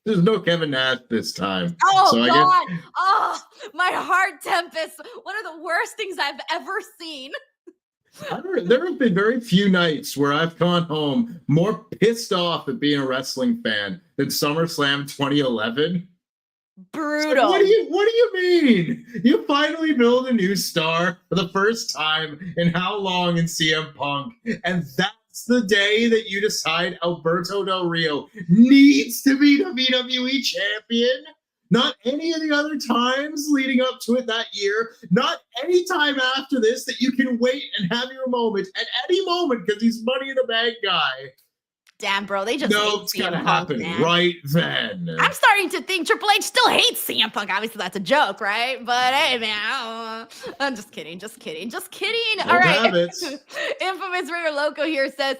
There's no Kevin Nash this time. Oh, so God. Oh, my heart tempest. One of the worst things I've ever seen. There have been very few nights where I've gone home more pissed off at being a wrestling fan than SummerSlam 2011. Brutal. So what do you mean? You finally build a new star for the first time in how long in CM Punk, and that's the day that you decide Alberto Del Rio needs to be WWE champion? Not any of the other times leading up to it that year. Not any time after this that you can wait and have your moment at any moment because he's Money in the Bank guy. Damn, bro, they just hate it's CM gonna Punk, happen man. right then. I'm starting to think Triple H still hates CM Punk. Obviously, that's a joke, right? But hey, man, I'm just kidding. All right. Infamous Ringer Loco here says,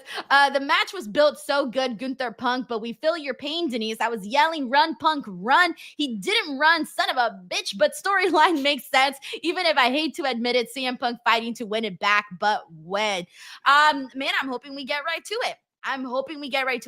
the match was built so good, Gunther Punk, but we feel your pain, Denise. I was yelling, run, Punk, run. He didn't run, son of a bitch, but storyline makes sense. Even if I hate to admit it, CM Punk fighting to win it back, but when? Man, I'm hoping we get right to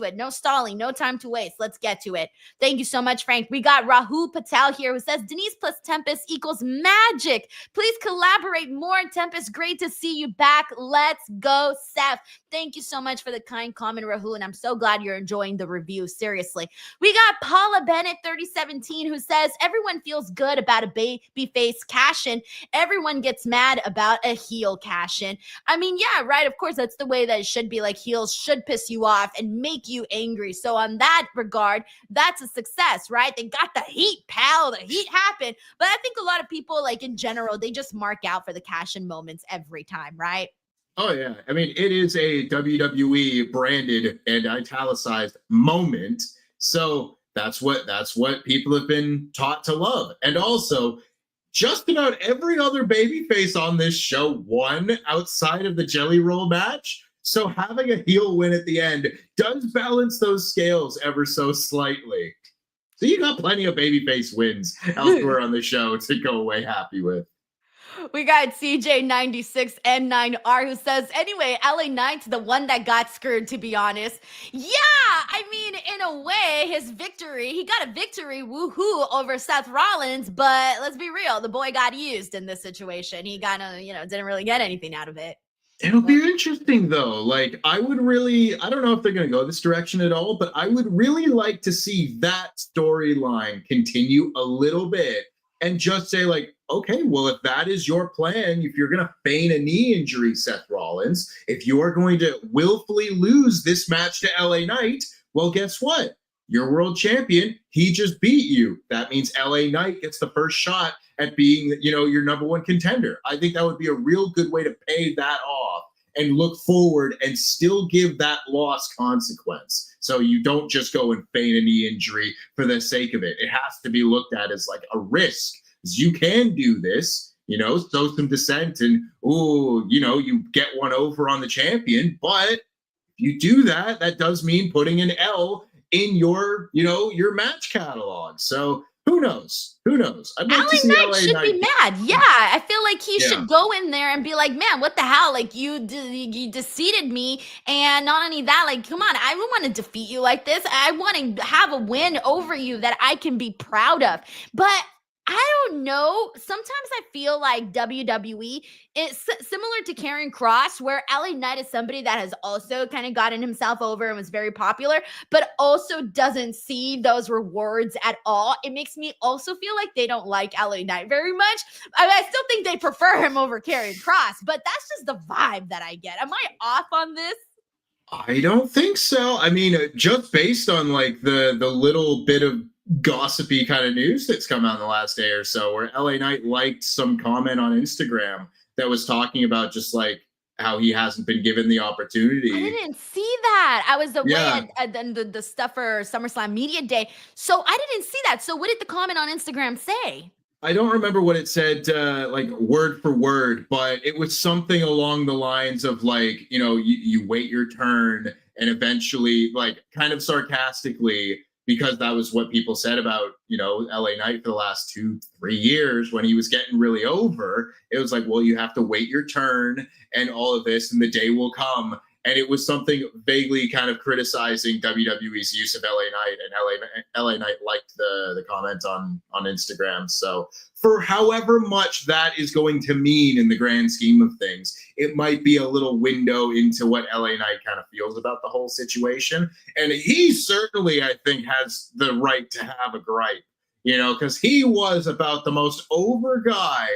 it. No stalling, no time to waste. Let's get to it. Thank you so much, Frank. We got Rahul Patel here who says, Denise plus Tempest equals magic. Please collaborate more. Tempest, great to see you back. Let's go, Seth. Thank you so much for the kind comment, Rahul, and I'm so glad you're enjoying the review. Seriously. We got Paula Bennett, 3017, who says, everyone feels good about a babyface cash-in. Everyone gets mad about a heel cash-in. I mean, yeah, right. Of course, that's the way that it should be. Like, heels should piss you off and make you angry. So on that regard, that's a success, right? They got the heat, pal. The heat happened. But I think a lot of people, like in general, they just mark out for the cash-in moments every time, right? Oh, yeah. I mean, it is a WWE branded and italicized moment. So that's what people have been taught to love. And also, just about every other babyface on this show won outside of the Jelly Roll match. So having a heel win at the end does balance those scales ever so slightly. So you got plenty of babyface wins elsewhere on the show to go away happy with. We got CJ96N9R who says, anyway, LA Knight's the one that got screwed, to be honest. Yeah, I mean, in a way, he got a victory, woohoo, over Seth Rollins, but let's be real, the boy got used in this situation. He kind of, didn't really get anything out of it. It'll be interesting, though. Like, I don't know if they're going to go this direction at all, but I would really like to see that storyline continue a little bit and just say, like, okay, well, if that is your plan, if you're going to feign a knee injury, Seth Rollins, if you are going to willfully lose this match to LA Knight, well, guess what? You're world champion. He just beat you. That means LA Knight gets the first shot at being, your number one contender. I think that would be a real good way to pay that off and look forward and still give that loss consequence. So you don't just go and feign a knee injury for the sake of it. It has to be looked at as like a risk. You can do this, sow some dissent and, you get one over on the champion. But if you do that, that does mean putting an L in your match catalog. So who knows? I'd like to see Knight should be mad. Yeah, I feel like he should go in there and be like, man, what the hell? Like, you defeated me. And not only that, like, come on, I don't want to defeat you like this. I want to have a win over you that I can be proud of. But I don't know. Sometimes I feel like WWE is similar to Karrion Kross, where LA Knight is somebody that has also kind of gotten himself over and was very popular, but also doesn't see those rewards at all. It makes me also feel like they don't like LA Knight very much. I still think they prefer him over Karrion Kross, but that's just the vibe that I get. Am I off on this? I don't think so. I mean, just based on like the little bit of gossipy kind of news that's come out in the last day or so, where LA Knight liked some comment on Instagram that was talking about just like how he hasn't been given the opportunity. I didn't see that. I was away at the stuff for SummerSlam Media Day, so I didn't see that. So what did the comment on Instagram say? I don't remember what it said, like word for word, but it was something along the lines of like, you wait your turn and eventually, like, kind of sarcastically, because that was what people said about, LA Knight for the last 2-3 years when he was getting really over. It was like, well, you have to wait your turn and all of this, and the day will come. And it was something vaguely kind of criticizing WWE's use of LA Knight, and LA Knight liked the comment on Instagram. So for however much that is going to mean in the grand scheme of things, it might be a little window into what LA Knight kind of feels about the whole situation. And he certainly, I think, has the right to have a gripe, because he was about the most over guy.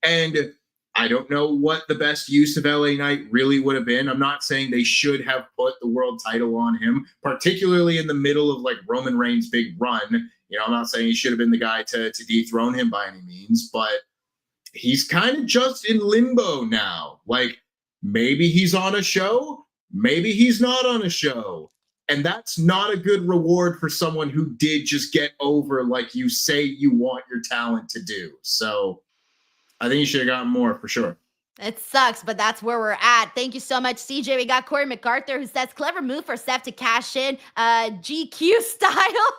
And I don't know what the best use of LA Knight really would have been. I'm not saying they should have put the world title on him, particularly in the middle of like Roman Reigns' big run. I'm not saying he should have been the guy to dethrone him by any means, but he's kind of just in limbo now. Like, maybe he's on a show, maybe he's not on a show. And that's not a good reward for someone who did just get over like you say you want your talent to do. So I think you should have gotten more for sure. It sucks, but that's where we're at. Thank you so much, CJ. We got Corey MacArthur who says, clever move for Seth to cash in GQ style.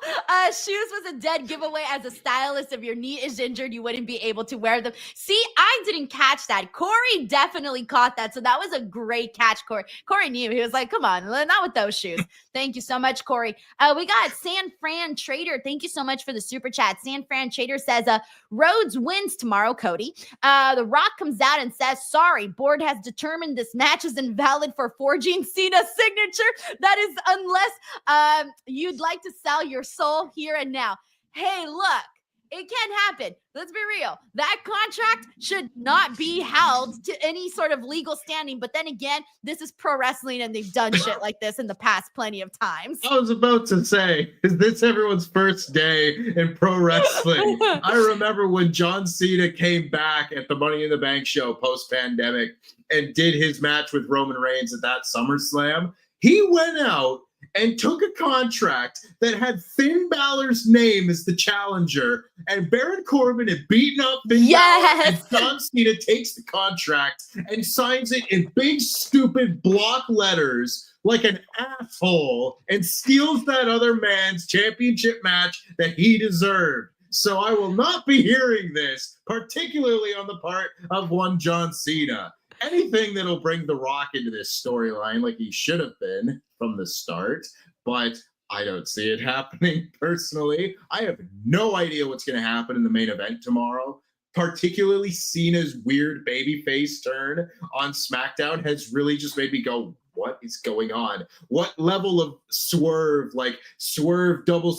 Shoes was a dead giveaway. As a stylist, if your knee is injured, you wouldn't be able to wear them. See, I didn't catch that. Corey definitely caught that. So that was a great catch, Corey. Corey knew. He was like, come on, not with those shoes. Thank you so much, Corey. We got San Fran Trader. Thank you so much for the super chat. San Fran Trader says, Rhodes wins tomorrow, Cody. The Rock comes out and says, sorry, board has determined this match is invalid for forging Cena's signature. That is unless you'd like to sell your soul here and now. Hey, look, it can happen. Let's be real. That contract should not be held to any sort of legal standing. But then again, this is pro wrestling and they've done shit like this in the past plenty of times. I was about to say, is this everyone's first day in pro wrestling? I remember when John Cena came back at the Money in the Bank show post-pandemic and did his match with Roman Reigns at that SummerSlam. He went out and took a contract that had Finn Balor's name as the challenger, and Baron Corbin had beaten up Finn Balor, and John Cena takes the contract and signs it in big, stupid block letters like an asshole and steals that other man's championship match that he deserved. So I will not be hearing this, particularly on the part of one John Cena. Anything that'll bring The Rock into this storyline like he should have been from the start, but I don't see it happening personally. I have no idea what's going to happen in the main event tomorrow. Particularly Cena's weird babyface turn on SmackDown has really just made me go, what is going on? What level of swerve, like swerve, double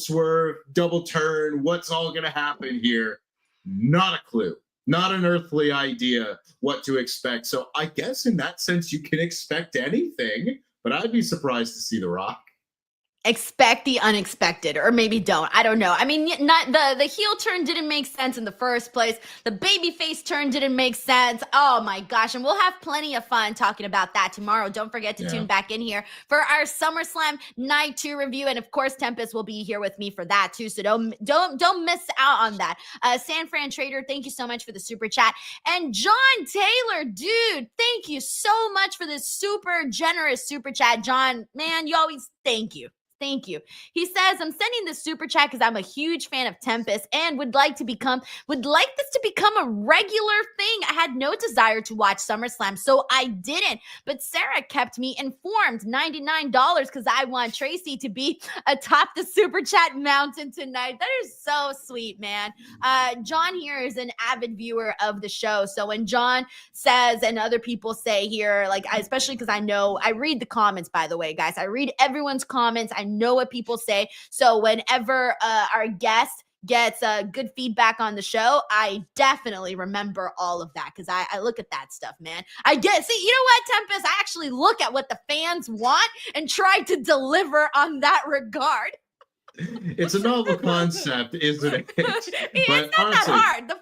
turn, what's all going to happen here? Not a clue. Not an earthly idea what to expect. So I guess in that sense, you can expect anything, but I'd be surprised to see The Rock. Expect the unexpected, or maybe don't. I don't know. I mean, not the heel turn didn't make sense in the first place. The babyface turn didn't make sense. Oh my gosh. And we'll have plenty of fun talking about that tomorrow. Don't forget to tune back in here for our SummerSlam Night 2 review. And of course, Tempest will be here with me for that too. So don't miss out on that. San Fran Trader, thank you so much for the super chat. And John Taylor, dude, thank you so much for this super generous super chat. John, man, you always thank you. Thank you. He says, I'm sending this super chat because I'm a huge fan of Tempest and would like this to become a regular thing. I had no desire to watch SummerSlam, so I didn't. But Sarah kept me informed. $99 because I want Tracy to be atop the super chat mountain tonight. That is so sweet, man. John here is an avid viewer of the show. So when John says and other people say here, like, especially because I read the comments, by the way, guys. I read everyone's comments. I know what people say. So whenever our guest gets good feedback on the show, I definitely remember all of that because I look at that stuff, man. See, you know what, Tempest? I actually look at what the fans want and try to deliver on that regard. It's a novel concept, isn't it? It's not that hard. The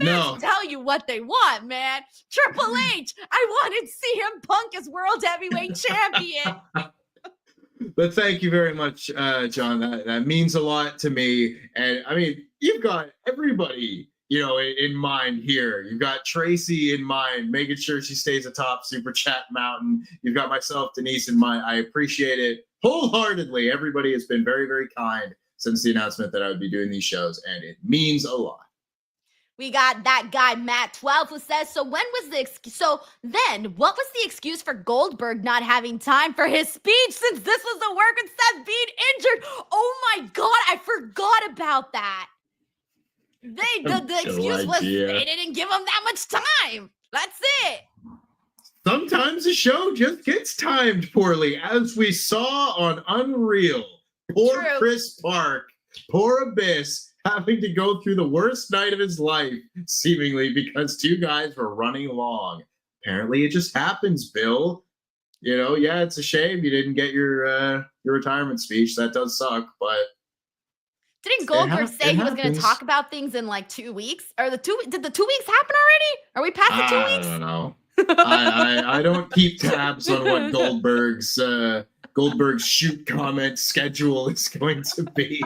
fans tell you what they want, man. Triple H, I wanted CM Punk as World Heavyweight Champion. But thank you very much, John. That means a lot to me. And I mean, you've got everybody in mind here. You've got Tracy in mind, making sure she stays atop Super Chat Mountain. You've got myself, Denise, in mind. I appreciate it wholeheartedly. Everybody has been very, very kind since the announcement that I would be doing these shows, and it means a lot. We got that guy, Matt12, who says, so when was the excuse? So then, what was the excuse for Goldberg not having time for his speech since this was the work with Seth being injured? Oh my God, I forgot about that. The excuse was they didn't give him that much time. That's it. Sometimes the show just gets timed poorly, as we saw on Unreal. Poor True. Chris Park, poor Abyss, having to go through the worst night of his life, seemingly because two guys were running long. Apparently, it just happens, Bill. Yeah, it's a shame you didn't get your retirement speech. That does suck, but didn't Goldberg say he was going to talk about things in like 2 weeks? Or did the 2 weeks happen already? Are we past the 2 weeks? I don't know. I don't keep tabs on what Goldberg's shoot comment schedule is going to be.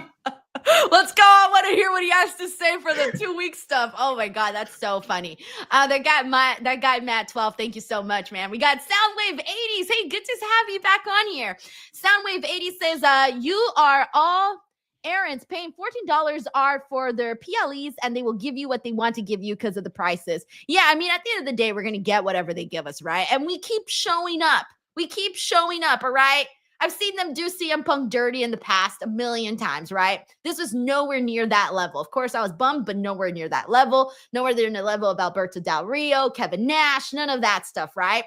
Let's go. I want to hear what he has to say for the 2 week stuff. Oh my God, that's so funny. That guy Matt12, thank you so much, man. We got Soundwave 80s. Hey, good to have you back on here. Soundwave 80 says, you are all errands paying $14 are for their PLEs, and they will give you what they want to give you because of the prices. Yeah, I mean, at the end of the day, we're going to get whatever they give us, right? And we keep showing up. All right? I've seen them do CM Punk dirty in the past 1,000,000 times, right? This was nowhere near that level. Of course, I was bummed, but nowhere near that level. Nowhere near the level of Alberto Del Rio, Kevin Nash, none of that stuff, right?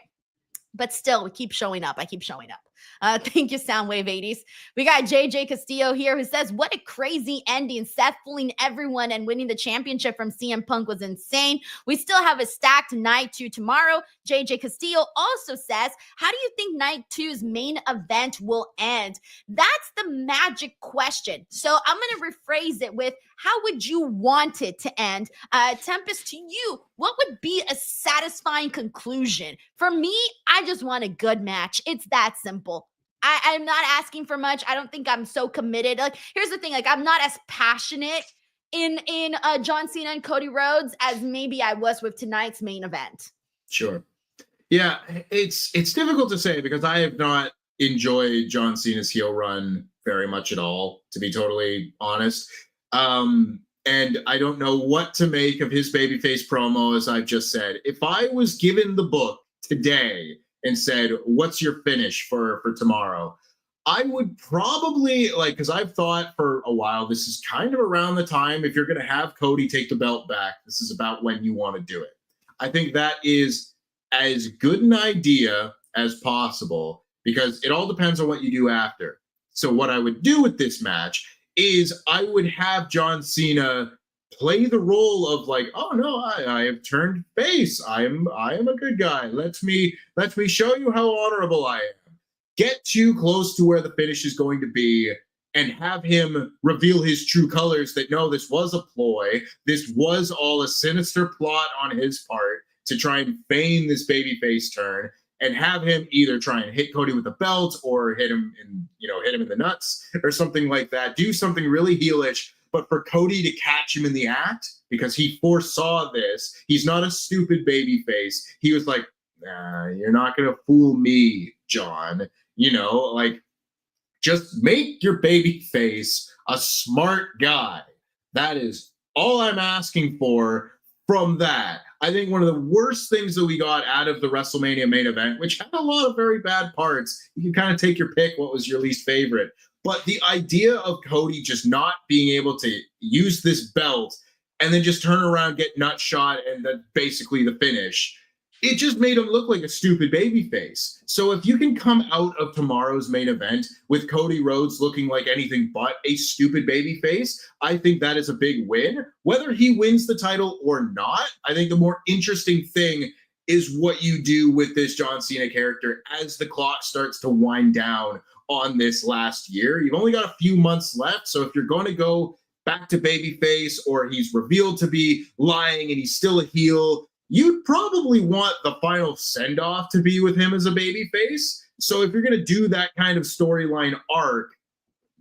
But still, we keep showing up. I keep showing up. Thank you, Soundwave 80s. We got JJ Castillo here who says, what a crazy ending. Seth fooling everyone and winning the championship from CM Punk was insane. We still have a stacked night 2 tomorrow. JJ Castillo also says, how do you think night 2's main event will end? That's the magic question. So I'm going to rephrase it with, how would you want it to end? Tempest, to you, what would be a satisfying conclusion? For me, I just want a good match. It's that simple. I'm not asking for much. I don't think I'm so committed. Like, here's the thing. Like, I'm not as passionate in John Cena and Cody Rhodes as maybe I was with tonight's main event. Sure. Yeah, it's difficult to say because I have not enjoyed John Cena's heel run very much at all, to be totally honest. And I don't know what to make of his babyface promo, as I've just said. If I was given the book today and said, what's your finish for tomorrow? I would probably, because I've thought for a while, this is kind of around the time, if you're going to have Cody take the belt back, this is about when you want to do it. I think that is as good an idea as possible because it all depends on what you do after. So what I would do with this match is I would have John Cena play the role of oh no, I have turned face. I am a good guy. Let me show you how honorable I am. Get too close to where the finish is going to be and have him reveal his true colors that no, this was a ploy. This was all a sinister plot on his part to try and feign this babyface turn and have him either try and hit Cody with the belt or hit him in the nuts or something like that. Do something really heelish, but for Cody to catch him in the act because he foresaw this. He's not a stupid babyface. He was like, nah, you're not going to fool me, John. Just make your babyface a smart guy. That is all I'm asking for from that. I think one of the worst things that we got out of the WrestleMania main event, which had a lot of very bad parts, you can kind of take your pick what was your least favorite. But the idea of Cody just not being able to use this belt and then just turn around, get nut shot, and then basically the finish, it just made him look like a stupid babyface. So if you can come out of tomorrow's main event with Cody Rhodes looking like anything but a stupid babyface, I think that is a big win. Whether he wins the title or not, I think the more interesting thing is what you do with this John Cena character as the clock starts to wind down on this last year. You've only got a few months left, so if you're going to go back to babyface or he's revealed to be lying and he's still a heel, you'd probably want the final send-off to be with him as a babyface. So if you're going to do that kind of storyline arc,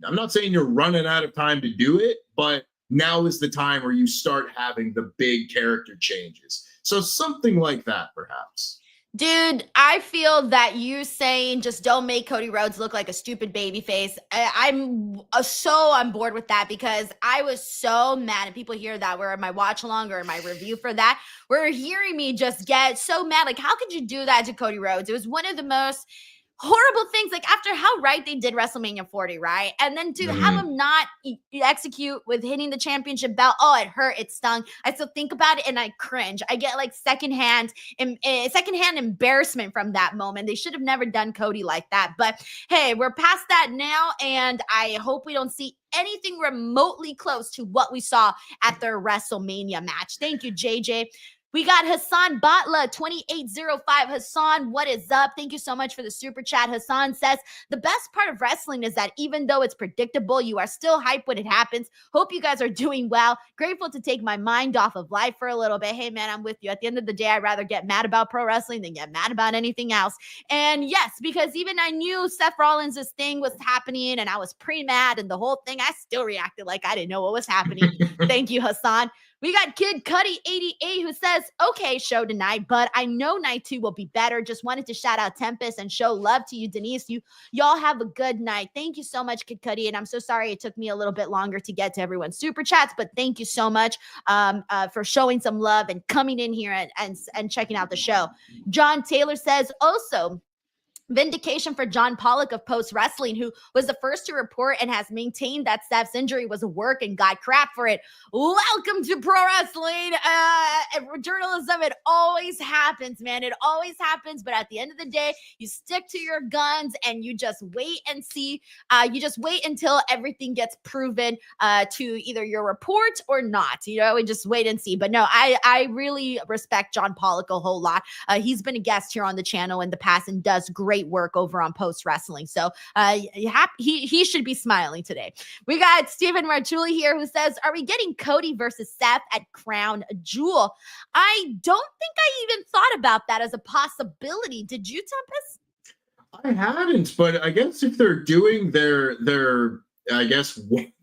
I'm not saying you're running out of time to do it, but now is the time where you start having the big character changes. So something like that, perhaps. Dude, I feel that you saying just don't make Cody Rhodes look like a stupid babyface. I'm so on board with that because I was so mad. And people hear that where in my watch along or in my review for that, were hearing me just get so mad. Like, how could you do that to Cody Rhodes? It was one of the most horrible things, like after how right they did WrestleMania 40, right? And then to have him not execute with hitting the championship belt, oh, it hurt, it stung. I still think about it and I cringe. I get like secondhand embarrassment from that moment. They should have never done Cody like that. But hey, we're past that now, and I hope we don't see anything remotely close to what we saw at their WrestleMania match. Thank you, JJ. We got Hassan Batla, 2805. Hassan, what is up? Thank you so much for the super chat. Hassan says, the best part of wrestling is that even though it's predictable, you are still hyped when it happens. Hope you guys are doing well. Grateful to take my mind off of life for a little bit. Hey, man, I'm with you. At the end of the day, I'd rather get mad about pro wrestling than get mad about anything else. And yes, because even I knew Seth Rollins' thing was happening and I was pre-mad and the whole thing, I still reacted like I didn't know what was happening. Thank you, Hassan. We got Kid Cuddy 88 who says, okay, show tonight, but I know night 2 will be better. Just wanted to shout out Tempest and show love to you, Denise. Y'all have a good night. Thank you so much, Kid Cuddy. And I'm so sorry it took me a little bit longer to get to everyone's super chats, but thank you so much for showing some love and coming in here and checking out the show. John Taylor says, also, vindication for John Pollock of Post Wrestling, who was the first to report and has maintained that Steph's injury was a work and got crap for it. Welcome to pro wrestling. Journalism, it always happens, man. It always happens. But at the end of the day, you stick to your guns and you just wait and see. You just wait until everything gets proven to either your report or not, and just wait and see. But no, I really respect John Pollock a whole lot. He's been a guest here on the channel in the past and does great work over on Post Wrestling. So he should be smiling today. We got Steven Marchuli here who says, are we getting Cody versus Seth at Crown Jewel? I don't think I even thought about that as a possibility. Did you, Tempest? I hadn't, but I guess if they're doing their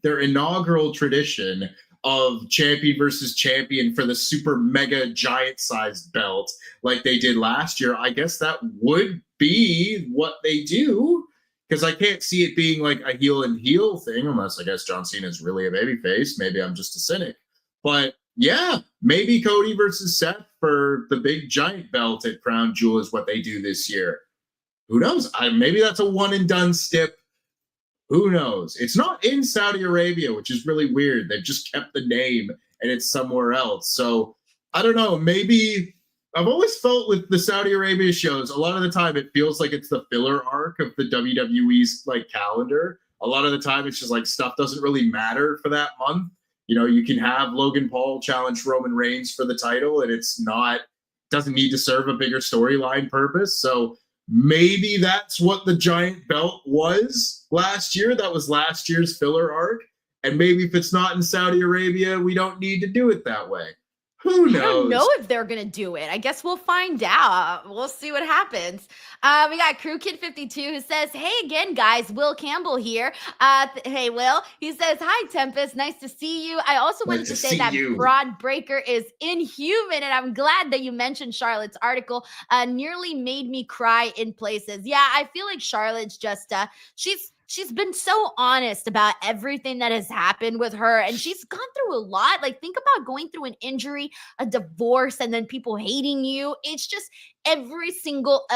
inaugural tradition of champion versus champion for the super mega giant sized belt like they did last year, I guess that would be what they do, because I can't see it being like a heel and heel thing, unless I guess John Cena is really a babyface. Maybe I'm just a cynic. But yeah, maybe Cody versus Seth for the big giant belt at Crown Jewel is what they do this year. Who knows? Maybe that's a one and done stip. Who knows? It's not in Saudi Arabia, which is really weird. They've just kept the name and it's somewhere else. So I don't know. Maybe I've always felt with the Saudi Arabia shows, a lot of the time it feels like it's the filler arc of the WWE's calendar. A lot of the time it's just stuff doesn't really matter for that month. You can have Logan Paul challenge Roman Reigns for the title and doesn't need to serve a bigger storyline purpose. So maybe that's what the giant belt was last year. That was last year's filler arc. And maybe if it's not in Saudi Arabia, we don't need to do it that way. Who knows? I don't know if they're going to do it. I guess we'll find out. We'll see what happens. We got Crew Kid 52 who says, hey again, guys, Will Campbell here. Hey, Will. He says, hi, Tempest. Nice to see you. I also wanted to say that Braun Breaker is inhuman, and I'm glad that you mentioned Charlotte's article. Nearly made me cry in places. Yeah, I feel like Charlotte's just, she's been so honest about everything that has happened with her, and she's gone through a lot. Think about going through an injury, a divorce, and then people hating you. It's just every single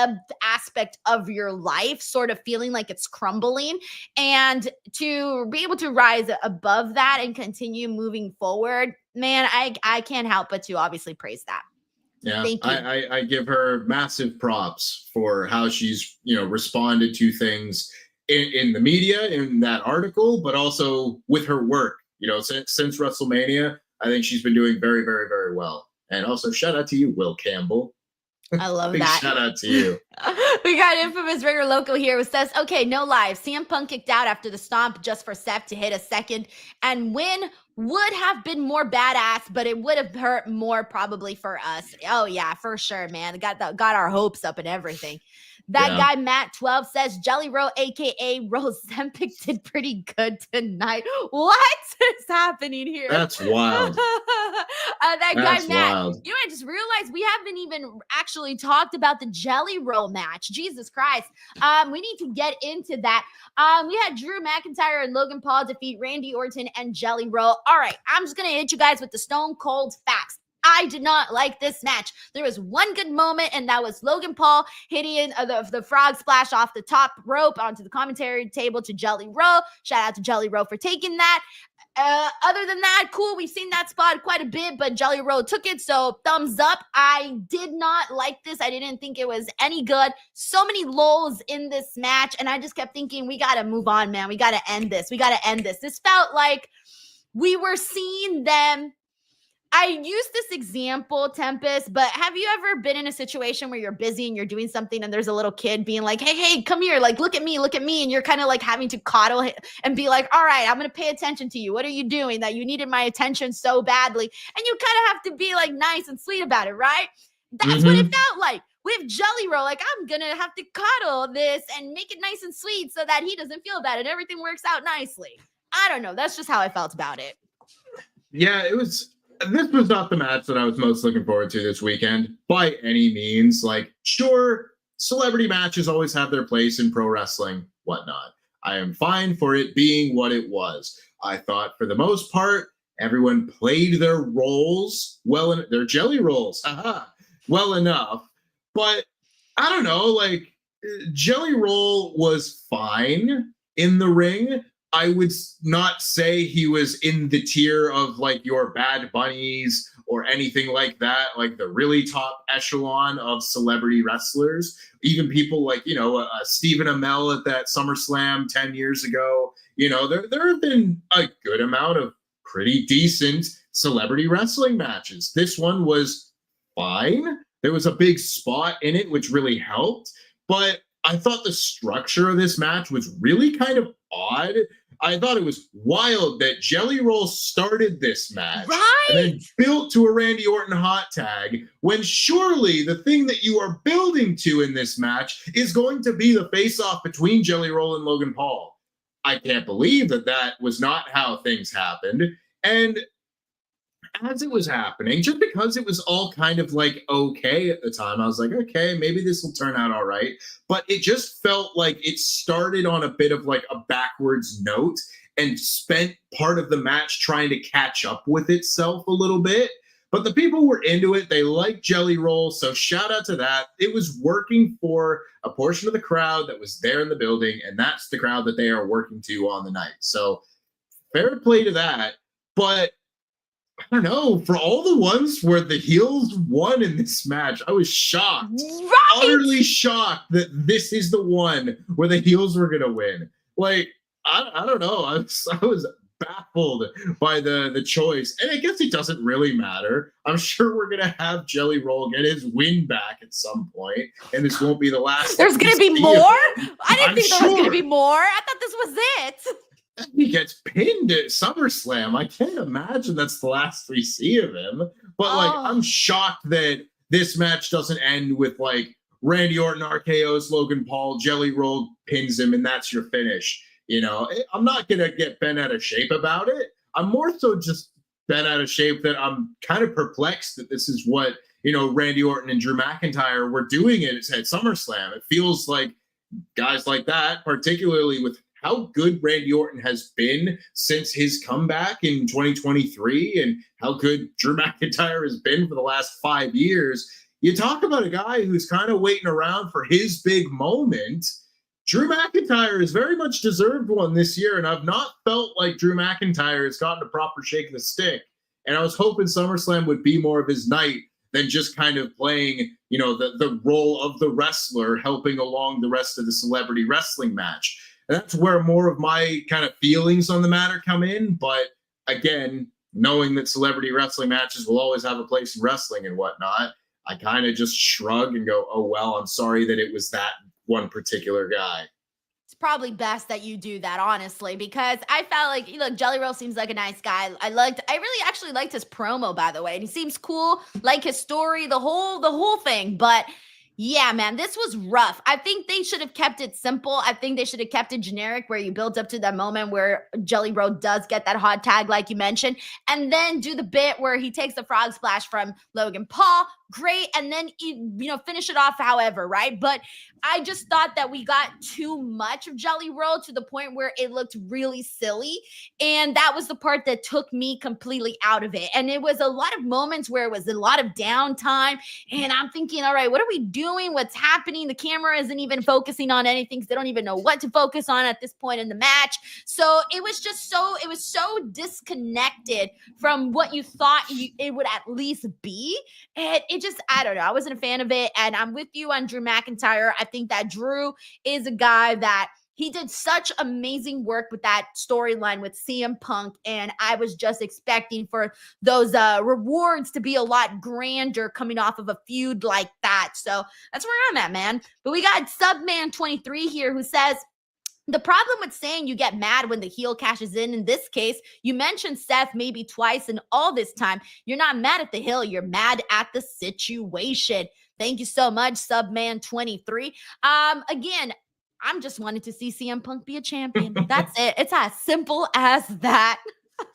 aspect of your life sort of feeling like it's crumbling, and to be able to rise above that and continue moving forward, man, I can't help but to obviously praise that. Yeah, thank you. I give her massive props for how she's responded to things in the media, in that article, but also with her work. Since WrestleMania, I think she's been doing very, very, very well. And also shout out to you, Will Campbell. I love Big that. Shout out to you. We got Infamous Rigger Loco here who says, okay, no live. CM Punk kicked out after the stomp just for Seth to hit a second and win would have been more badass, but it would have hurt more probably for us. Oh yeah, for sure, man. Got our hopes up and everything. That guy Matt 12 says Jelly Roll, aka Rosempic, did pretty good tonight. What is happening here? That's wild. That That's guy Matt. wild. You know, I just realized we haven't even actually talked about the Jelly Roll match. Jesus Christ. We need to get into that. We had Drew McIntyre and Logan Paul defeat Randy Orton and Jelly Roll. All right, I'm just gonna hit you guys with the stone cold facts. I did not like this match. There was one good moment, and that was Logan Paul hitting the frog splash off the top rope onto the commentary table to Jelly Roll. Shout out to Jelly Roll for taking that. Other than that, cool. We've seen that spot quite a bit, but Jelly Roll took it, so thumbs up. I did not like this. I didn't think it was any good. So many lulls in this match, and I just kept thinking, we got to move on, man. We got to end this. We got to end this. This felt like we were seeing them. I use this example, Tempest, but have you ever been in a situation where you're busy and you're doing something and there's a little kid being like, hey, come here, like, look at me, and you're kind of like having to coddle him and be like, all right, I'm going to pay attention to you. What are you doing that you needed my attention so badly? And you kind of have to be like nice and sweet about it, right? That's what it felt like with Jelly Roll. Like, I'm going to have to coddle this and make it nice and sweet so that he doesn't feel bad and everything works out nicely. I don't know. That's just how I felt about it. Yeah, this was not the match that I was most looking forward to this weekend by any means. Like, sure, celebrity matches always have their place in pro wrestling, whatnot. I am fine for it being what it was. I thought for the most part, everyone played their roles well, their jelly rolls, well enough. But I don't know, like, Jelly Roll was fine in the ring. I would not say he was in the tier of like your Bad Bunnies or anything like that, like the really top echelon of celebrity wrestlers. Even people like, Stephen Amell at that SummerSlam 10 years ago. There have been a good amount of pretty decent celebrity wrestling matches. This one was fine. There was a big spot in it, which really helped. But I thought the structure of this match was really kind of odd. I thought it was wild that Jelly Roll started this match and then built to a Randy Orton hot tag when surely the thing that you are building to in this match is going to be the face-off between Jelly Roll and Logan Paul. I can't believe that was not how things happened. And as it was happening, just because it was all kind of like okay at the time, I was like, okay, maybe this will turn out all right. But it just felt like it started on a bit of like a backwards note and spent part of the match trying to catch up with itself a little bit. But the people were into it. They liked Jelly Roll. So shout out to that. It was working for a portion of the crowd that was there in the building. And that's the crowd that they are working to on the night. So fair play to that. But I don't know, for all the ones where the heels won in this match, I was shocked, utterly shocked that this is the one where the heels were going to win. Like, I don't know. I was baffled by the choice. And I guess it doesn't really matter. I'm sure we're going to have Jelly Roll get his win back at some point, and this won't be the last. There's going to be more? I didn't think there was going to be more. I thought this was it. He gets pinned at SummerSlam. I can't imagine that's the last we see of him. But like, I'm shocked that this match doesn't end with like Randy Orton RKO's Logan Paul, Jelly Roll pins him, and that's your finish. I'm not gonna get bent out of shape about it. I'm more so just bent out of shape that I'm kind of perplexed that this is what Randy Orton and Drew McIntyre were doing at SummerSlam. It feels like guys like that, particularly with how good Randy Orton has been since his comeback in 2023 and how good Drew McIntyre has been for the last 5 years. You talk about a guy who's kind of waiting around for his big moment. Drew McIntyre has very much deserved one this year, and I've not felt like Drew McIntyre has gotten a proper shake of the stick. And I was hoping SummerSlam would be more of his night than just kind of playing, the role of the wrestler, helping along the rest of the celebrity wrestling match. That's where more of my kind of feelings on the matter come in. But again, knowing that celebrity wrestling matches will always have a place in wrestling and whatnot, I kind of just shrug and go, oh, well, I'm sorry that it was that one particular guy. It's probably best that you do that, honestly, because I felt like, look, Jelly Roll seems like a nice guy. I really actually liked his promo, by the way. And he seems cool, like his story, the whole thing. But yeah, man, this was rough. I think they should have kept it simple. I think they should have kept it generic, where you build up to that moment where Jelly Roll does get that hot tag, like you mentioned, and then do the bit where he takes the frog splash from Logan Paul. Great. And then, finish it off however, right? But I just thought that we got too much of Jelly Roll to the point where it looked really silly. And that was the part that took me completely out of it. And it was a lot of moments where it was a lot of downtime. And I'm thinking, all right, what are we doing? What's happening? The camera isn't even focusing on anything because they don't even know what to focus on at this point in the match. So it was just so disconnected from what you thought it would at least be. And it just, I don't know. I wasn't a fan of it. And I'm with you on Drew McIntyre. I think that Drew is a guy that he did such amazing work with that storyline with CM Punk, and I was just expecting for those rewards to be a lot grander coming off of a feud like that. So that's where I'm at, man. But we got Subman23 here who says, the problem with saying you get mad when the heel cashes in this case, you mentioned Seth maybe twice in all this time. You're not mad at the heel. You're mad at the situation. Thank you so much, Subman23. Again, I'm just wanting to see CM Punk be a champion. That's it. It's as simple as that.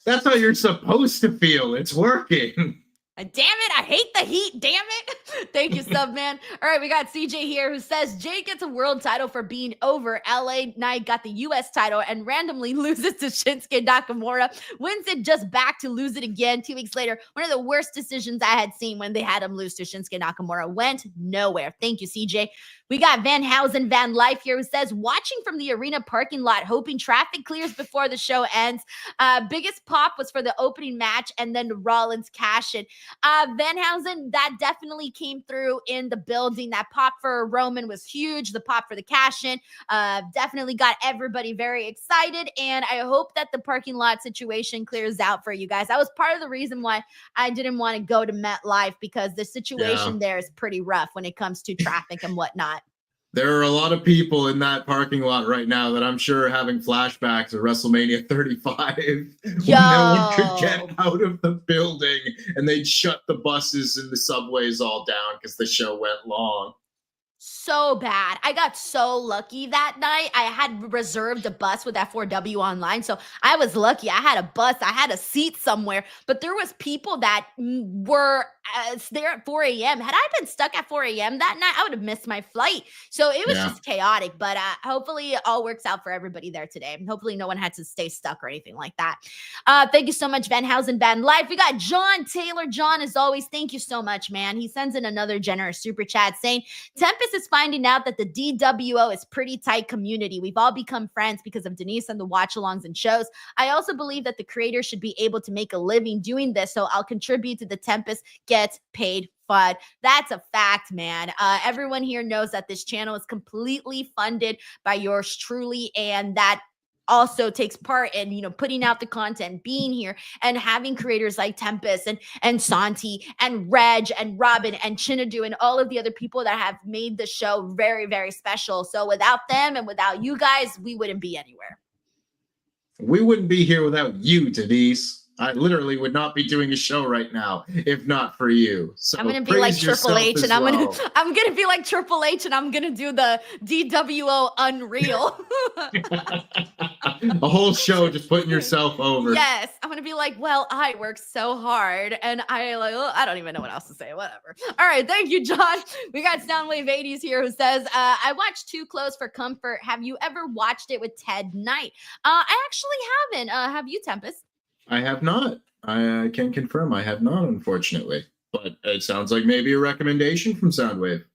That's how you're supposed to feel. It's working. Damn it, I hate the heat, damn it. Thank you, Subman. All right, we got CJ here who says, Jade gets a world title for being over. LA Knight got the US title and randomly loses to Shinsuke Nakamura. Wins it just back to lose it again 2 weeks later. One of the worst decisions I had seen when they had him lose to Shinsuke Nakamura. Went nowhere. Thank you, CJ. We got Van Housen Van Life here who says, watching from the arena parking lot, hoping traffic clears before the show ends. Biggest pop was for the opening match and then Rollins cash in. Van Housen, that definitely came through in the building. That pop for Roman was huge. The pop for the cash in definitely got everybody very excited. And I hope that the parking lot situation clears out for you guys. That was part of the reason why I didn't want to go to MetLife, because the situation there is pretty rough when it comes to traffic and whatnot. There are a lot of people in that parking lot right now that I'm sure are having flashbacks of WrestleMania 35. No one could get out of the building and they'd shut the buses and the subways all down because the show went long. So bad. I got so lucky that night. I had reserved a bus with F4W online, so I was lucky. I had a bus. I had a seat somewhere, but there was people that were there at 4 a.m. Had I been stuck at 4 a.m. that night, I would have missed my flight. So it was just chaotic, but hopefully it all works out for everybody there today. Hopefully no one had to stay stuck or anything like that. Thank you so much, Van Housen, Van Life. We got John Taylor. John, as always, thank you so much, man. He sends in another generous super chat saying, Tempest is finding out that the DWO is pretty tight community. We've all become friends because of Denise and the watch-alongs and shows. I also believe that the creators should be able to make a living doing this, so I'll contribute to the Tempest Gets Paid Fund. That's a fact, man. Everyone here knows that this channel is completely funded by yours truly, and that also takes part in, putting out the content, being here, and having creators like Tempest and Santi and Reg and Robin and Chinadu and all of the other people that have made the show very, very special. So without them and without you guys, we wouldn't be anywhere. We wouldn't be here without you, Denise. I literally would not be doing a show right now if not for you. So I'm gonna be like Triple H, and I'm gonna be like Triple H, and I'm gonna do the DWO Unreal. A whole show just putting yourself over. Yes, I'm gonna be like, well, I work so hard, and I don't even know what else to say. Whatever. All right, thank you, John. We got Soundwave 80s here who says, I watched Too Close for Comfort. Have you ever watched it with Ted Knight? I actually haven't. Have you, Tempest? I have not. I can confirm I have not, unfortunately. But it sounds like maybe a recommendation from Soundwave.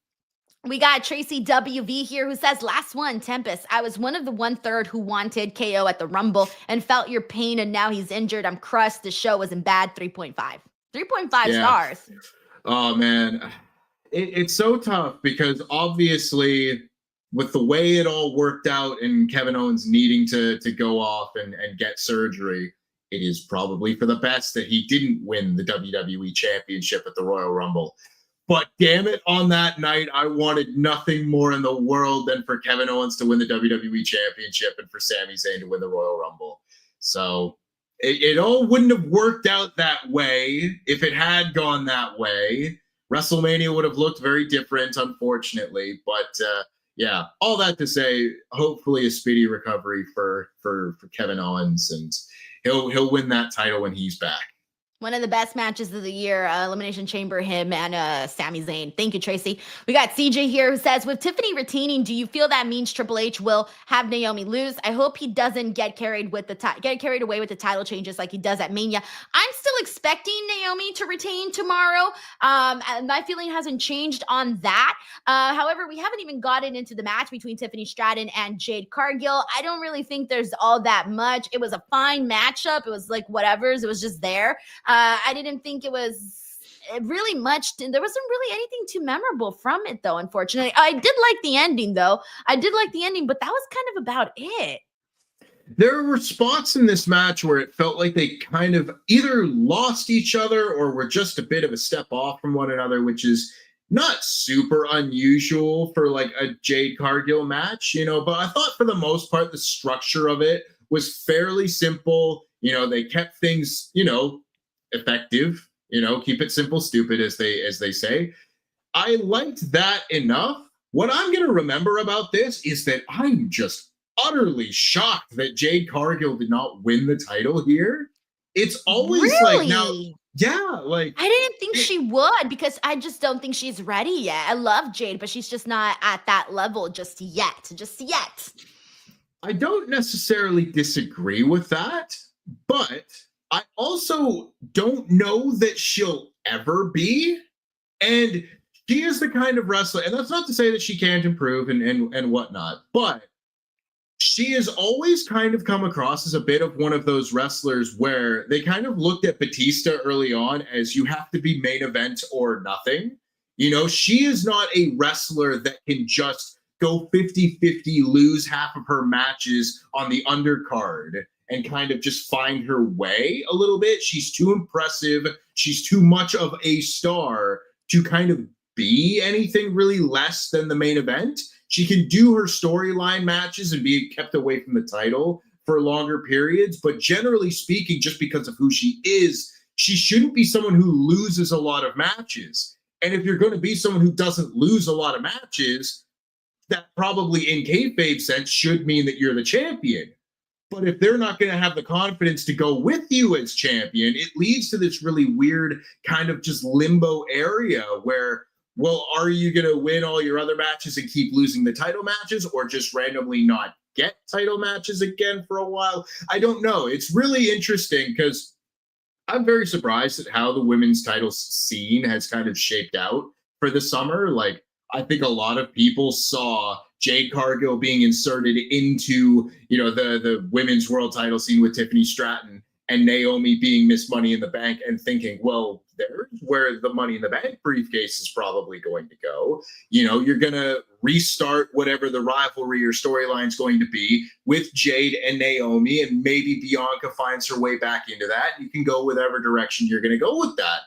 We got Tracy WV here who says, last one, Tempest. I was one of the 1/3 who wanted KO at the Rumble and felt your pain, and now he's injured. I'm crushed. The show wasn't bad. 3.5. 3.5 stars. Oh, man. It's so tough because obviously with the way it all worked out and Kevin Owens needing to go off and get surgery, it is probably for the best that he didn't win the WWE Championship at the Royal Rumble. But damn it, on that night, I wanted nothing more in the world than for Kevin Owens to win the WWE Championship and for Sami Zayn to win the Royal Rumble. So it all wouldn't have worked out that way if it had gone that way. WrestleMania would have looked very different, unfortunately. But yeah, all that to say, hopefully a speedy recovery for Kevin Owens, and he'll win that title when he's back. One of the best matches of the year, Elimination Chamber, him and Sami Zayn. Thank you, Tracy. We got CJ here who says, with Tiffany retaining, do you feel that means Triple H will have Naomi lose? I hope he doesn't get carried away with the title changes like he does at Mania. I'm still expecting Naomi to retain tomorrow. And my feeling hasn't changed on that. However, we haven't even gotten into the match between Tiffany Stratton and Jade Cargill. I don't really think there's all that much. It was a fine matchup. It was like whatever's. It was just there. I didn't think it was really much. There wasn't really anything too memorable from it, though, unfortunately. I did like the ending, though. But that was kind of about it. There were spots in this match where it felt like they kind of either lost each other or were just a bit of a step off from one another, which is not super unusual for like a Jade Cargill match, but I thought for the most part, the structure of it was fairly simple. They kept things, effective, keep it simple, stupid, as they say. I liked that enough. What I'm going to remember about this is that I'm just utterly shocked that Jade Cargill did not win the title here. It's always really? like now, yeah, like I didn't think she would because I just don't think she's ready yet. I love Jade, but she's just not at that level just yet. I don't necessarily disagree with that, but I also don't know that she'll ever be. And she is the kind of wrestler, and that's not to say that she can't improve and whatnot, but she has always kind of come across as a bit of one of those wrestlers where they kind of looked at Batista early on as you have to be main event or nothing. She is not a wrestler that can just go 50-50, lose half of her matches on the undercard and kind of just find her way a little bit. She's too impressive. She's too much of a star to kind of be anything really less than the main event. She can do her storyline matches and be kept away from the title for longer periods. But generally speaking, just because of who she is, she shouldn't be someone who loses a lot of matches. And if you're going to be someone who doesn't lose a lot of matches, that probably in kayfabe sense should mean that you're the champion. But if they're not going to have the confidence to go with you as champion, it leads to this really weird kind of just limbo area where, well, are you going to win all your other matches and keep losing the title matches or just randomly not get title matches again for a while? I don't know. It's really interesting because I'm very surprised at how the women's title scene has kind of shaped out for the summer. Like, I think a lot of people saw Jade Cargill being inserted into, the women's world title scene with Tiffany Stratton and Naomi being Miss Money in the Bank and thinking, well, there's where the Money in the Bank briefcase is probably going to go. You're going to restart whatever the rivalry or storyline is going to be with Jade and Naomi, and maybe Bianca finds her way back into that. You can go whatever direction you're going to go with that.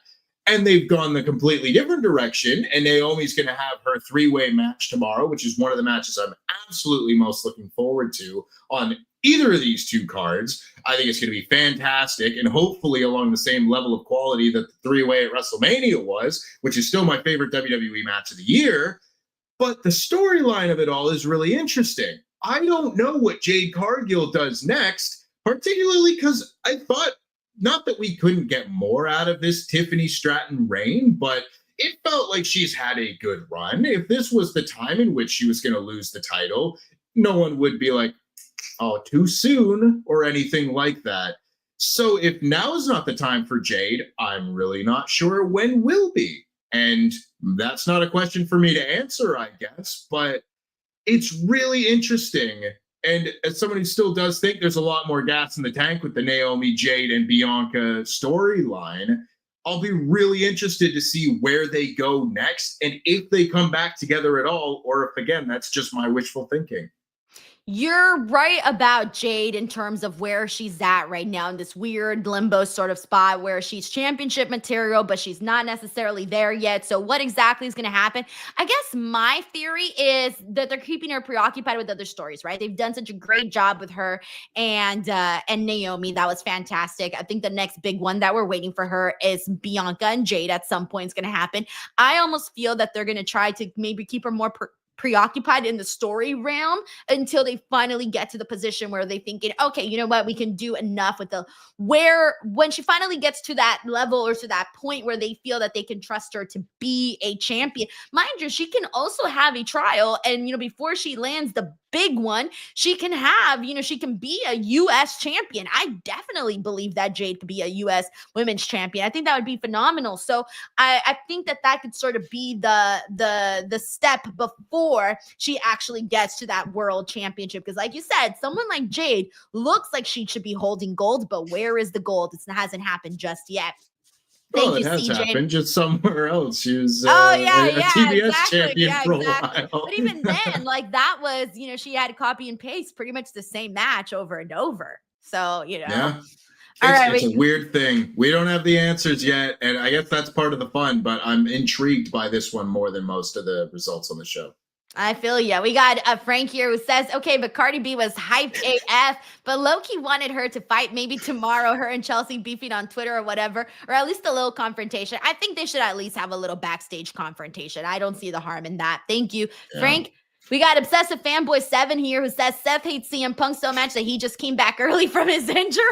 And they've gone the completely different direction, and Naomi's going to have her three-way match tomorrow, which is one of the matches I'm absolutely most looking forward to on either of these two cards. I think it's going to be fantastic, and hopefully along the same level of quality that the three-way at WrestleMania was, which is still my favorite WWE match of the year. But the storyline of it all is really interesting. I don't know what Jade Cargill does next, particularly because I thought, not that we couldn't get more out of this Tiffany Stratton reign, but it felt like she's had a good run. If this was the time in which she was going to lose the title, no one would be like, oh, too soon or anything like that. So if now is not the time for Jade, I'm really not sure when will be. And that's not a question for me to answer, I guess, but it's really interesting. And as someone who still does think there's a lot more gas in the tank with the Naomi, Jade, and Bianca storyline, I'll be really interested to see where they go next and if they come back together at all, or if, again, that's just my wishful thinking. You're right about Jade in terms of where she's at right now in this weird limbo sort of spot where she's championship material, but she's not necessarily there yet. So what exactly is going to happen? I guess my theory is that they're keeping her preoccupied with other stories, right? They've done such a great job with her and Naomi. That was fantastic. I think the next big one that we're waiting for her is Bianca and Jade at some point is going to happen. I almost feel that they're going to try to maybe keep her more preoccupied in the story realm until they finally get to the position where they thinking, okay, you know what, we can do enough with when she finally gets to that level or to that point where they feel that they can trust her to be a champion. Mind you, she can also have a trial, and before she lands the big one, she can have, she can be a U.S. champion. I definitely believe that Jade could be a U.S. women's champion. I think that would be phenomenal. So I think that could sort of be the step before she actually gets to that world championship. Because like you said, someone like Jade looks like she should be holding gold, but where is the gold? It hasn't happened just yet. Thank you, CJ. Happened just somewhere else. She was a TBS champion for a while. But even then, that was, she had to copy and paste pretty much the same match over and over. So, Yeah. All it's a weird thing. We don't have the answers yet, and I guess that's part of the fun, but I'm intrigued by this one more than most of the results on the show. I feel ya. We got Frank here who says, okay, but Cardi B was hyped AF, but Loki wanted her to fight maybe tomorrow, her and Chelsea beefing on Twitter or whatever, or at least a little confrontation. I think they should at least have a little backstage confrontation. I don't see the harm in that. Thank you, Frank. We got Obsessive Fanboy 7 here who says Seth hates CM Punk so much that he just came back early from his injury.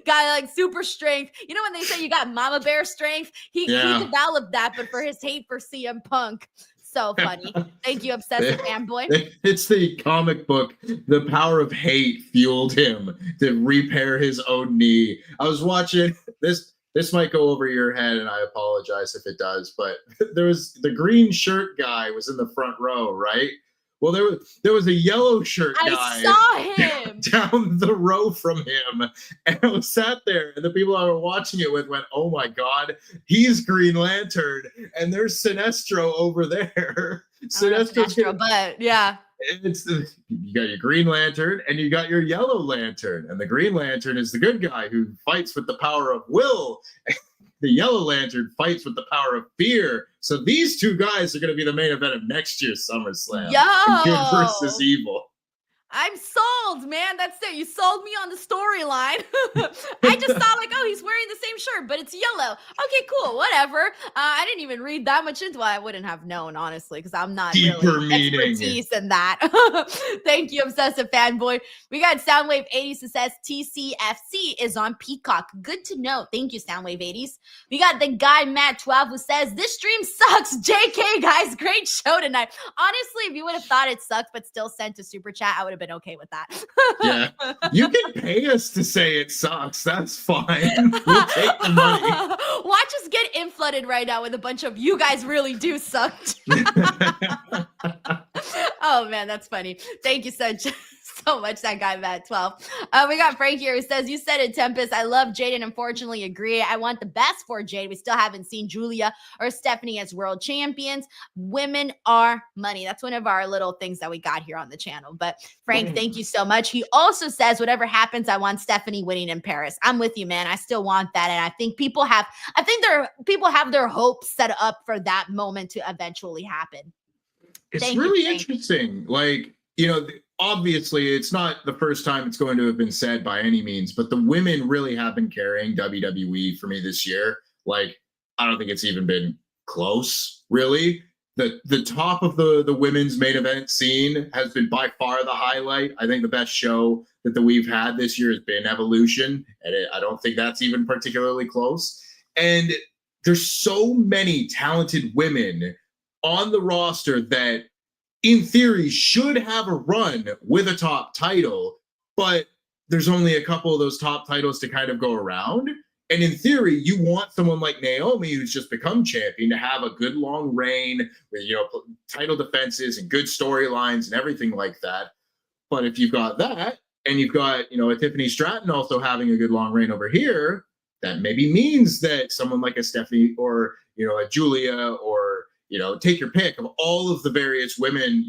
Got super strength. When they say you got mama bear strength, he developed that, but for his hate for CM Punk. So funny. Thank you, Obsessive Fanboy. It's the comic book. The power of hate fueled him to repair his own knee. I was watching this. This might go over your head, and I apologize if it does, but there was the green shirt guy was in the front row, right? Well, there was a yellow shirt guy. I saw him down the row from him, and I was sat there, and the people I were watching it with went, "Oh my God, he's Green Lantern," and there's Sinestro over there. Sinestro, but yeah. You got your Green Lantern and you got your Yellow Lantern, and the Green Lantern is the good guy who fights with the power of will. The Yellow Lantern fights with the power of fear. So these two guys are going to be the main event of next year's SummerSlam. Good versus evil. I'm sold, man. That's it. You sold me on the storyline. I just thought he's wearing the same shirt, but it's yellow. Okay, cool. Whatever. I didn't even read that much into it. I wouldn't have known, honestly, because I'm not really expertise in that. Thank you, Obsessive Fanboy. We got Soundwave 80s who says TCFC is on Peacock. Good to know. Thank you, Soundwave 80s. We got the guy Matt 12 who says this stream sucks. JK, guys, great show tonight. Honestly, if you would have thought it sucked but still sent a super chat, I would have been okay with that. Yeah, you can pay us to say it sucks. That's fine. We'll take the money. Watch us get inflooded right now with a bunch of you guys really do suck. Oh man, that's funny. Thank you so much, that guy Matt 12. We got Frank here who says, you said it, Tempest. I love Jade and unfortunately agree. I want the best for Jade. We still haven't seen Julia or Stephanie as world champions. Women are money. That's one of our little things that we got here on the channel. But Frank, thank you so much. He also says, whatever happens, I want Stephanie winning in Paris. I'm with you, man. I still want that. And I think people have their hopes set up for that moment to eventually happen. It's really interesting. Obviously, it's not the first time it's going to have been said by any means, but the women really have been carrying WWE for me this year. I don't think it's even been close, really. The top of the women's main event scene has been by far the highlight. I think the best show that we've had this year has been Evolution, and I don't think that's even particularly close. And there's so many talented women on the roster that in theory should have a run with a top title, but there's only a couple of those top titles to kind of go around. And in theory, you want someone like Naomi, who's just become champion, to have a good long reign with, title defenses and good storylines and everything like that. But if you've got that, and you've got, a Tiffany Stratton also having a good long reign over here, that maybe means that someone like a Stephanie or, a Julia or, take your pick of all of the various women,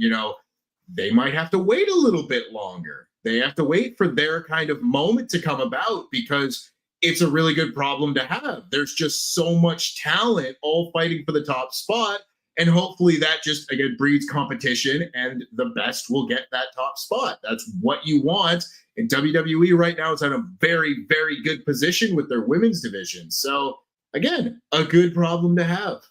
they might have to wait a little bit longer. They have to wait for their kind of moment to come about because it's a really good problem to have. There's just so much talent all fighting for the top spot. And hopefully that just, again, breeds competition and the best will get that top spot. That's what you want. And WWE right now is in a very, very good position with their women's division. So, again, a good problem to have.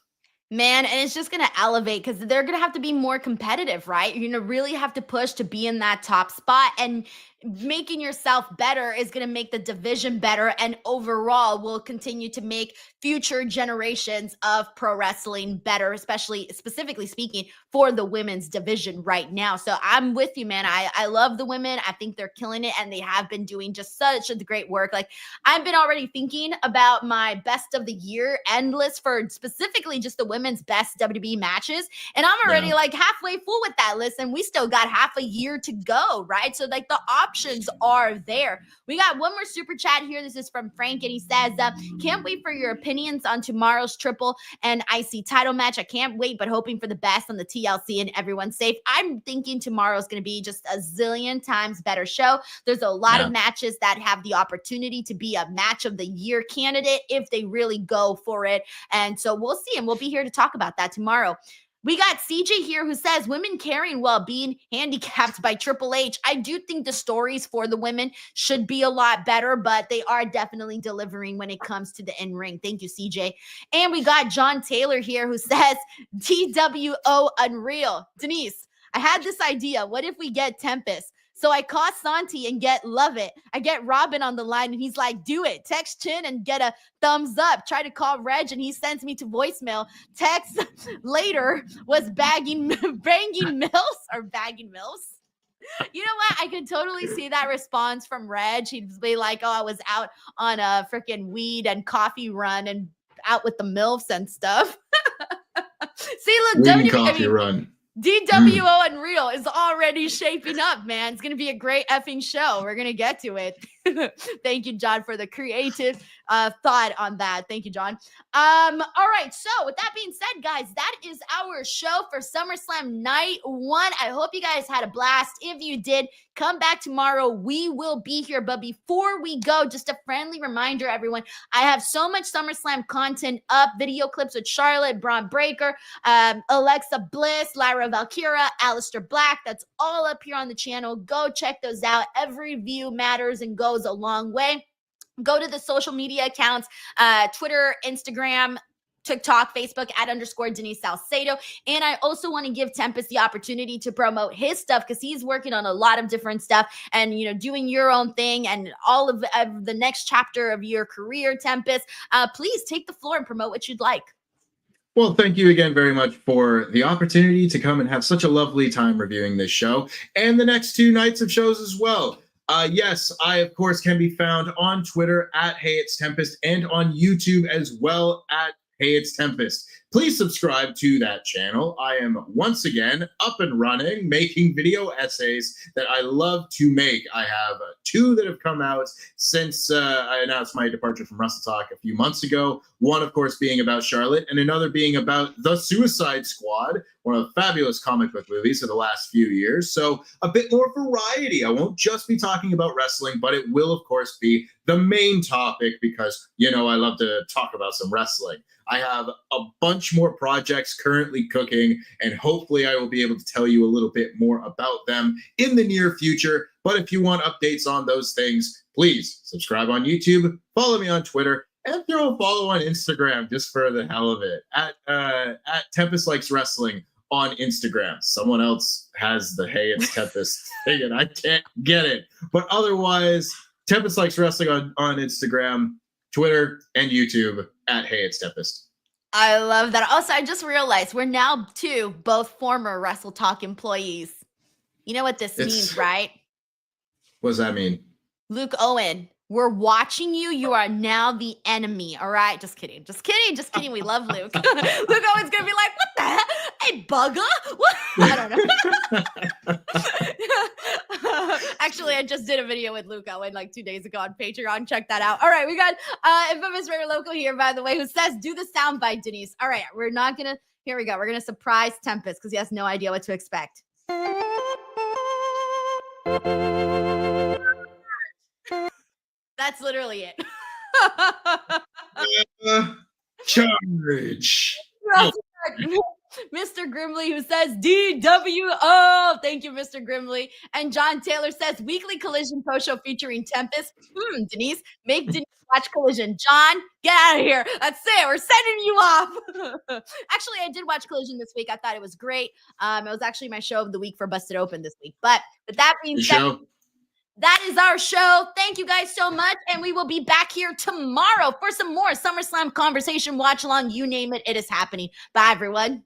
Man, and it's just going to elevate because they're going to have to be more competitive, right? You're going to really have to push to be in that top spot, and making yourself better is going to make the division better, and overall will continue to make future generations of pro wrestling better, specifically speaking for the women's division right now. So I'm with you, man. I love the women. I think they're killing it, and they have been doing just such a great work. Like, I've been already thinking about my best of the year end list for specifically just the women's best WWE matches, and I'm already like halfway full with that list, and we still got half a year to go, right? So like the options are there. We got one more super chat here. This is from Frank, and he says, can't wait for your opinions on tomorrow's triple and IC title match. I can't wait, but hoping for the best on the TLC and everyone's safe. I'm thinking tomorrow's going to be just a zillion times better show. There's a lot of matches that have the opportunity to be a match of the year candidate if they really go for it. And so we'll see, and we'll be here to talk about that tomorrow. We got CJ here who says women carrying while being handicapped by Triple H. I do think the stories for the women should be a lot better, but they are definitely delivering when it comes to the in-ring. Thank you, CJ. And we got John Taylor here who says TWO Unreal. Denise, I had this idea. What if we get Tempest? So I call Santi and get Love It. I get Robin on the line and he's like, do it. Text Chin and get a thumbs up. Try to call Reg and he sends me to voicemail. Text later was banging Mills. You know what? I could totally see that response from Reg. He'd be like, oh, I was out on a freaking weed and coffee run and out with the MILFs and stuff. See, look, coffee run. DWO Unreal is already shaping up, man. It's going to be a great effing show. We're going to get to it. Thank you, John, for the creative thought on that. Thank you, John. All right. So with that being said, guys, that is our show for SummerSlam Night 1. I hope you guys had a blast. If you did, come back tomorrow. We will be here. But before we go, just a friendly reminder, everyone, I have so much SummerSlam content up, video clips with Charlotte, Bron Breakker, Alexa Bliss, Lyra Valkyria, Aleister Black. That's all up here on the channel. Go check those out. Every view matters and goes a long way. Go to the social media accounts, Twitter, Instagram, TikTok, Facebook, @ Denise Salcedo. And I also want to give Tempest the opportunity to promote his stuff because he's working on a lot of different stuff and, you know, doing your own thing and all of the next chapter of your career, Tempest. Please take the floor and promote what you'd like. Well, thank you again very much for the opportunity to come and have such a lovely time reviewing this show and the next 2 nights of shows as well. Yes, I, of course, can be found on Twitter @HeyIt'sTempest and on YouTube as well @HeyIt'sTempest. Please subscribe to that channel. I am once again up and running, making video essays that I love to make. I have 2 that have come out since I announced my departure from Wrestle Talk a few months ago. One, of course, being about Charlotte, and another being about The Suicide Squad, one of the fabulous comic book movies of the last few years. So a bit more variety. I won't just be talking about wrestling, but it will, of course, be the main topic because, you know, I love to talk about some wrestling. I have a bunch more projects currently cooking, and hopefully I will be able to tell you a little bit more about them in the near future. But if you want updates on those things, please subscribe on YouTube, follow me on Twitter, and throw a follow on Instagram just for the hell of it. At Tempest Likes Wrestling on Instagram. Someone else has the Hey It's Tempest thing, and I can't get it. But otherwise, Tempest Likes Wrestling on Instagram, Twitter, and YouTube @Hey It's Tempest. I love that. Also, I just realized we're now both former Wrestle Talk employees. You know what this means, right? What does that mean? Luke Owen, we're watching you. You are now the enemy. All right. Just kidding. Just kidding. Just kidding. We love Luke. Luke Owen's going to be like, what the heck? Hey, bugger. What? I don't know. Actually, I just did a video with Luke Owen like 2 days ago on Patreon. Check that out. All right. We got Infamous Very Local here, by the way, who says, do the soundbite, Denise. All right. We're not going to. Here we go. We're going to surprise Tempest because he has no idea what to expect. That's literally it. Charge. Mr. Grimley, who says DWO. Thank you, Mr. Grimley. And John Taylor says weekly Collision post show featuring Tempest. Denise, make Denise watch Collision. John, get out of here. That's it. We're sending you off. Actually, I did watch Collision this week. I thought it was great. It was actually my show of the week for Busted Open this week. But with that being said, that is our show. Thank you guys so much. And we will be back here tomorrow for some more SummerSlam conversation, watch along, you name it. It is happening. Bye, everyone.